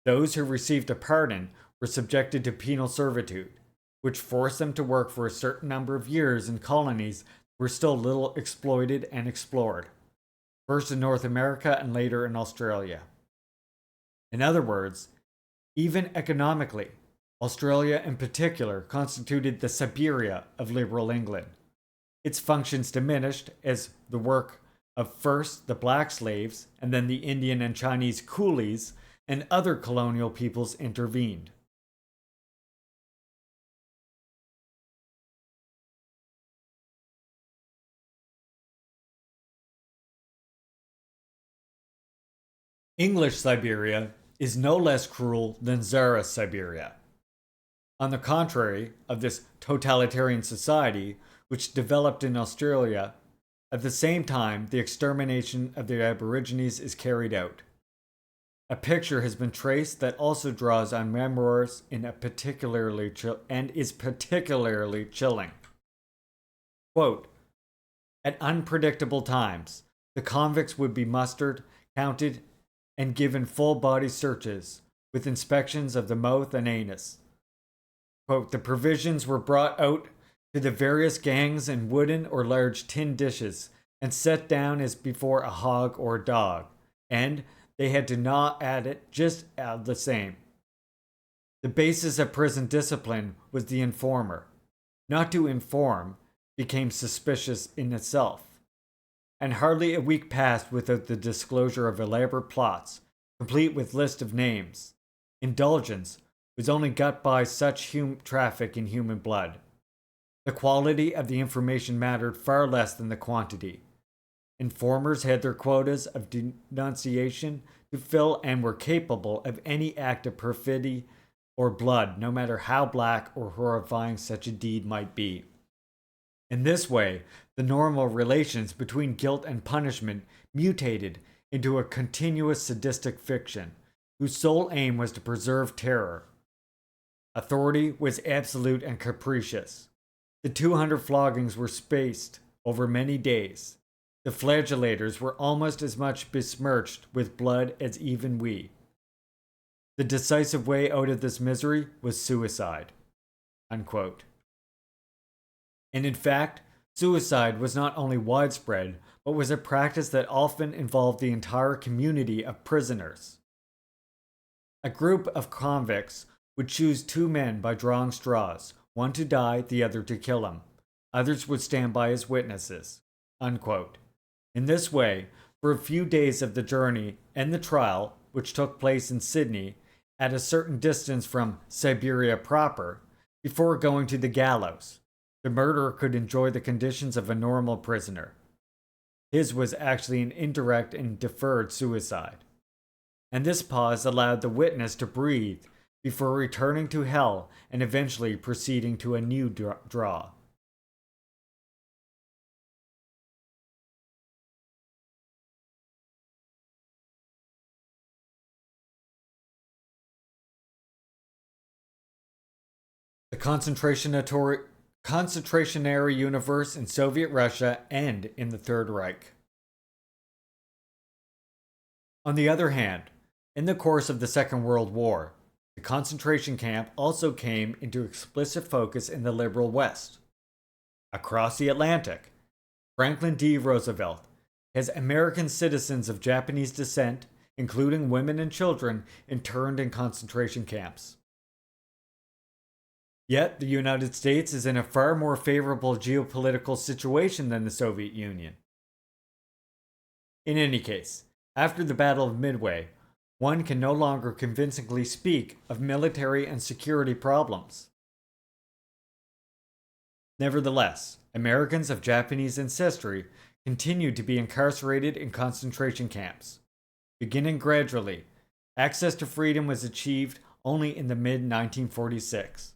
Those who received a pardon were subjected to penal servitude, which forced them to work for a certain number of years in colonies that were still little exploited and explored, first in North America and later in Australia. In other words, even economically, Australia in particular constituted the Siberia of liberal England. Its functions diminished as the work of first the black slaves and then the Indian and Chinese coolies and other colonial peoples intervened. English Siberia is no less cruel than Tsarist Siberia. On the contrary of this totalitarian society, which developed in Australia, at the same time the extermination of the Aborigines is carried out. A picture has been traced that also draws on memoirs in a particularly chilling. Quote, at unpredictable times, the convicts would be mustered, counted, and given full-body searches, with inspections of the mouth and anus. Quote, the provisions were brought out to the various gangs in wooden or large tin dishes and set down as before a hog or a dog, and they had to gnaw at it just the same. The basis of prison discipline was the informer. Not to inform became suspicious in itself, and hardly a week passed without the disclosure of elaborate plots, complete with list of names. Indulgence was only got by such traffic in human blood. The quality of the information mattered far less than the quantity. Informers had their quotas of denunciation to fill and were capable of any act of perfidy or blood, no matter how black or horrifying such a deed might be. In this way, the normal relations between guilt and punishment mutated into a continuous sadistic fiction, whose sole aim was to preserve terror. Authority was absolute and capricious. The 200 floggings were spaced over many days. The flagellators were almost as much besmirched with blood as even we. The decisive way out of this misery was suicide. Unquote. And in fact, suicide was not only widespread, but was a practice that often involved the entire community of prisoners. A group of convicts would choose two men by drawing straws, one to die, the other to kill him. Others would stand by as witnesses. Unquote. In this way, for a few days of the journey and the trial, which took place in Sydney, at a certain distance from Siberia proper, before going to the gallows, the murderer could enjoy the conditions of a normal prisoner. His was actually an indirect and deferred suicide. And this pause allowed the witness to breathe before returning to hell and eventually proceeding to a new draw. The concentrationary universe in Soviet Russia and in the Third Reich. On the other hand, in the course of the Second World War, the concentration camp also came into explicit focus in the liberal West. Across the Atlantic, Franklin D. Roosevelt has American citizens of Japanese descent, including women and children, interned in concentration camps. Yet, the United States is in a far more favorable geopolitical situation than the Soviet Union. In any case, after the Battle of Midway, one can no longer convincingly speak of military and security problems. Nevertheless, Americans of Japanese ancestry continued to be incarcerated in concentration camps. Beginning gradually, access to freedom was achieved only in the mid-1946,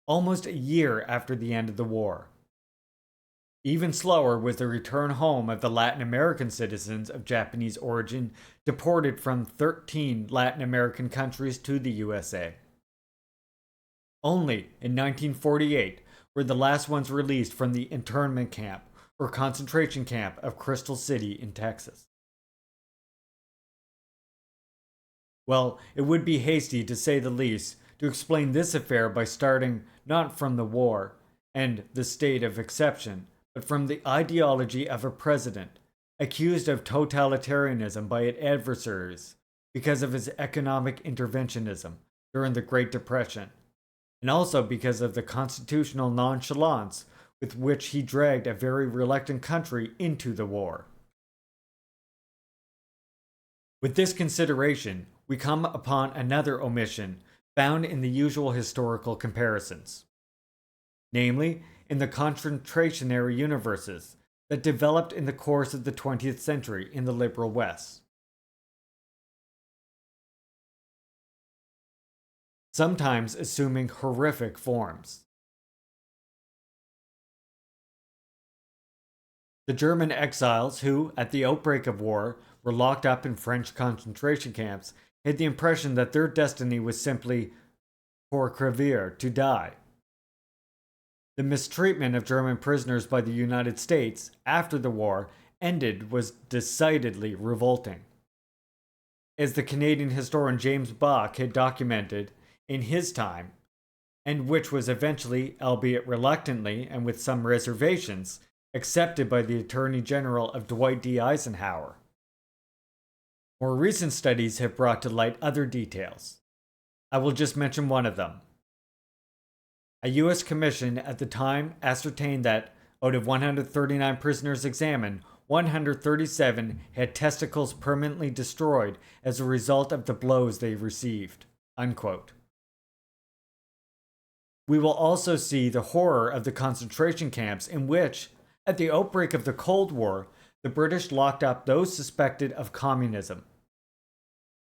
almost a year after the end of the war. Even slower was the return home of the Latin American citizens of Japanese origin deported from 13 Latin American countries to the USA. Only in 1948 were the last ones released from the internment camp or concentration camp of Crystal City in Texas. Well, it would be hasty, to say the least, to explain this affair by starting not from the war and the state of exception, but from the ideology of a president accused of totalitarianism by its adversaries because of his economic interventionism during the Great Depression, and also because of the constitutional nonchalance with which he dragged a very reluctant country into the war. With this consideration, we come upon another omission found in the usual historical comparisons, namely in the concentrationary universes that developed in the course of the 20th century in the liberal West. Sometimes assuming horrific forms. The German exiles who, at the outbreak of war, were locked up in French concentration camps had the impression that their destiny was simply pour crever, to die. The mistreatment of German prisoners by the United States after the war ended was decidedly revolting. As the Canadian historian James Bach had documented in his time, and which was eventually, albeit reluctantly and with some reservations, accepted by the Attorney General of Dwight D. Eisenhower. More recent studies have brought to light other details. I will just mention one of them. A U.S. commission at the time ascertained that, out of 139 prisoners examined, 137 had testicles permanently destroyed as a result of the blows they received. Unquote. We will also see the horror of the concentration camps in which, at the outbreak of the Cold War, the British locked up those suspected of communism.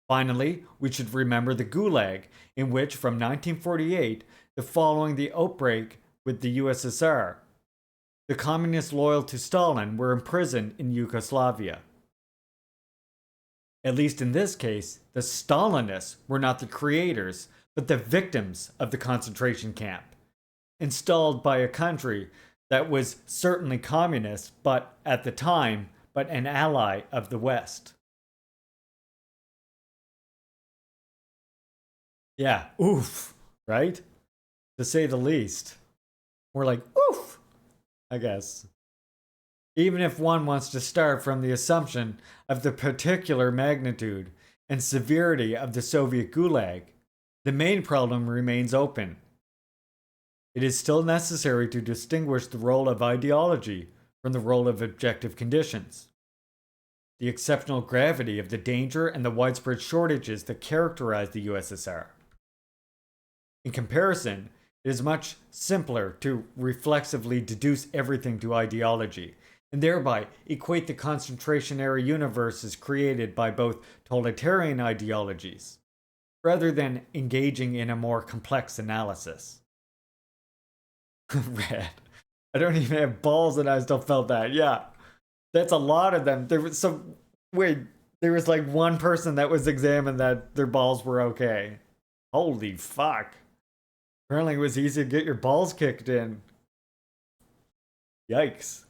Finally, we should remember the Gulag, in which from 1948 to following the outbreak with the USSR, the communists loyal to Stalin were imprisoned in Yugoslavia. At least in this case, the Stalinists were not the creators, but the victims of the concentration camp, installed by a country that was certainly communist, but at the time, but an ally of the West. Yeah, oof, right? To say the least. We're like, oof, I guess. Even if one wants to start from the assumption of the particular magnitude and severity of the Soviet Gulag, the main problem remains open. It is still necessary to distinguish the role of ideology from the role of objective conditions. The exceptional gravity of the danger and the widespread shortages that characterize the USSR. In comparison, it is much simpler to reflexively deduce everything to ideology, and thereby equate the concentrationary universes created by both totalitarian ideologies, rather than engaging in a more complex analysis. Red. I don't even have balls and I still felt that. Yeah. That's a lot of them. There was some... Wait, there was like one person that was examined that their balls were okay. Holy fuck. Apparently it was easy to get your balls kicked in. Yikes.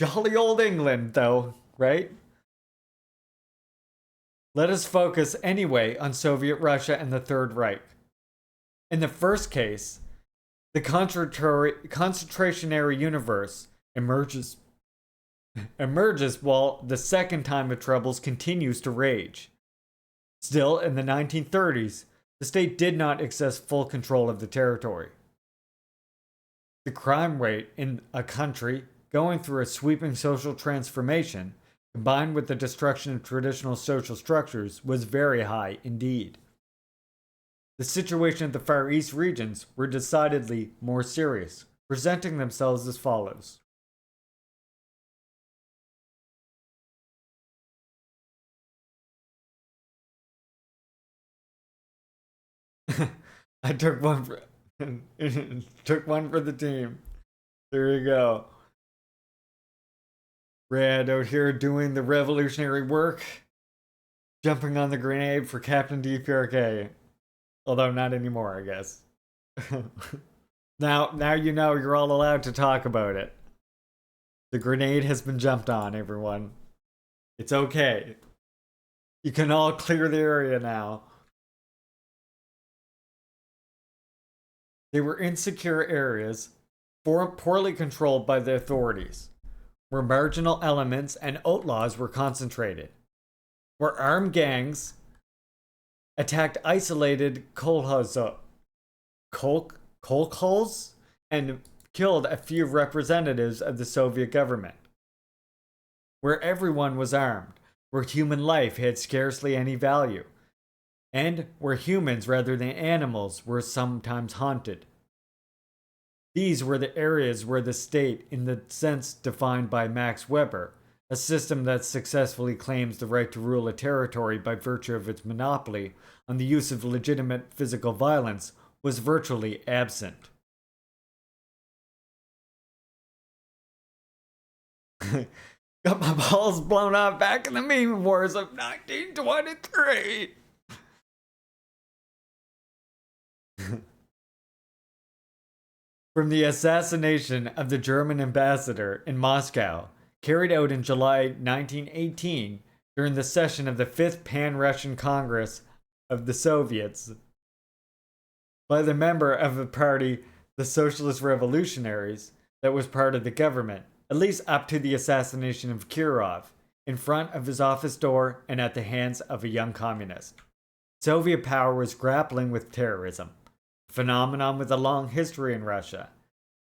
Jolly old England, though, right? Let us focus anyway on Soviet Russia and the Third Reich. In the first case, the concentrationary universe emerges while the second time of troubles continues to rage. Still, in the 1930s, the state did not access full control of the territory. The crime rate in a country going through a sweeping social transformation, combined with the destruction of traditional social structures, was very high indeed. The situation of the Far East regions were decidedly more serious, presenting themselves as follows. I took one for took one for the team. There you go. Red out here doing the revolutionary work, jumping on the grenade for Captain DPRK. Although not anymore, I guess. Now you know you're all allowed to talk about it. The grenade has been jumped on, everyone. It's okay. You can all clear the area now. They were insecure areas, poorly controlled by the authorities, where marginal elements and outlaws were concentrated, where armed gangs attacked isolated kolkhozes and killed a few representatives of the Soviet government, where everyone was armed, where human life had scarcely any value, and where humans rather than animals were sometimes haunted. These were the areas where the state, in the sense defined by Max Weber, a system that successfully claims the right to rule a territory by virtue of its monopoly on the use of legitimate physical violence, was virtually absent. Got my balls blown off back in the meme wars of 1923. From the assassination of the German ambassador in Moscow, carried out in July 1918 during the session of the Fifth Pan-Russian Congress of the Soviets, by the member of the party, the Socialist Revolutionaries, that was part of the government, at least up to the assassination of Kirov, in front of his office door and at the hands of a young communist. Soviet power was grappling with terrorism, a phenomenon with a long history in Russia,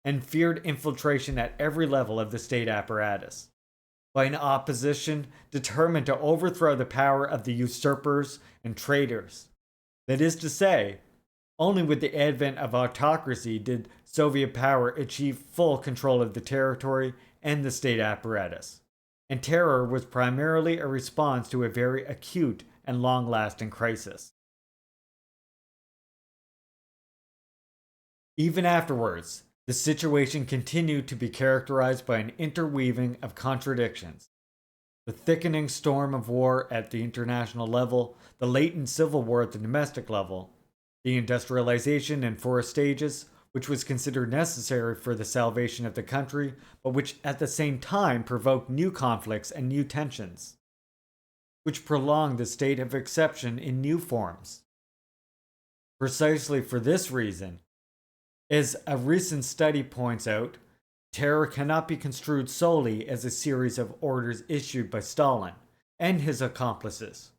and feared infiltration at every level of the state apparatus, by an opposition determined to overthrow the power of the usurpers and traitors. That is to say, only with the advent of autocracy did Soviet power achieve full control of the territory and the state apparatus, and terror was primarily a response to a very acute and long-lasting crisis. Even afterwards, the situation continued to be characterized by an interweaving of contradictions. The thickening storm of war at the international level, the latent civil war at the domestic level, the industrialization in 4 stages, which was considered necessary for the salvation of the country, but which at the same time provoked new conflicts and new tensions, which prolonged the state of exception in new forms. Precisely for this reason, as a recent study points out, terror cannot be construed solely as a series of orders issued by Stalin and his accomplices.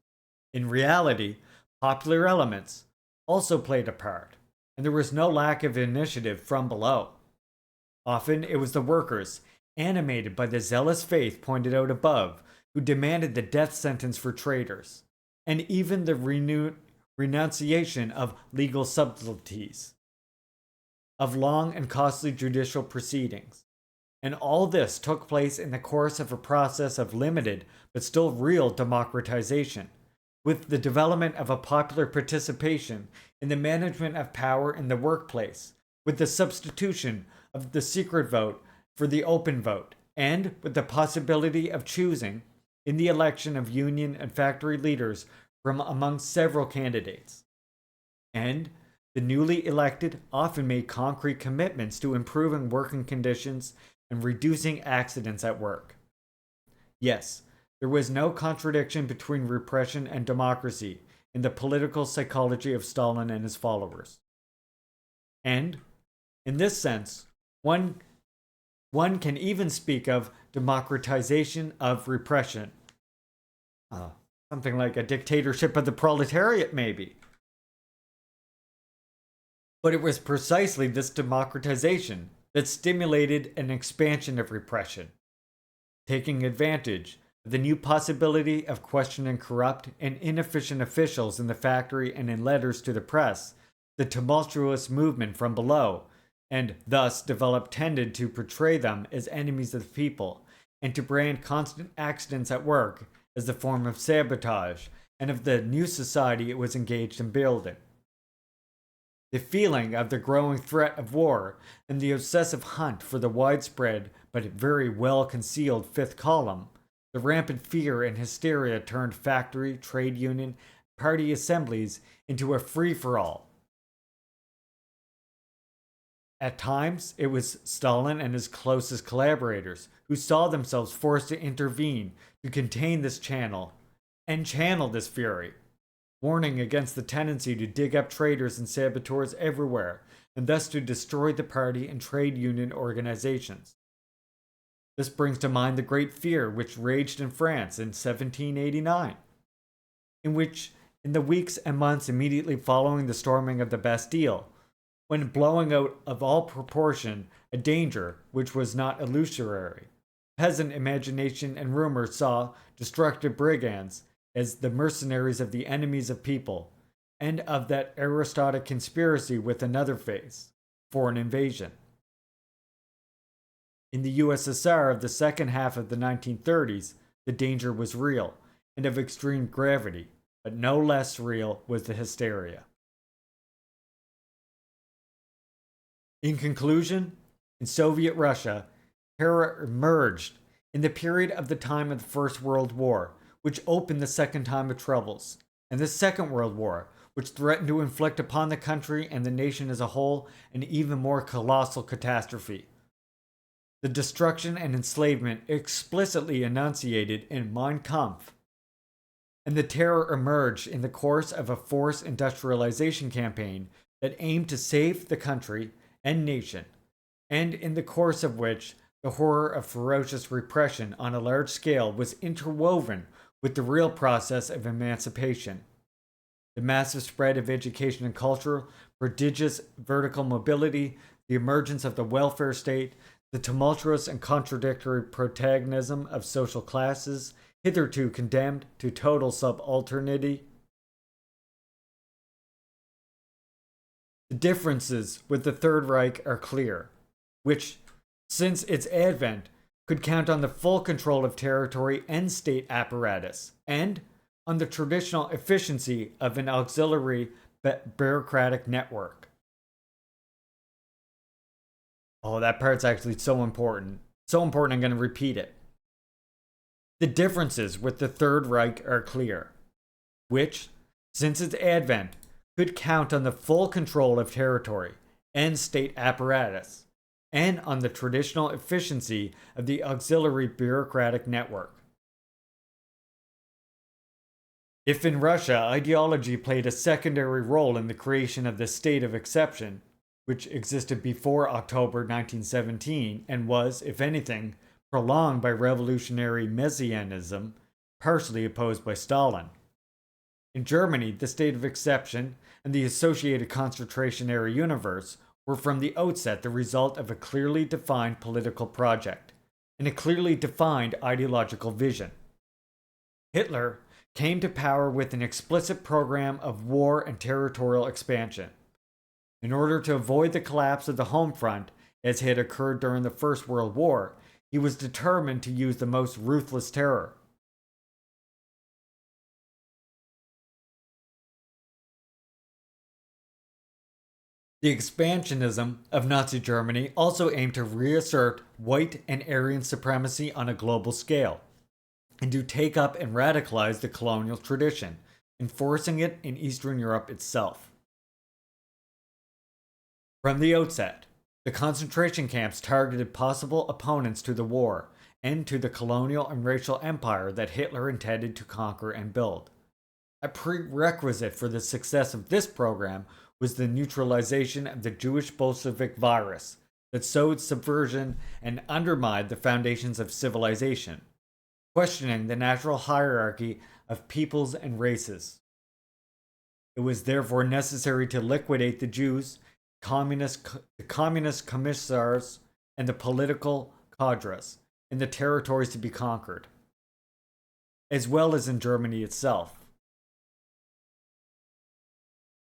In reality, popular elements also played a part, and there was no lack of initiative from below. Often it was the workers, animated by the zealous faith pointed out above, who demanded the death sentence for traitors, and even the renunciation of legal subtleties, of long and costly judicial proceedings. And all this took place in the course of a process of limited but still real democratization, with the development of a popular participation in the management of power in the workplace, with the substitution of the secret vote for the open vote, and with the possibility of choosing, in the election of union and factory leaders from among several candidates. And the newly elected often made concrete commitments to improving working conditions and reducing accidents at work. Yes, there was no contradiction between repression and democracy in the political psychology of Stalin and his followers. And, in this sense, one can even speak of democratization of repression. Something like a dictatorship of the proletariat, maybe. But it was precisely this democratization that stimulated an expansion of repression, taking advantage of the new possibility of questioning corrupt and inefficient officials in the factory and in letters to the press. the tumultuous movement from below, and thus tended to portray them as enemies of the people, and to brand constant accidents at work as the form of sabotage and of the new society it was engaged in building. The feeling of the growing threat of war and the obsessive hunt for the widespread but very well concealed fifth column, the rampant fear and hysteria turned factory, trade union, party assemblies into a free-for-all. At times, it was Stalin and his closest collaborators who saw themselves forced to intervene to contain this channel and channel this fury, warning against the tendency to dig up traitors and saboteurs everywhere, and thus to destroy the party and trade union organizations. This brings to mind the Great Fear which raged in France in 1789, in the weeks and months immediately following the storming of the Bastille, when blowing out of all proportion a danger which was not illusory. Peasant imagination and rumor saw destructive brigands as the mercenaries of the enemies of people, and of that aristocratic conspiracy with another face, for an invasion. In the USSR of the second half of the 1930s, the danger was real and of extreme gravity, but no less real was the hysteria. In conclusion, in Soviet Russia, terror emerged in the period of the time of the First World War, which opened the second time of troubles, and the Second World War, which threatened to inflict upon the country and the nation as a whole an even more colossal catastrophe. The destruction and enslavement explicitly enunciated in Mein Kampf, and the terror emerged in the course of a forced industrialization campaign that aimed to save the country and nation, and in the course of which the horror of ferocious repression on a large scale was interwoven with the real process of emancipation. The massive spread of education and culture, prodigious vertical mobility, the emergence of the welfare state, the tumultuous and contradictory protagonism of social classes, hitherto condemned to total subalternity. The differences with the Third Reich are clear, which, since its advent, could count on the full control of territory and state apparatus, and on the traditional efficiency of an auxiliary bureaucratic network. Oh, that part's actually so important. So important, I'm going to repeat it. The differences with the Third Reich are clear, which, since its advent, could count on the full control of territory and state apparatus, and on the traditional efficiency of the auxiliary bureaucratic network. If in Russia ideology played a secondary role in the creation of the state of exception, which existed before October 1917 and was, if anything, prolonged by revolutionary messianism, partially opposed by Stalin. In Germany, the state of exception and the associated concentration area universe were from the outset the result of a clearly defined political project and a clearly defined ideological vision. Hitler came to power with an explicit program of war and territorial expansion. In order to avoid the collapse of the home front, as had occurred during the First World War, he was determined to use the most ruthless terror. The expansionism of Nazi Germany also aimed to reassert white and Aryan supremacy on a global scale, and to take up and radicalize the colonial tradition, enforcing it in Eastern Europe itself. From the outset, the concentration camps targeted possible opponents to the war and to the colonial and racial empire that Hitler intended to conquer and build. A prerequisite for the success of this program was the neutralization of the Jewish Bolshevik virus that sowed subversion and undermined the foundations of civilization, questioning the natural hierarchy of peoples and races. It was therefore necessary to liquidate the Jews, the communist commissars, and the political cadres in the territories to be conquered, as well as in Germany itself.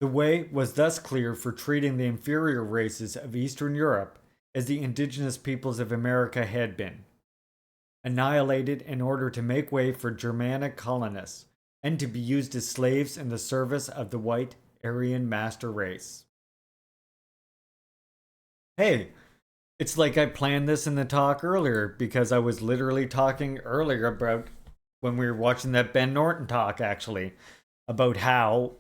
The way was thus clear for treating the inferior races of Eastern Europe as the indigenous peoples of America had been, annihilated in order to make way for Germanic colonists and to be used as slaves in the service of the white Aryan master race. Hey, it's like I planned this in the talk earlier because I was literally talking earlier about when we were watching that Ben Norton talk, actually, about how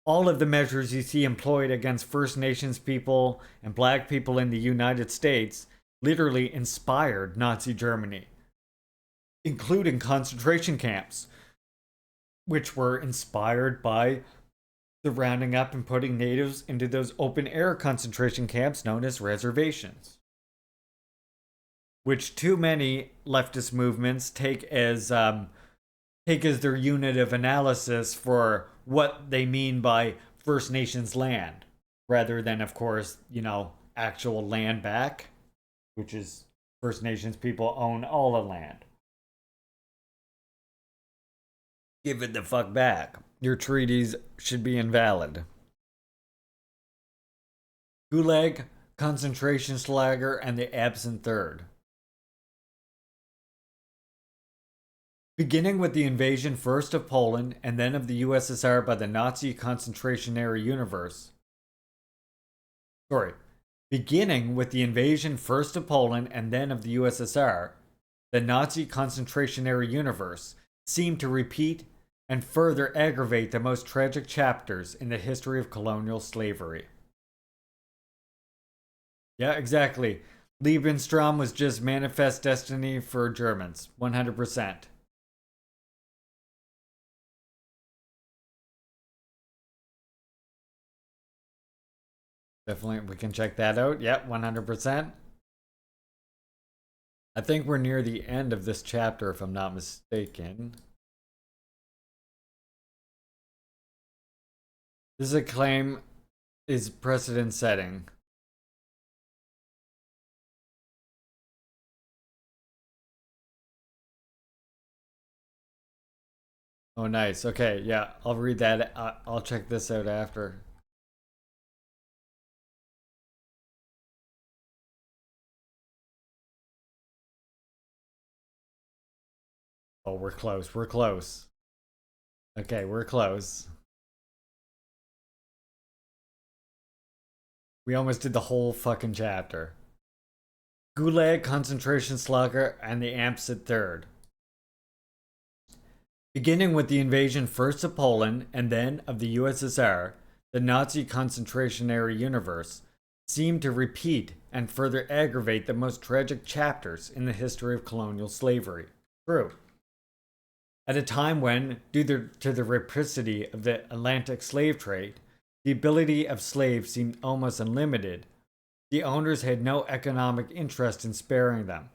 all of the measures you see employed against First Nations people and black people in the United States literally inspired Nazi Germany, including concentration camps, which were inspired by the rounding up and putting natives into those open-air concentration camps known as reservations, which too many leftist movements take as their unit of analysis for what they mean by First Nations land, rather than, of course, actual land back, which is First Nations people own all the land. Give it the fuck back. Your treaties should be invalid. Gulag, concentration lager, and the absent third. Beginning with the invasion first of Poland and then of the USSR by the Nazi concentrationary universe. Beginning with the invasion first of Poland and then of the USSR, the Nazi concentrationary universe seemed to repeat and further aggravate the most tragic chapters in the history of colonial slavery. Yeah, exactly. Lebensraum was just manifest destiny for Germans, 100%. Definitely, we can check that out. Yep, 100%. I think we're near the end of this chapter, if I'm not mistaken. This is a claim is precedent setting. Oh, nice. Okay, yeah, I'll read that. I'll check this out after. Oh, we're close. We're close. Okay, we're close. We almost did the whole fucking chapter. Gulag, concentration lager, and the amps at third. Beginning with the invasion first of Poland and then of the USSR, the Nazi concentrationary universe seemed to repeat and further aggravate the most tragic chapters in the history of colonial slavery. True. At a time when, due to the rapacity of the Atlantic slave trade, the ability of slaves seemed almost unlimited, the owners had no economic interest in sparing them.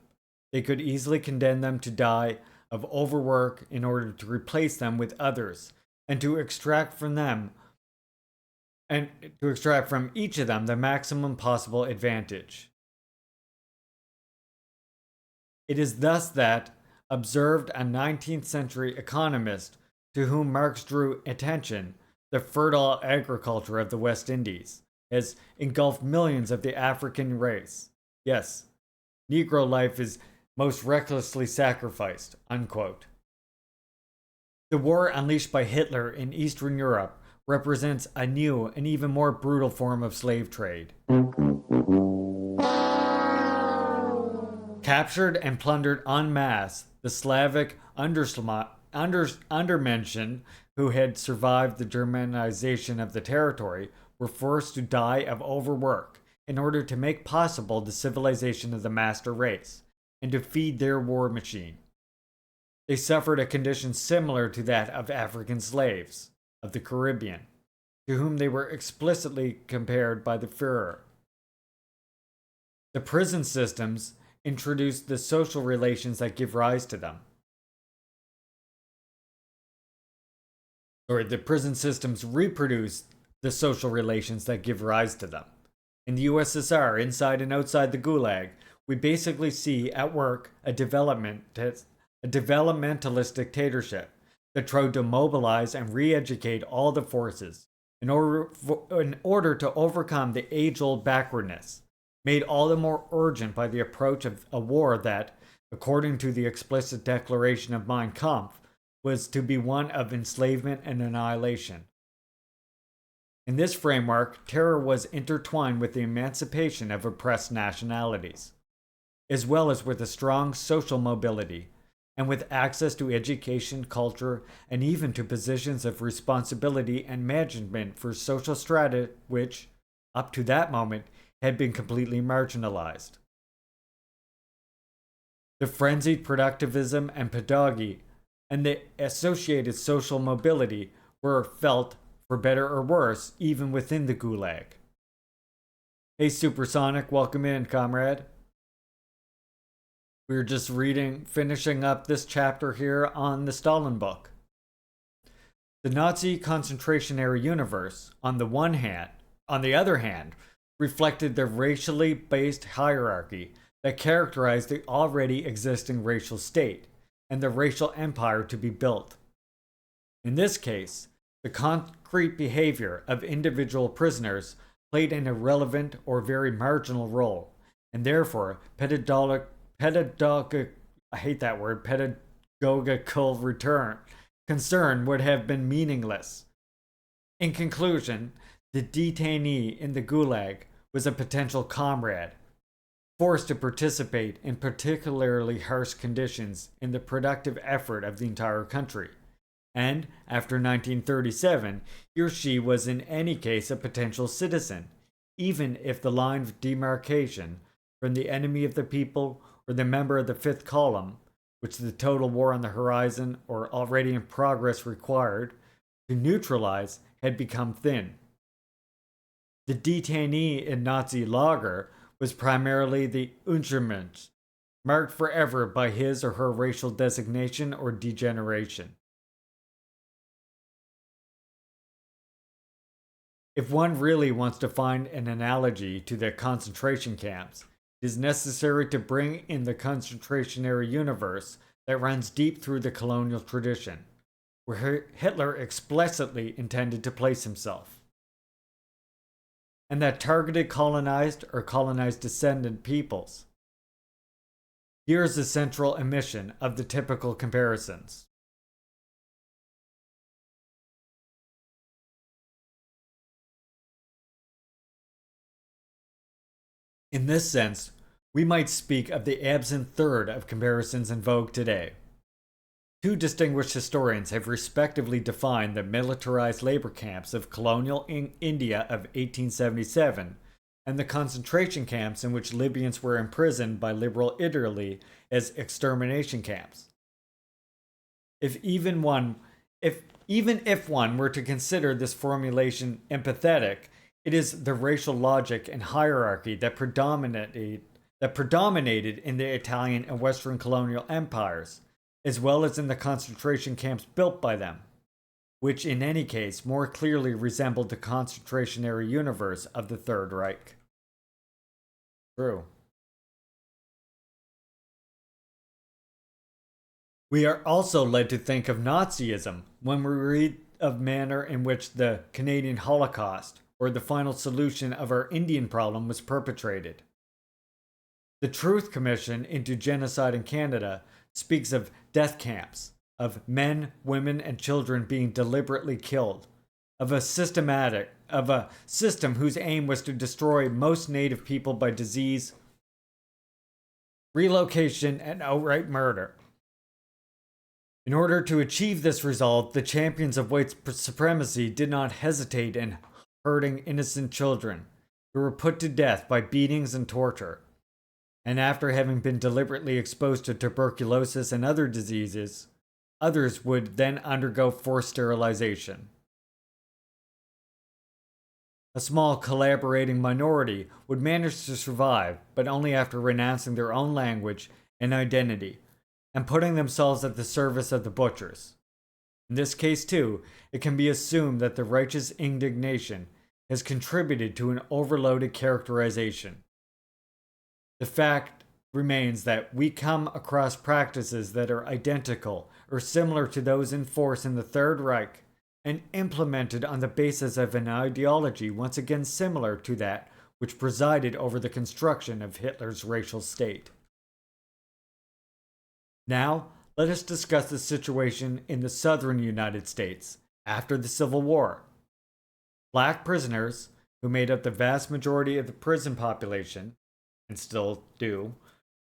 They could easily condemn them to die of overwork in order to replace them with others, and to extract from each of them the maximum possible advantage. It is thus that, observed a 19th century economist to whom Marx drew attention, the fertile agriculture of the West Indies has engulfed millions of the African race. Yes, Negro life is most recklessly sacrificed, unquote. The war unleashed by Hitler in Eastern Europe represents a new and even more brutal form of slave trade. Captured and plundered en masse, the Slavic undermenschen who had survived the Germanization of the territory were forced to die of overwork in order to make possible the civilization of the master race and to feed their war machine. They suffered a condition similar to that of African slaves of the Caribbean, to whom they were explicitly compared by the Führer. The prison systems introduced the social relations that give rise to them. Or the prison systems reproduce the social relations that give rise to them. In the USSR, inside and outside the Gulag, we basically see at work a developmentalist dictatorship that tried to mobilize and re-educate all the forces in order to overcome the age-old backwardness, made all the more urgent by the approach of a war that, according to the explicit declaration of Mein Kampf, was to be one of enslavement and annihilation. In this framework, terror was intertwined with the emancipation of oppressed nationalities, as well as with a strong social mobility, and with access to education, culture, and even to positions of responsibility and management for social strata which, up to that moment, had been completely marginalized. The frenzied productivism and pedagogy and the associated social mobility were felt, for better or worse, even within the Gulag. Hey Supersonic, welcome in, comrade. We're just finishing up this chapter here on the Stalin book. The Nazi concentrationary universe, on the other hand, reflected the racially based hierarchy that characterized the already existing racial state and the racial empire to be built. In this case, the concrete behavior of individual prisoners played an irrelevant or very marginal role, and therefore pedagogical concern would have been meaningless. In conclusion, the detainee in the Gulag was a potential comrade, forced to participate in particularly harsh conditions in the productive effort of the entire country. And, after 1937, he or she was in any case a potential citizen, even if the line of demarcation from the enemy of the people or the member of the fifth column, which the total war on the horizon or already in progress required, to neutralize had become thin. The detainee in Nazi lager was primarily the Untermensch, marked forever by his or her racial designation or degeneration. If one really wants to find an analogy to the concentration camps, it is necessary to bring in the concentrationary universe that runs deep through the colonial tradition, where Hitler explicitly intended to place himself, and that targeted colonized or colonized descendant peoples. Here is the central omission of the typical comparisons. In this sense, we might speak of the absent third of comparisons in vogue today. Two distinguished historians have respectively defined the militarized labor camps of colonial India of 1877 and the concentration camps in which Libyans were imprisoned by liberal Italy as extermination camps. Even if one were to consider this formulation empathetic, it is the racial logic and hierarchy that predominated in the Italian and Western colonial empires, as well as in the concentration camps built by them, which in any case more clearly resembled the concentrationary universe of the Third Reich. True. We are also led to think of Nazism when we read of manner in which the Canadian Holocaust, or the final solution of our Indian problem, was perpetrated. The Truth Commission into Genocide in Canada speaks of death camps, of men, women, and children being deliberately killed, of a system whose aim was to destroy most native people by disease, relocation, and outright murder. In order to achieve this result, the champions of white supremacy did not hesitate in hurting innocent children, who were put to death by beatings and torture, and after having been deliberately exposed to tuberculosis and other diseases, others would then undergo forced sterilization. A small collaborating minority would manage to survive, but only after renouncing their own language and identity, and putting themselves at the service of the butchers. In this case, too, it can be assumed that the righteous indignation has contributed to an overloaded characterization. The fact remains that we come across practices that are identical or similar to those in force in the Third Reich and implemented on the basis of an ideology once again similar to that which presided over the construction of Hitler's racial state. Now, let us discuss the situation in the southern United States after the Civil War. Black prisoners, who made up the vast majority of the prison population, and still do,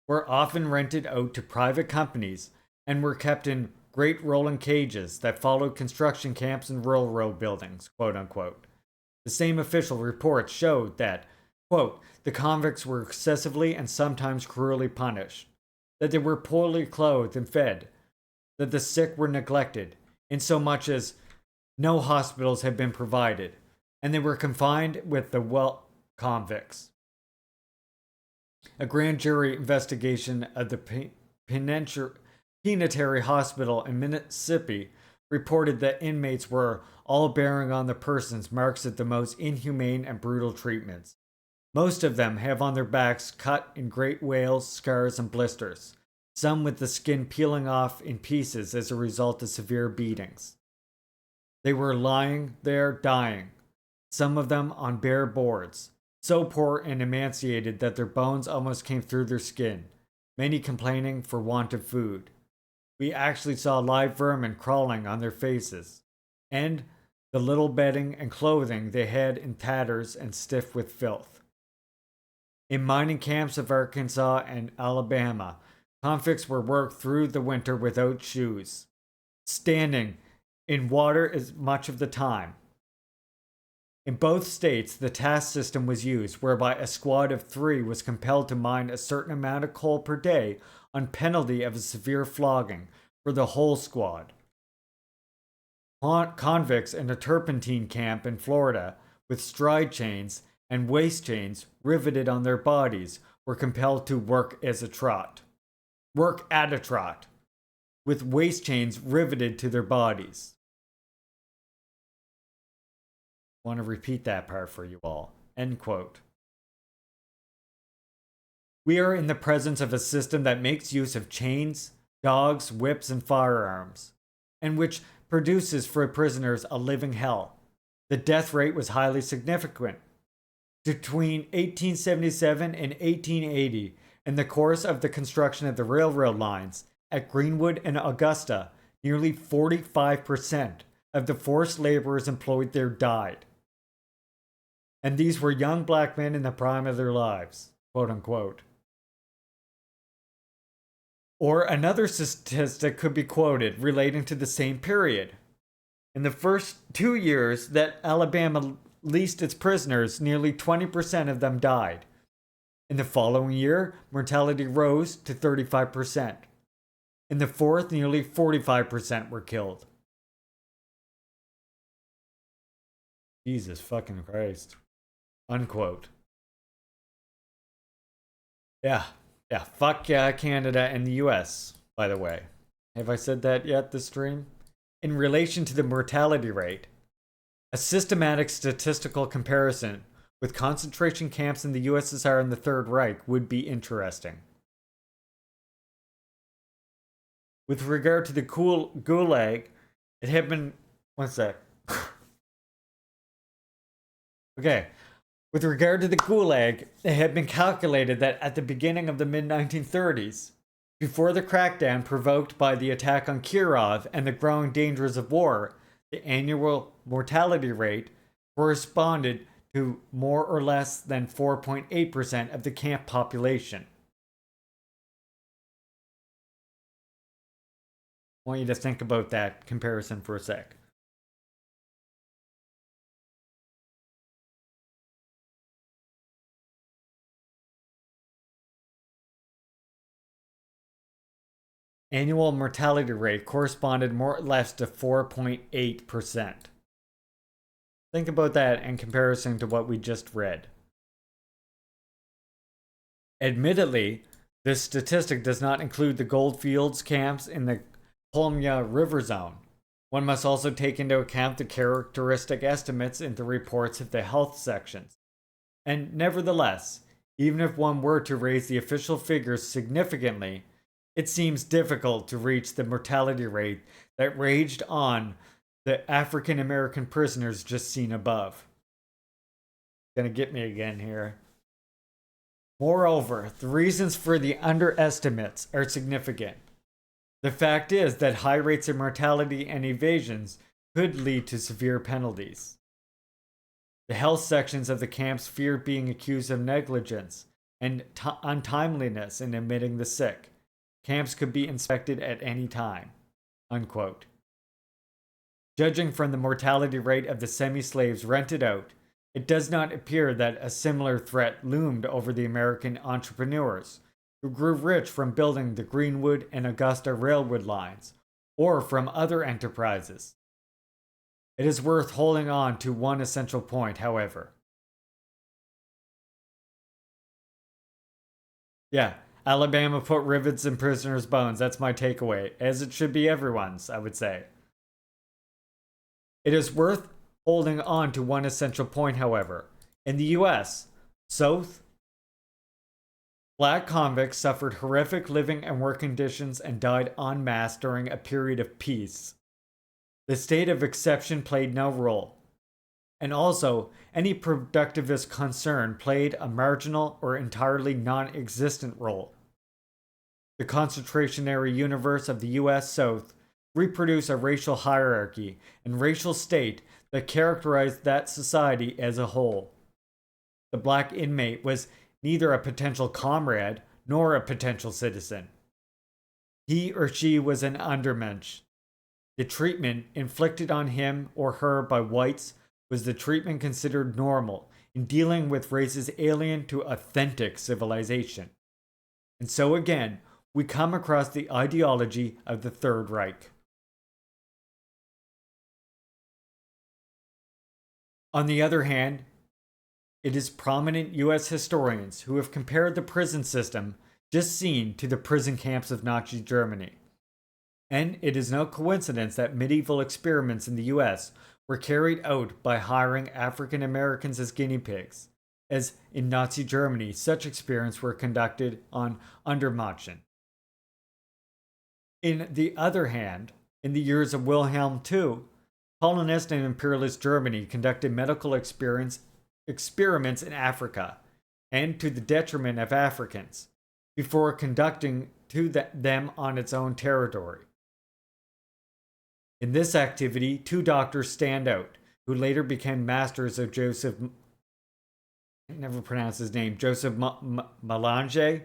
were often rented out to private companies and were kept in great rolling cages that followed construction camps and railroad buildings, quote unquote. The same official reports showed that, quote, the convicts were excessively and sometimes cruelly punished, that they were poorly clothed and fed, that the sick were neglected, insomuch as no hospitals had been provided, and they were confined with the convicts. A grand jury investigation of the penitentiary hospital in Mississippi reported that inmates were all bearing on their persons marks of the most inhumane and brutal treatments. Most of them have on their backs cut in great wales, scars, and blisters, some with the skin peeling off in pieces as a result of severe beatings. They were lying there dying, some of them on bare boards, so poor and emaciated that their bones almost came through their skin, many complaining for want of food. We actually saw live vermin crawling on their faces, and the little bedding and clothing they had in tatters and stiff with filth. In mining camps of Arkansas and Alabama, convicts were worked through the winter without shoes, standing in water as much of the time. In both states, the task system was used, whereby a squad of 3 was compelled to mine a certain amount of coal per day on penalty of a severe flogging for the whole squad. Convicts in a turpentine camp in Florida, with stride chains and waist chains riveted on their bodies, were compelled to work at a trot, with waist chains riveted to their bodies. I want to repeat that part for you all. End quote. We are in the presence of a system that makes use of chains, dogs, whips, and firearms, and which produces for prisoners a living hell. The death rate was highly significant. Between 1877 and 1880, in the course of the construction of the railroad lines at Greenwood and Augusta, nearly 45% of the forced laborers employed there died. And these were young black men in the prime of their lives, quote unquote. Or another statistic could be quoted relating to the same period. In the first 2 years that Alabama leased its prisoners, nearly 20% of them died. In the following year, mortality rose to 35%. In the fourth, nearly 45% were killed. Jesus fucking Christ. Unquote. Yeah, fuck Canada and the US, by the way. Have I said that yet this stream? In relation to the mortality rate, a systematic statistical comparison with concentration camps in the USSR and the Third Reich would be interesting. With regard to the Gulag, it had been... One sec. Okay. With regard to the Gulag, it had been calculated that at the beginning of the mid-1930s, before the crackdown provoked by the attack on Kirov and the growing dangers of war, the annual mortality rate corresponded to more or less than 4.8% of the camp population. I want you to think about that comparison for a sec. Annual mortality rate corresponded more or less to 4.8%. Think about that in comparison to what we just read. Admittedly, this statistic does not include the goldfields camps in the Columbia River Zone. One must also take into account the characteristic estimates in the reports of the health sections. And nevertheless, even if one were to raise the official figures significantly, it seems difficult to reach the mortality rate that raged on the African American prisoners just seen above. Gonna get me again here. Moreover, the reasons for the underestimates are significant. The fact is that high rates of mortality and evasions could lead to severe penalties. The health sections of the camps feared being accused of negligence and untimeliness in admitting the sick. Camps could be inspected at any time. Unquote. Judging from the mortality rate of the semi-slaves rented out, it does not appear that a similar threat loomed over the American entrepreneurs who grew rich from building the Greenwood and Augusta railroad lines, or from other enterprises. It is worth holding on to one essential point, however. Yeah, Alabama put rivets in prisoners' bones. That's my takeaway, as it should be everyone's, I would say. It is worth holding on to one essential point, however. In the US, South, black convicts suffered horrific living and work conditions and died en masse during a period of peace. The state of exception played no role. And also, any productivist concern played a marginal or entirely non-existent role. The concentrationary universe of the US South reproduced a racial hierarchy and racial state that characterized that society as a whole. The black inmate was neither a potential comrade nor a potential citizen. He or she was an undermensch. The treatment inflicted on him or her by whites was the treatment considered normal in dealing with races alien to authentic civilization. And so again, we come across the ideology of the Third Reich. On the other hand, it is prominent US historians who have compared the prison system just seen to the prison camps of Nazi Germany. And it is no coincidence that medieval experiments in the US were carried out by hiring African Americans as guinea pigs, as in Nazi Germany such experiments were conducted on Untermachen. In the other hand, in the years of Wilhelm II, colonist and imperialist Germany conducted medical experiments in Africa, and to the detriment of Africans, before conducting them on its own territory. In this activity, two doctors stand out, who later became masters of Joseph Melange.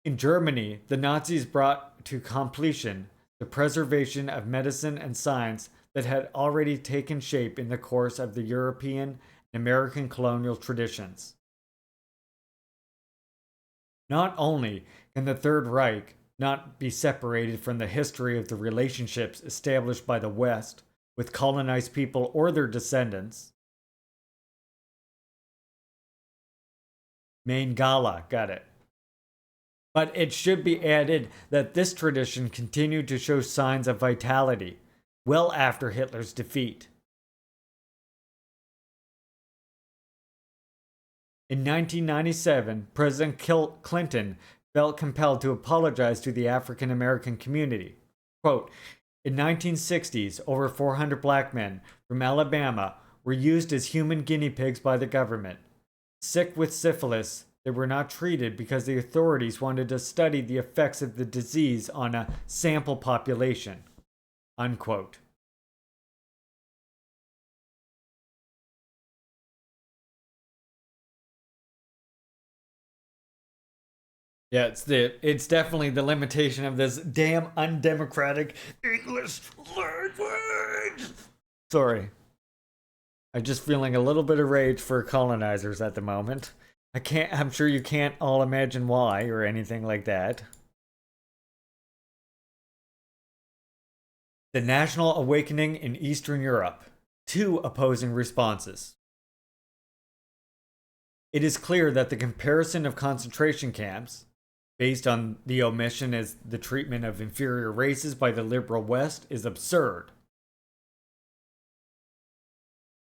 In Germany, the Nazis brought to completion the preservation of medicine and science that had already taken shape in the course of the European and American colonial traditions. Not only can the Third Reich not be separated from the history of the relationships established by the West with colonized people or their descendants. Mangala, got it. But it should be added that this tradition continued to show signs of vitality well after Hitler's defeat. In 1997, President Clinton felt compelled to apologize to the African American community. Quote, in 1960s, over 400 black men from Alabama were used as human guinea pigs by the government. Sick with syphilis, they were not treated because the authorities wanted to study the effects of the disease on a sample population. Unquote. Yeah, it's definitely the limitation of this damn undemocratic English language. I'm just feeling a little bit of rage for colonizers at the moment. I'm sure you can't all imagine why or anything like that. The National Awakening in Eastern Europe. Two opposing responses. It is clear that the comparison of concentration camps, based on the omission as the treatment of inferior races by the liberal West, is absurd.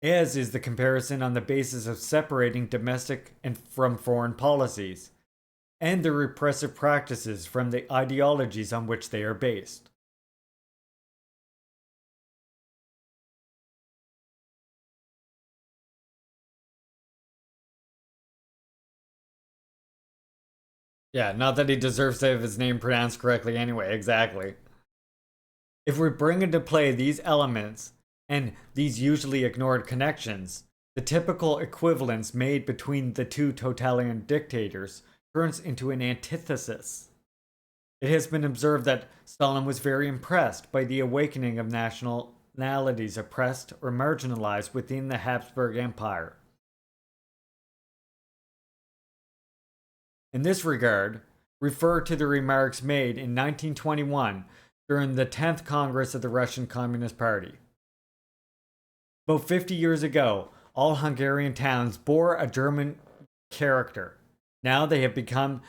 As is the comparison on the basis of separating domestic and from foreign policies, and the repressive practices from the ideologies on which they are based. Yeah, not that he deserves to have his name pronounced correctly anyway, exactly. If we bring into play these elements and these usually ignored connections, the typical equivalence made between the two totalitarian dictators turns into an antithesis. It has been observed that Stalin was very impressed by the awakening of nationalities oppressed or marginalized within the Habsburg Empire. In this regard, refer to the remarks made in 1921 during the 10th Congress of the Russian Communist Party. About 50 years ago, all Hungarian towns bore a German character. Now they have become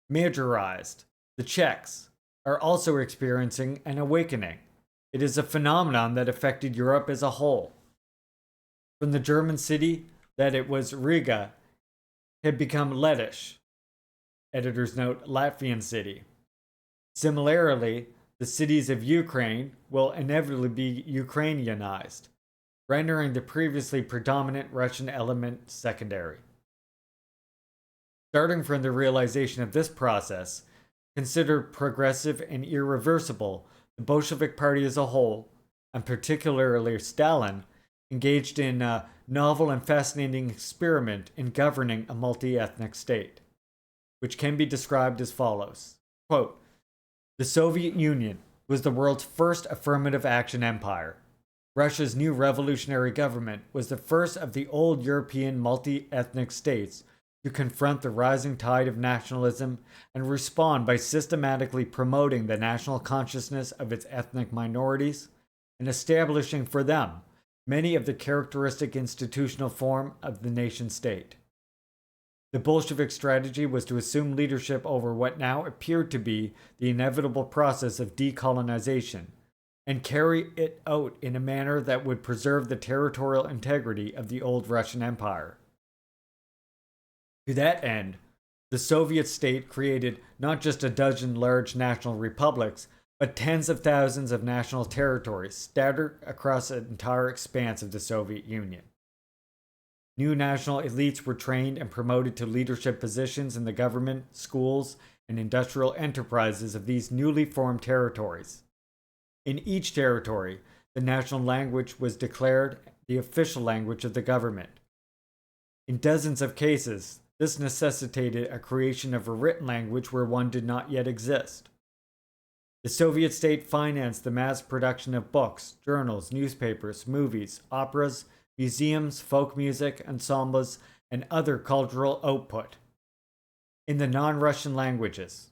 majorized. The Czechs are also experiencing an awakening. It is a phenomenon that affected Europe as a whole. From the German city that it was Riga had become Lettish. Editor's note, Latvian city. Similarly, the cities of Ukraine will inevitably be Ukrainianized, rendering the previously predominant Russian element secondary. Starting from the realization of this process, considered progressive and irreversible, the Bolshevik Party as a whole, and particularly Stalin, engaged in a novel and fascinating experiment in governing a multi-ethnic state, which can be described as follows. Quote, the Soviet Union was the world's first affirmative action empire. Russia's new revolutionary government was the first of the old European multi-ethnic states to confront the rising tide of nationalism and respond by systematically promoting the national consciousness of its ethnic minorities and establishing for them many of the characteristic institutional form of the nation state. The Bolshevik strategy was to assume leadership over what now appeared to be the inevitable process of decolonization and carry it out in a manner that would preserve the territorial integrity of the old Russian Empire. To that end, the Soviet state created not just a dozen large national republics, but tens of thousands of national territories scattered across the entire expanse of the Soviet Union. New national elites were trained and promoted to leadership positions in the government, schools, and industrial enterprises of these newly formed territories. In each territory, the national language was declared the official language of the government. In dozens of cases, this necessitated a creation of a written language where one did not yet exist. The Soviet state financed the mass production of books, journals, newspapers, movies, operas, museums, folk music, ensembles, and other cultural output in the non-Russian languages.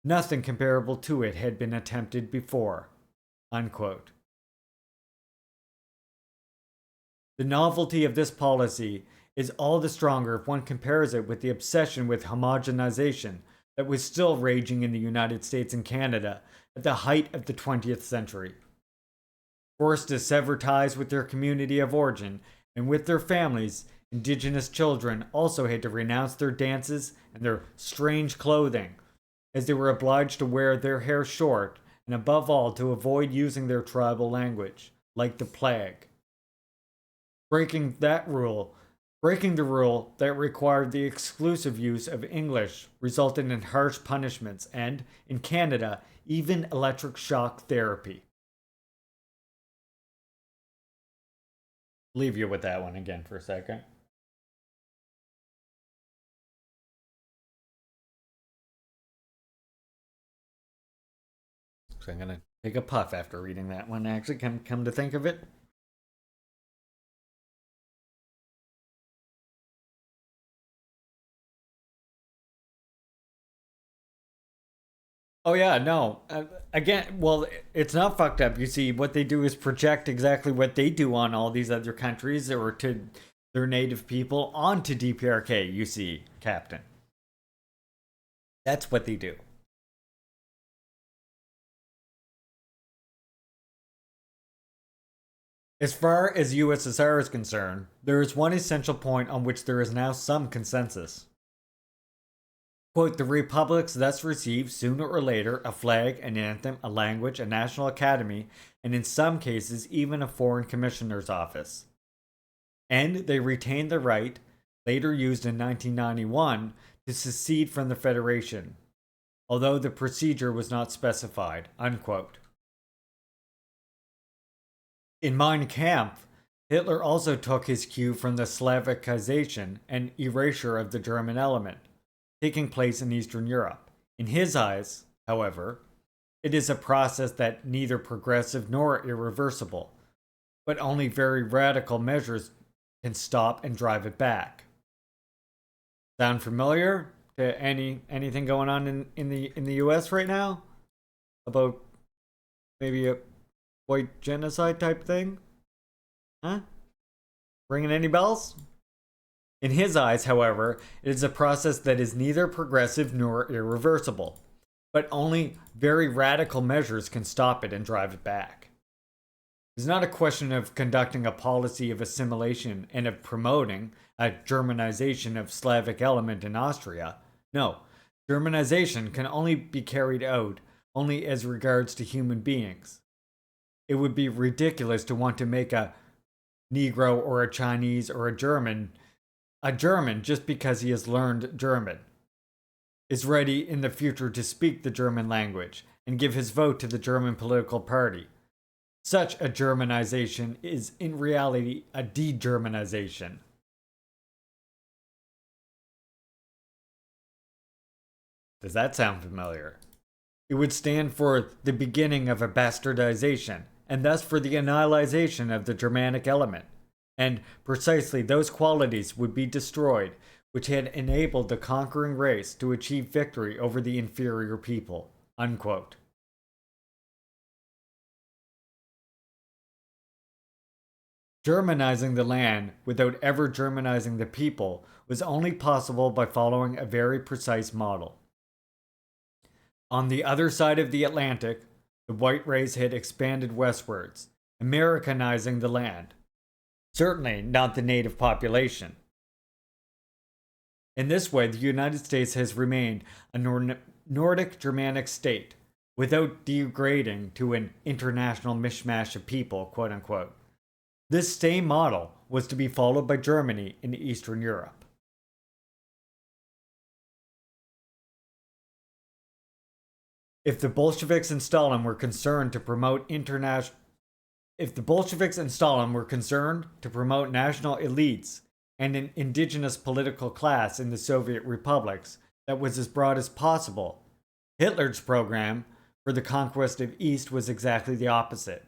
Nothing comparable to it had been attempted before. Unquote. The novelty of this policy is all the stronger if one compares it with the obsession with homogenization that was still raging in the United States and Canada at the height of the 20th century. Forced to sever ties with their community of origin and with their families, indigenous children also had to renounce their dances and their strange clothing, as they were obliged to wear their hair short and above all to avoid using their tribal language, like the plague. Breaking the rule that required the exclusive use of English resulted in harsh punishments and, in Canada, even electric shock therapy. Leave you with that one again for a second. So I'm gonna take a puff after reading that one. Actually, come to think of it. Oh yeah, no. Again, well, it's not fucked up. You see, what they do is project exactly what they do on all these other countries or to their native people onto DPRK. You see, Captain. That's what they do. As far as USSR is concerned, there is one essential point on which there is now some consensus. Quote, the republics thus receive sooner or later a flag, an anthem, a language, a national academy, and in some cases even a foreign commissioner's office. And they retain the right, later used in 1991, to secede from the Federation, although the procedure was not specified, unquote. In Mein Kampf, Hitler also took his cue from the Slavicization and erasure of the German element, taking place in Eastern Europe. In his eyes, however, it is a process that neither progressive nor irreversible, but only very radical measures can stop and drive it back. Sound familiar to anything going on in the US right now? About maybe a white genocide type thing? Huh? Ringing any bells? In his eyes, however, it is a process that is neither progressive nor irreversible, but only very radical measures can stop it and drive it back. It's not a question of conducting a policy of assimilation and of promoting a Germanization of Slavic element in Austria. No, Germanization can only be carried out only as regards to human beings. It would be ridiculous to want to make a Negro or a Chinese or a German just because he has learned German, is ready in the future to speak the German language, and give his vote to the German political party. Such a Germanization is in reality a de-Germanization. Does that sound familiar? It would stand for the beginning of a bastardization, and thus for the annihilation of the Germanic element, and precisely those qualities would be destroyed which had enabled the conquering race to achieve victory over the inferior people. Unquote. Germanizing the land without ever Germanizing the people was only possible by following a very precise model. On the other side of the Atlantic, the white race had expanded westwards, Americanizing the land. Certainly not the native population. In this way, the United States has remained a Nordic Germanic state, without degrading to an international mishmash of people, quote unquote. This same model was to be followed by Germany in Eastern Europe. If the Bolsheviks and Stalin were concerned to promote national elites and an indigenous political class in the Soviet republics that was as broad as possible, Hitler's program for the conquest of East was exactly the opposite.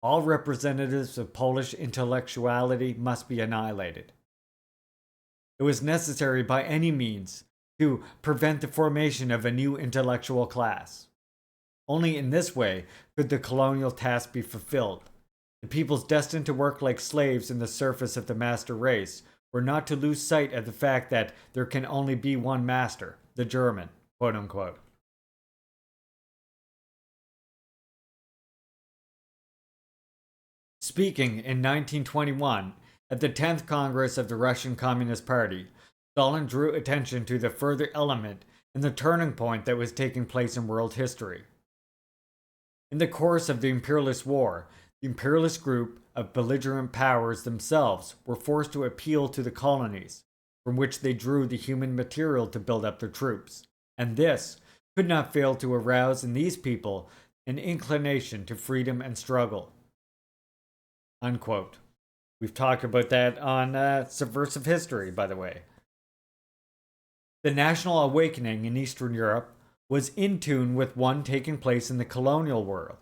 All representatives of Polish intellectuality must be annihilated. It was necessary by any means to prevent the formation of a new intellectual class. Only in this way could the colonial task be fulfilled. The peoples destined to work like slaves in the service of the master race were not to lose sight of the fact that there can only be one master, the German, quote unquote. Speaking in 1921 at the 10th Congress of the Russian Communist Party, Stalin drew attention to the further element in the turning point that was taking place in world history. In the course of the imperialist war, the imperialist group of belligerent powers themselves were forced to appeal to the colonies, from which they drew the human material to build up their troops, and this could not fail to arouse in these people an inclination to freedom and struggle. Unquote. We've talked about that on Subversive History, by the way. The national awakening in Eastern Europe was in tune with one taking place in the colonial world.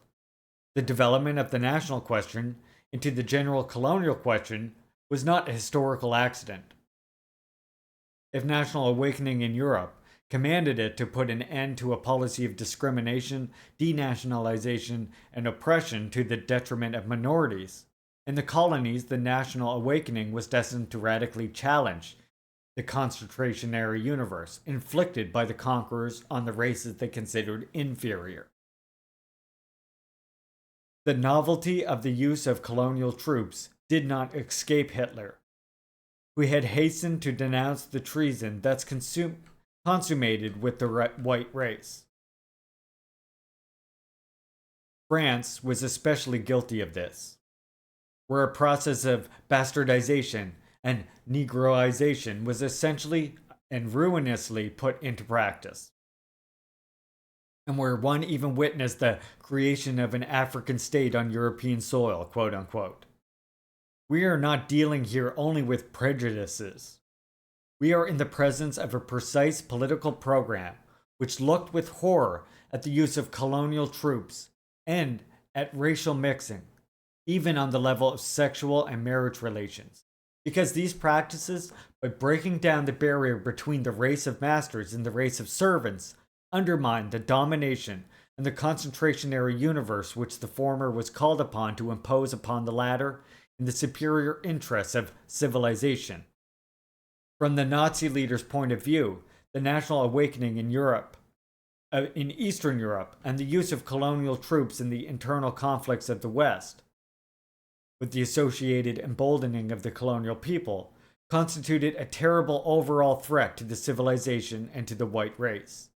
The development of the national question into the general colonial question was not a historical accident. If national awakening in Europe commanded it to put an end to a policy of discrimination, denationalization, and oppression to the detriment of minorities, in the colonies the national awakening was destined to radically challenge the concentrationary universe inflicted by the conquerors on the races they considered inferior. The novelty of the use of colonial troops did not escape Hitler, who had hastened to denounce the treason that's consummated with the white race. France was especially guilty of this, where a process of bastardization and Negroization was essentially and ruinously put into practice, and where one even witnessed the creation of an African state on European soil, quote unquote. We are not dealing here only with prejudices. We are in the presence of a precise political program which looked with horror at the use of colonial troops and at racial mixing, even on the level of sexual and marriage relations. Because these practices, by breaking down the barrier between the race of masters and the race of servants, undermine the domination and the concentrationary universe which the former was called upon to impose upon the latter in the superior interests of civilization. From the Nazi leader's point of view, the national awakening in in Eastern Europe, and the use of colonial troops in the internal conflicts of the West, with the associated emboldening of the colonial people, constituted a terrible overall threat to the civilization and to the white race.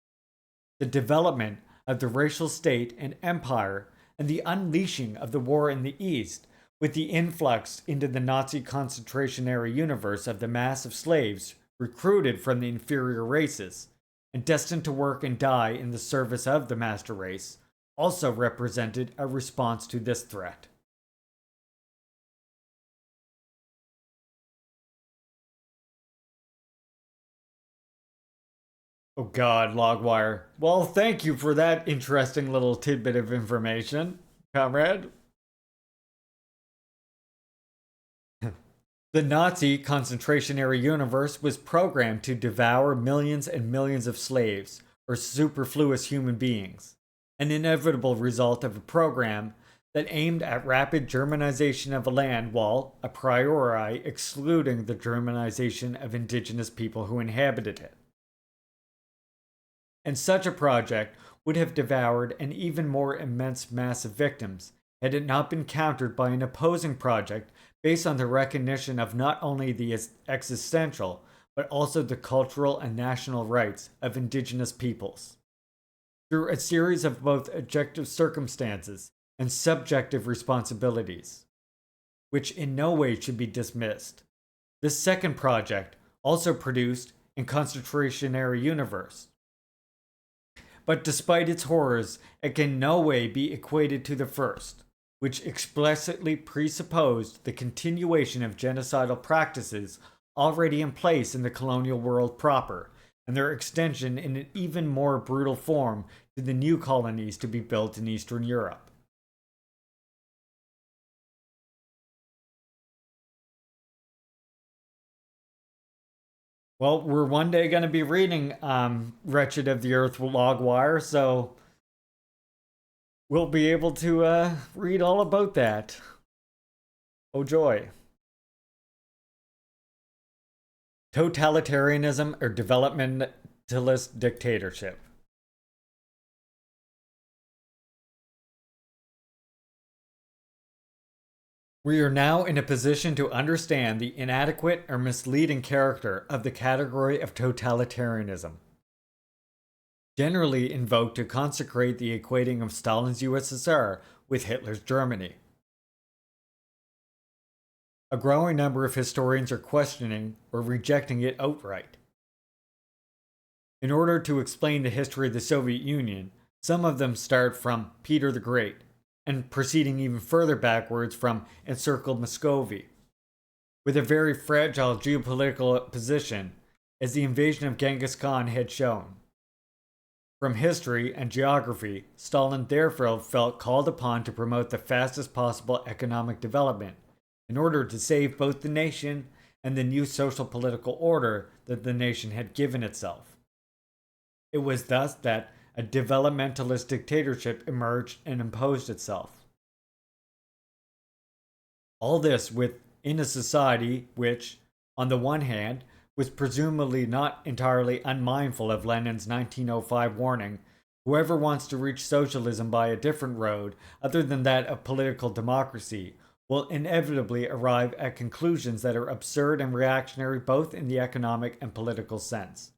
The development of the racial state and empire, and the unleashing of the war in the East, with the influx into the Nazi concentrationary universe of the mass of slaves recruited from the inferior races, and destined to work and die in the service of the master race, also represented a response to this threat. Oh God, Logwire. Well, thank you for that interesting little tidbit of information, comrade. The Nazi concentrationary universe was programmed to devour millions and millions of slaves, or superfluous human beings, an inevitable result of a program that aimed at rapid Germanization of a land while, a priori, excluding the Germanization of indigenous people who inhabited it. And such a project would have devoured an even more immense mass of victims had it not been countered by an opposing project based on the recognition of not only the existential, but also the cultural and national rights of indigenous peoples. Through a series of both objective circumstances and subjective responsibilities, which in no way should be dismissed. This second project also produced a concentrationary universe. But despite its horrors, it can in no way be equated to the first, which explicitly presupposed the continuation of genocidal practices already in place in the colonial world proper, and their extension in an even more brutal form to the new colonies to be built in Eastern Europe. Well, we're one day going to be reading Wretched of the Earth Logwire, so we'll be able to read all about that. Oh joy. Totalitarianism or developmentalist dictatorship. We are now in a position to understand the inadequate or misleading character of the category of totalitarianism, generally invoked to consecrate the equating of Stalin's USSR with Hitler's Germany. A growing number of historians are questioning or rejecting it outright. In order to explain the history of the Soviet Union, some of them start from Peter the Great, and proceeding even further backwards from encircled Muscovy, with a very fragile geopolitical position, as the invasion of Genghis Khan had shown. From history and geography, Stalin therefore felt called upon to promote the fastest possible economic development, in order to save both the nation and the new social political order that the nation had given itself. It was thus that a developmentalist dictatorship emerged and imposed itself. All this within a society which, on the one hand, was presumably not entirely unmindful of Lenin's 1905 warning, whoever wants to reach socialism by a different road other than that of political democracy will inevitably arrive at conclusions that are absurd and reactionary both in the economic and political sense.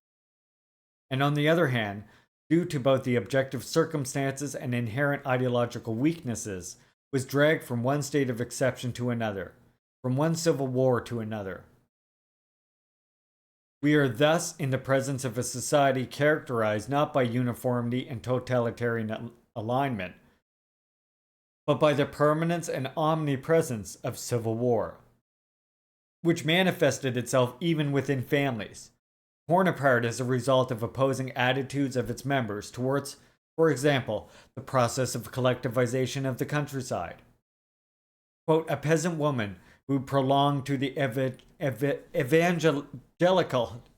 And on the other hand, due to both the objective circumstances and inherent ideological weaknesses, was dragged from one state of exception to another, from one civil war to another. We are thus in the presence of a society characterized not by uniformity and totalitarian alignment, but by the permanence and omnipresence of civil war, which manifested itself even within families, torn apart as a result of opposing attitudes of its members towards, for example, the process of collectivization of the countryside. Quote, a peasant woman who prolonged to the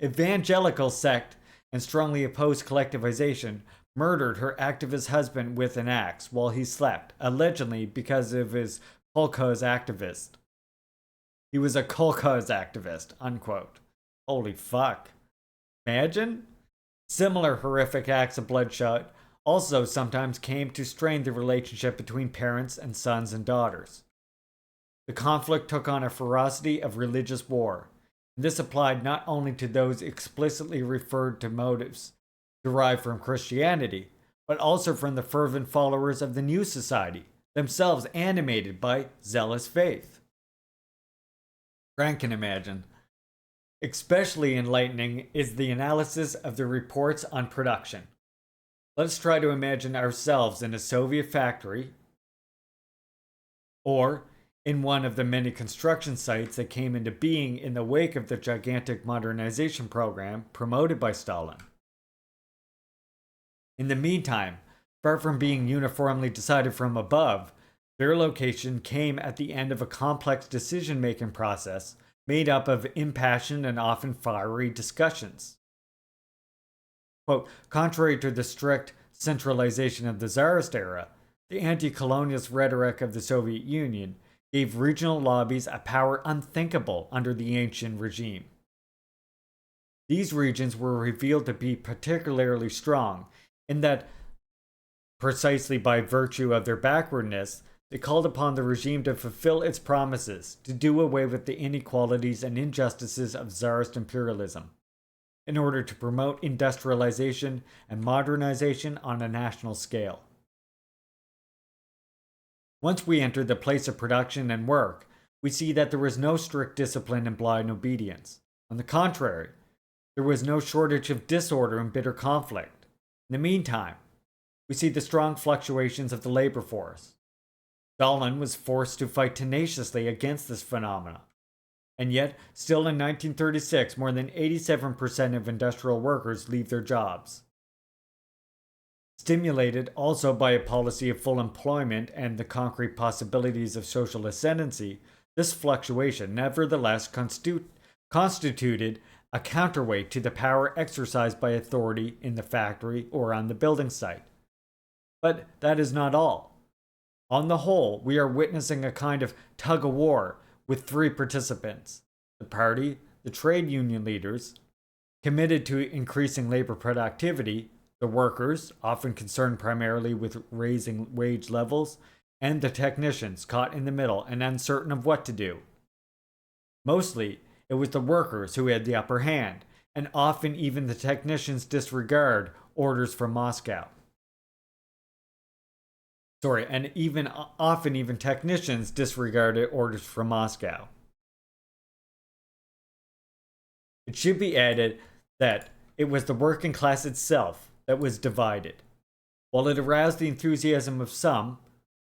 evangelical sect and strongly opposed collectivization, murdered her activist husband with an axe while he slept, allegedly because of his kolkhoz activist. He was a kolkhoz activist, unquote. Holy fuck. Imagine? Similar horrific acts of bloodshed also sometimes came to strain the relationship between parents and sons and daughters. The conflict took on a ferocity of religious war, and this applied not only to those explicitly referred to motives derived from Christianity, but also from the fervent followers of the new society, themselves animated by zealous faith. Frank can imagine. Especially enlightening is the analysis of the reports on production. Let's try to imagine ourselves in a Soviet factory or in one of the many construction sites that came into being in the wake of the gigantic modernization program promoted by Stalin. In the meantime, far from being uniformly decided from above, their location came at the end of a complex decision-making process made up of impassioned and often fiery discussions. Quote, contrary to the strict centralization of the Tsarist era, the anti-colonialist rhetoric of the Soviet Union gave regional lobbies a power unthinkable under the ancient regime. These regions were revealed to be particularly strong in that, precisely by virtue of their backwardness, they called upon the regime to fulfill its promises to do away with the inequalities and injustices of Tsarist imperialism, in order to promote industrialization and modernization on a national scale. Once we enter the place of production and work, we see that there was no strict discipline and blind obedience. On the contrary, there was no shortage of disorder and bitter conflict. In the meantime, we see the strong fluctuations of the labor force. Stalin was forced to fight tenaciously against this phenomena. And yet, still in 1936, more than 87% of industrial workers leave their jobs. Stimulated also by a policy of full employment and the concrete possibilities of social ascendancy, this fluctuation nevertheless constituted a counterweight to the power exercised by authority in the factory or on the building site. But that is not all. On the whole, we are witnessing a kind of tug-of-war with three participants: the party, the trade union leaders, committed to increasing labor productivity, the workers, often concerned primarily with raising wage levels, and the technicians, caught in the middle and uncertain of what to do. Mostly, it was the workers who had the upper hand, and often even the technicians disregard orders from Moscow. Often even technicians disregarded orders from Moscow. It should be added that it was the working class itself that was divided. While it aroused the enthusiasm of some,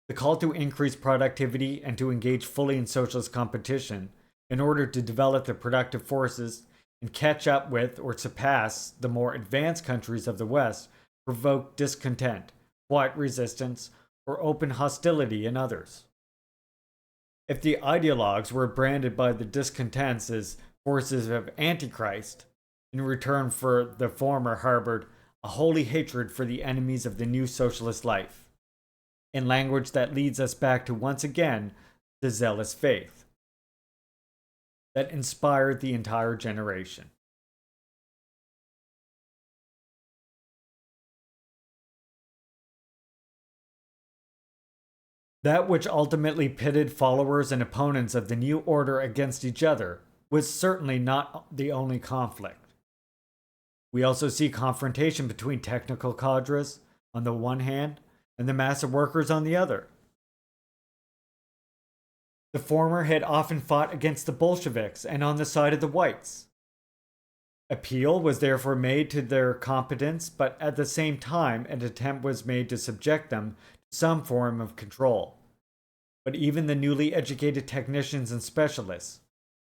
the call to increase productivity and to engage fully in socialist competition in order to develop the productive forces and catch up with or surpass the more advanced countries of the West provoked discontent, quiet resistance, or open hostility in others. If the ideologues were branded by the discontents as forces of Antichrist, in return for the former harbored a holy hatred for the enemies of the new socialist life, in language that leads us back to once again the zealous faith that inspired the entire generation. That which ultimately pitted followers and opponents of the new order against each other was certainly not the only conflict. We also see confrontation between technical cadres on the one hand and the mass of workers on the other. The former had often fought against the Bolsheviks and on the side of the whites. Appeal was therefore made to their competence, but at the same time, an attempt was made to subject them to some form of control. But even the newly educated technicians and specialists,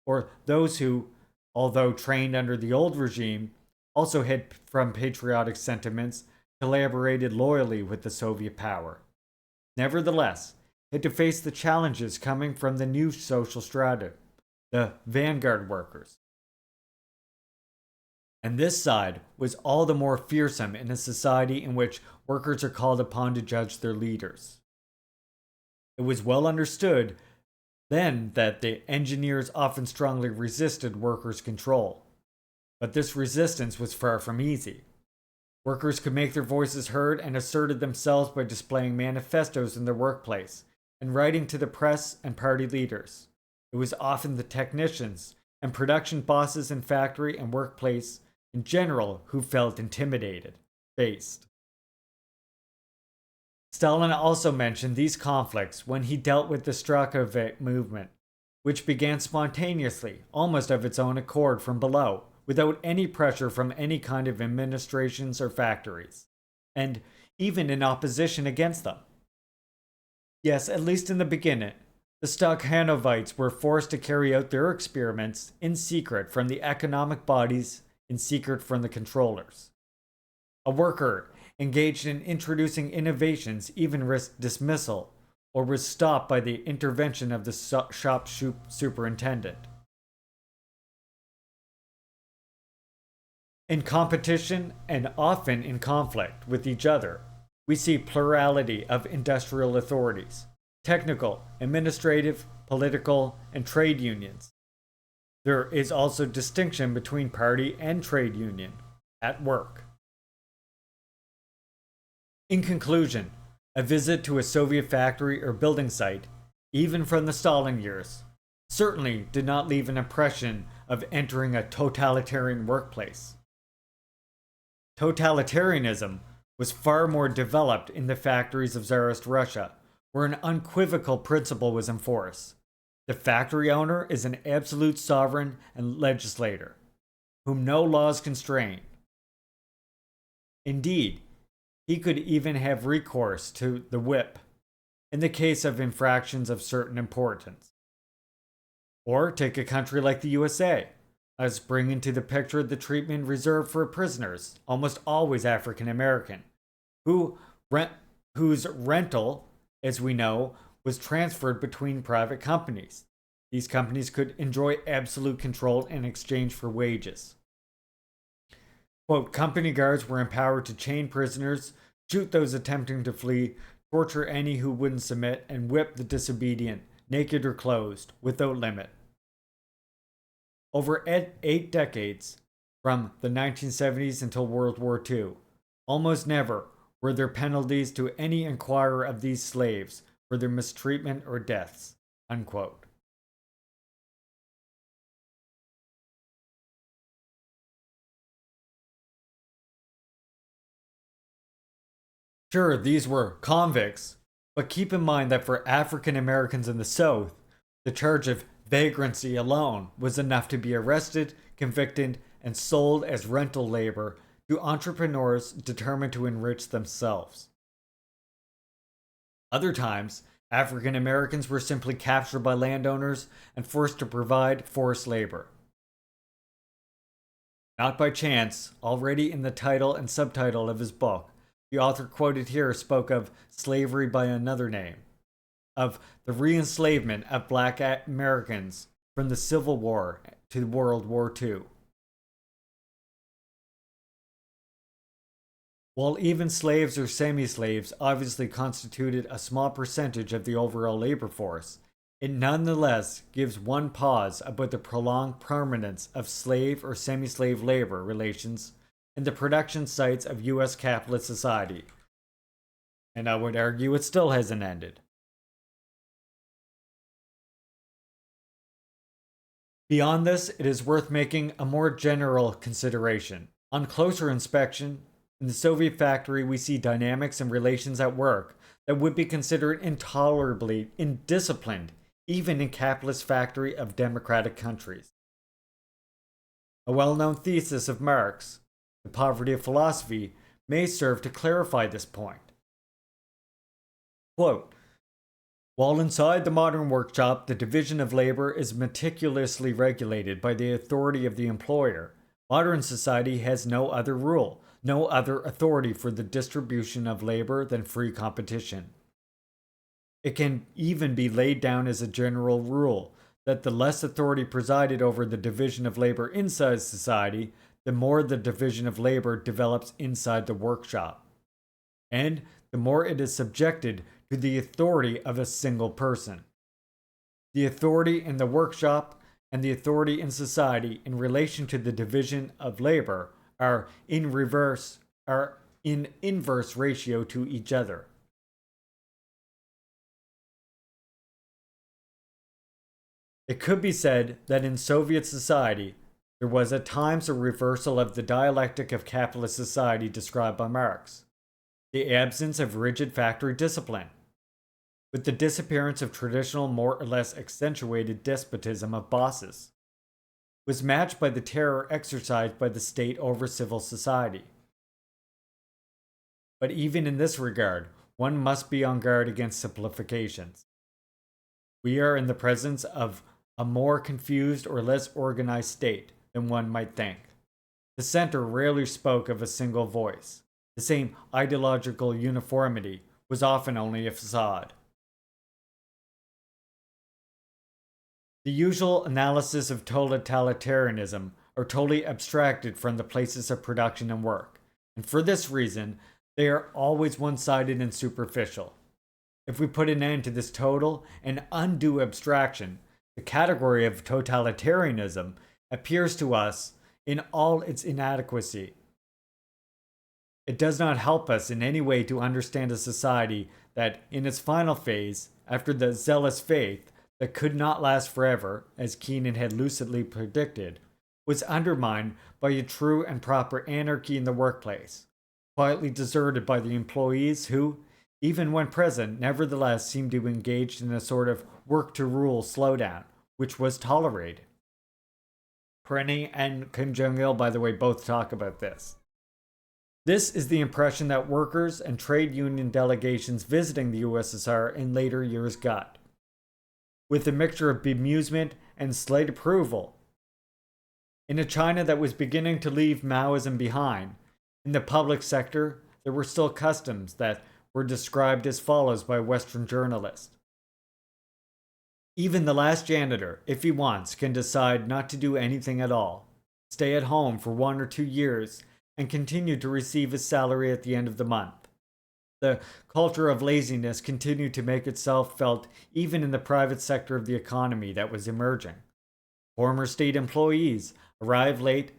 or those who, although trained under the old regime, also had from patriotic sentiments, collaborated loyally with the Soviet power, nevertheless had to face the challenges coming from the new social strata, the vanguard workers. And this side was all the more fearsome in a society in which workers are called upon to judge their leaders. It was well understood then that the engineers often strongly resisted workers' control. But this resistance was far from easy. Workers could make their voices heard and asserted themselves by displaying manifestos in their workplace and writing to the press and party leaders. It was often the technicians and production bosses in factory and workplace in general who felt intimidated, faced. Stalin also mentioned these conflicts when he dealt with the Trage movement, which began spontaneously, almost of its own accord from below, without any pressure from any kind of administrations or factories, and even in opposition against them. Yes, at least in the beginning, the Stakhanovites were forced to carry out their experiments in secret from the economic bodies, in secret from the controllers. A worker engaged in introducing innovations even risked dismissal or was stopped by the intervention of the shop superintendent. In competition and often in conflict with each other, we see plurality of industrial authorities, technical, administrative, political, and trade unions. There is also distinction between party and trade union at work. In conclusion, a visit to a Soviet factory or building site, even from the Stalin years, certainly did not leave an impression of entering a totalitarian workplace. Totalitarianism was far more developed in the factories of Tsarist Russia, where an unequivocal principle was in force. The factory owner is an absolute sovereign and legislator, whom no laws constrain. Indeed, he could even have recourse to the whip in the case of infractions of certain importance. Or take a country like the USA. Let's bring into the picture the treatment reserved for prisoners, almost always African American, whose rental, as we know, was transferred between private companies. These companies could enjoy absolute control in exchange for wages. Quote, company guards were empowered to chain prisoners, shoot those attempting to flee, torture any who wouldn't submit, and whip the disobedient, naked or clothed, without limit. Over 8 decades, from the 1970s until World War II, almost never were there penalties to any inquirer of these slaves for their mistreatment or deaths. Unquote. Sure, these were convicts, but keep in mind that for African Americans in the South, the charge of vagrancy alone was enough to be arrested, convicted, and sold as rental labor to entrepreneurs determined to enrich themselves. Other times, African Americans were simply captured by landowners and forced to provide forced labor. Not by chance, already in the title and subtitle of his book, the author quoted here spoke of slavery by another name, of the re-enslavement of black Americans from the Civil War to World War II. While even slaves or semi-slaves obviously constituted a small percentage of the overall labor force, it nonetheless gives one pause about the prolonged permanence of slave or semi-slave labor relations in the production sites of U.S. capitalist society. And I would argue it still hasn't ended. Beyond this, it is worth making a more general consideration. On closer inspection, in the Soviet factory, we see dynamics and relations at work that would be considered intolerably indisciplined, even in capitalist factory of democratic countries. A well-known thesis of Marx, The Poverty of Philosophy, may serve to clarify this point. Quote, while inside the modern workshop, the division of labor is meticulously regulated by the authority of the employer, modern society has no other rule, no other authority for the distribution of labor than free competition. It can even be laid down as a general rule that the less authority presided over the division of labor inside society, the more the division of labor develops inside the workshop, and the more it is subjected to the authority of a single person. The authority in the workshop and the authority in society in relation to the division of labor are in inverse ratio to each other. It could be said that in Soviet society, there was at times a reversal of the dialectic of capitalist society described by Marx, the absence of rigid factory discipline, with the disappearance of traditional, more or less accentuated despotism of bosses, was matched by the terror exercised by the state over civil society. But even in this regard, one must be on guard against simplifications. We are in the presence of a more confused or less organized state than one might think. The center rarely spoke of a single voice. The same ideological uniformity was often only a facade. The usual analysis of totalitarianism are totally abstracted from the places of production and work, and for this reason, they are always one-sided and superficial. If we put an end to this total and undue abstraction, the category of totalitarianism appears to us in all its inadequacy. It does not help us in any way to understand a society that, in its final phase, after the zealous faith that could not last forever, as Keenan had lucidly predicted, was undermined by a true and proper anarchy in the workplace, quietly deserted by the employees who, even when present, nevertheless seemed to be engaged in a sort of work-to-rule slowdown, which was tolerated. Perenni and Kim Jong-il, by the way, both talk about this. This is the impression that workers and trade union delegations visiting the USSR in later years got, with a mixture of bemusement and slight approval. In a China that was beginning to leave Maoism behind, in the public sector, there were still customs that were described as follows by Western journalists. Even the last janitor, if he wants, can decide not to do anything at all, stay at home for 1 or 2 years, and continue to receive his salary at the end of the month. The culture of laziness continued to make itself felt even in the private sector of the economy that was emerging. Former state employees arrive late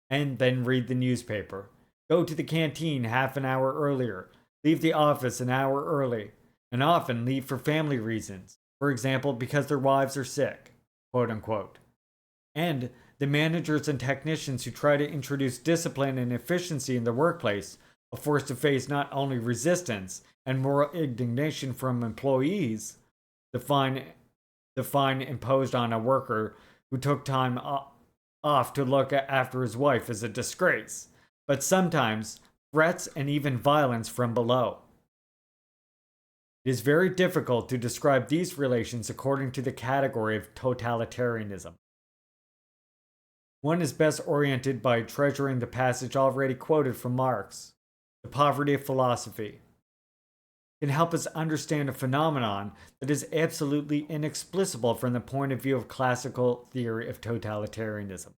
and then read the newspaper, go to the canteen half an hour earlier, leave the office an hour early, and often leave for family reasons, for example, because their wives are sick, quote unquote. And the managers and technicians who try to introduce discipline and efficiency in the workplace are forced to face not only resistance and moral indignation from employees, the fine imposed on a worker who took time off to look after his wife is a disgrace, but sometimes threats and even violence from below. It is very difficult to describe these relations according to the category of totalitarianism. One is best oriented by treasuring the passage already quoted from Marx, The Poverty of Philosophy. It can help us understand a phenomenon that is absolutely inexplicable from the point of view of classical theory of totalitarianism.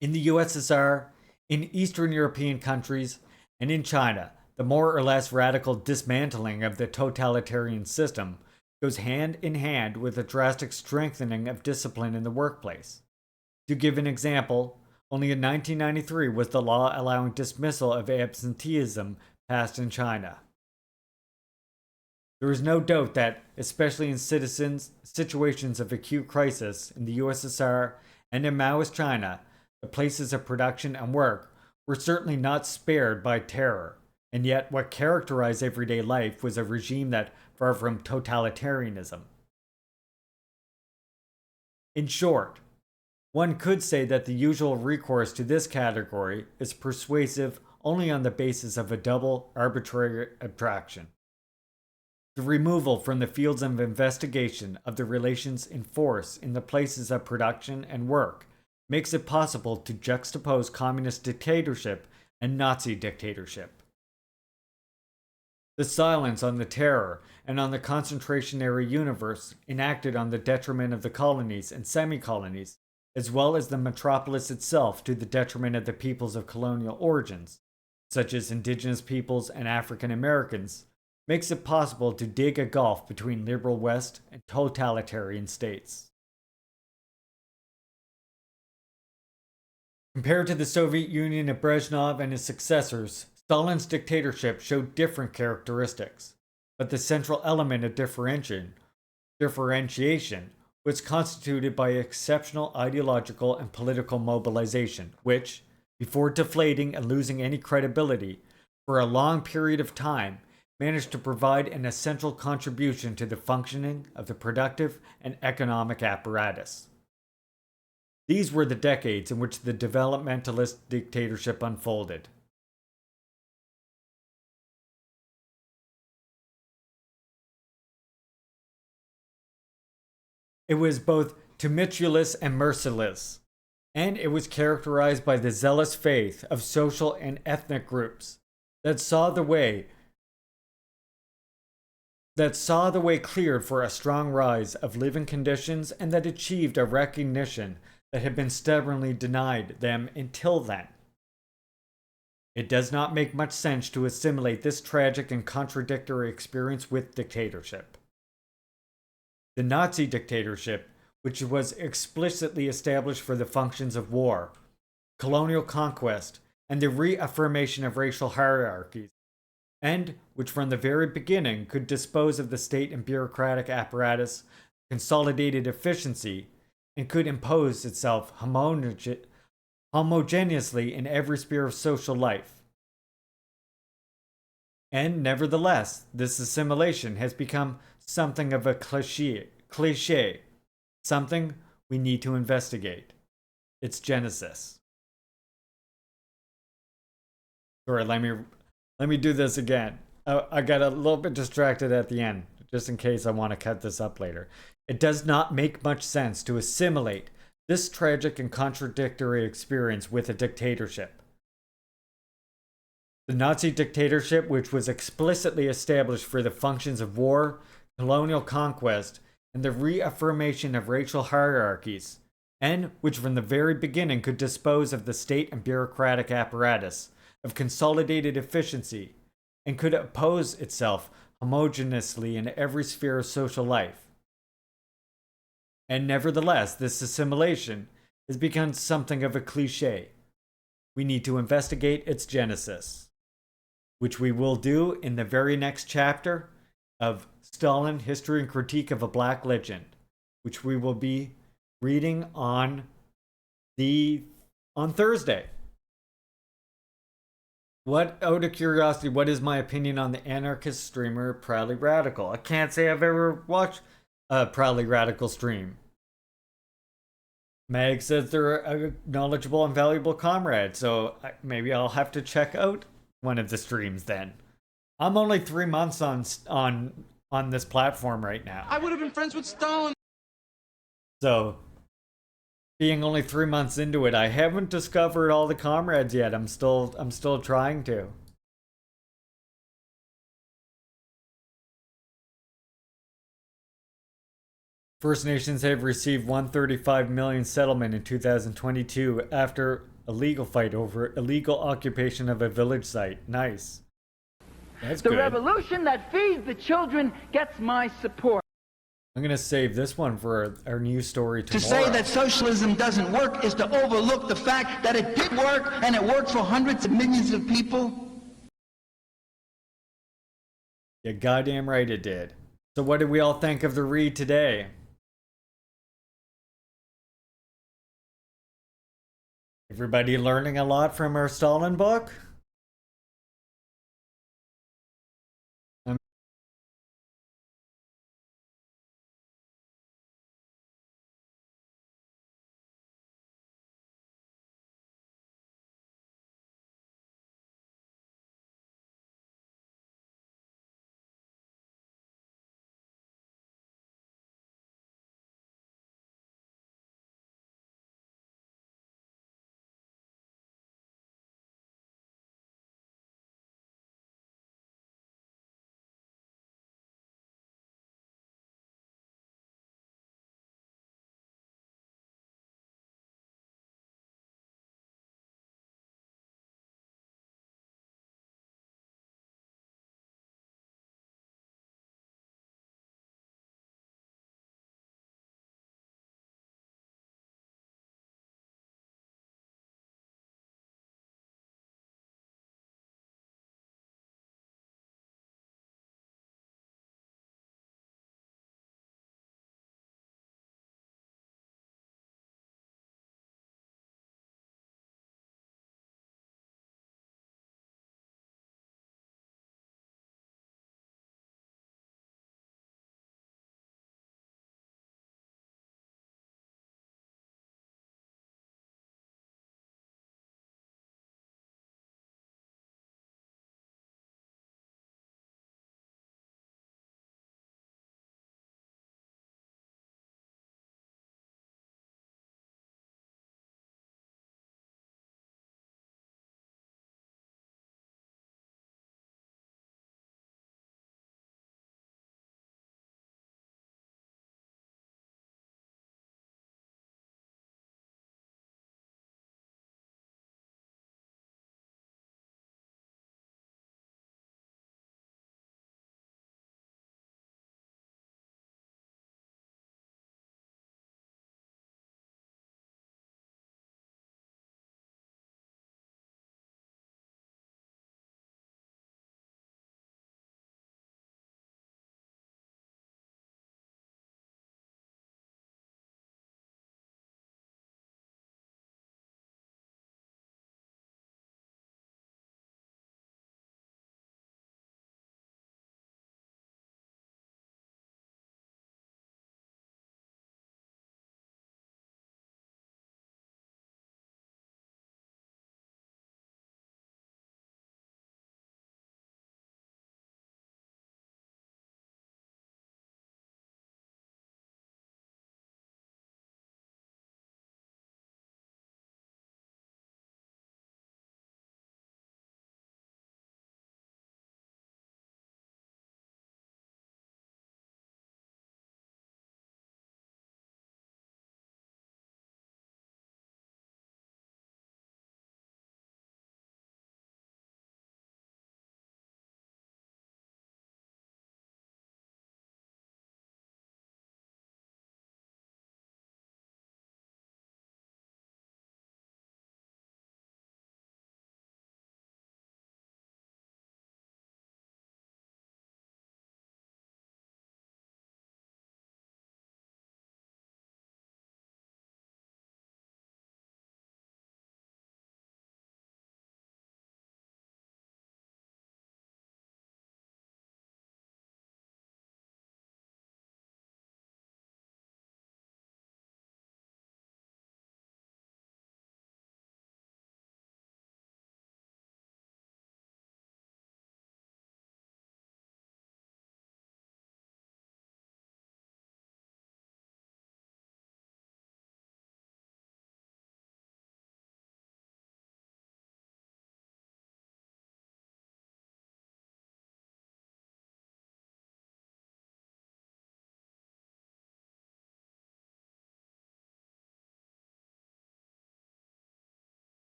In the USSR, in Eastern European countries, and in China, the more or less radical dismantling of the totalitarian system goes hand in hand with a drastic strengthening of discipline in the workplace. To give an example, only in 1993 was the law allowing dismissal of absenteeism passed in China. There is no doubt that, especially in situations of acute crisis in the USSR and in Maoist China, the places of production and work were certainly not spared by terror, and yet what characterized everyday life was a regime that far from totalitarianism. In short, One could say that the usual recourse to this category is persuasive only on the basis of a double arbitrary abstraction. The removal from the fields of investigation of the relations in force in the places of production and work makes it possible to juxtapose communist dictatorship and Nazi dictatorship. The silence on the terror and on the concentrationary universe enacted on the detriment of the colonies and semi-colonies, as well as the metropolis itself to the detriment of the peoples of colonial origins, such as indigenous peoples and African Americans, makes it possible to dig a gulf between liberal West and totalitarian states. Compared to the Soviet Union of Brezhnev and his successors, Stalin's dictatorship showed different characteristics, but the central element of differentiation was constituted by exceptional ideological and political mobilization, which, before deflating and losing any credibility, for a long period of time, managed to provide an essential contribution to the functioning of the productive and economic apparatus. These were the decades in which the developmentalist dictatorship unfolded. It was both tumultuous and merciless, and it was characterized by the zealous faith of social and ethnic groups that saw the way cleared for a strong rise of living conditions and that achieved a recognition that had been stubbornly denied them until then. It does not make much sense to assimilate this tragic and contradictory experience with dictatorship. The Nazi dictatorship, which was explicitly established for the functions of war, colonial conquest, and the reaffirmation of racial hierarchies, and which from the very beginning could dispose of the state and bureaucratic apparatus, consolidated efficiency, and could impose itself homogeneously in every sphere of social life. And nevertheless, this assimilation has become something of a cliché, something we need to investigate. Its genesis. Sorry, let me do this again. I got a little bit distracted at the end, just in case I want to cut this up later. It does not make much sense to assimilate this tragic and contradictory experience with a dictatorship. The Nazi dictatorship, which was explicitly established for the functions of war, colonial conquest, and the reaffirmation of racial hierarchies, and which from the very beginning could dispose of the state and bureaucratic apparatus, of consolidated efficiency, and could oppose itself homogeneously in every sphere of social life. And nevertheless, this assimilation has become something of a cliché. We need to investigate its genesis, which we will do in the very next chapter of Stalin, History and Critique of a Black Legend, which we will be reading on Thursday. Out of curiosity, what is my opinion on the anarchist streamer Proudly Radical? I can't say I've ever watched a Proudly Radical stream. Meg says they're a knowledgeable and valuable comrade, so maybe I'll have to check out one of the streams then. I'm only 3 months on this platform right now. I would have been friends with Stalin. So, being only 3 months into it, I haven't discovered all the comrades yet. I'm still trying to. First Nations have received $135 million settlement in 2022 after a legal fight over illegal occupation of a village site. Nice. That's The good. revolution that feeds the children gets my support. I'm gonna save this one for our news story To tomorrow. say that socialism doesn't work is to overlook the fact that it did work, and it worked for hundreds of millions of people. Yeah, goddamn right it did. So what did we all think of the read today? Everybody learning a lot from our Stalin book?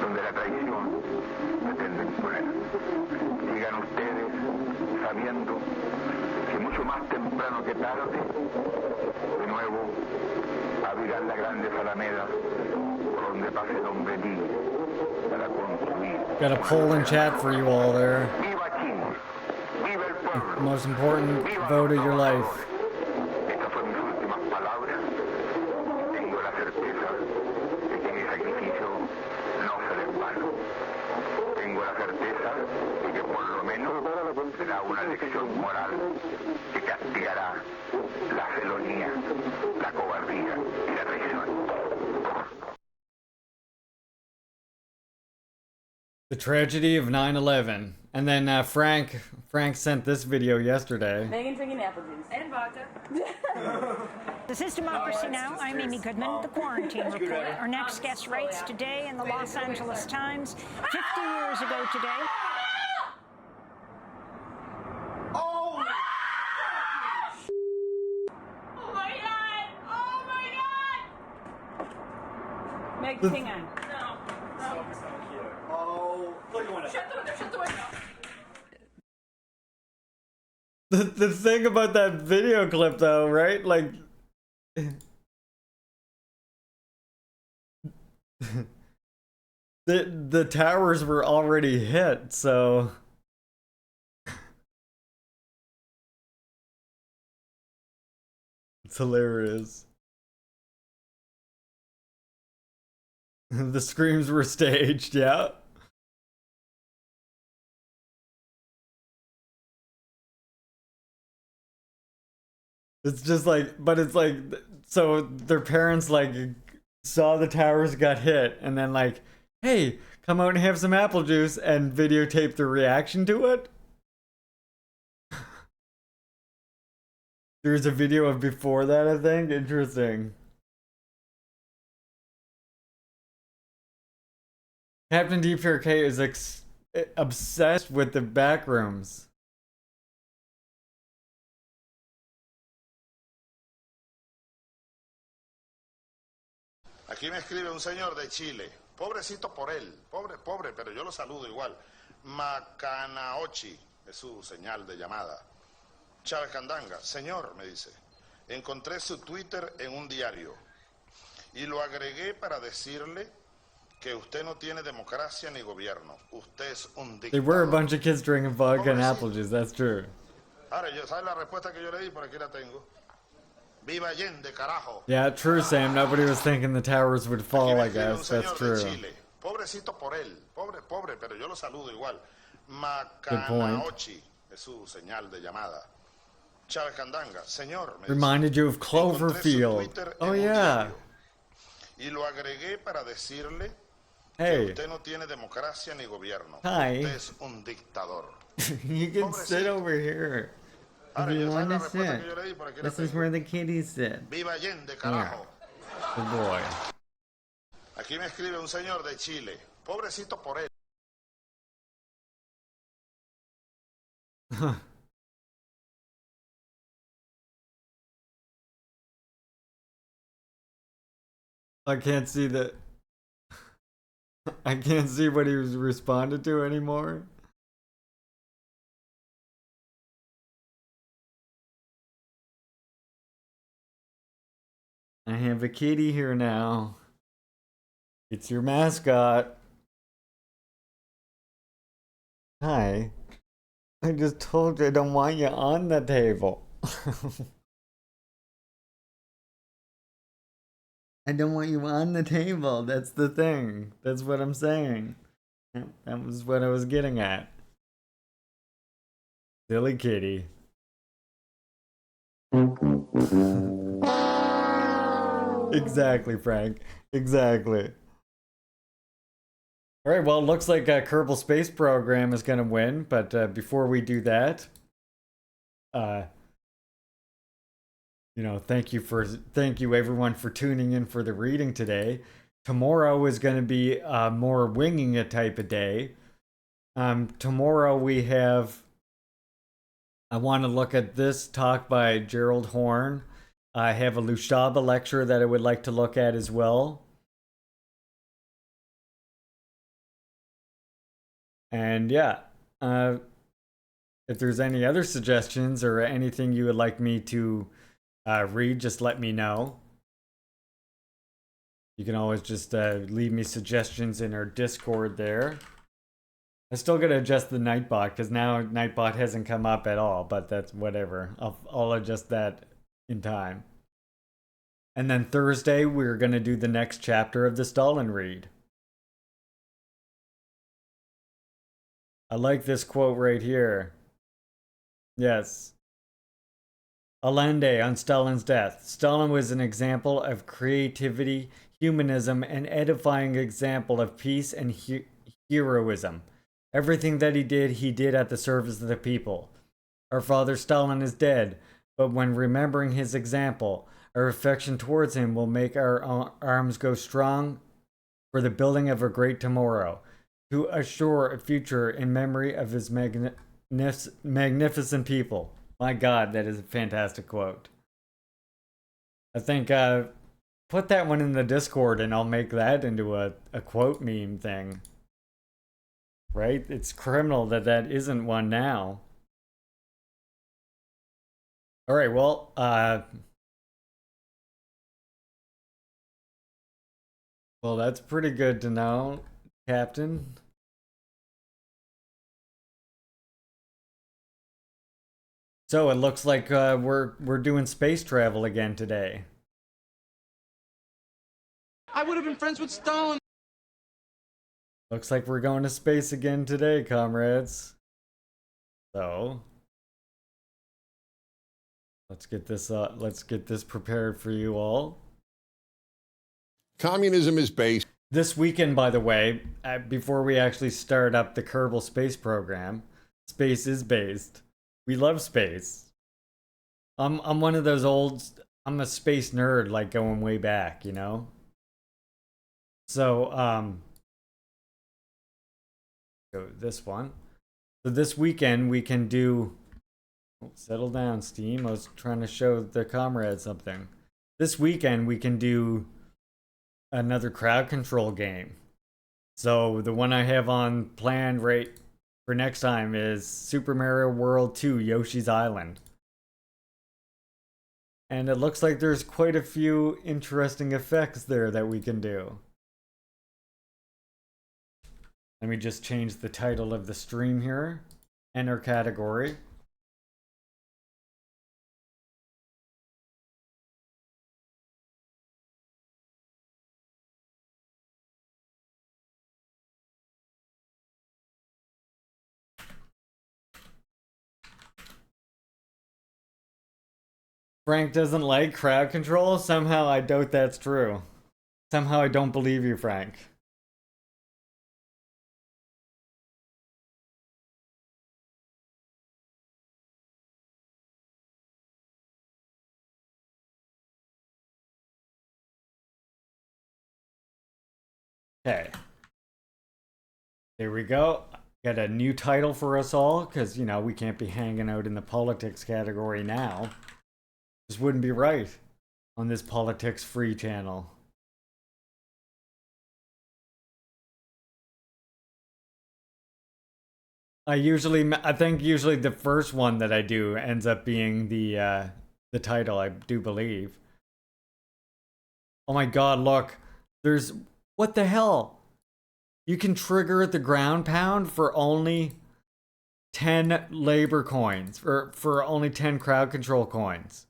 donde la traición pretende imponer. Sigan ustedes sabiendo que mucho más temprano que tarde, de nuevo, abrirán las grandes alamedas por donde pase el hombre libre para construir. Got a poll in chat for you all there. ¡Viva Chile! ¡Viva el pueblo! Most important vote of your life. Estas fueron mis últimas palabras. Tengo la certeza de que mi sacrificio no será en vano. Tengo la certeza de que por lo menos será una lección moral que castigará la felonía, la cobardía y la traición. The tragedy of 9/11. And then Frank sent this video yesterday. Megan drinking apple juice. And vodka. This is Democracy Now! I'm Amy Goodman. The Quarantine Report. Our next guest writes today in the Los Angeles Times, 50 years ago today. Oh! Oh my god! Oh my god! Meg, hang on. No. Oh, look at one. Shut the window. The thing about that video clip though, right? Like the towers were already hit, so it's hilarious. The screams were staged, yeah. It's just like, but it's like, so their parents like saw the towers got hit and then like, hey, come out and have some apple juice and videotape the reaction to it. There's a video of before that, I think. Interesting. Captain DPRK is obsessed with the back rooms. Aquí me escribe un señor de Chile, pobrecito por él, pobre, pero yo lo saludo igual. Macanaochi es su señal de llamada. Chávez Candanga, señor, me dice, encontré su Twitter en un diario y lo agregué para decirle que usted no tiene democracia ni gobierno. Usted es un They dictador. were a bunch of kids drinking vodka and apple juice, that's true. Ahora, ¿sabe la respuesta que yo le di? Por aquí la tengo. Viva Allende, carajo. Yeah, true, Sam. Nobody was thinking the towers would fall, I guess. That's true. Chile. Pobrecito por él. Pobre, pero yo lo saludo igual. Good point. Macanaochi es su señal de llamada. Chávez Candanga, señor. Me Reminded you of Cloverfield. Oh, yeah. Y lo agregué para decirle Hey. que usted no tiene democracia ni gobierno. Hi. Usted es un dictador. You can sit over here. If you want to sit. This is where the kitties sit. Viva Allende, Yeah. carajo. Good boy. Aquí me escribe un señor de Chile. Pobrecito por él. I can't see that. I can't see what he was responded to anymore. I have a kitty here now. It's your mascot. Hi. I just told you I don't want you on the table. I don't want you on the table. That's the thing. That's what I'm saying. That was what I was getting at. Silly kitty. Exactly, Frank. Exactly. All right, well, it looks like Kerbal Space Program is going to win, but before we do that, thank you everyone for tuning in for the reading today. Tomorrow is going to be more winging it type of day. Tomorrow I want to look at this talk by Gerald Horn. I have a Lushaba lecture that I would like to look at as well. And yeah, if there's any other suggestions or anything you would like me to read, just let me know. You can always just leave me suggestions in our Discord there. I still gotta adjust the Nightbot because now Nightbot hasn't come up at all, but that's whatever. I'll adjust that in time. And then Thursday, we're gonna do the next chapter of the Stalin read. I like this quote right here. Yes. Allende on Stalin's death. Stalin was an example of creativity, humanism, and edifying example of peace and heroism. Everything that he did at the service of the people. Our father Stalin is dead, but when remembering his example, our affection towards him will make our arms go strong for the building of a great tomorrow, to assure a future in memory of his magnificent people. My God, that is a fantastic quote. I think put that one in the Discord and I'll make that into a quote meme thing. Right? It's criminal that that isn't one now. All right, well, well, that's pretty good to know, Captain. So it looks like we're doing space travel again today. I would have been friends with Stalin. Looks like we're going to space again today, comrades. So let's get this prepared for you all. Communism is based. This weekend, by the way, before we actually start up the Kerbal space program, space is based. We love space. I'm one of those I'm a space nerd, like going way back, you know? So, go this one. So this weekend we can do, settle down, Steam. I was trying to show the comrades something. This weekend we can do another crowd control game. So the one I have on plan right for next time is Super Mario World 2 Yoshi's Island. And it looks like there's quite a few interesting effects there that we can do. Let me just change the title of the stream here. Enter category. Frank doesn't like crowd control? Somehow I doubt that's true. Somehow I don't believe you, Frank. Okay. There we go. Got a new title for us all, because, you know, we can't be hanging out in the politics category now. This wouldn't be right on this politics free channel. I think usually the first one that I do ends up being the title, I do believe. Oh my God, look. There's, what the hell? You can trigger the ground pound for only 10 labor coins, or for only 10 crowd control coins.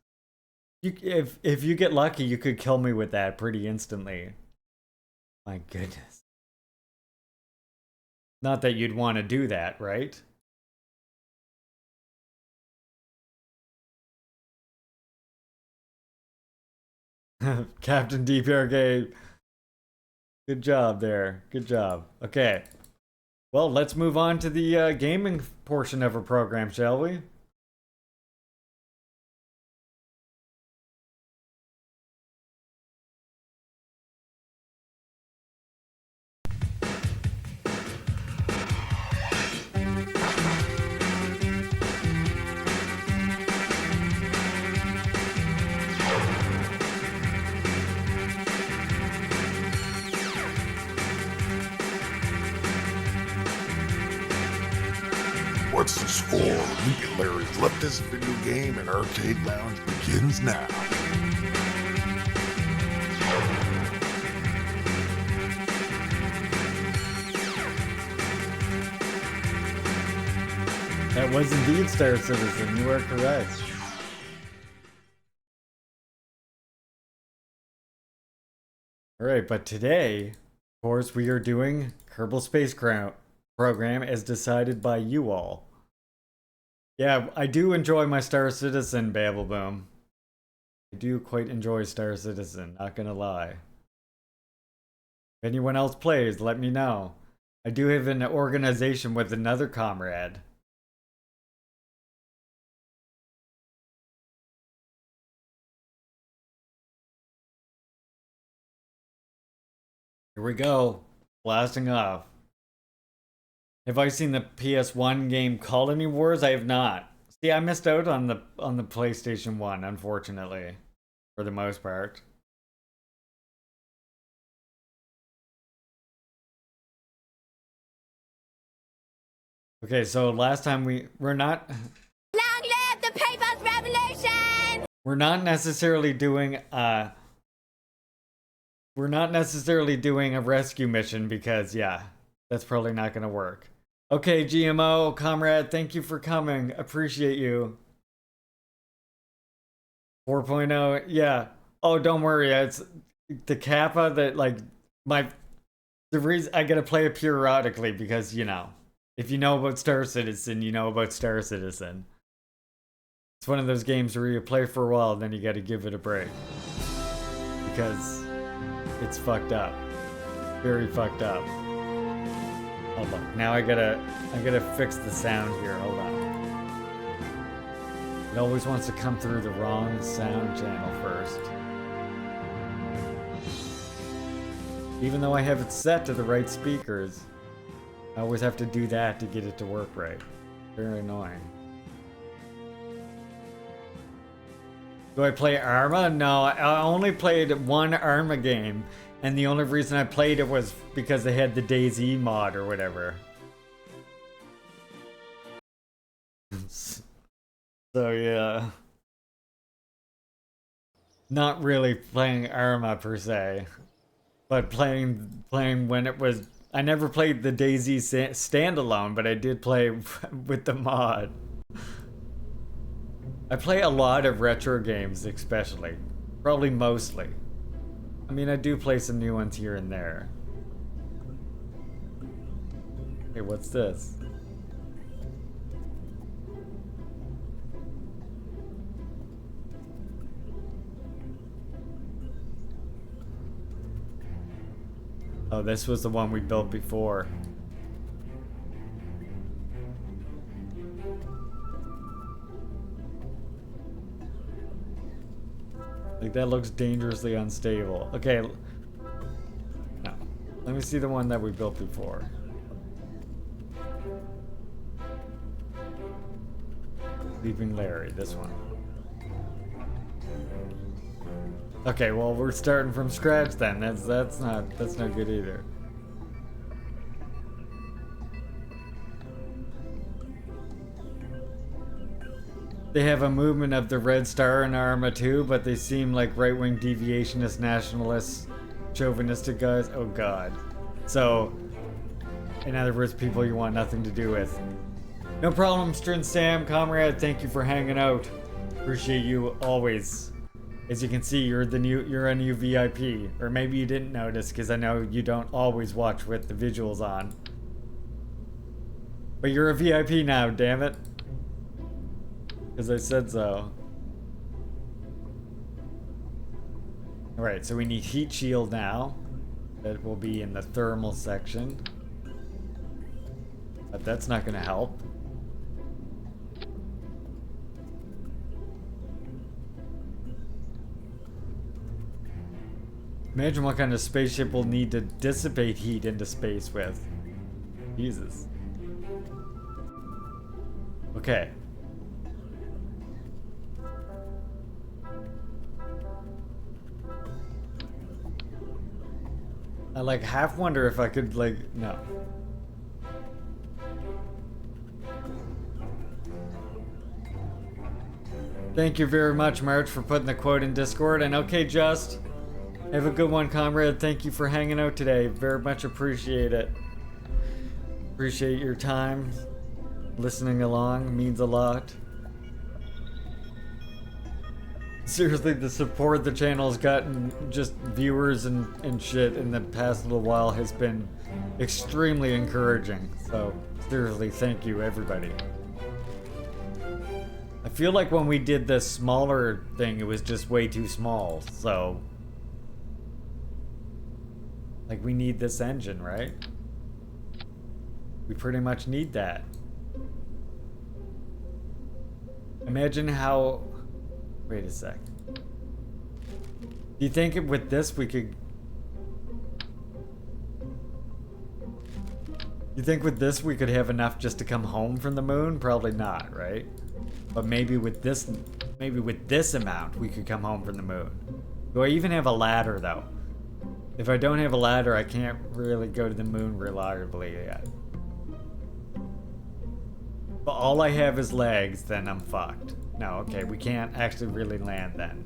If you get lucky, you could kill me with that pretty instantly. My goodness. Not that you'd want to do that, right? Captain DPRK. Good job there. Good job. Okay. Well, let's move on to the gaming portion of our program, shall we? What's the score? Look at Larry's Let This Video Game and Arcade Lounge begins now. That was indeed Star Citizen. You are correct. Alright, but today, of course, we are doing Kerbal Space Program as decided by you all. Yeah, I do enjoy my Star Citizen, Babel Boom. I do quite enjoy Star Citizen, not gonna lie. If anyone else plays, let me know. I do have an organization with another comrade. Here we go. Blasting off. Have I seen the PS1 game Colony Wars? I have not. See, I missed out on the PlayStation 1, unfortunately. For the most part. Okay, so last time we're not... Long live the People's Revolution! We're not necessarily doing a rescue mission because, yeah, that's probably not going to work. Okay, GMO, comrade, thank you for coming. Appreciate you. 4.0, yeah. Oh, don't worry. It's the Kappa that, like, the reason I gotta play it periodically because, you know, if you know about Star Citizen, you know about Star Citizen. It's one of those games where you play for a while and then you gotta give it a break. Because it's fucked up. Very fucked up. Hold on. Now I gotta fix the sound here. Hold on. It always wants to come through the wrong sound channel first. Even though I have it set to the right speakers, I always have to do that to get it to work right. Very annoying. Do I play Arma? No, I only played one Arma game, and the only reason I played it was because they had the DayZ mod or whatever. So yeah. Not really playing Arma per se, but playing when it was... I never played the DayZ standalone, but I did play with the mod. I play a lot of retro games, especially. Probably mostly. I mean, I do play some new ones here and there. Hey, what's this? Oh, this was the one we built before. Like, that looks dangerously unstable. Okay. No. Let me see the one that we built before. Leaving Larry, this one. Okay, well, we're starting from scratch then. That's not good either. They have a movement of the Red Star in Arma too, but they seem like right-wing deviationist, nationalists, chauvinistic guys. Oh god. So, in other words, people you want nothing to do with. No problem, Strin Sam, comrade. Thank you for hanging out. Appreciate you always. As you can see, you're a new VIP, or maybe you didn't notice because I know you don't always watch with the visuals on. But you're a VIP now, damn it. Because I said so. Alright, so we need heat shield now. That will be in the thermal section. But that's not going to help. Imagine what kind of spaceship we'll need to dissipate heat into space with. Jesus. Okay. I like half wonder if I could like, no. Thank you very much, March, for putting the quote in Discord. And okay, Just, have a good one, comrade. Thank you for hanging out today. Very much appreciate it. Appreciate your time. Listening along means a lot. Seriously, the support the channel's gotten, just viewers and shit in the past little while has been extremely encouraging. So, seriously, thank you, everybody. I feel like when we did the smaller thing, it was just way too small, so... Like, we need this engine, right? We pretty much need that. Imagine how... Wait a sec. Do you think with this we could... You think with this we could have enough just to come home from the moon? Probably not, right? But maybe with this amount we could come home from the moon. Do I even have a ladder though? If I don't have a ladder, I can't really go to the moon reliably yet. But all I have is legs, then I'm fucked. No, okay, we can't actually really land then.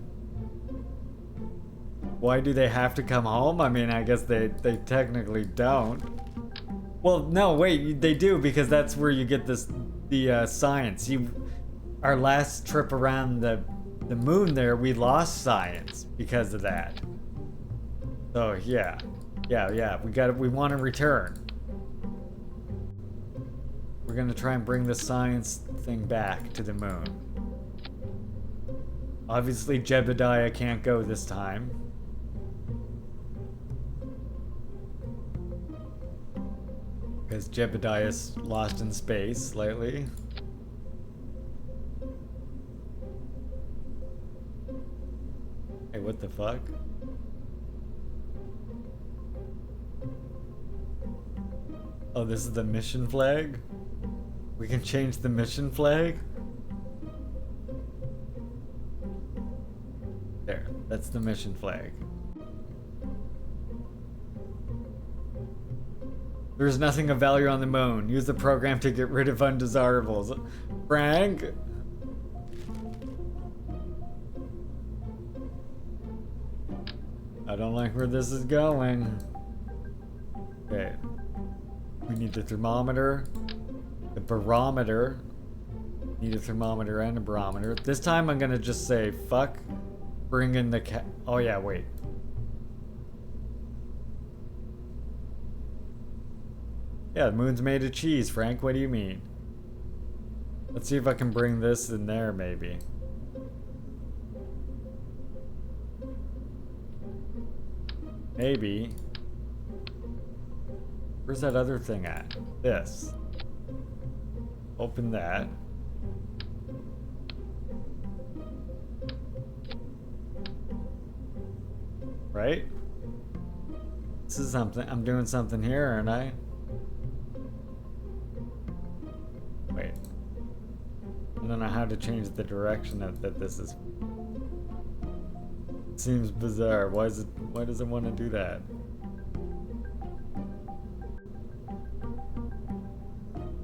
Why do they have to come home? I mean, I guess they technically don't. Well, no, wait, they do, because that's where you get the science. Our last trip around the moon there, we lost science because of that. So yeah, we want to return. We're gonna try and bring the science thing back to the moon. Obviously, Jebediah can't go this time. Because Jebediah's lost in space lately. Hey, what the fuck? Oh, this is the mission flag? We can change the mission flag? There, that's the mission flag. There's nothing of value on the moon. Use the program to get rid of undesirables. Frank? I don't like where this is going. Okay. We need the thermometer, the barometer. Need a thermometer and a barometer. This time I'm gonna just say, fuck, bring in the oh yeah, wait. Yeah, the moon's made of cheese, Frank. What do you mean? Let's see if I can bring this in there, maybe. Maybe. Where's that other thing at? This. Open that. Right? This is something. I'm doing something here, aren't I? Wait. I don't know how to change the direction of that this is. It seems bizarre. Why does it want to do that?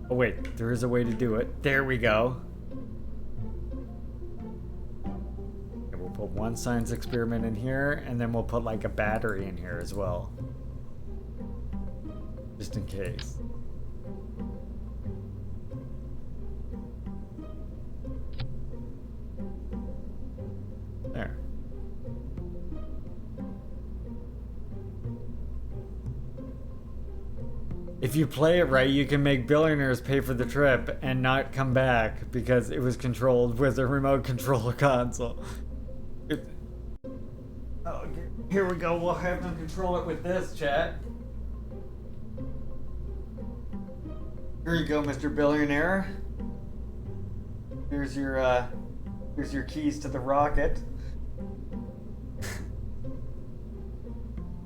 Oh wait, there is a way to do it. There we go. Okay, we'll put one science experiment in here, and then we'll put like a battery in here as well. Just in case. There. If you play it right, you can make billionaires pay for the trip and not come back because it was controlled with a remote control console. Okay, here we go. We'll have them control it with this, chat. Here you go, Mr. Billionaire. Here's your keys to the rocket.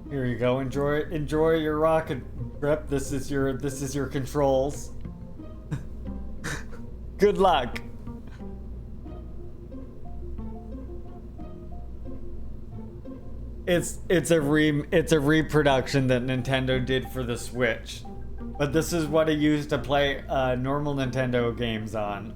Here you go. Enjoy your rocket trip. This is your controls. Good luck. It's a reproduction that Nintendo did for the Switch. But this is what I used to play normal Nintendo games on.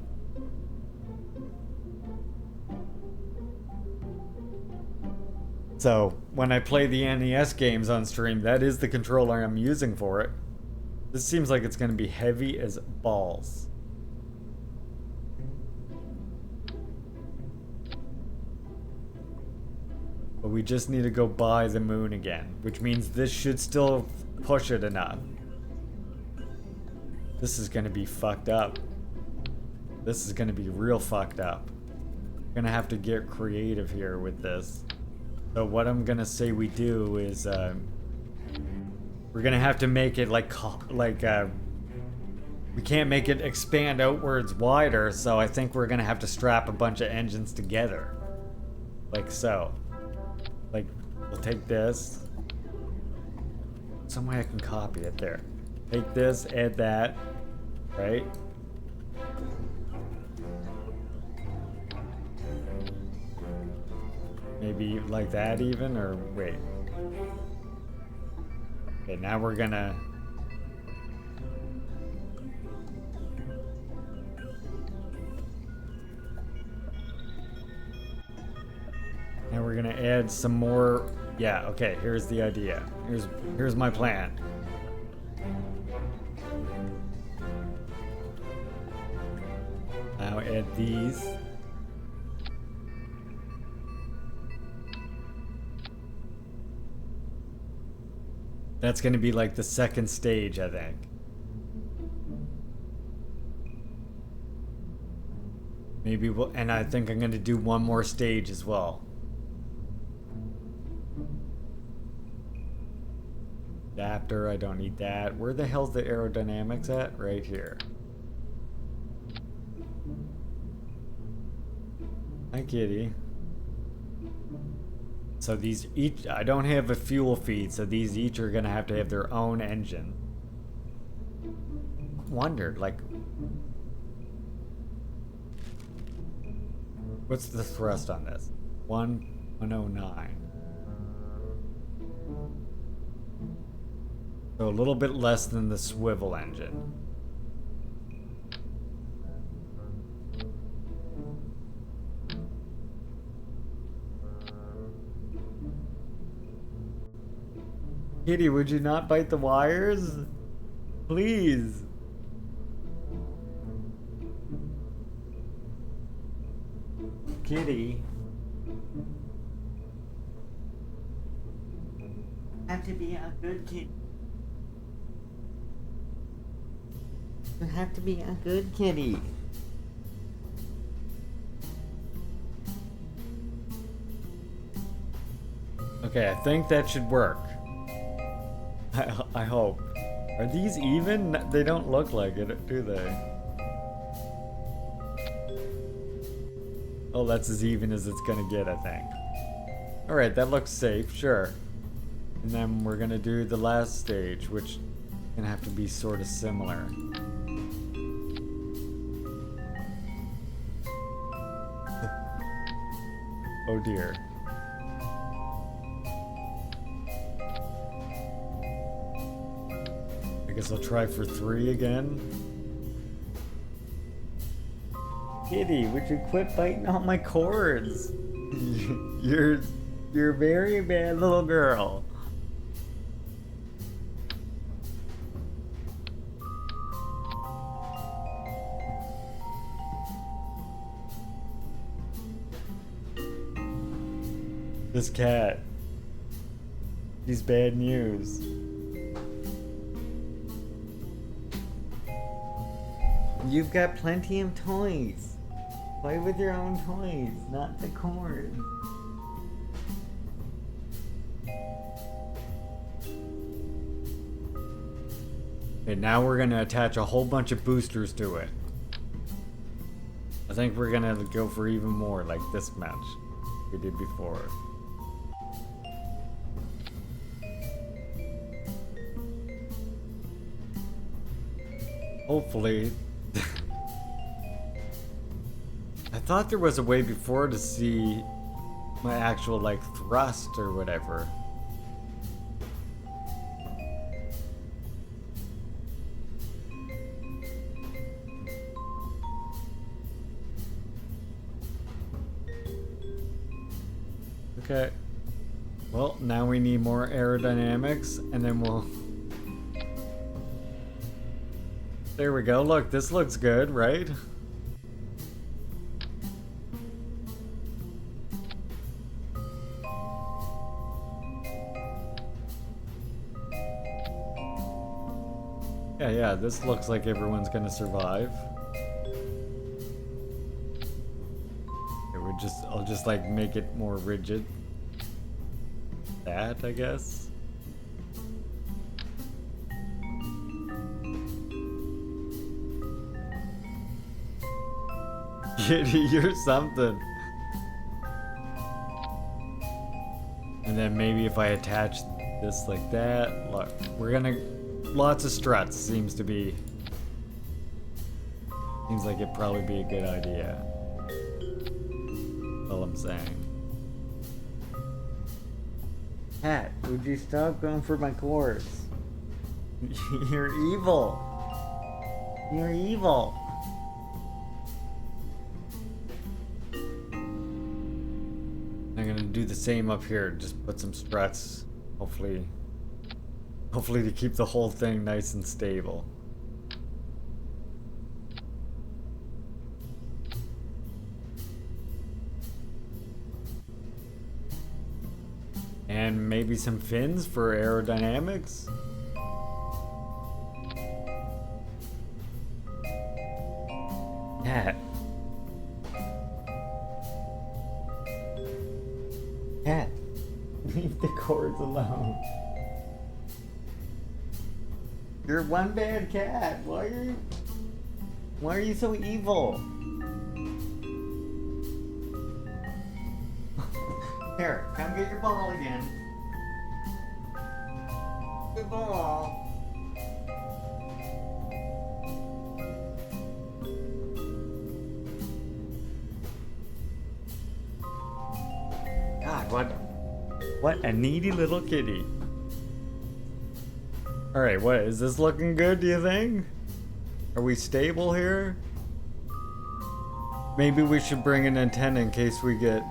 So when I play the NES games on stream, that is the controller I'm using for it. This seems like it's going to be heavy as balls. But we just need to go by the moon again, which means this should still push it enough. This is going to be fucked up. This is going to be real fucked up. We're going to have to get creative here with this. So what I'm going to say we do is we're going to have to make it we can't make it expand outwards wider, so I think we're going to have to strap a bunch of engines together. Like so. Like, we'll take this. Some way I can copy it there. Take this, add that, right? Maybe like that even, or wait. Okay, now we're gonna... Now we're gonna add some more. Yeah, okay, here's the idea. Here's my plan. Now add these. That's gonna be like the second stage, I think. Maybe we'll, and I think I'm gonna do one more stage as well. Adapter, I don't need that. Where the hell's the aerodynamics at? Right here. Hi, kitty. So these each, I don't have a fuel feed, so these each are gonna have to have their own engine. Wondered, like, what's the thrust on this? 109. So a little bit less than the swivel engine. Kitty, would you not bite the wires? Please. Kitty. Have to be a good kid. You have to be a good kitty. Okay, I think that should work. I hope. Are these even? They don't look like it, do they? Oh, that's as even as it's gonna get, I think. Alright, that looks safe, sure. And then we're gonna do the last stage, which is gonna have to be sort of similar. Oh dear. I guess I'll try for 3 again. Kitty, would you quit biting on my cords? You're a very bad little girl. This cat. She's bad news. You've got plenty of toys. Play with your own toys, not the cord. Okay, now we're gonna attach a whole bunch of boosters to it. I think we're gonna go for even more, like this much we did before. Hopefully. I thought there was a way before to see my actual, like, thrust or whatever. Okay. Well, now we need more aerodynamics, and then we'll... There we go. Look, this looks good, right? Yeah, this looks like everyone's gonna survive. I'll just like make it more rigid. That, I guess. Kitty, you're something. And then maybe if I attach this like that, look, we're gonna, lots of struts seems like it'd probably be a good idea. All I'm saying. Cat, would you stop going for my chords? You're evil. You're evil. I'm gonna do the same up here. Just put some struts. Hopefully to keep the whole thing nice and stable. And maybe some fins for aerodynamics. Cat. Cat. Leave the cords alone. You're one bad cat. Why are you so evil? Here, come get your ball again. Good ball. God, what a needy little kitty. Alright, what, is this looking good, do you think? Are we stable here? Maybe we should bring an antenna in case we get...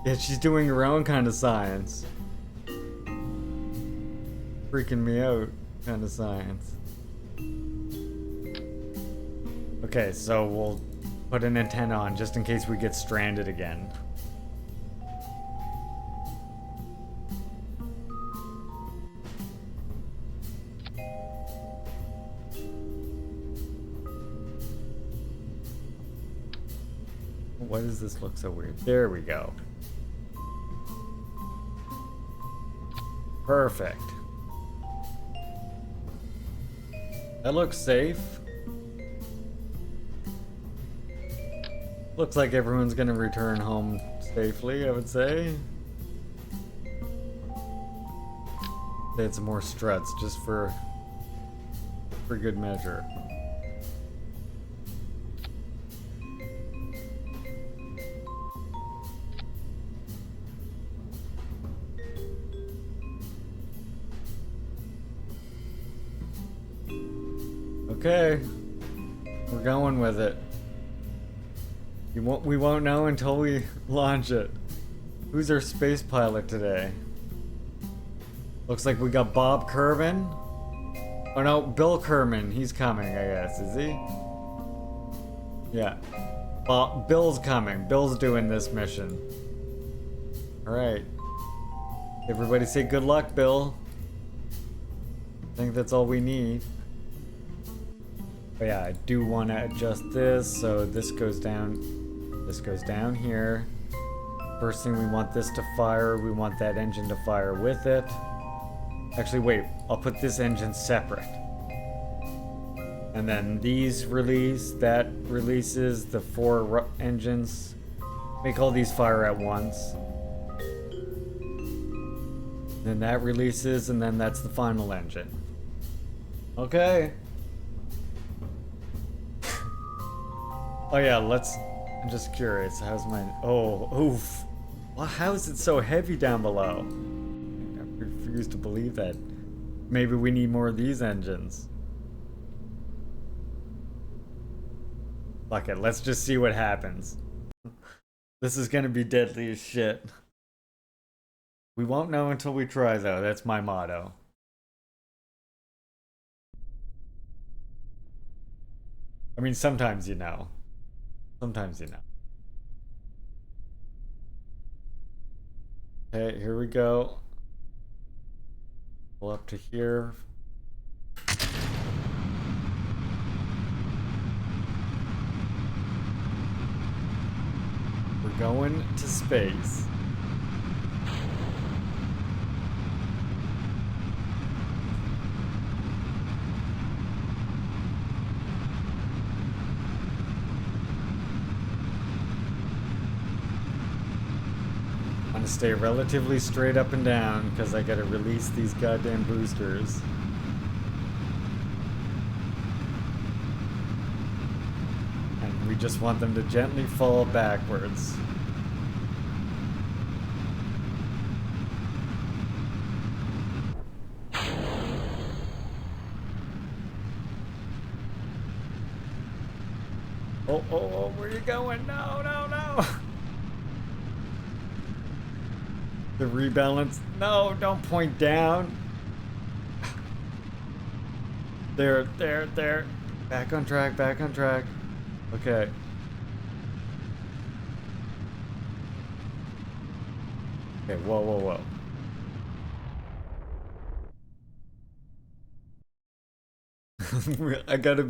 Yeah, she's doing her own kind of science. Freaking me out kind of science. Okay, so we'll put an antenna on just in case we get stranded again. Why does this look so weird? There we go. Perfect. That looks safe. Looks like everyone's gonna return home safely, I would say. They had some more struts just for good measure. Okay, we're going with it. We won't know until we launch it. Who's our space pilot today? Looks like we got Bob Kerman. Oh no, Bill Kerman. He's coming, I guess. Is he? Yeah. Bill's coming. Bill's doing this mission. Alright. Everybody say good luck, Bill. I think that's all we need. But yeah, I do want to adjust this, so this goes down here. First thing, we want this to fire, we want that engine to fire with it. Actually, wait, I'll put this engine separate. And then these release, that releases the 4 engines. Make all these fire at once. Then that releases, and then that's the final engine. Okay. Oh yeah, I'm just curious, how's mine? Oh, oof. Well, how is it so heavy down below? I refuse to believe that. Maybe we need more of these engines. Fuck it, let's just see what happens. This is gonna be deadly as shit. We won't know until we try, though. That's my motto. I mean, sometimes you know. Sometimes you know. Okay, here we go. Pull up to here. We're going to space. I'm gonna stay relatively straight up and down because I gotta release these goddamn boosters. And we just want them to gently fall backwards. Oh, where are you going? No, no, no! The rebalance. No, don't point down. There. Back on track, back on track. Okay. Okay, whoa. I gotta.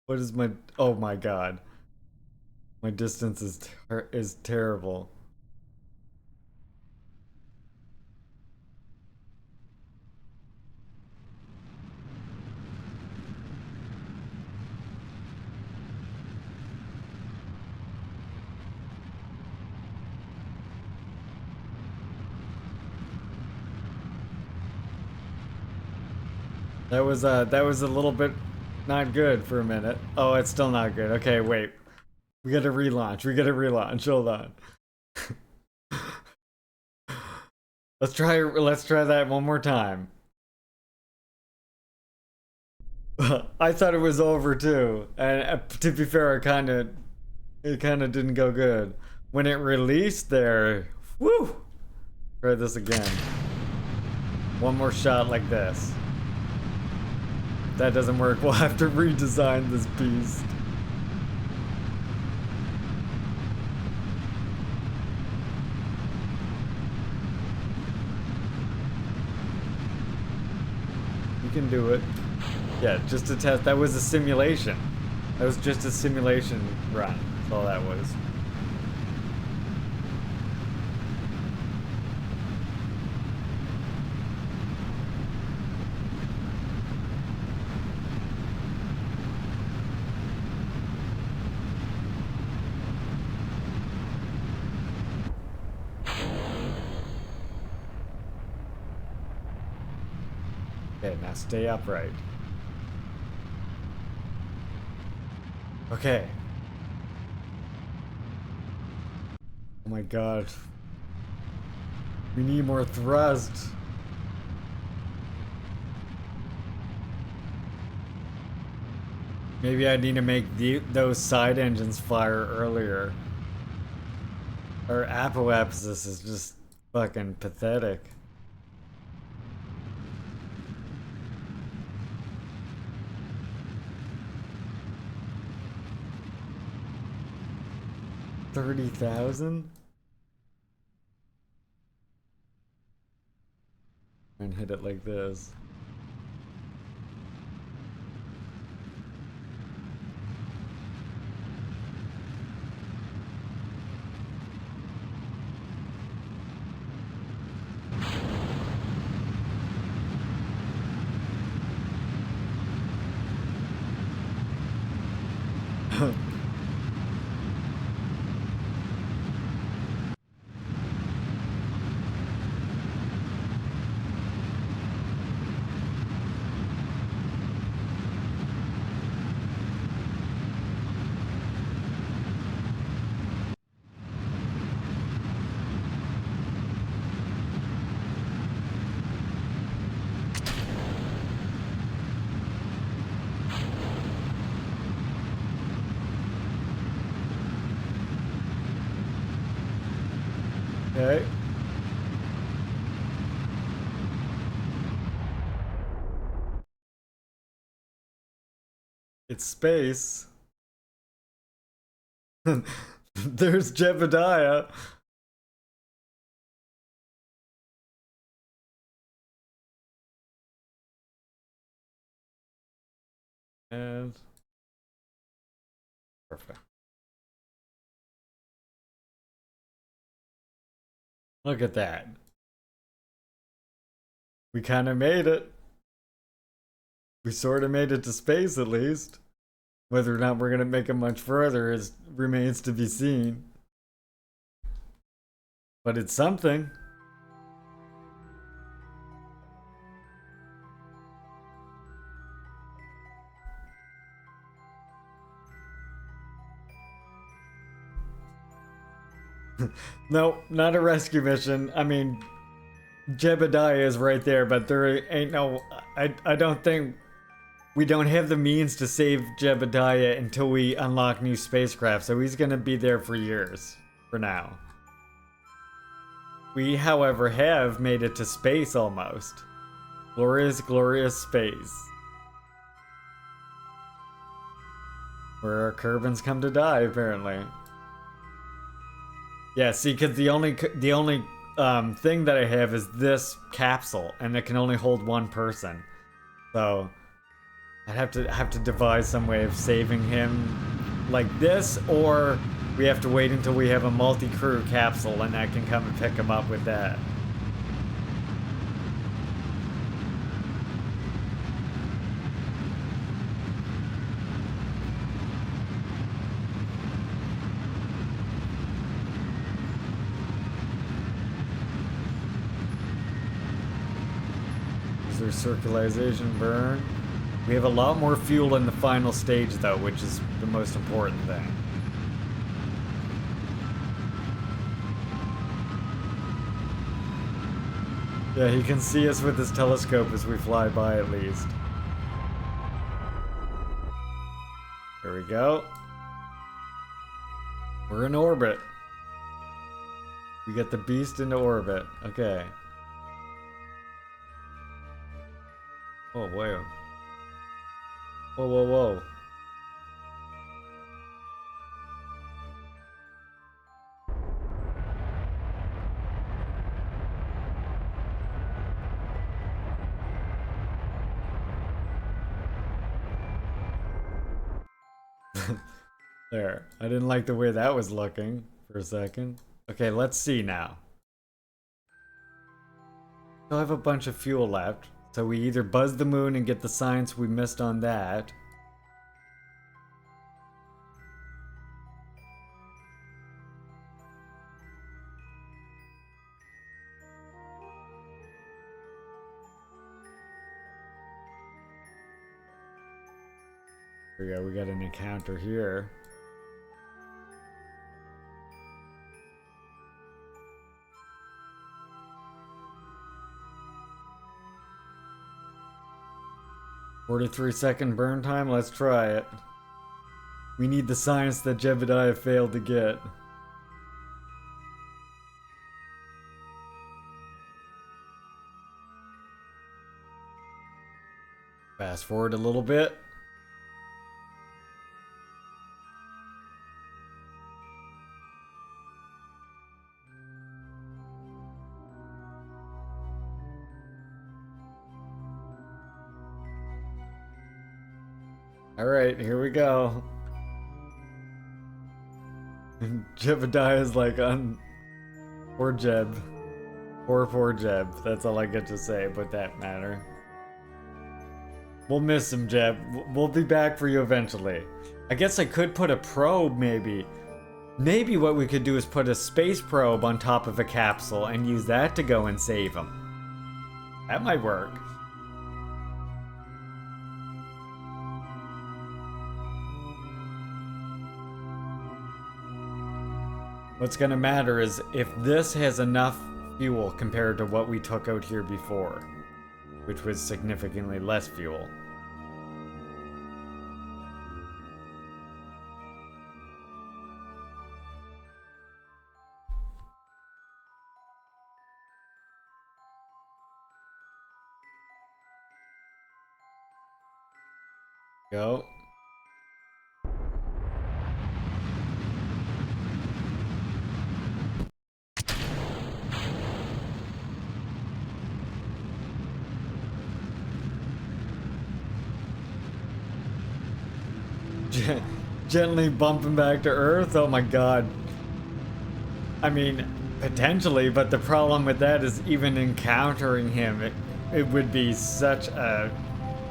What is my? Oh my god. My distance is terrible. That was a little bit not good for a minute. Oh, it's still not good. Okay, wait. We gotta relaunch. Hold on. Let's try that one more time. I thought it was over too. And to be fair, it kind of didn't go good. When it released there, woo! Try this again. One more shot like this. If that doesn't work, we'll have to redesign this beast. You can do it. Yeah, just a test. That was a simulation. That was just a simulation run. That's all that was. Okay, now stay upright. Okay. Oh my god. We need more thrust. Maybe I need to make those side engines fire earlier. Our apoapsis is just fucking pathetic. $30,000? And hit it like this. Okay. It's space. There's Jebediah. And perfect. Look at that. We kind of made it. We sort of made it to space at least. Whether or not we're going to make it much further remains to be seen. But it's something. No, not a rescue mission. I mean, Jebediah is right there, but there ain't no... I don't think... We don't have the means to save Jebediah until we unlock new spacecraft, so he's gonna be there for years, for now. We, however, have made it to space almost. Glorious, glorious space. Where our Kerbins come to die, apparently. Yeah, see, because the only thing that I have is this capsule, and it can only hold one person. So I'd have to devise some way of saving him like this, or we have to wait until we have a multi-crew capsule and I can come and pick him up with that. Is there circularization burn? We have a lot more fuel in the final stage though, which is the most important thing. Yeah, he can see us with his telescope as we fly by at least. There we go. We're in orbit. We get the beast into orbit. Okay. Oh, whoa. Whoa, whoa, whoa. There. I didn't like the way that was looking for a second. Okay, let's see now. Still have a bunch of fuel left. So we either buzz the moon and get the science we missed on that. Here we go, we got an encounter here. "43-second burn time, let's try it. We need the science that Jebediah failed to get." Fast forward a little bit. Alright, here we go. Jebediah's like on... Poor Jeb. Poor Jeb. That's all I get to say about that matter. We'll miss him, Jeb. We'll be back for you eventually. I guess I could put a probe, maybe. Maybe what we could do is put a space probe on top of a capsule and use that to go and save him. That might work. What's gonna matter is if this has enough fuel compared to what we took out here before, which was significantly less fuel. Go. Gently bumping back to Earth? Oh my god. I mean, potentially, but the problem with that is even encountering him, it would be such a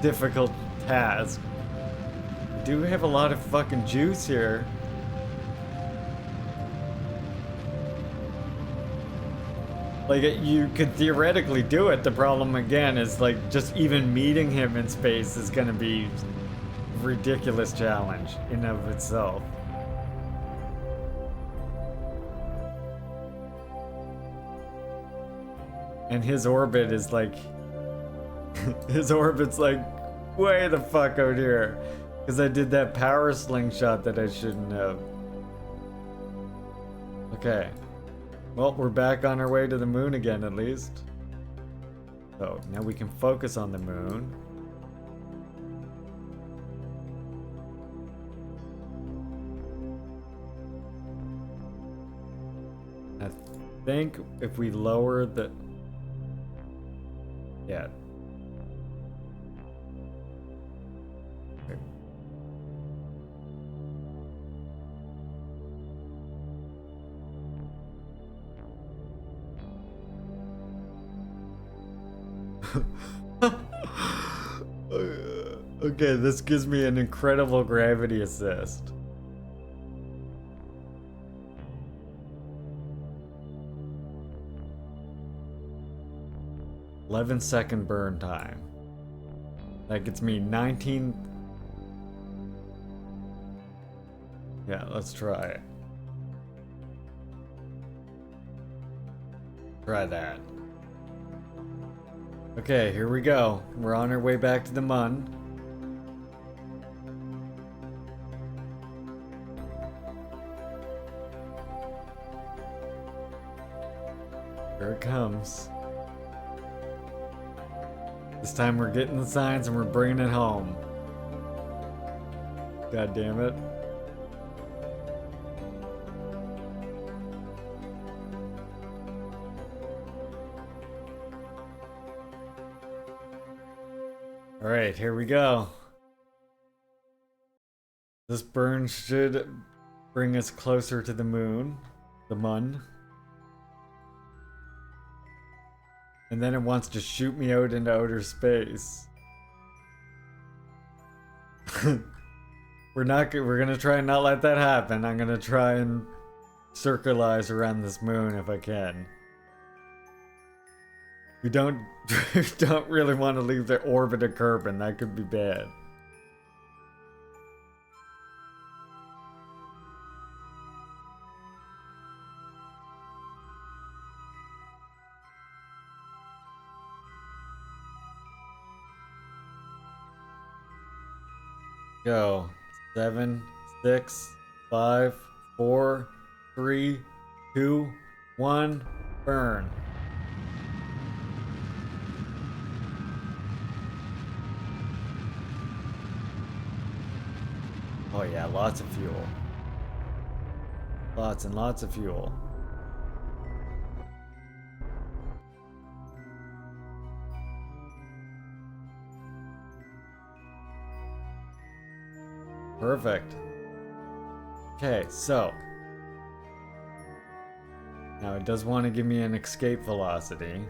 difficult task. We do have a lot of fucking juice here. Like, you could theoretically do it. The problem, again, is, like, just even meeting him in space is gonna be a ridiculous challenge in of itself. And his orbit is, like... his orbit's, like, way the fuck out here. Because I did that power slingshot that I shouldn't have. Okay. Well, we're back on our way to the moon again, at least. So, now we can focus on the moon. I think if we lower the... Yeah. Okay. Okay, this gives me an incredible gravity assist. "11-second burn time." That gets me 19. Yeah, let's try it. Try that. Okay, here we go. We're on our way back to the Mun. Here it comes. This time we're getting the signs and we're bringing it home. God damn it. Alright, here we go. This burn should bring us closer to the moon. The Mun. And then it wants to shoot me out into outer space. We're gonna try and not let that happen. I'm gonna try and circularize around this moon if I can. We don't really want to leave the orbit of Kerbin. That could be bad. Go. 7, 6, 5, 4, 3, 2, 1, burn. Oh yeah, lots of fuel. Lots and lots of fuel. Perfect. Okay, so. Now it does want to give me an escape velocity.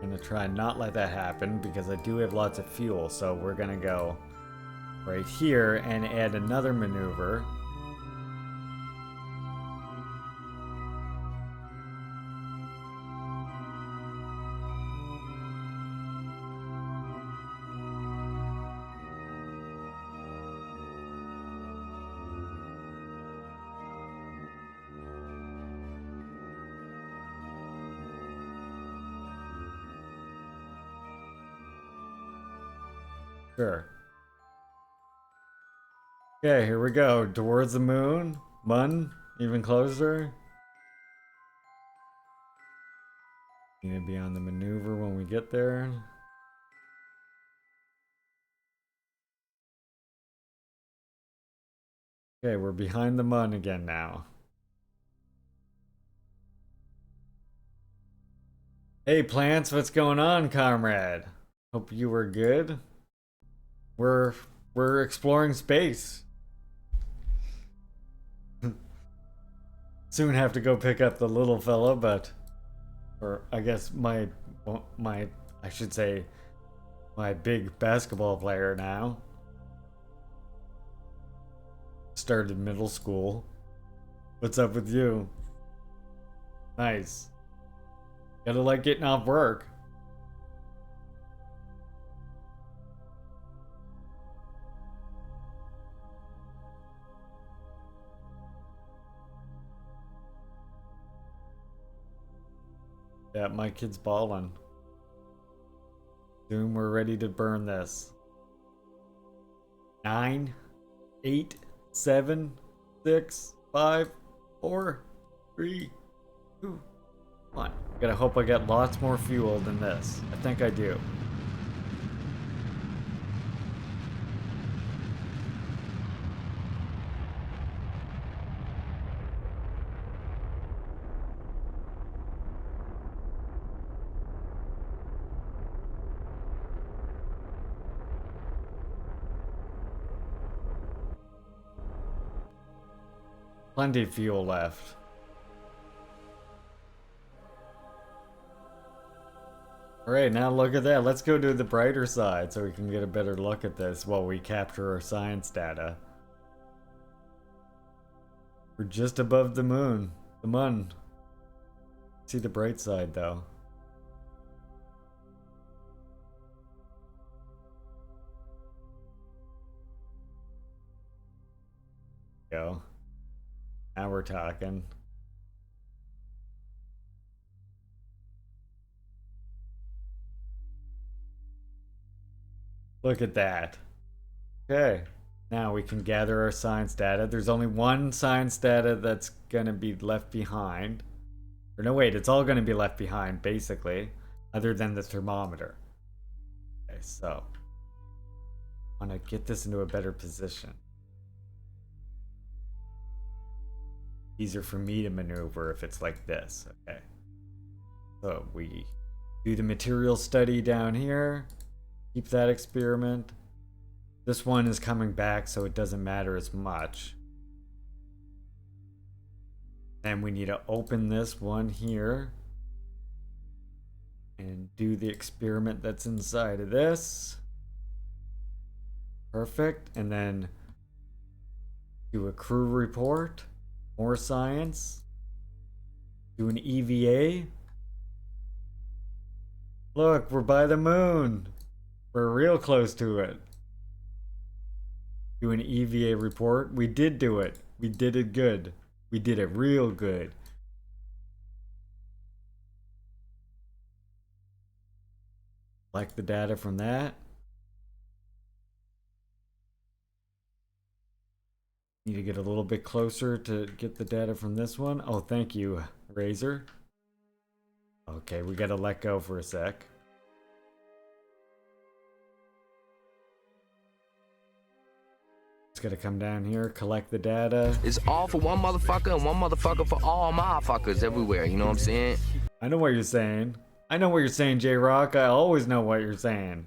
I'm gonna try and not let that happen because I do have lots of fuel, so we're gonna go right here and add another maneuver. Sure. Okay, here we go. Towards the moon. Mun, even closer. Need to be on the maneuver when we get there. Okay, we're behind the Mun again now. Hey plants, what's going on, comrade? Hope you were good. We're exploring space. soon have to go pick up the little fella, but, or I guess my, I should say, my big basketball player now. Started middle school. What's up with you? Nice. Gotta like getting off work. Yeah, my kid's balling. Soon we're ready to burn this. 9, 8, 7, 6, 5, 4, 3, 2, 1. Gotta hope I get lots more fuel than this. I think I do. Plenty of fuel left. Alright, now look at that. Let's go to the brighter side so we can get a better look at this while we capture our science data. We're just above the moon. The mun. See the bright side though. Go. Now we're talking. Look at that. Okay. Now we can gather our science data. There's only one science data that's gonna be left behind. Or no, wait, it's all gonna be left behind, basically. Other than the thermometer. Okay, so. I wanna get this into a better position. Easier for me to maneuver if it's like this. Okay. So we do the material study down here. Keep that experiment. This one is coming back, so it doesn't matter as much. Then we need to open this one here and do the experiment that's inside of this. Perfect. And then do a crew report. More science. Do an EVA. Look, we're by the moon. We're real close to it. Do an EVA report. We did do it. We did it good. We did it real good. Collect the data from that. Need to get a little bit closer to get the data from this one. Oh, thank you, Razor. Okay, we gotta let go for a sec. Just gotta come down here, collect the data. It's all for one motherfucker and one motherfucker for all motherfuckers everywhere, you know what I'm saying? I know what you're saying. I know what you're saying, J-Rock. I always know what you're saying.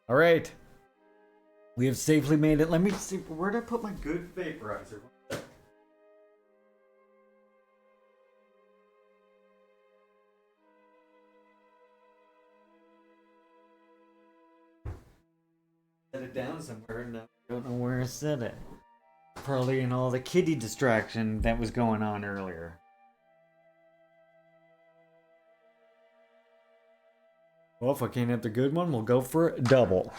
Alright. We have safely made it. Let me see. Where did I put my good vaporizer? Set it down somewhere and I don't know where I set it. Probably in all the kitty distraction that was going on earlier. Well, if I can't have the good one, we'll go for a double.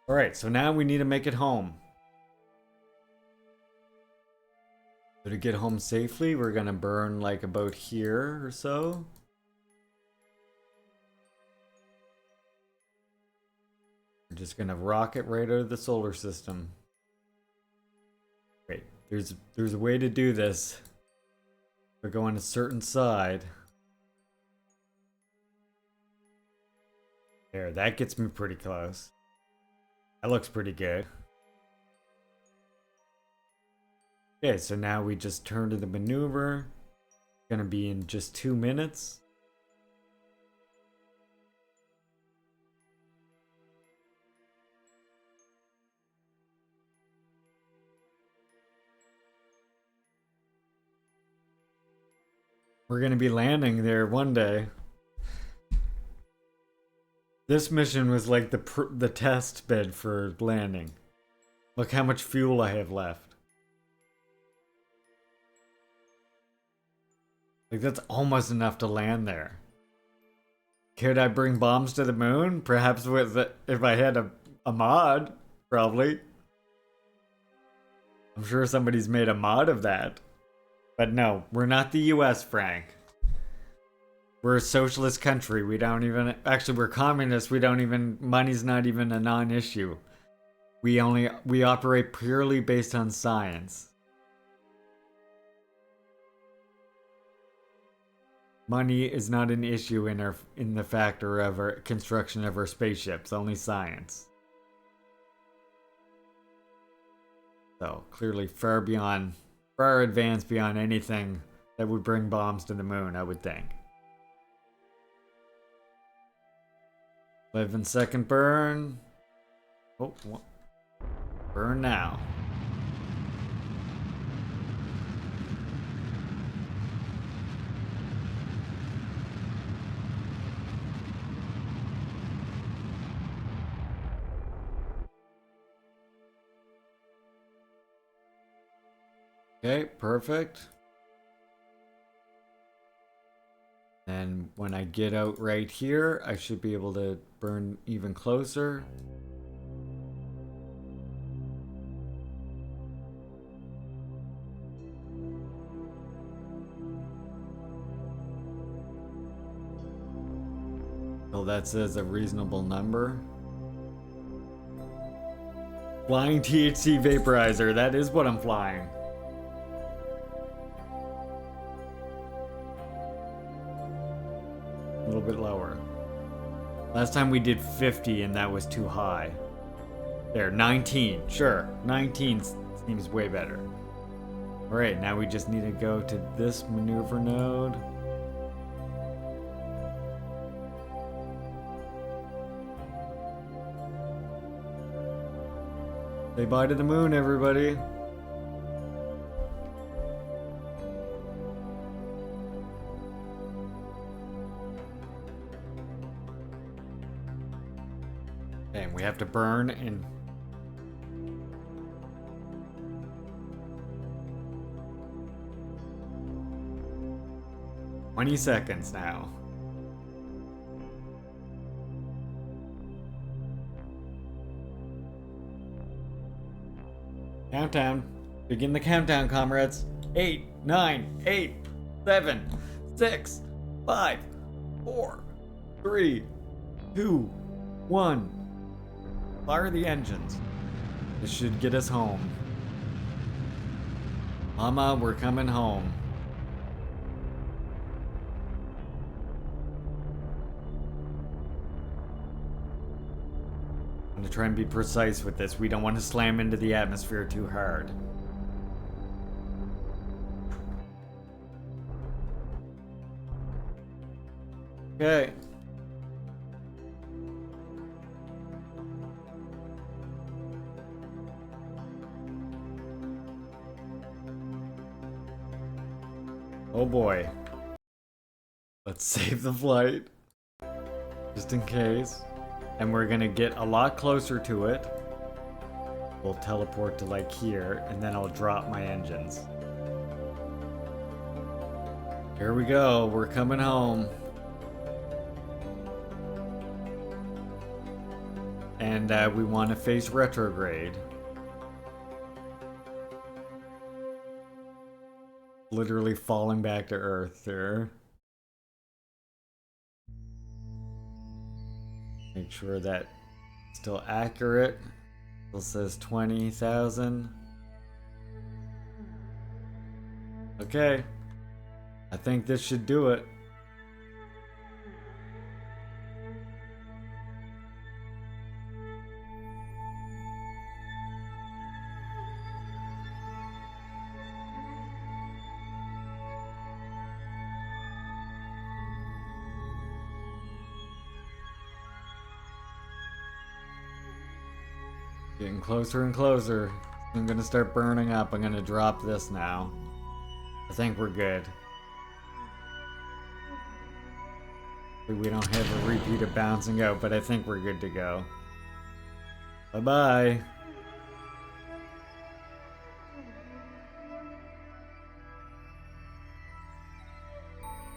Alright, so now we need to make it home. So to get home safely, we're gonna burn like about here or so. We're just gonna rocket right out of the solar system. Wait, there's a way to do this. We're going a certain side. There, that gets me pretty close. That looks pretty good. Okay, so now we just turn to the maneuver. Gonna be in just 2 minutes. We're gonna be landing there one day. This mission was like the test bed for landing. Look how much fuel I have left. Like, that's almost enough to land there. Could I bring bombs to the moon? Perhaps with if I had a mod, probably. I'm sure somebody's made a mod of that. But no, we're not the US, Frank. We're a socialist country. We don't even... Actually, we're communists. We don't even... Money's not even a non-issue. We operate purely based on science. Money is not an issue in the factor of our construction of our spaceships. Only science. So, clearly far advanced beyond anything that would bring bombs to the moon, I would think. 11-second burn. Oh, burn now. Okay, perfect. And when I get out right here, I should be able to burn even closer. So that says a reasonable number. Flying THC vaporizer, that is what I'm flying. A little bit lower. Last time we did 50 and that was too high. There, 19. Sure, 19 seems way better. Alright, now we just need to go to this maneuver node. Say bye to the moon, everybody. And we have to burn in 20 seconds now. Countdown. Begin the countdown, comrades. 8, 9, 8, 7, 6, 5, 4, 3, 2, 1. Fire the engines. This should get us home. Mama, we're coming home. I'm gonna try and be precise with this. We don't want to slam into the atmosphere too hard. Okay. Oh boy. Let's save the flight. Just in case. And we're gonna get a lot closer to it. We'll teleport to like here, and then I'll drop my engines. Here we go, we're coming home. And we want to face retrograde. Literally falling back to Earth there. Make sure that still accurate. Still says 20,000. Okay. I think this should do it. Getting closer and closer. I'm gonna start burning up. I'm gonna drop this now. I think we're good. We don't have a repeat of bouncing out, but I think we're good to go. Bye-bye.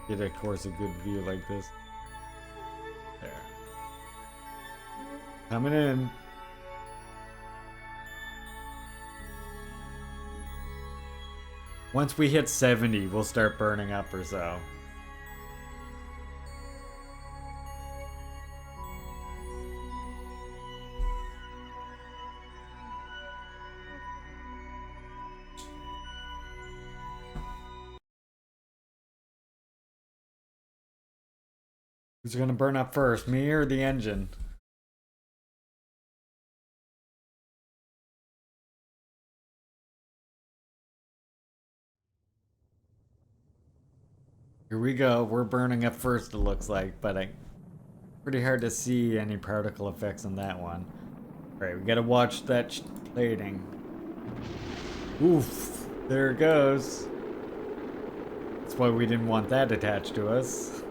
Get, of course, a good view like this. There. Coming in. Once we hit 70, we'll start burning up or so. Who's gonna burn up first, me or the engine? Here we go. We're burning up first, it looks like, but pretty hard to see any particle effects on that one. Alright, we gotta watch that plating. Oof, there it goes. That's why we didn't want that attached to us.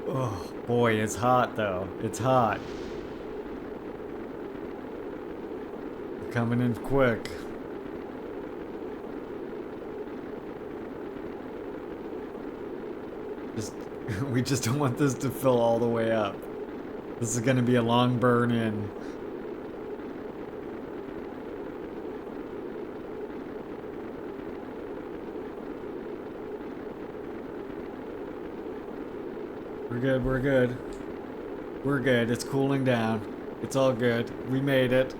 Oh boy, it's hot though. It's hot. We're coming in quick. We just don't want this to fill all the way up. This is gonna be a long burn in. We're good, we're good. We're good, it's cooling down. It's all good. We made it.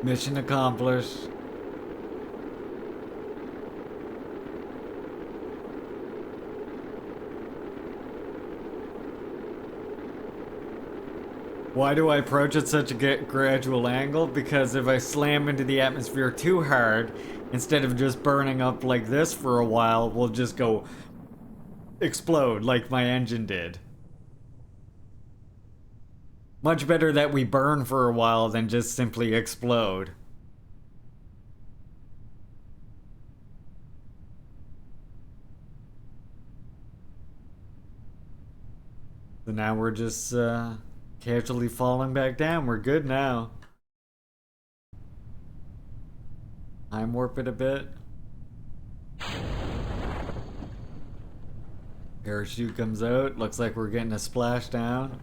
Mission accomplished. Why do I approach at such a gradual angle? Because if I slam into the atmosphere too hard, instead of just burning up like this for a while, we'll just go explode like my engine did. Much better that we burn for a while than just simply explode. So now we're just casually falling back down. We're good now. Time warp it a bit. Parachute comes out. Looks like we're getting a splashdown.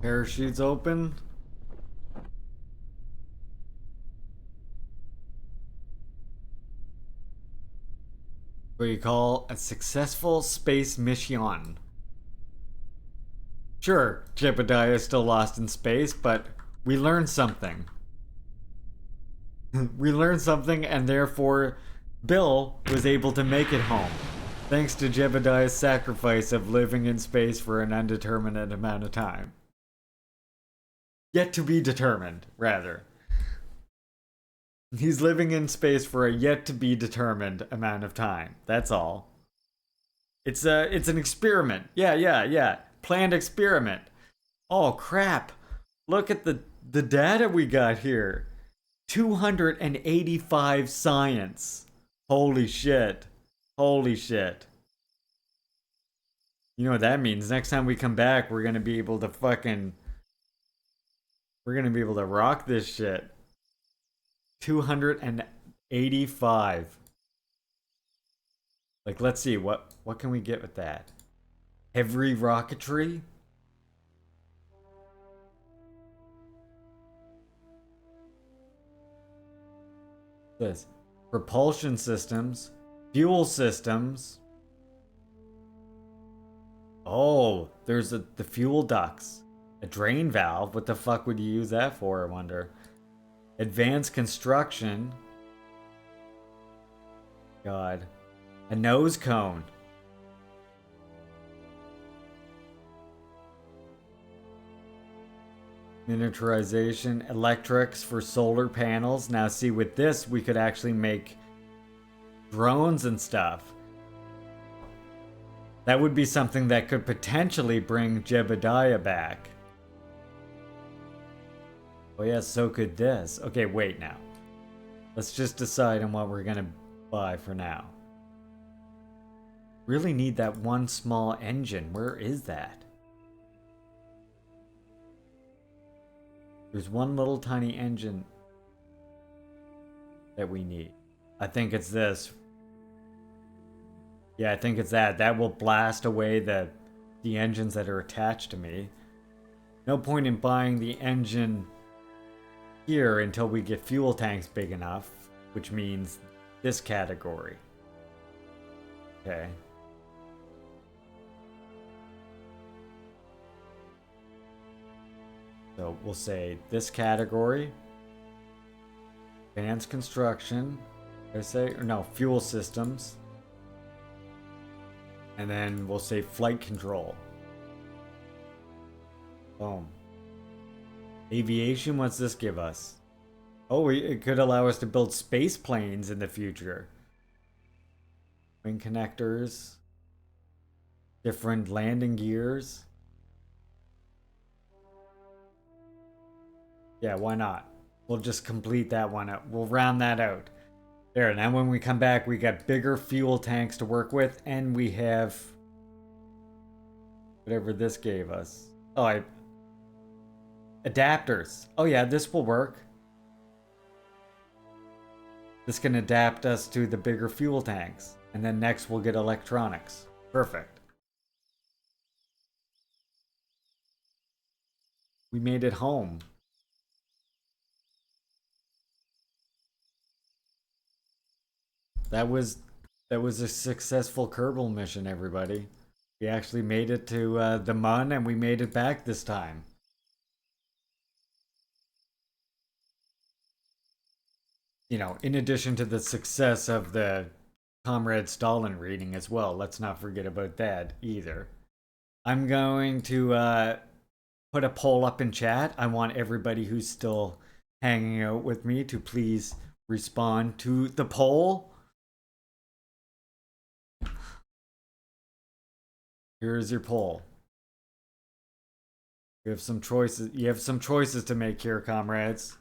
Parachute's open. What you call a successful space mission. Sure, Jebediah is still lost in space, but we learned something. We learned something, and therefore Bill was able to make it home. Thanks to Jebediah's sacrifice of living in space for an undetermined amount of time. Yet to be determined, rather. He's living in space for a yet to be determined amount of time. That's all. It's an experiment. Yeah. Planned experiment. Oh crap. Look at the data we got here. 285 science. Holy shit. Holy shit. You know what that means? Next time we come back, we're gonna be able to rock this shit. 285. Like, let's see, what can we get with that? Heavy rocketry? This. Propulsion systems. Fuel systems. Oh, there's the fuel ducts. A drain valve? What the fuck would you use that for, I wonder? Advanced construction. God. A nose cone. Miniaturization. Electrics for solar panels. Now see, with this, we could actually make drones and stuff. That would be something that could potentially bring Jebediah back. Oh yeah, so could this. Okay, wait now. Let's just decide on what we're gonna buy for now. Really need that one small engine. Where is that? There's one little tiny engine that we need. I think it's this. Yeah, I think it's that. That will blast away the engines that are attached to me. No point in buying the engine here until we get fuel tanks big enough, which means this category. Okay. So we'll say this category. Advanced construction. Did I say? Or no, fuel systems. And then we'll say flight control. Boom. Aviation, what's this give us? Oh, it could allow us to build space planes in the future. Wing connectors. Different landing gears. Yeah, why not? We'll just complete that one out. We'll round that out. There, now when we come back, we got bigger fuel tanks to work with, and we have whatever this gave us. Oh, adapters. Oh yeah, this will work. This can adapt us to the bigger fuel tanks. And then next we'll get electronics. Perfect. We made it home. That was a successful Kerbal mission, everybody. We actually made it to the Mun, and we made it back this time. You know, in addition to the success of the Comrade Stalin reading as well. Let's not forget about that either. I'm going to put a poll up in chat. I want everybody who's still hanging out with me to please respond to the poll. Here's your poll. You have some choices. You have some choices to make here, comrades.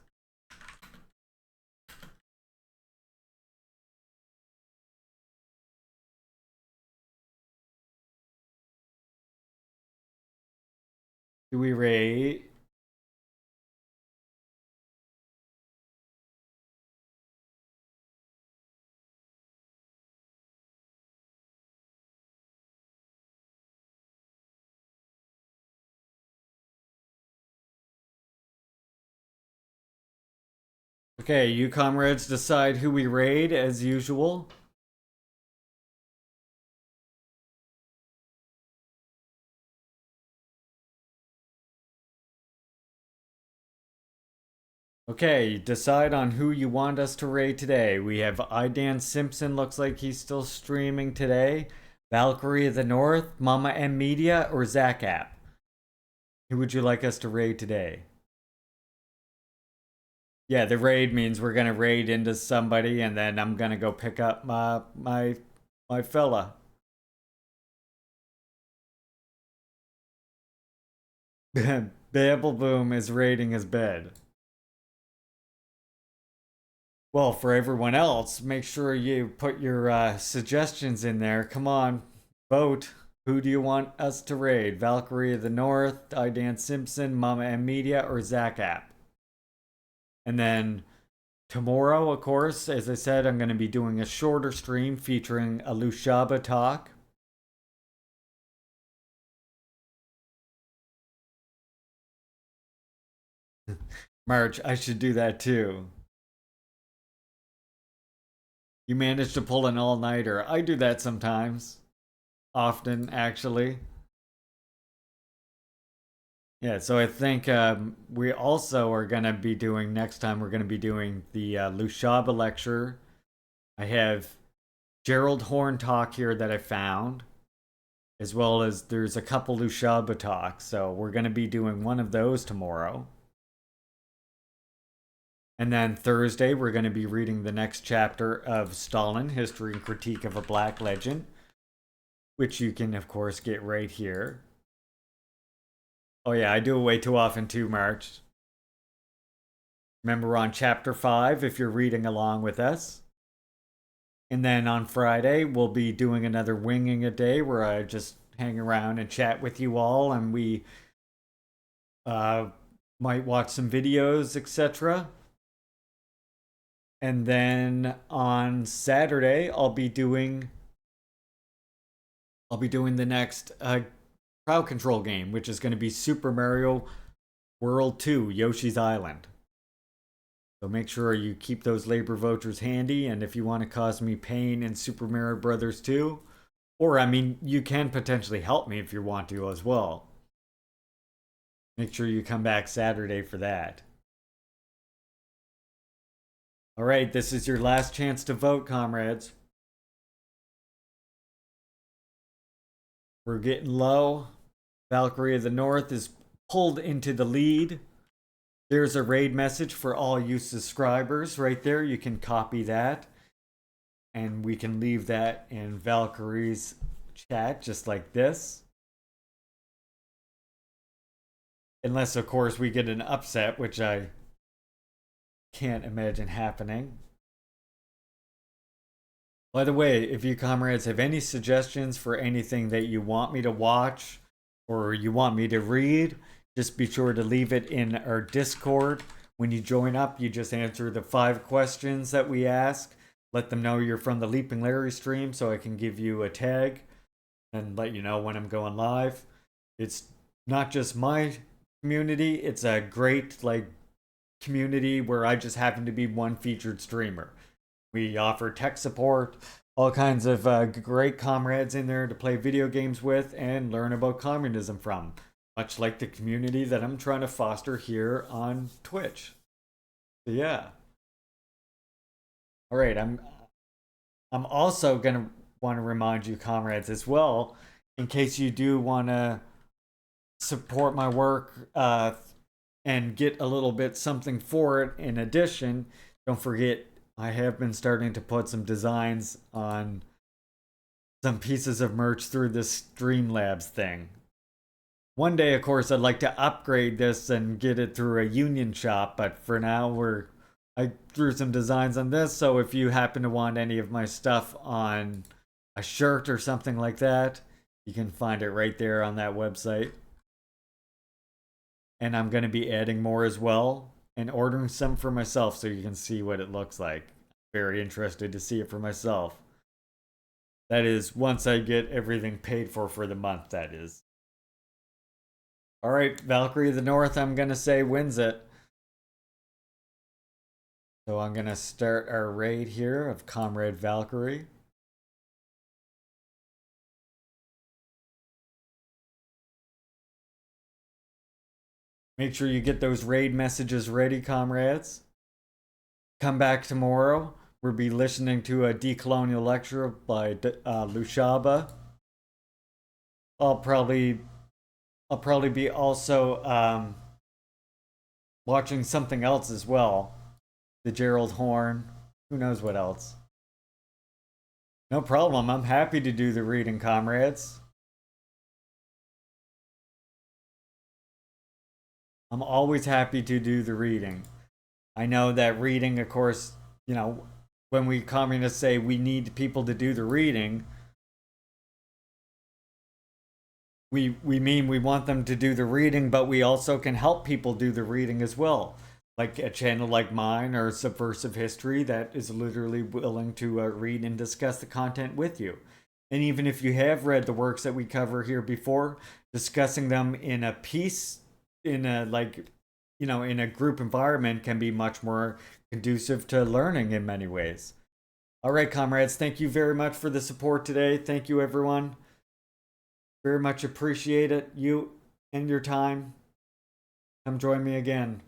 Do we rate? Okay, you comrades decide who we raid as usual. Okay, decide on who you want us to raid today. We have Idan Simpson, looks like he's still streaming today. Valkyrie of the North, Mama M Media, or Zach App? Who would you like us to raid today? Yeah, the raid means we're gonna raid into somebody, and then I'm gonna go pick up my fella. Babble Boom is raiding his bed. Well, for everyone else, make sure you put your suggestions in there. Come on, vote. Who do you want us to raid? Valkyrie of the North, Idan Simpson, Mama M Media, or Zach App? And then tomorrow, of course, as I said, I'm going to be doing a shorter stream featuring a Lushaba talk. March, I should do that too. You managed to pull an all-nighter. I do that sometimes. Often, actually. Yeah, so I think we also are going to be doing, next time we're going to be doing the Lushaba lecture. I have Gerald Horn talk here that I found, as well as there's a couple Lushaba talks, so we're going to be doing one of those tomorrow. And then Thursday, we're going to be reading the next chapter of Stalin, History and Critique of a Black Legend, which you can, of course, get right here. Oh yeah, I do it way too often too, March. Remember, on chapter 5 if you're reading along with us. And then on Friday, we'll be doing another Winging a Day where I just hang around and chat with you all, and we might watch some videos, etc. And then on Saturday, I'll be doing the next crowd control game, which is going to be Super Mario World 2, Yoshi's Island. So make sure you keep those labor vouchers handy, and if you want to cause me pain in Super Mario Brothers 2, or I mean, you can potentially help me if you want to as well. Make sure you come back Saturday for that. All right, this is your last chance to vote, comrades. We're getting low. Valkyrie of the North is pulled into the lead. There's a raid message for all you subscribers right there. You can copy that. And we can leave that in Valkyrie's chat just like this. Unless, of course, we get an upset, which I can't imagine happening. By the way, if you comrades have any suggestions for anything that you want me to watch or you want me to read, just be sure to leave it in our Discord. When you join up, you just answer the 5 questions that we ask. Let them know you're from the Leaping Larry stream so I can give you a tag and let you know when I'm going live. It's not just my community, it's a great community where I just happen to be one featured streamer. We offer tech support, all kinds of great comrades in there to play video games with and learn about communism from. Much like the community that I'm trying to foster here on Twitch. So yeah. All right, I'm also going to want to remind you, comrades, as well, in case you do want to support my work and get a little bit something for it in addition, don't forget I have been starting to put some designs on some pieces of merch through this Streamlabs thing. One day, of course, I'd like to upgrade this and get it through a union shop, but for now, I threw some designs on this, so if you happen to want any of my stuff on a shirt or something like that, you can find it right there on that website. And I'm going to be adding more as well and ordering some for myself so you can see what it looks like. Very interested to see it for myself. That is, once I get everything paid for the month, that is. All right, Valkyrie of the North, I'm going to say wins it. So I'm going to start our raid here of Comrade Valkyrie. Make sure you get those raid messages ready, comrades. Come back tomorrow. We'll be listening to a decolonial lecture by Lushaba. I'll probably be also watching something else as well. The Gerald Horn. Who knows what else? No problem. I'm happy to do the reading, comrades. I'm always happy to do the reading. I know that reading, of course, you know, when we communists say we need people to do the reading, we mean we want them to do the reading, but we also can help people do the reading as well. Like a channel like mine or Subversive History that is literally willing to read and discuss the content with you. And even if you have read the works that we cover here before, discussing them in a piece, in a in a group environment can be much more conducive to learning in many ways. All right, comrades, thank you very much for the support today. Thank you, everyone. Very much appreciate it. You and your time. Come join me again.